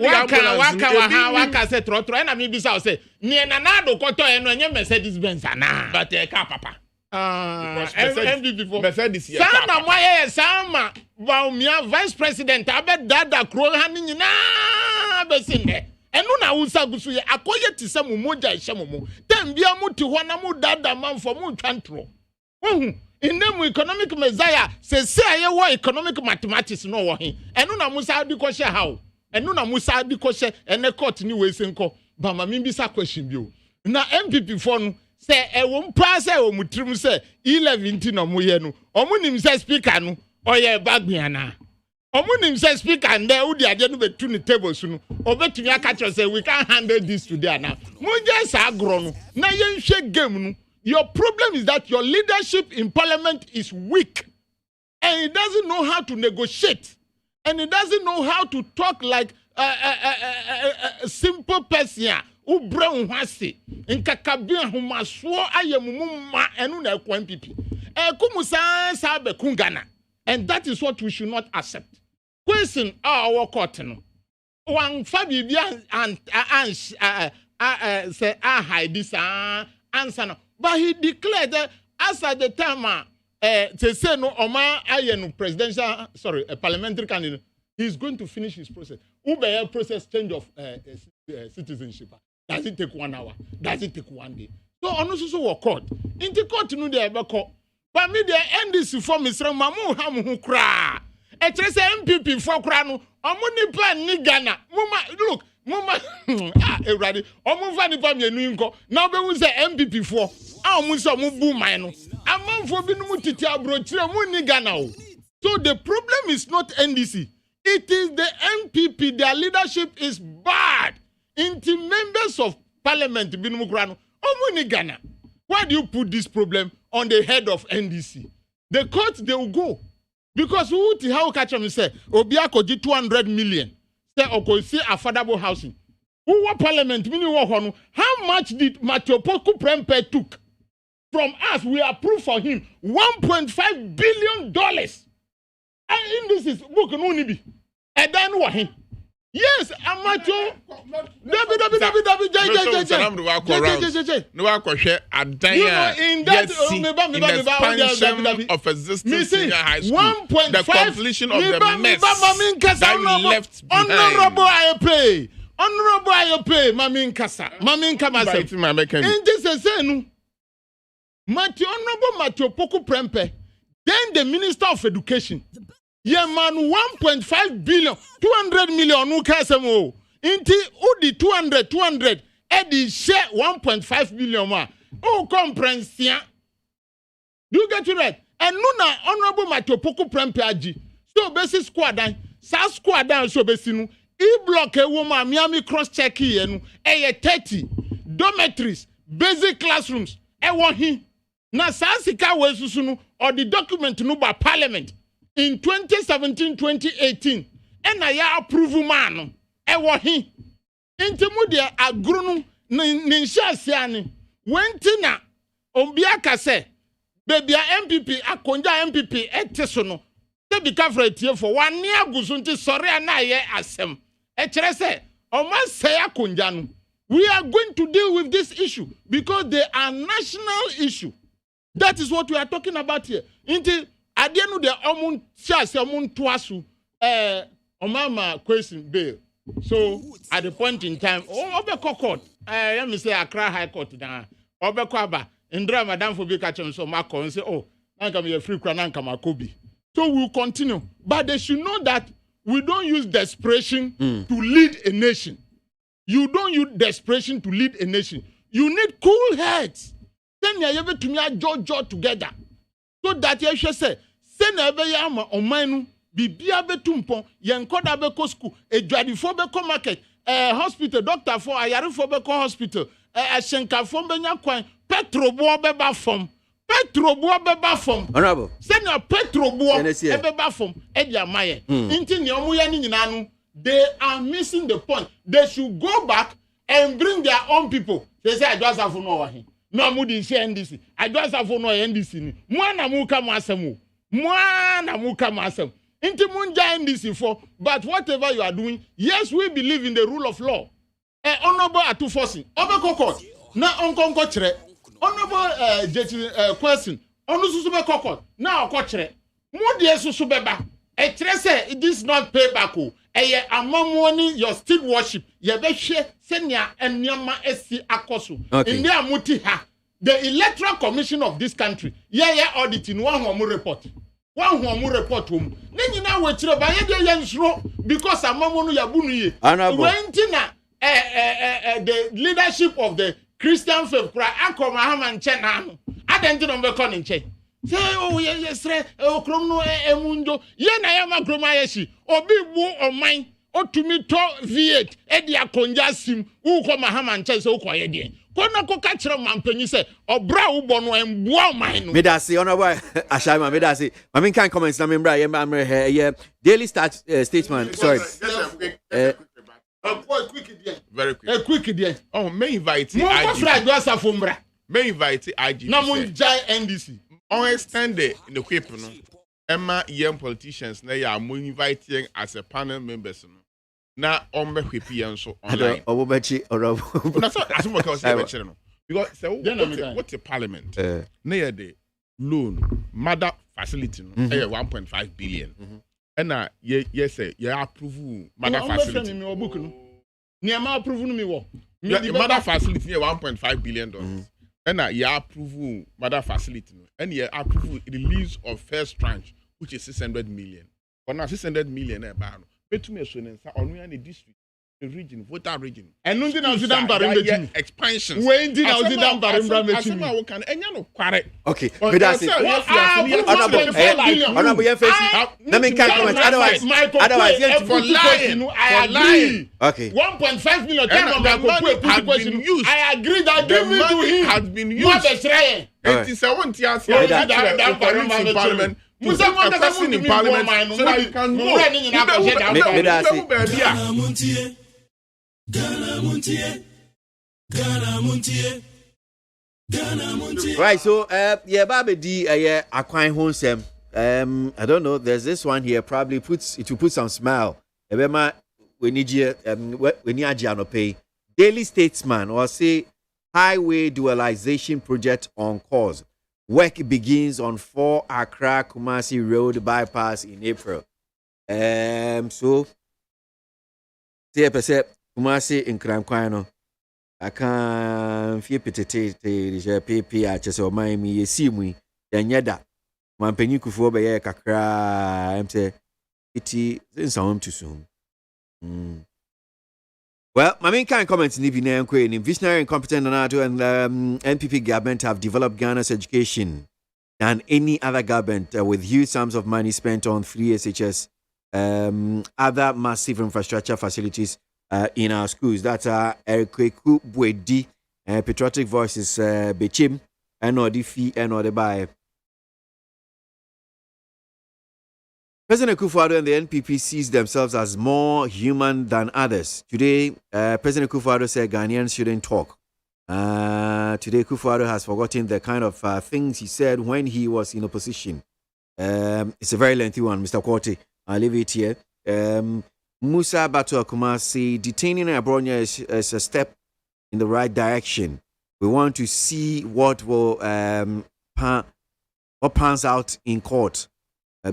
waka say trotro. And I mean this I say. Ni na do koto eno enye Mercedes Benz ana. But papa. MPP for Mercedes. Sana moye sama. Wa vice president abed dada kro ha ni nyina besinde enu na wusa gusu ye akoye ti se mu moja ihye mu tambia mu ti ho na mu dada manfo mu twantro in them economic messiah say aye wo economic mathematics no wo he enu na musa di ko hye hawo enu na musa di ko hye ene court ni we senko ba ma mi bisa question bi o na MPP for no say e wo mpa say o mutrim say 11 no mo ye no o mu nim say speaker no oye bagbiana omunim say speaker and there udi ade no betu ni table so no obetumi aka say we can't handle this today now munje sa agro no na yenhwe game no. Your problem is that your leadership in parliament is weak and it doesn't know how to negotiate and it doesn't know how to talk like a simple person who brown hwase nkakabia homaso ayemum ma enu na ekwan MPP kumusa sa be kungana. And that is what we should not accept. Question our court no. One Fabia and say hide this answer no. But he declared that as at the time to say no Oma Ayen presidential a parliamentary candidate, he's going to finish his process. Ube process change of citizenship. Does it take 1 hour? Does it take 1 day? So onususu wo court. In the court no dey be court. But me the NDC for Mr. Mamu Hamu Kra. A trace MPP for Krano, Omunipa Nigana. Look, Muma, ready. Omuva Nipa Nuinko. Now we say MPP for. Musa Mubu Mino. A man for Binumutitia Brochia Munigana. So the problem is not NDC. It is the MPP. Their leadership is bad. Into members of parliament, Binumukrano, Omunigana. Why do you put this problem on the head of NDC? The court, they will go. Because how catch them say, Obiako did 200 million. Say, see affordable housing. Who were parliament? How much did Matthew Poku Prempe took from us? We approved for him $1.5 billion. And in this is book Nunibi. And then what him? Yes, Amateur. Of existing senior high school, the completion of the mess that you left behind. Honorable I pay honorable ayope mami nkasa mami nkamasa inti sese nu Matthew Poku Prempe, then the Minister of Education. Yeah, man, 1.5 billion, 200 million, no kasemo. Inti, udi 200, Eddie share 1.5 billion, ma. Oh, comprehension. Do you get it right? And nuna honorable Matthew Poku Prempe aji. So, basic squad down, sa squad down, so basinu. E-block a woman, Miami cross-check here, 30 dormitories, basic classrooms, one na sasika wesusunu or the document no by parliament in 2017-2018 and ya approve man he intimu de agrunu ninshasiane wentina ombiaka se bebia MPP akonja MPP eteso no te bi kafra tie for one ne agusu nti sori na ye asem e kire se o man say akonja no. We are going to deal with this issue because they are national issue. That is what we are talking about here. Until at the end of the omun chase omun twasu omama question bail. So at the point in time, obeko court, let me say Accra High Court na obeko aba Indra madam for be catch so mako and say nanka me free kra nanka makobi. So we'll continue, but they should know that we don't use desperation to lead a nation. You don't use desperation to lead a nation. You need cool heads. Then you able to me jaw together. So that you should say, send a yama on mine, be betumpo, yankoda beko school, a jadifobeko market, a hospital, doctor for a yarifobeko hospital, a shenka from Benyakwan, Petroboa beba from. Petroboa beba from. Honorable. Send a Petroboa beba from Edia Maye. Intin Yomuyani Nanu. They are missing the point. They should go back and bring their own people. They say, I just have no one. No, I didn't say NDC. I just have no NDC. Mwana muka masemu. Mwana muka masemu. Inti munja NDC for. But whatever you are doing, yes, we believe in the rule of law. Honorable atufosi. Obeko court. Na onkonko chere. Honorable question. Onu susube court. Na onko chere. Mudi susubeba. Say this is not payback. Among your still worship, ye be share senya enyama esi akosu. In there muti ha. The Electoral Commission of this country, auditing one who report. One who report home. Then you know what you're buying because among ya bunu ye. Wentina the leadership of the Christian faith cry Uncle Mahaman Chenano. I didn't know the calling chain. Say, oh, yes, Crono Emundo, Yena Yama Gromayeshi, Obi Wu or mine, or to me to V8, Edia Conjasim, Uko Mahaman Cheso Quayedi. Konako catcher Mampeni said, or Brow Bono and Boa mine. Medasi, honorable Ashama Medasi. I mean, can't comment, I mean, Brian, Daily Statesman, sorry. Very quick. Quick idea. Oh, may invite IG. May invite IG. No more NDC. On extended in the whip, Emma young politicians, they are inviting as a panel members. Now, on the whip, so online. That's what I was saying. Because what's a parliament? Near the loan, mother facility, 1.5 billion. And yes, you approve mother facility. Mother facility, $1.5 billion. And you approve mother facility, and you approve the release of first tranche, which is 600 million. But now 600 million, but me on any district, the region, voter region. And nothing else is done by expansion. When did I see done by can and you know correct. Okay, but that's it. Honorable, let me can't comment. Otherwise, for lying, I agree. Okay. 1.5 million has been used. I agree that the money has been used. It is a one tier parliament. Musa wants to in parliament so that you can go. Right, so Baby D Aquine Honsem. I don't know, there's this one here, probably it will put some smile. We need you pay. Daily Statesman or say highway dualization project on course. Work begins on 4 Accra Kumasi Road bypass in April. So, say Kumasi nkran kwan no aka fie petete je pepe a chese o man mi yesi mu yenye da mampanyi kufuo be ye kakra emse iti nsawom to so. Well, my main kind comments in visionary and competent NATO and NPP government have developed Ghana's education than any other government with huge sums of money spent on free SHS, other massive infrastructure facilities in our schools. That's Erikweku Bwedi, Patriotic Voices, Bechim, and or the fee and or the buy. President Akufo-Addo and the NPP sees themselves as more human than others. Today, President Akufo-Addo said Ghanaians shouldn't talk. Today, Akufo-Addo has forgotten the kind of things he said when he was in opposition. It's a very lengthy one, Mr. Kwati. I'll leave it here. Musa Batu Kumasi, detaining Abronya is a step in the right direction. We want to see what will what pans out in court.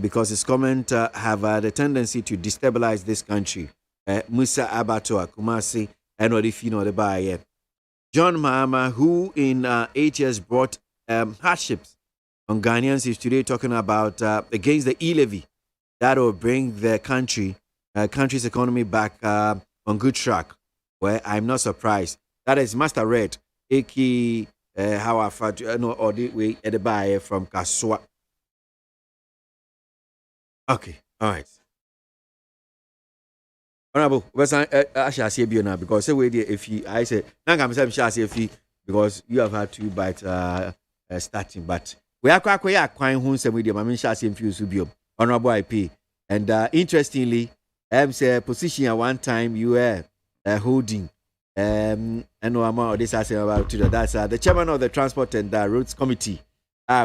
Because his comments have the tendency to destabilize this country. Musa Abato Kumasi and Odifino the Baye. John Mahama, who in 8 years brought hardships on Ghanaians, is today talking about against the e-levy that will bring the country's economy back on good track. Well, I'm not surprised. That is Master Red, Eki Hawafat, no, or the way at the Baye from Kaswa. Okay, all right. Honorable, I shall say you now because say if you, I say, I'm shall say if you because you have had to bite starting, but we are quite who say with you, I mean, shall say you Honorable IP, and interestingly, say position at one time you were holding, and no amount of this I say about to that's the chairman of the Transport and Roads Committee.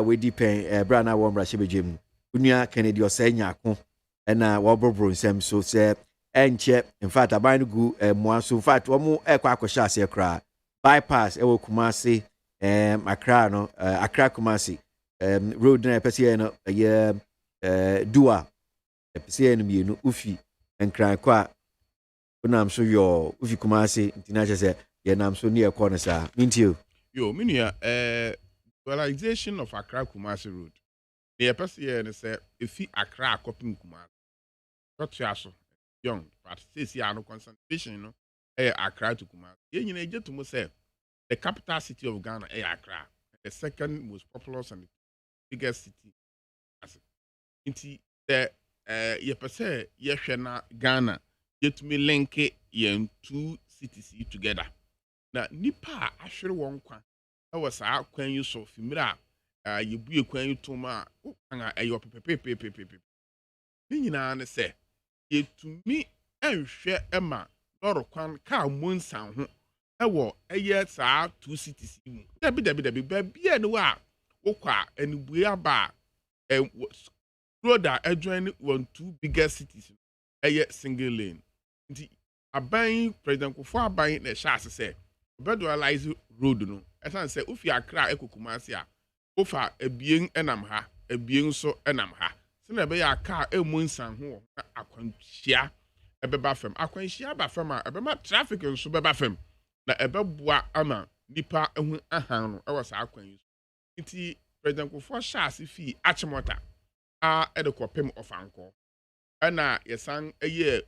We depend, Brana Wambra Shibijim. Unia Kennedy Osenya ko na wobobro nsem so se enche in fact aban gu mo so in fact omo ekwa akosha ase kra bypass ewo Kumasi Accra no Accra Kumasi road na pese no ye dua pese no mienu ufi enkran kwa unam so yo ufi Kumasi ntina che ye nam so ne ekọ no sa mintio yo minia dualization of Accra Kumasi road. The person here say if he Accra copying Kumasi, not so young, but says here no concentration, you know, Accra to Kumasi. You know, just to say the capital city of Ghana, Accra, the second most populous and the biggest city. Inti the you say yeshena Ghana, yet me link yen two cities together. Now nipa actually one kwan. That was how when you saw familiar. You be a queen to my your pepe. Nina say, ye to me and share Emma, Lord of Quan car moon sound. I war a year, sir, 2 cities. Debbie, baby, and wa, Oka, and we are bar, and Rhoda adjoining 2 bigger cities, a yet single lane. A buying President Kufa buying the chassis say, Bedwalize road no, as I say, if you are cry, Kumasia. Ofa ebien enam ha ebien so enam ha se na be ya car emu nsan ho akwanhia ebeba fam akwanhia ba fam a ebema traffic nso beba fam na ebeboa ama nipa ehu ahan no e was akwanhia nti president Kufuor Charles fi achimota a edekopem ofanko ana yesan eye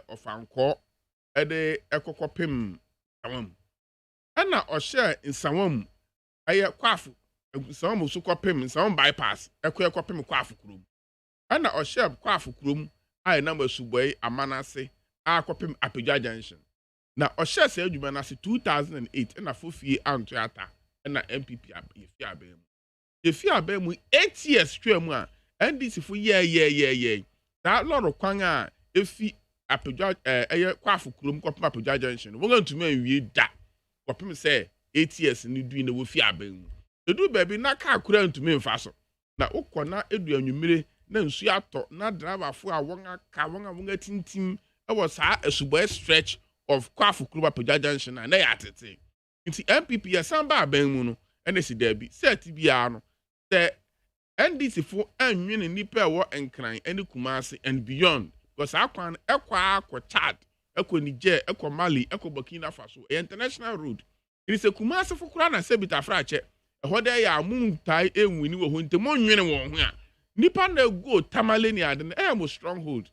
ofanko ede ekokopem sawam ana ohye nsawam aye kwafu some so kopem some bypass ekopem kwafu kurom ana ohye kwafu kurom ai na masuboi amanase akopem apegya junction na ohye se adwuma na se 2008 na fofie anto ata na MPP yefi abem 8 years twam a NDC fo ye that lot of kwan a efi apegya eye kwafu kurom kopem apegya junction wo ntuma wie da kopem se 8 years ni du na wo fi abem edu baby na ka akura ntumi mfa so na ukona edu anwumire na nsu ato na driver fo a won aka won atintim e was saa asuboy stretch of kwafu kuruba pagya junction na ya tete nti MPP ya samba aban mu no ene si da bi set bia no the NDC fo anwene nipa e wo enkran ene Kumasi and beyond because akwan ekwa akwa chat ɛkɔ Niger ɛkɔ Mali ɛkɔ Burkina Faso international road it is a Kumasi for kura na se bitafrache ɛhɔ dɛ yɛ amuntai enwini wɔ ho ntɛmɔ nwene wɔn ho a nipa na go tamale ni ade na mo stronghold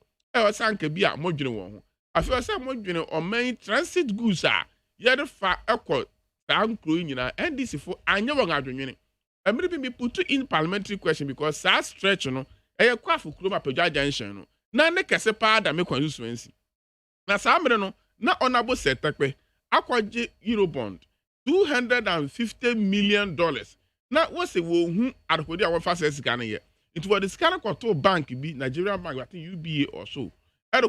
sanka bi a modwene wɔn ho afei ɔsɛ modwene ɔman transit goods a yɛde fa ɛkɔ saa nkuro nyina NDC fo anya wɔn adwenwene ɛmiri bi put in parliamentary question because saa stretch no ɛyɛ kwafo kuro ma Pagya junction no na ne kɛse pa da me constituency na saa mre no na Honorable Setekpe akwaje Eurobond $250 million na wose wo hu adekodi a wofa se sika ne ye it was the scan koto bank bi Nigerian bank I think UBA or so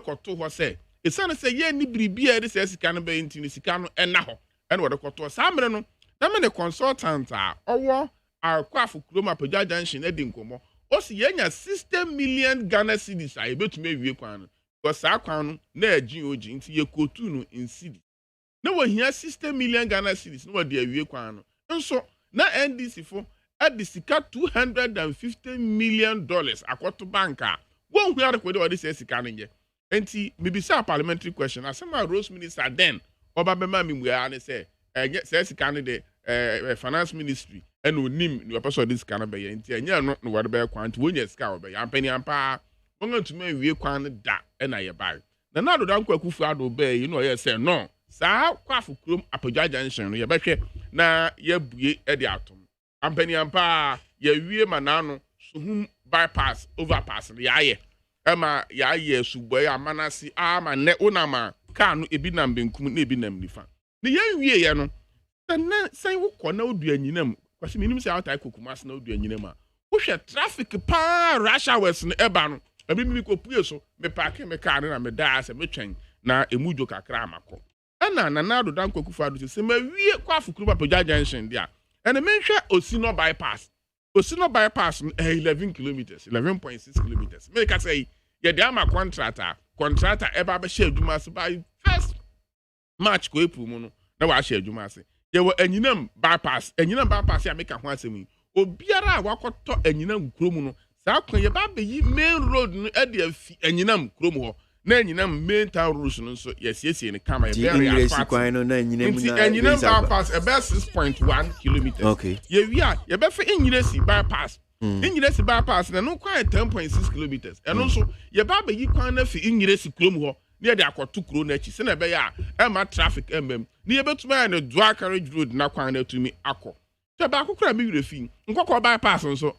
koto ho se esane se ye ni bribia de se sika no be ntini sika no ena ho ene wo de koto saa mre no na me ne consultant a owo akwafo kroma Pagya junction e di nkomo o si yenya 60 million Ghana cedis a ebetumi awie kwan no because saa kwan no na agin oji nti ye kotu no in cedis na wo hia 60 million Ghana cedis na wo de awie kwan no nso na NDC fo adi sika $250 million akoto banka won hu ade kwede odi se sika no nye enti mebisa parliamentary question asema Rose Minister then oba bema mi mua ne se se sika no de finance ministry and onim ni person this sika no be enti enya no no wode be kwan nti wonya sika wo be yampani ampa won ntuma awie kwan no da na ye bai na do dan kwakufu ado be you know ye say no saa kwafo krom Pagya junction no ye behwe na ye bue e de atom ampani ampa ye wie manano suhum bypass overpass ya ye ema ya ye suboy amanasi ama ne onama ka no ebi nam benkum na ebi nam nifa ne ye wie ye no na sai wo kɔ na odu anyinam kwasi minim sai outai kokumas na odu anyinam a wo hwɛ traffic pa rush hours no eba no ebi mi ko pue so me park me car na me da ase me twɛn na emujo kakra amakɔ na na do dan kwakufa do se ma wie kwafo kruba Pagya junction dia and menhwɛ Osino bypass 11 kilometers 11.6 kilometers me ka say ye de ama contractor eba be share adwuma se by first March ko April mu no na wa share adwuma se ye wo anyinam bypass ya make ho asemi obiara a wakoto anyinam krom no saa kwan ye ba be yi main road no e de afi anyinam krom ho na anyinam main town roads no so yesiesie ne kama ye very fast kwan no na anyinam bypass about 6.1 kilometers okay ye wi a ye be fe anyinasi bypass anyinasi bypass na no kwan 10.6 kilometers eno so ye ba yi kwan na fi anyinasi krom ho na ye de akoto kro na chi se na be ya e ma traffic embem na ye betuma na dual carriage road na kwan na tumi akọ so ba akokra mi wure fi nkokọ bypass nso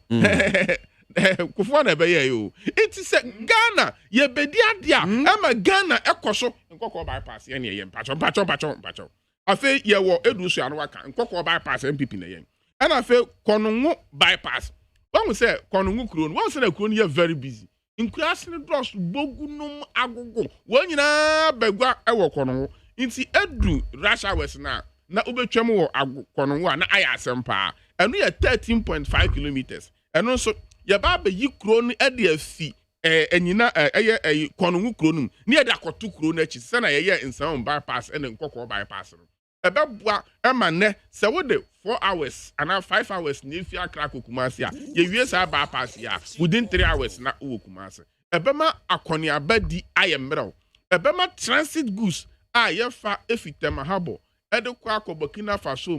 kufo na be ye yo enti se Ghana ye bedi adia ama Ghana ekoso nkokọ bypass ye ne ye mpacho afi ye wo edusu anu aka nkokọ bypass MPP na ye ana afi kononwo bypass won se kononwo kuro no won se na kuro no ye very busy nkurase ne dross bogunum agogo won nyina bagwa ewo kononwo enti edu rush hours na obetwam wo kononwo na aya asempa enu ye 13.5 kilometers enu so ye ba be yi kuro no e de afi enyina eye kononwo kuro no ne ye de akoto kuro no achi se na ye nsan bypass ene nkokọ bypass no ebeboa ema ne se wo de 4 hours and 5 hours na efi akra Kumasi a ye wie sa bypass ya within 3 hours na wo Kumasi ebema akoni abadi ayemrew ebema transit goods a ye fa efitema habo ede kwa Burkina Faso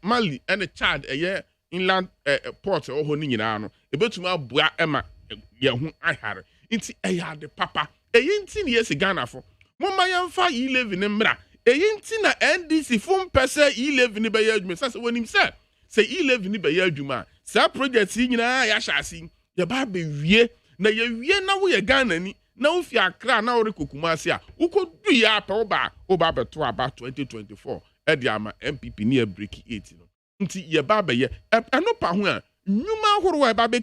Mali and Chad eye inland port oho ni nyina no ebetuma aboa ema ye hu ahare nti eyade papa eyi nti ne yesi Ghana fo momma yemfa E11 mmra eyi nti na NDC fom pese E11 be ya adwuma sase wonim se E11 be ya adwuma sa project yi nyina ya hyase ye ba be wie na ye wie na wo ye Ghana ni na wo fi Accra na wo rekokumasi a ukodu ya pa wo ba beto aba 2024 e di ama MPP ni e break 8 no nti ye ba be ye eno pa ho a nyuma horo e ba be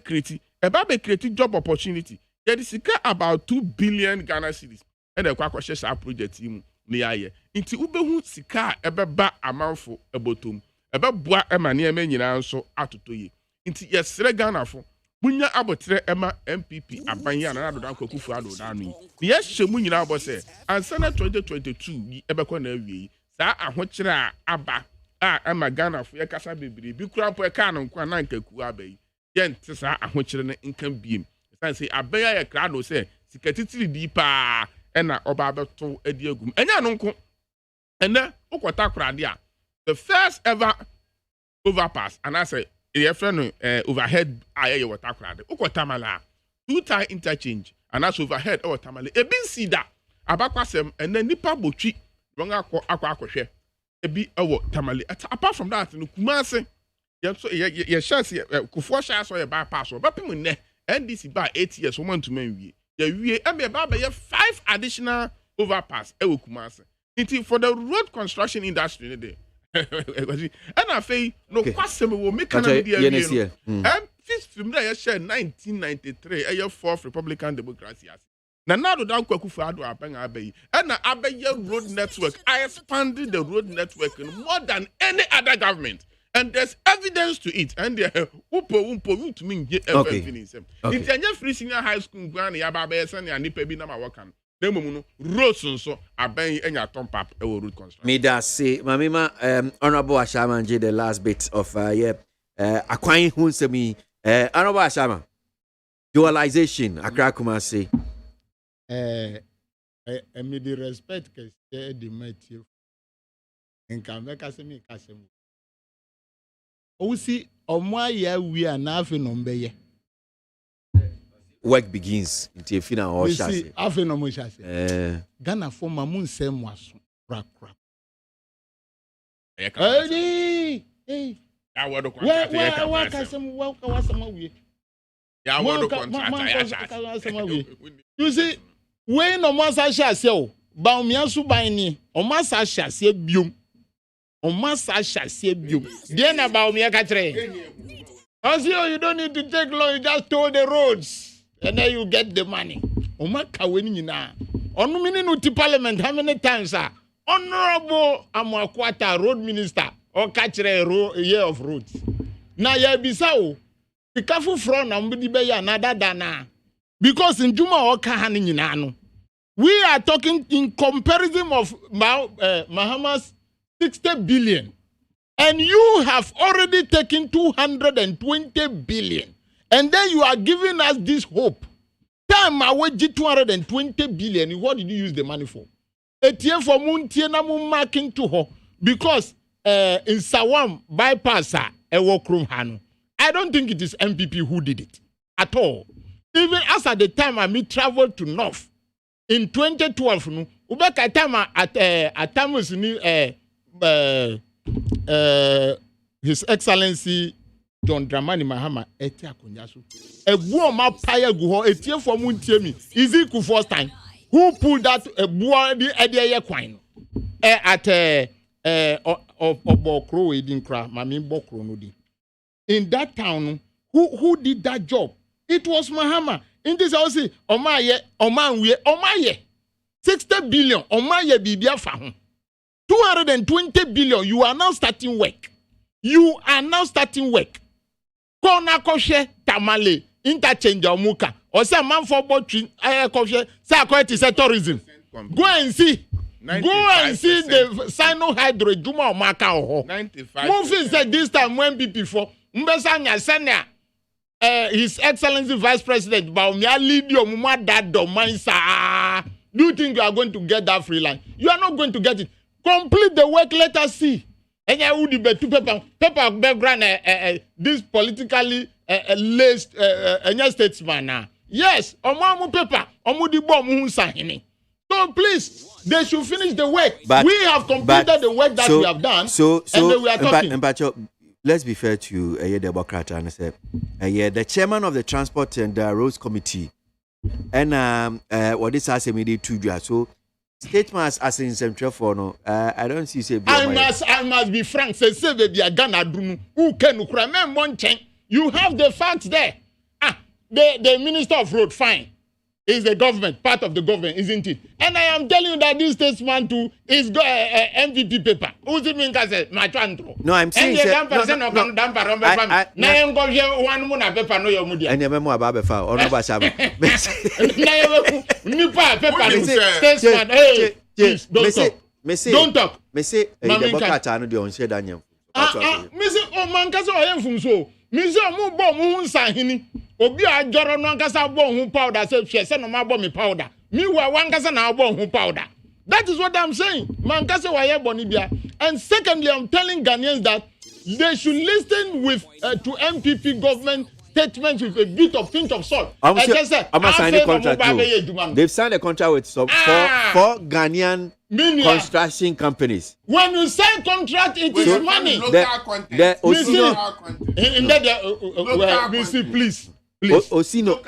create job opportunity ye di sika about 2 billion Ghana cedis e de kwa kwahye sa project yi mu ni aye nti ubehu sika ebeba amanfo ebotom ebeboa emane emanyina nso atotoye nti yesere Ghana fo munya abotre ema MPP abanya na adoda kwakufu adoda anu ni yehye mu nyina abose ansa na 2022 ebekọ na awie saa ahokyere a aba a ema Ghana fo ye kasa bebiri bi kura po e ka no nkwa na nkaku abai ye nte saa ahokyere ne nkan biem san say abaya ye kra no say sikatitiri di pa ɛna ɔba abɛto adi agum ɛnya no nko ɛnɛ wokɔta korade a the first ever overpass and I say friend overhead aye water crowd uko tamala 2-tie interchange and that's overhead or tamale e bin see that abakwasem and then nipa botwi won akwa ebi ewo tamale apart from that no kumase ye chance kufo chance or ye bypass or bepim ne NDC by 8 years woman to men wie ye e ba 5 additional overpass ewo kumase it for the road construction industry there. And I say no question will make an idea. And fifth film that share 1993 a fourth Republican Democracy. Now don't Kwakufa Abenga and Abeya road network. I expanded the road network more than any other government. And there's evidence to it. And to mean everything. It's a free senior high school grand Yababe and Nipebi Nama Wakan. Roads so aben enya top up road construction. Me da say mamima honorable Ashama J the last bit of akwan hu nsemi honorable Ashama dualization Accra Kumasi me the respect ke the mate nka me ka se me ka se mu o si omo aya wi anafe no mbeye work begins until final or chassis. After no more chassis. Ghana for mamun se mwaso crap. Hey. Ya wado contract ya You see, when no more chassis o, ba omiasu ban ni, o ma sa chassis biom. O ma sa chassis biom. Dey na ba omia ka kire. You don't need to take long, you just tow the roads. And then you get the money. Omaka weni na. Onu mini to parliament how many times sir? Honorable Amakwata road minister or catch a year of roads. Na ya bisao. Be careful from ambudi be ya nada dana. Because in Juma oka hani no. We are talking in comparison of Mahama's 60 billion. And you have already taken 220 billion. And then you are giving us this hope. Time away 220 billion. What did you use the money for? ATM for MONTIE na marking to her. Because in Sawam bypass a walk room hanu. I don't think it is MPP who did it. At all. Even as at the time I traveled to North. In 2012, no, ubeka time at time was His Excellency John Dramani Mahama eti akonyaso ebuo ma paya gu ho etie for MONTIE mi is it the first time who pulled that ebuo di eye kwan no at obokro we din kra mami bokro no di in that town who did that job? It was Mahama. In this house omaye 60 billion omaye bibia fa ho 220 billion. You are now starting work. Kona koshe tamale interchange omuka or say man for botry koshe say according to tourism. Go and see the Sino-Hydro Juma Omaka oho. 95%. Movie said this time when before mbesanya senior His Excellency Vice President Baumia lead your mama that domain sa. Do you think you are going to get that free line? You are not going to get it. Complete the work, let us see. And I would be two paper background this politically laced statesman now. Yes, omamu paper, omudi bomb sahini. So please, they should finish the work. But, we have completed the work that we have done. And then we are talking. Let's be fair to the Democrat and say, the chairman of the Transport and Roads Committee, and what this has immediate to so statements as in Central for no, I don't see say. I must be frank. Say baby, I gonna do who can you have the facts there. The Minister of Road, fine. Is the government, part of the government, isn't it? And I am telling you that this statesman too is MVP paper. Who's it mean? No, I'm saying and don't talk. Obi ajoro no nkasa bo hu powder say hwe se no ma bo me powder Meanwhile, one kasa na abo ho powder. That is what I'm saying. Man kasa wa ye boni bia. And secondly, I'm telling Ghanaians that they should listen with to MPP government statements with a bit of pinch of salt. They've signed a contract with some four Ghanaian construction companies. When you sign contract, it is money. Please. Osino.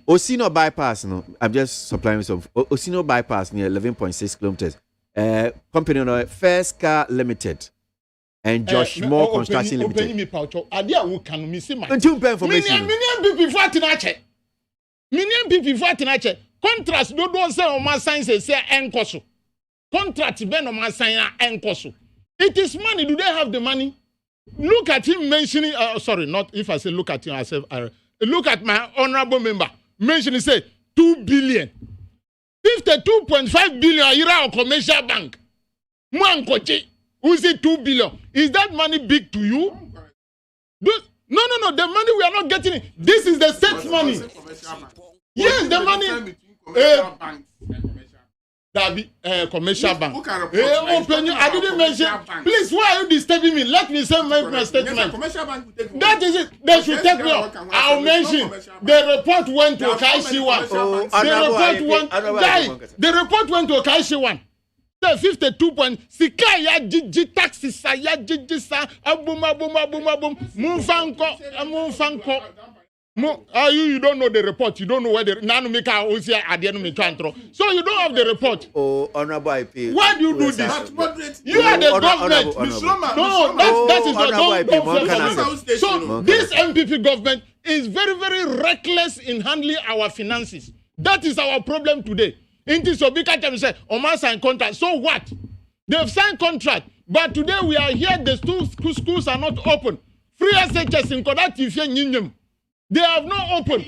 Osino bypass. No, I'm just supplying some. Osino bypass near 11.6 kilometers. Company on First Car Limited. And Josh Moore Construction Limited. Open me poucho. Adia wo kan me see my. Until pay information. Million people for atinache. Million people for atinache. Contract do say o ma sign say enkoso. Contract be no ma sign enkoso. It is money. Do they have the money? Look at him mentioning sorry, not if I say look at him I say look at my honorable member mentioning say 2 billion. 52.5 billion ira or commercial bank. Man koche. Who's it 2 billion? Is that money big to you? No. The money we are not getting it. This is the state money. Yes, the money. Commercial bank. I didn't mention. Please, why are you disturbing me? Let me say my statement. That is it. They should take me off. I'll mention. The report went to KWASI 1. The report went to KWASI 1. 52 point sika ya jiji taxes ya jiji sa abum munfanko you don't know the report, you don't know where the nanu make osi adienu me tantro, so you don't have the report. Honorable IP, why do you do this? You are the government. No, that is not don't. So this MPP government is very, very reckless in handling our finances. That is our problem today. Into Sobika Tem say, Oma sign contract. So what? They've signed contract. But today we are here, the schools are not open. Free SHS in Koda Tifye Nyinyum. They have not opened.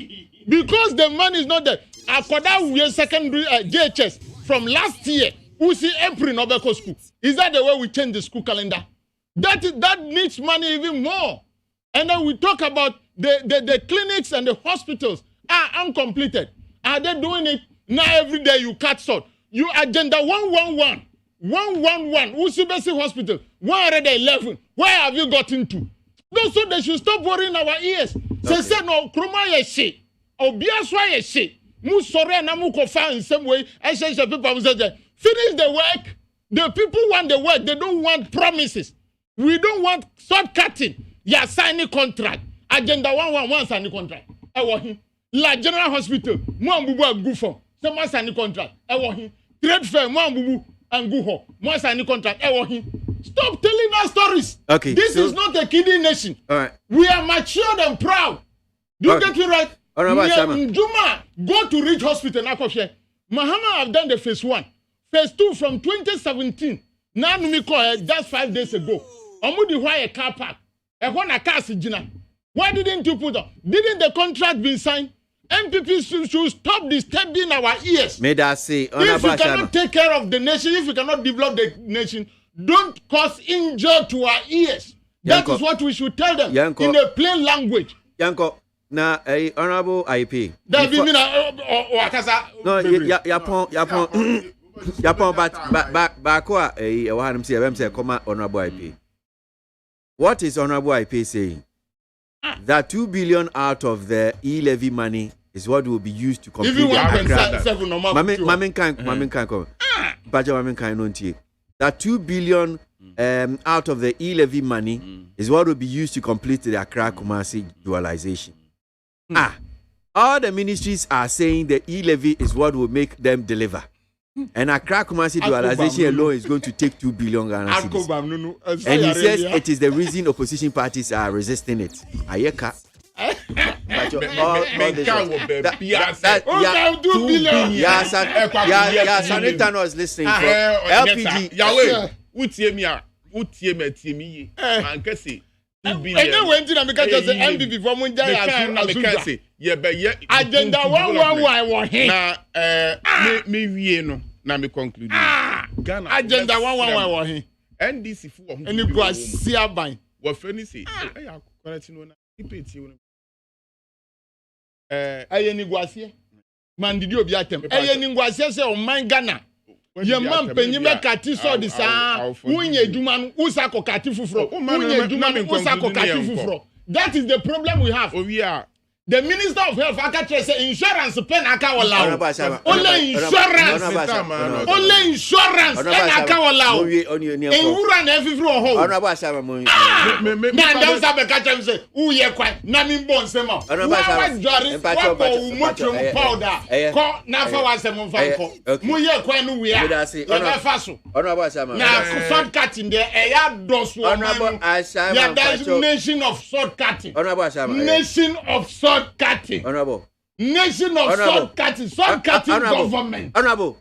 Because the money is not there. Akoda Uye secondary JHS from last year, we see April Nobeko school. Is that the way we change the school calendar? That needs money even more. And then we talk about the clinics and the hospitals are uncompleted. Are they doing it? Now every day you cut short. You agenda 111, 111, Usibesi Hospital, 111. Where have you got into? No, so they should stop worrying our ears. Say no, Kruma yeshi, Obiaswa yeshi. Mu sore na mu kofa in some way. I say people say finish the work. The people want the work. They don't want promises. We don't want shortcutting. You signing contract. Agenda 111 signing contract. La General Hospital, mo ambubu agufo. So mo sign contract. Trade fair, mo ambubu anguho. Mo sign contract. Stop telling us stories. Okay. This is not a kidding nation. All right. We are matured and proud. Do you get me right? All right, Juma, go to Ridge Hospital. Mahama have done the phase 1. Phase 2 from 2017. Now we call just 5 days ago. Omudi why a car park. Why didn't you put up? Didn't the contract be signed? MPP should stop disturbing our ears. May I say, if you cannot take care of the nation, if you cannot develop the nation, don't cause injury to our ears. That is what we should tell them in a plain language. Yanko, na honorable IP. That mean no, Yapon, but Bakwa, Ohanum say, comma honorable IP. What is honorable IP saying? That 2 billion out of the e-levy money is what will be used to complete the Accra. That 2 billion out of the e-levy money is what will be used to complete the Accra Kumasi dualization. All the ministries are saying the e-levy is what will make them deliver. And Accra Kumasi dualization alone is going to take 2 billion Ghana cedis. And he says it is the reason opposition parties are resisting it. Ayeka. Sanita was listening for LPG. Yahweh, utie me. Man kese. Agenda 111 na me wie no na me conclude. Ghana agenda 111 NDC fu and you go see aban. Wo fani say correct no na ipeti wo. Aye ni guasie. man did you be atem eye ni ngwase se o man Ghana ye man panyi me kati so de saa wunye dwuma no usako kati fufuro wunye dwuma no usako kati fufuro. That is the problem we have. The Minister of Health aka say insurance pen aka wala. Only insurance aka wala. Ewura na every ho. Na dem say aka tell say who ye kwa na mi bon sema. Wa jari wa ko umotro powder. Ko na fa wa se mo fa ko. Mu ye kwa no we a. Ye fa so. Na shortcut in there e ya doso. Ya nation of shortcut. Nation of shortcut. Honorable. Nation of shortcutting government. Honorable.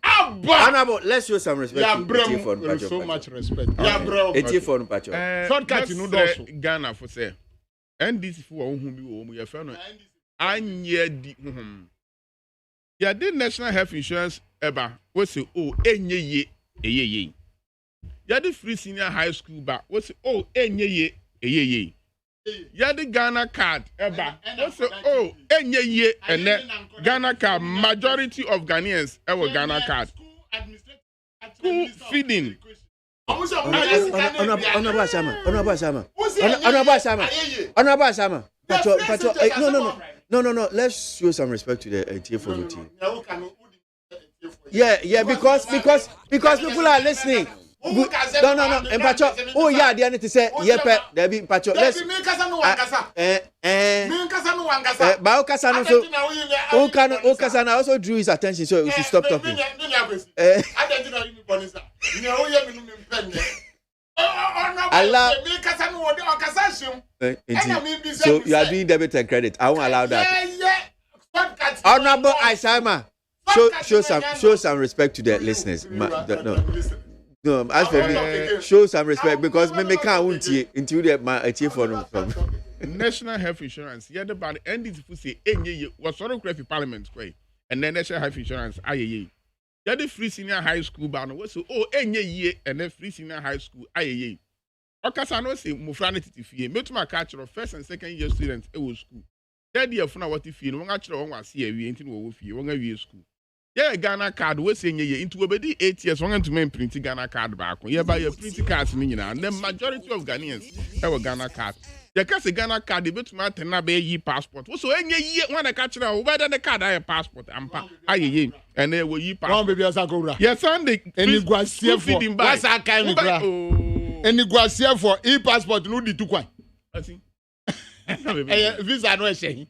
Let's show some respect. Yeah, bro. So much respect. Yeah, bro. Shortcutting no does. Ghana for say. And this for whom you friend. Anye di. Yeah, the national health insurance eba. We say enye ye. Yeah, the free senior high school ba. We say enye ye. Ya the Ghana card eba. So enye ye and Ghana card majority of Ghanaians ever Ghana card. School feeding. Honorable Sama. No. Let's show some respect to the TFO team. Yeah, because people are listening. No. And Pacho, yeah, they need to say, yepe, there be Pacho. Let's. Baokasano Okasana also drew his attention, so we should stop talking. Allah. So you are doing debit and credit. I won't allow that. Honorable Aishama, show some respect to the listeners. No, as for me, show some respect because me can't want to into my for from National Health Insurance. Yeah, the bad end is to say enye was sort of crazy parliament and then National Health Insurance aye. Yeah, the free senior high school ban was so enye and then free senior high school aye. Okasano say mufrane titifie. Me to my culture of first and second year students e wo school. Third year funa what fie no nga kire won wase awie nti no wo fie won awie school. Yeah, Ghana card we say nye into obedi 8 years won to men print Ghana card back. Yeah, buy your print cards ni nyina. And the majority of Ghanaians have Ghana card. You can say Ghana card dey bet ma ten na be yi passport. So enye ye when I catch na whether the card have passport ampa aye and they will yi passport. Baby asakora. Yes, Sunday. Any guasie for. What's that kind of gra? Any guasie for e-passport no di tukwan. Asi. Visa no ehye.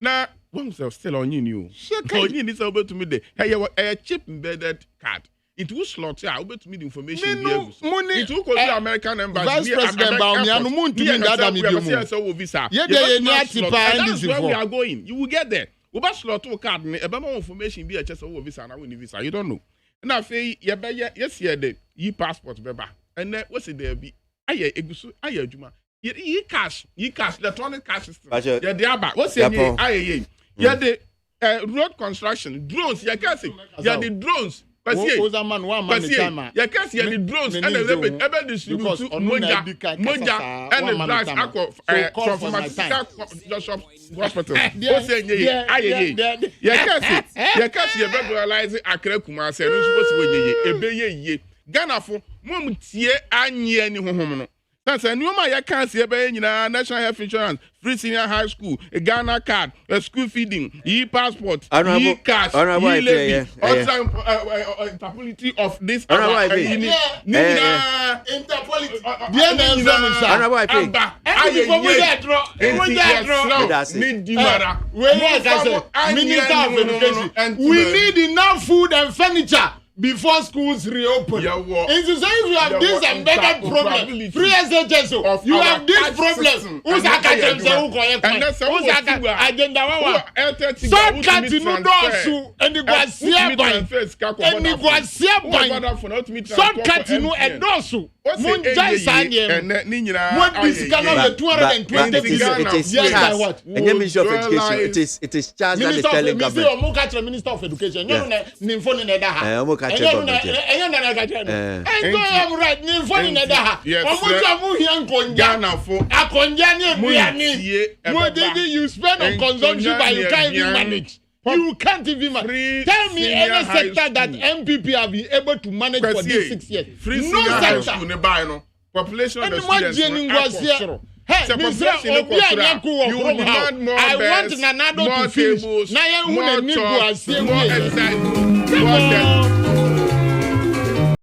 Na one still on you. On you is able to me there. Hey, a chip embedded card. It will slot here. Able to me the information. It will call the American embassy. Vice President Baumia no to me that visa. Yeah, they need to buy this. Where we are going. You will get there. We must slot to card. About more information be a chest over visa and win visa. You don't know. Now, say yes, the e-passport beba. And then what's it there be? Aye, egusu. Aye, juma. E-cash, electronic cash system. Yeah, the aba. What's it? Aye. Yeah, the road construction drones. You can see. Yeah, the drones. Yeah, can see the drones and the ever distribute to Moja and the blacks from pharmaceutical hospital. What's it? Aye. Yeah, can see. You better realize Accra Kumasi. No supposed to be ye. Ghana for mum tie anye ni hohomo. That's a new man. You can't see National Health Insurance, free senior high school, a Ghana card, a school feeding, e-passport, e-cash, e-levy, interpolity of this. Interpolity. We need enough food and furniture before schools reopen. It's the same if you have this embedded problem. Free SHS, you have this problem. Who's agenda? Shortcut in Udosu and the Guasia Bank. And the Guasia Bank. Shortcut in Udosu. Munjai Sanye. What is Ghana 220 Yes, by what? And Minister of Education. It is Charles that is telling government. Minister of Education. No, Yes. You spend on consumption but you can't even manage. You can't even tell me any sector that MPP have been able to manage for these 6 years. No sector. Population of the students. Hey, Mr. You will demand more beds, more tables, more chalk, more excitement, more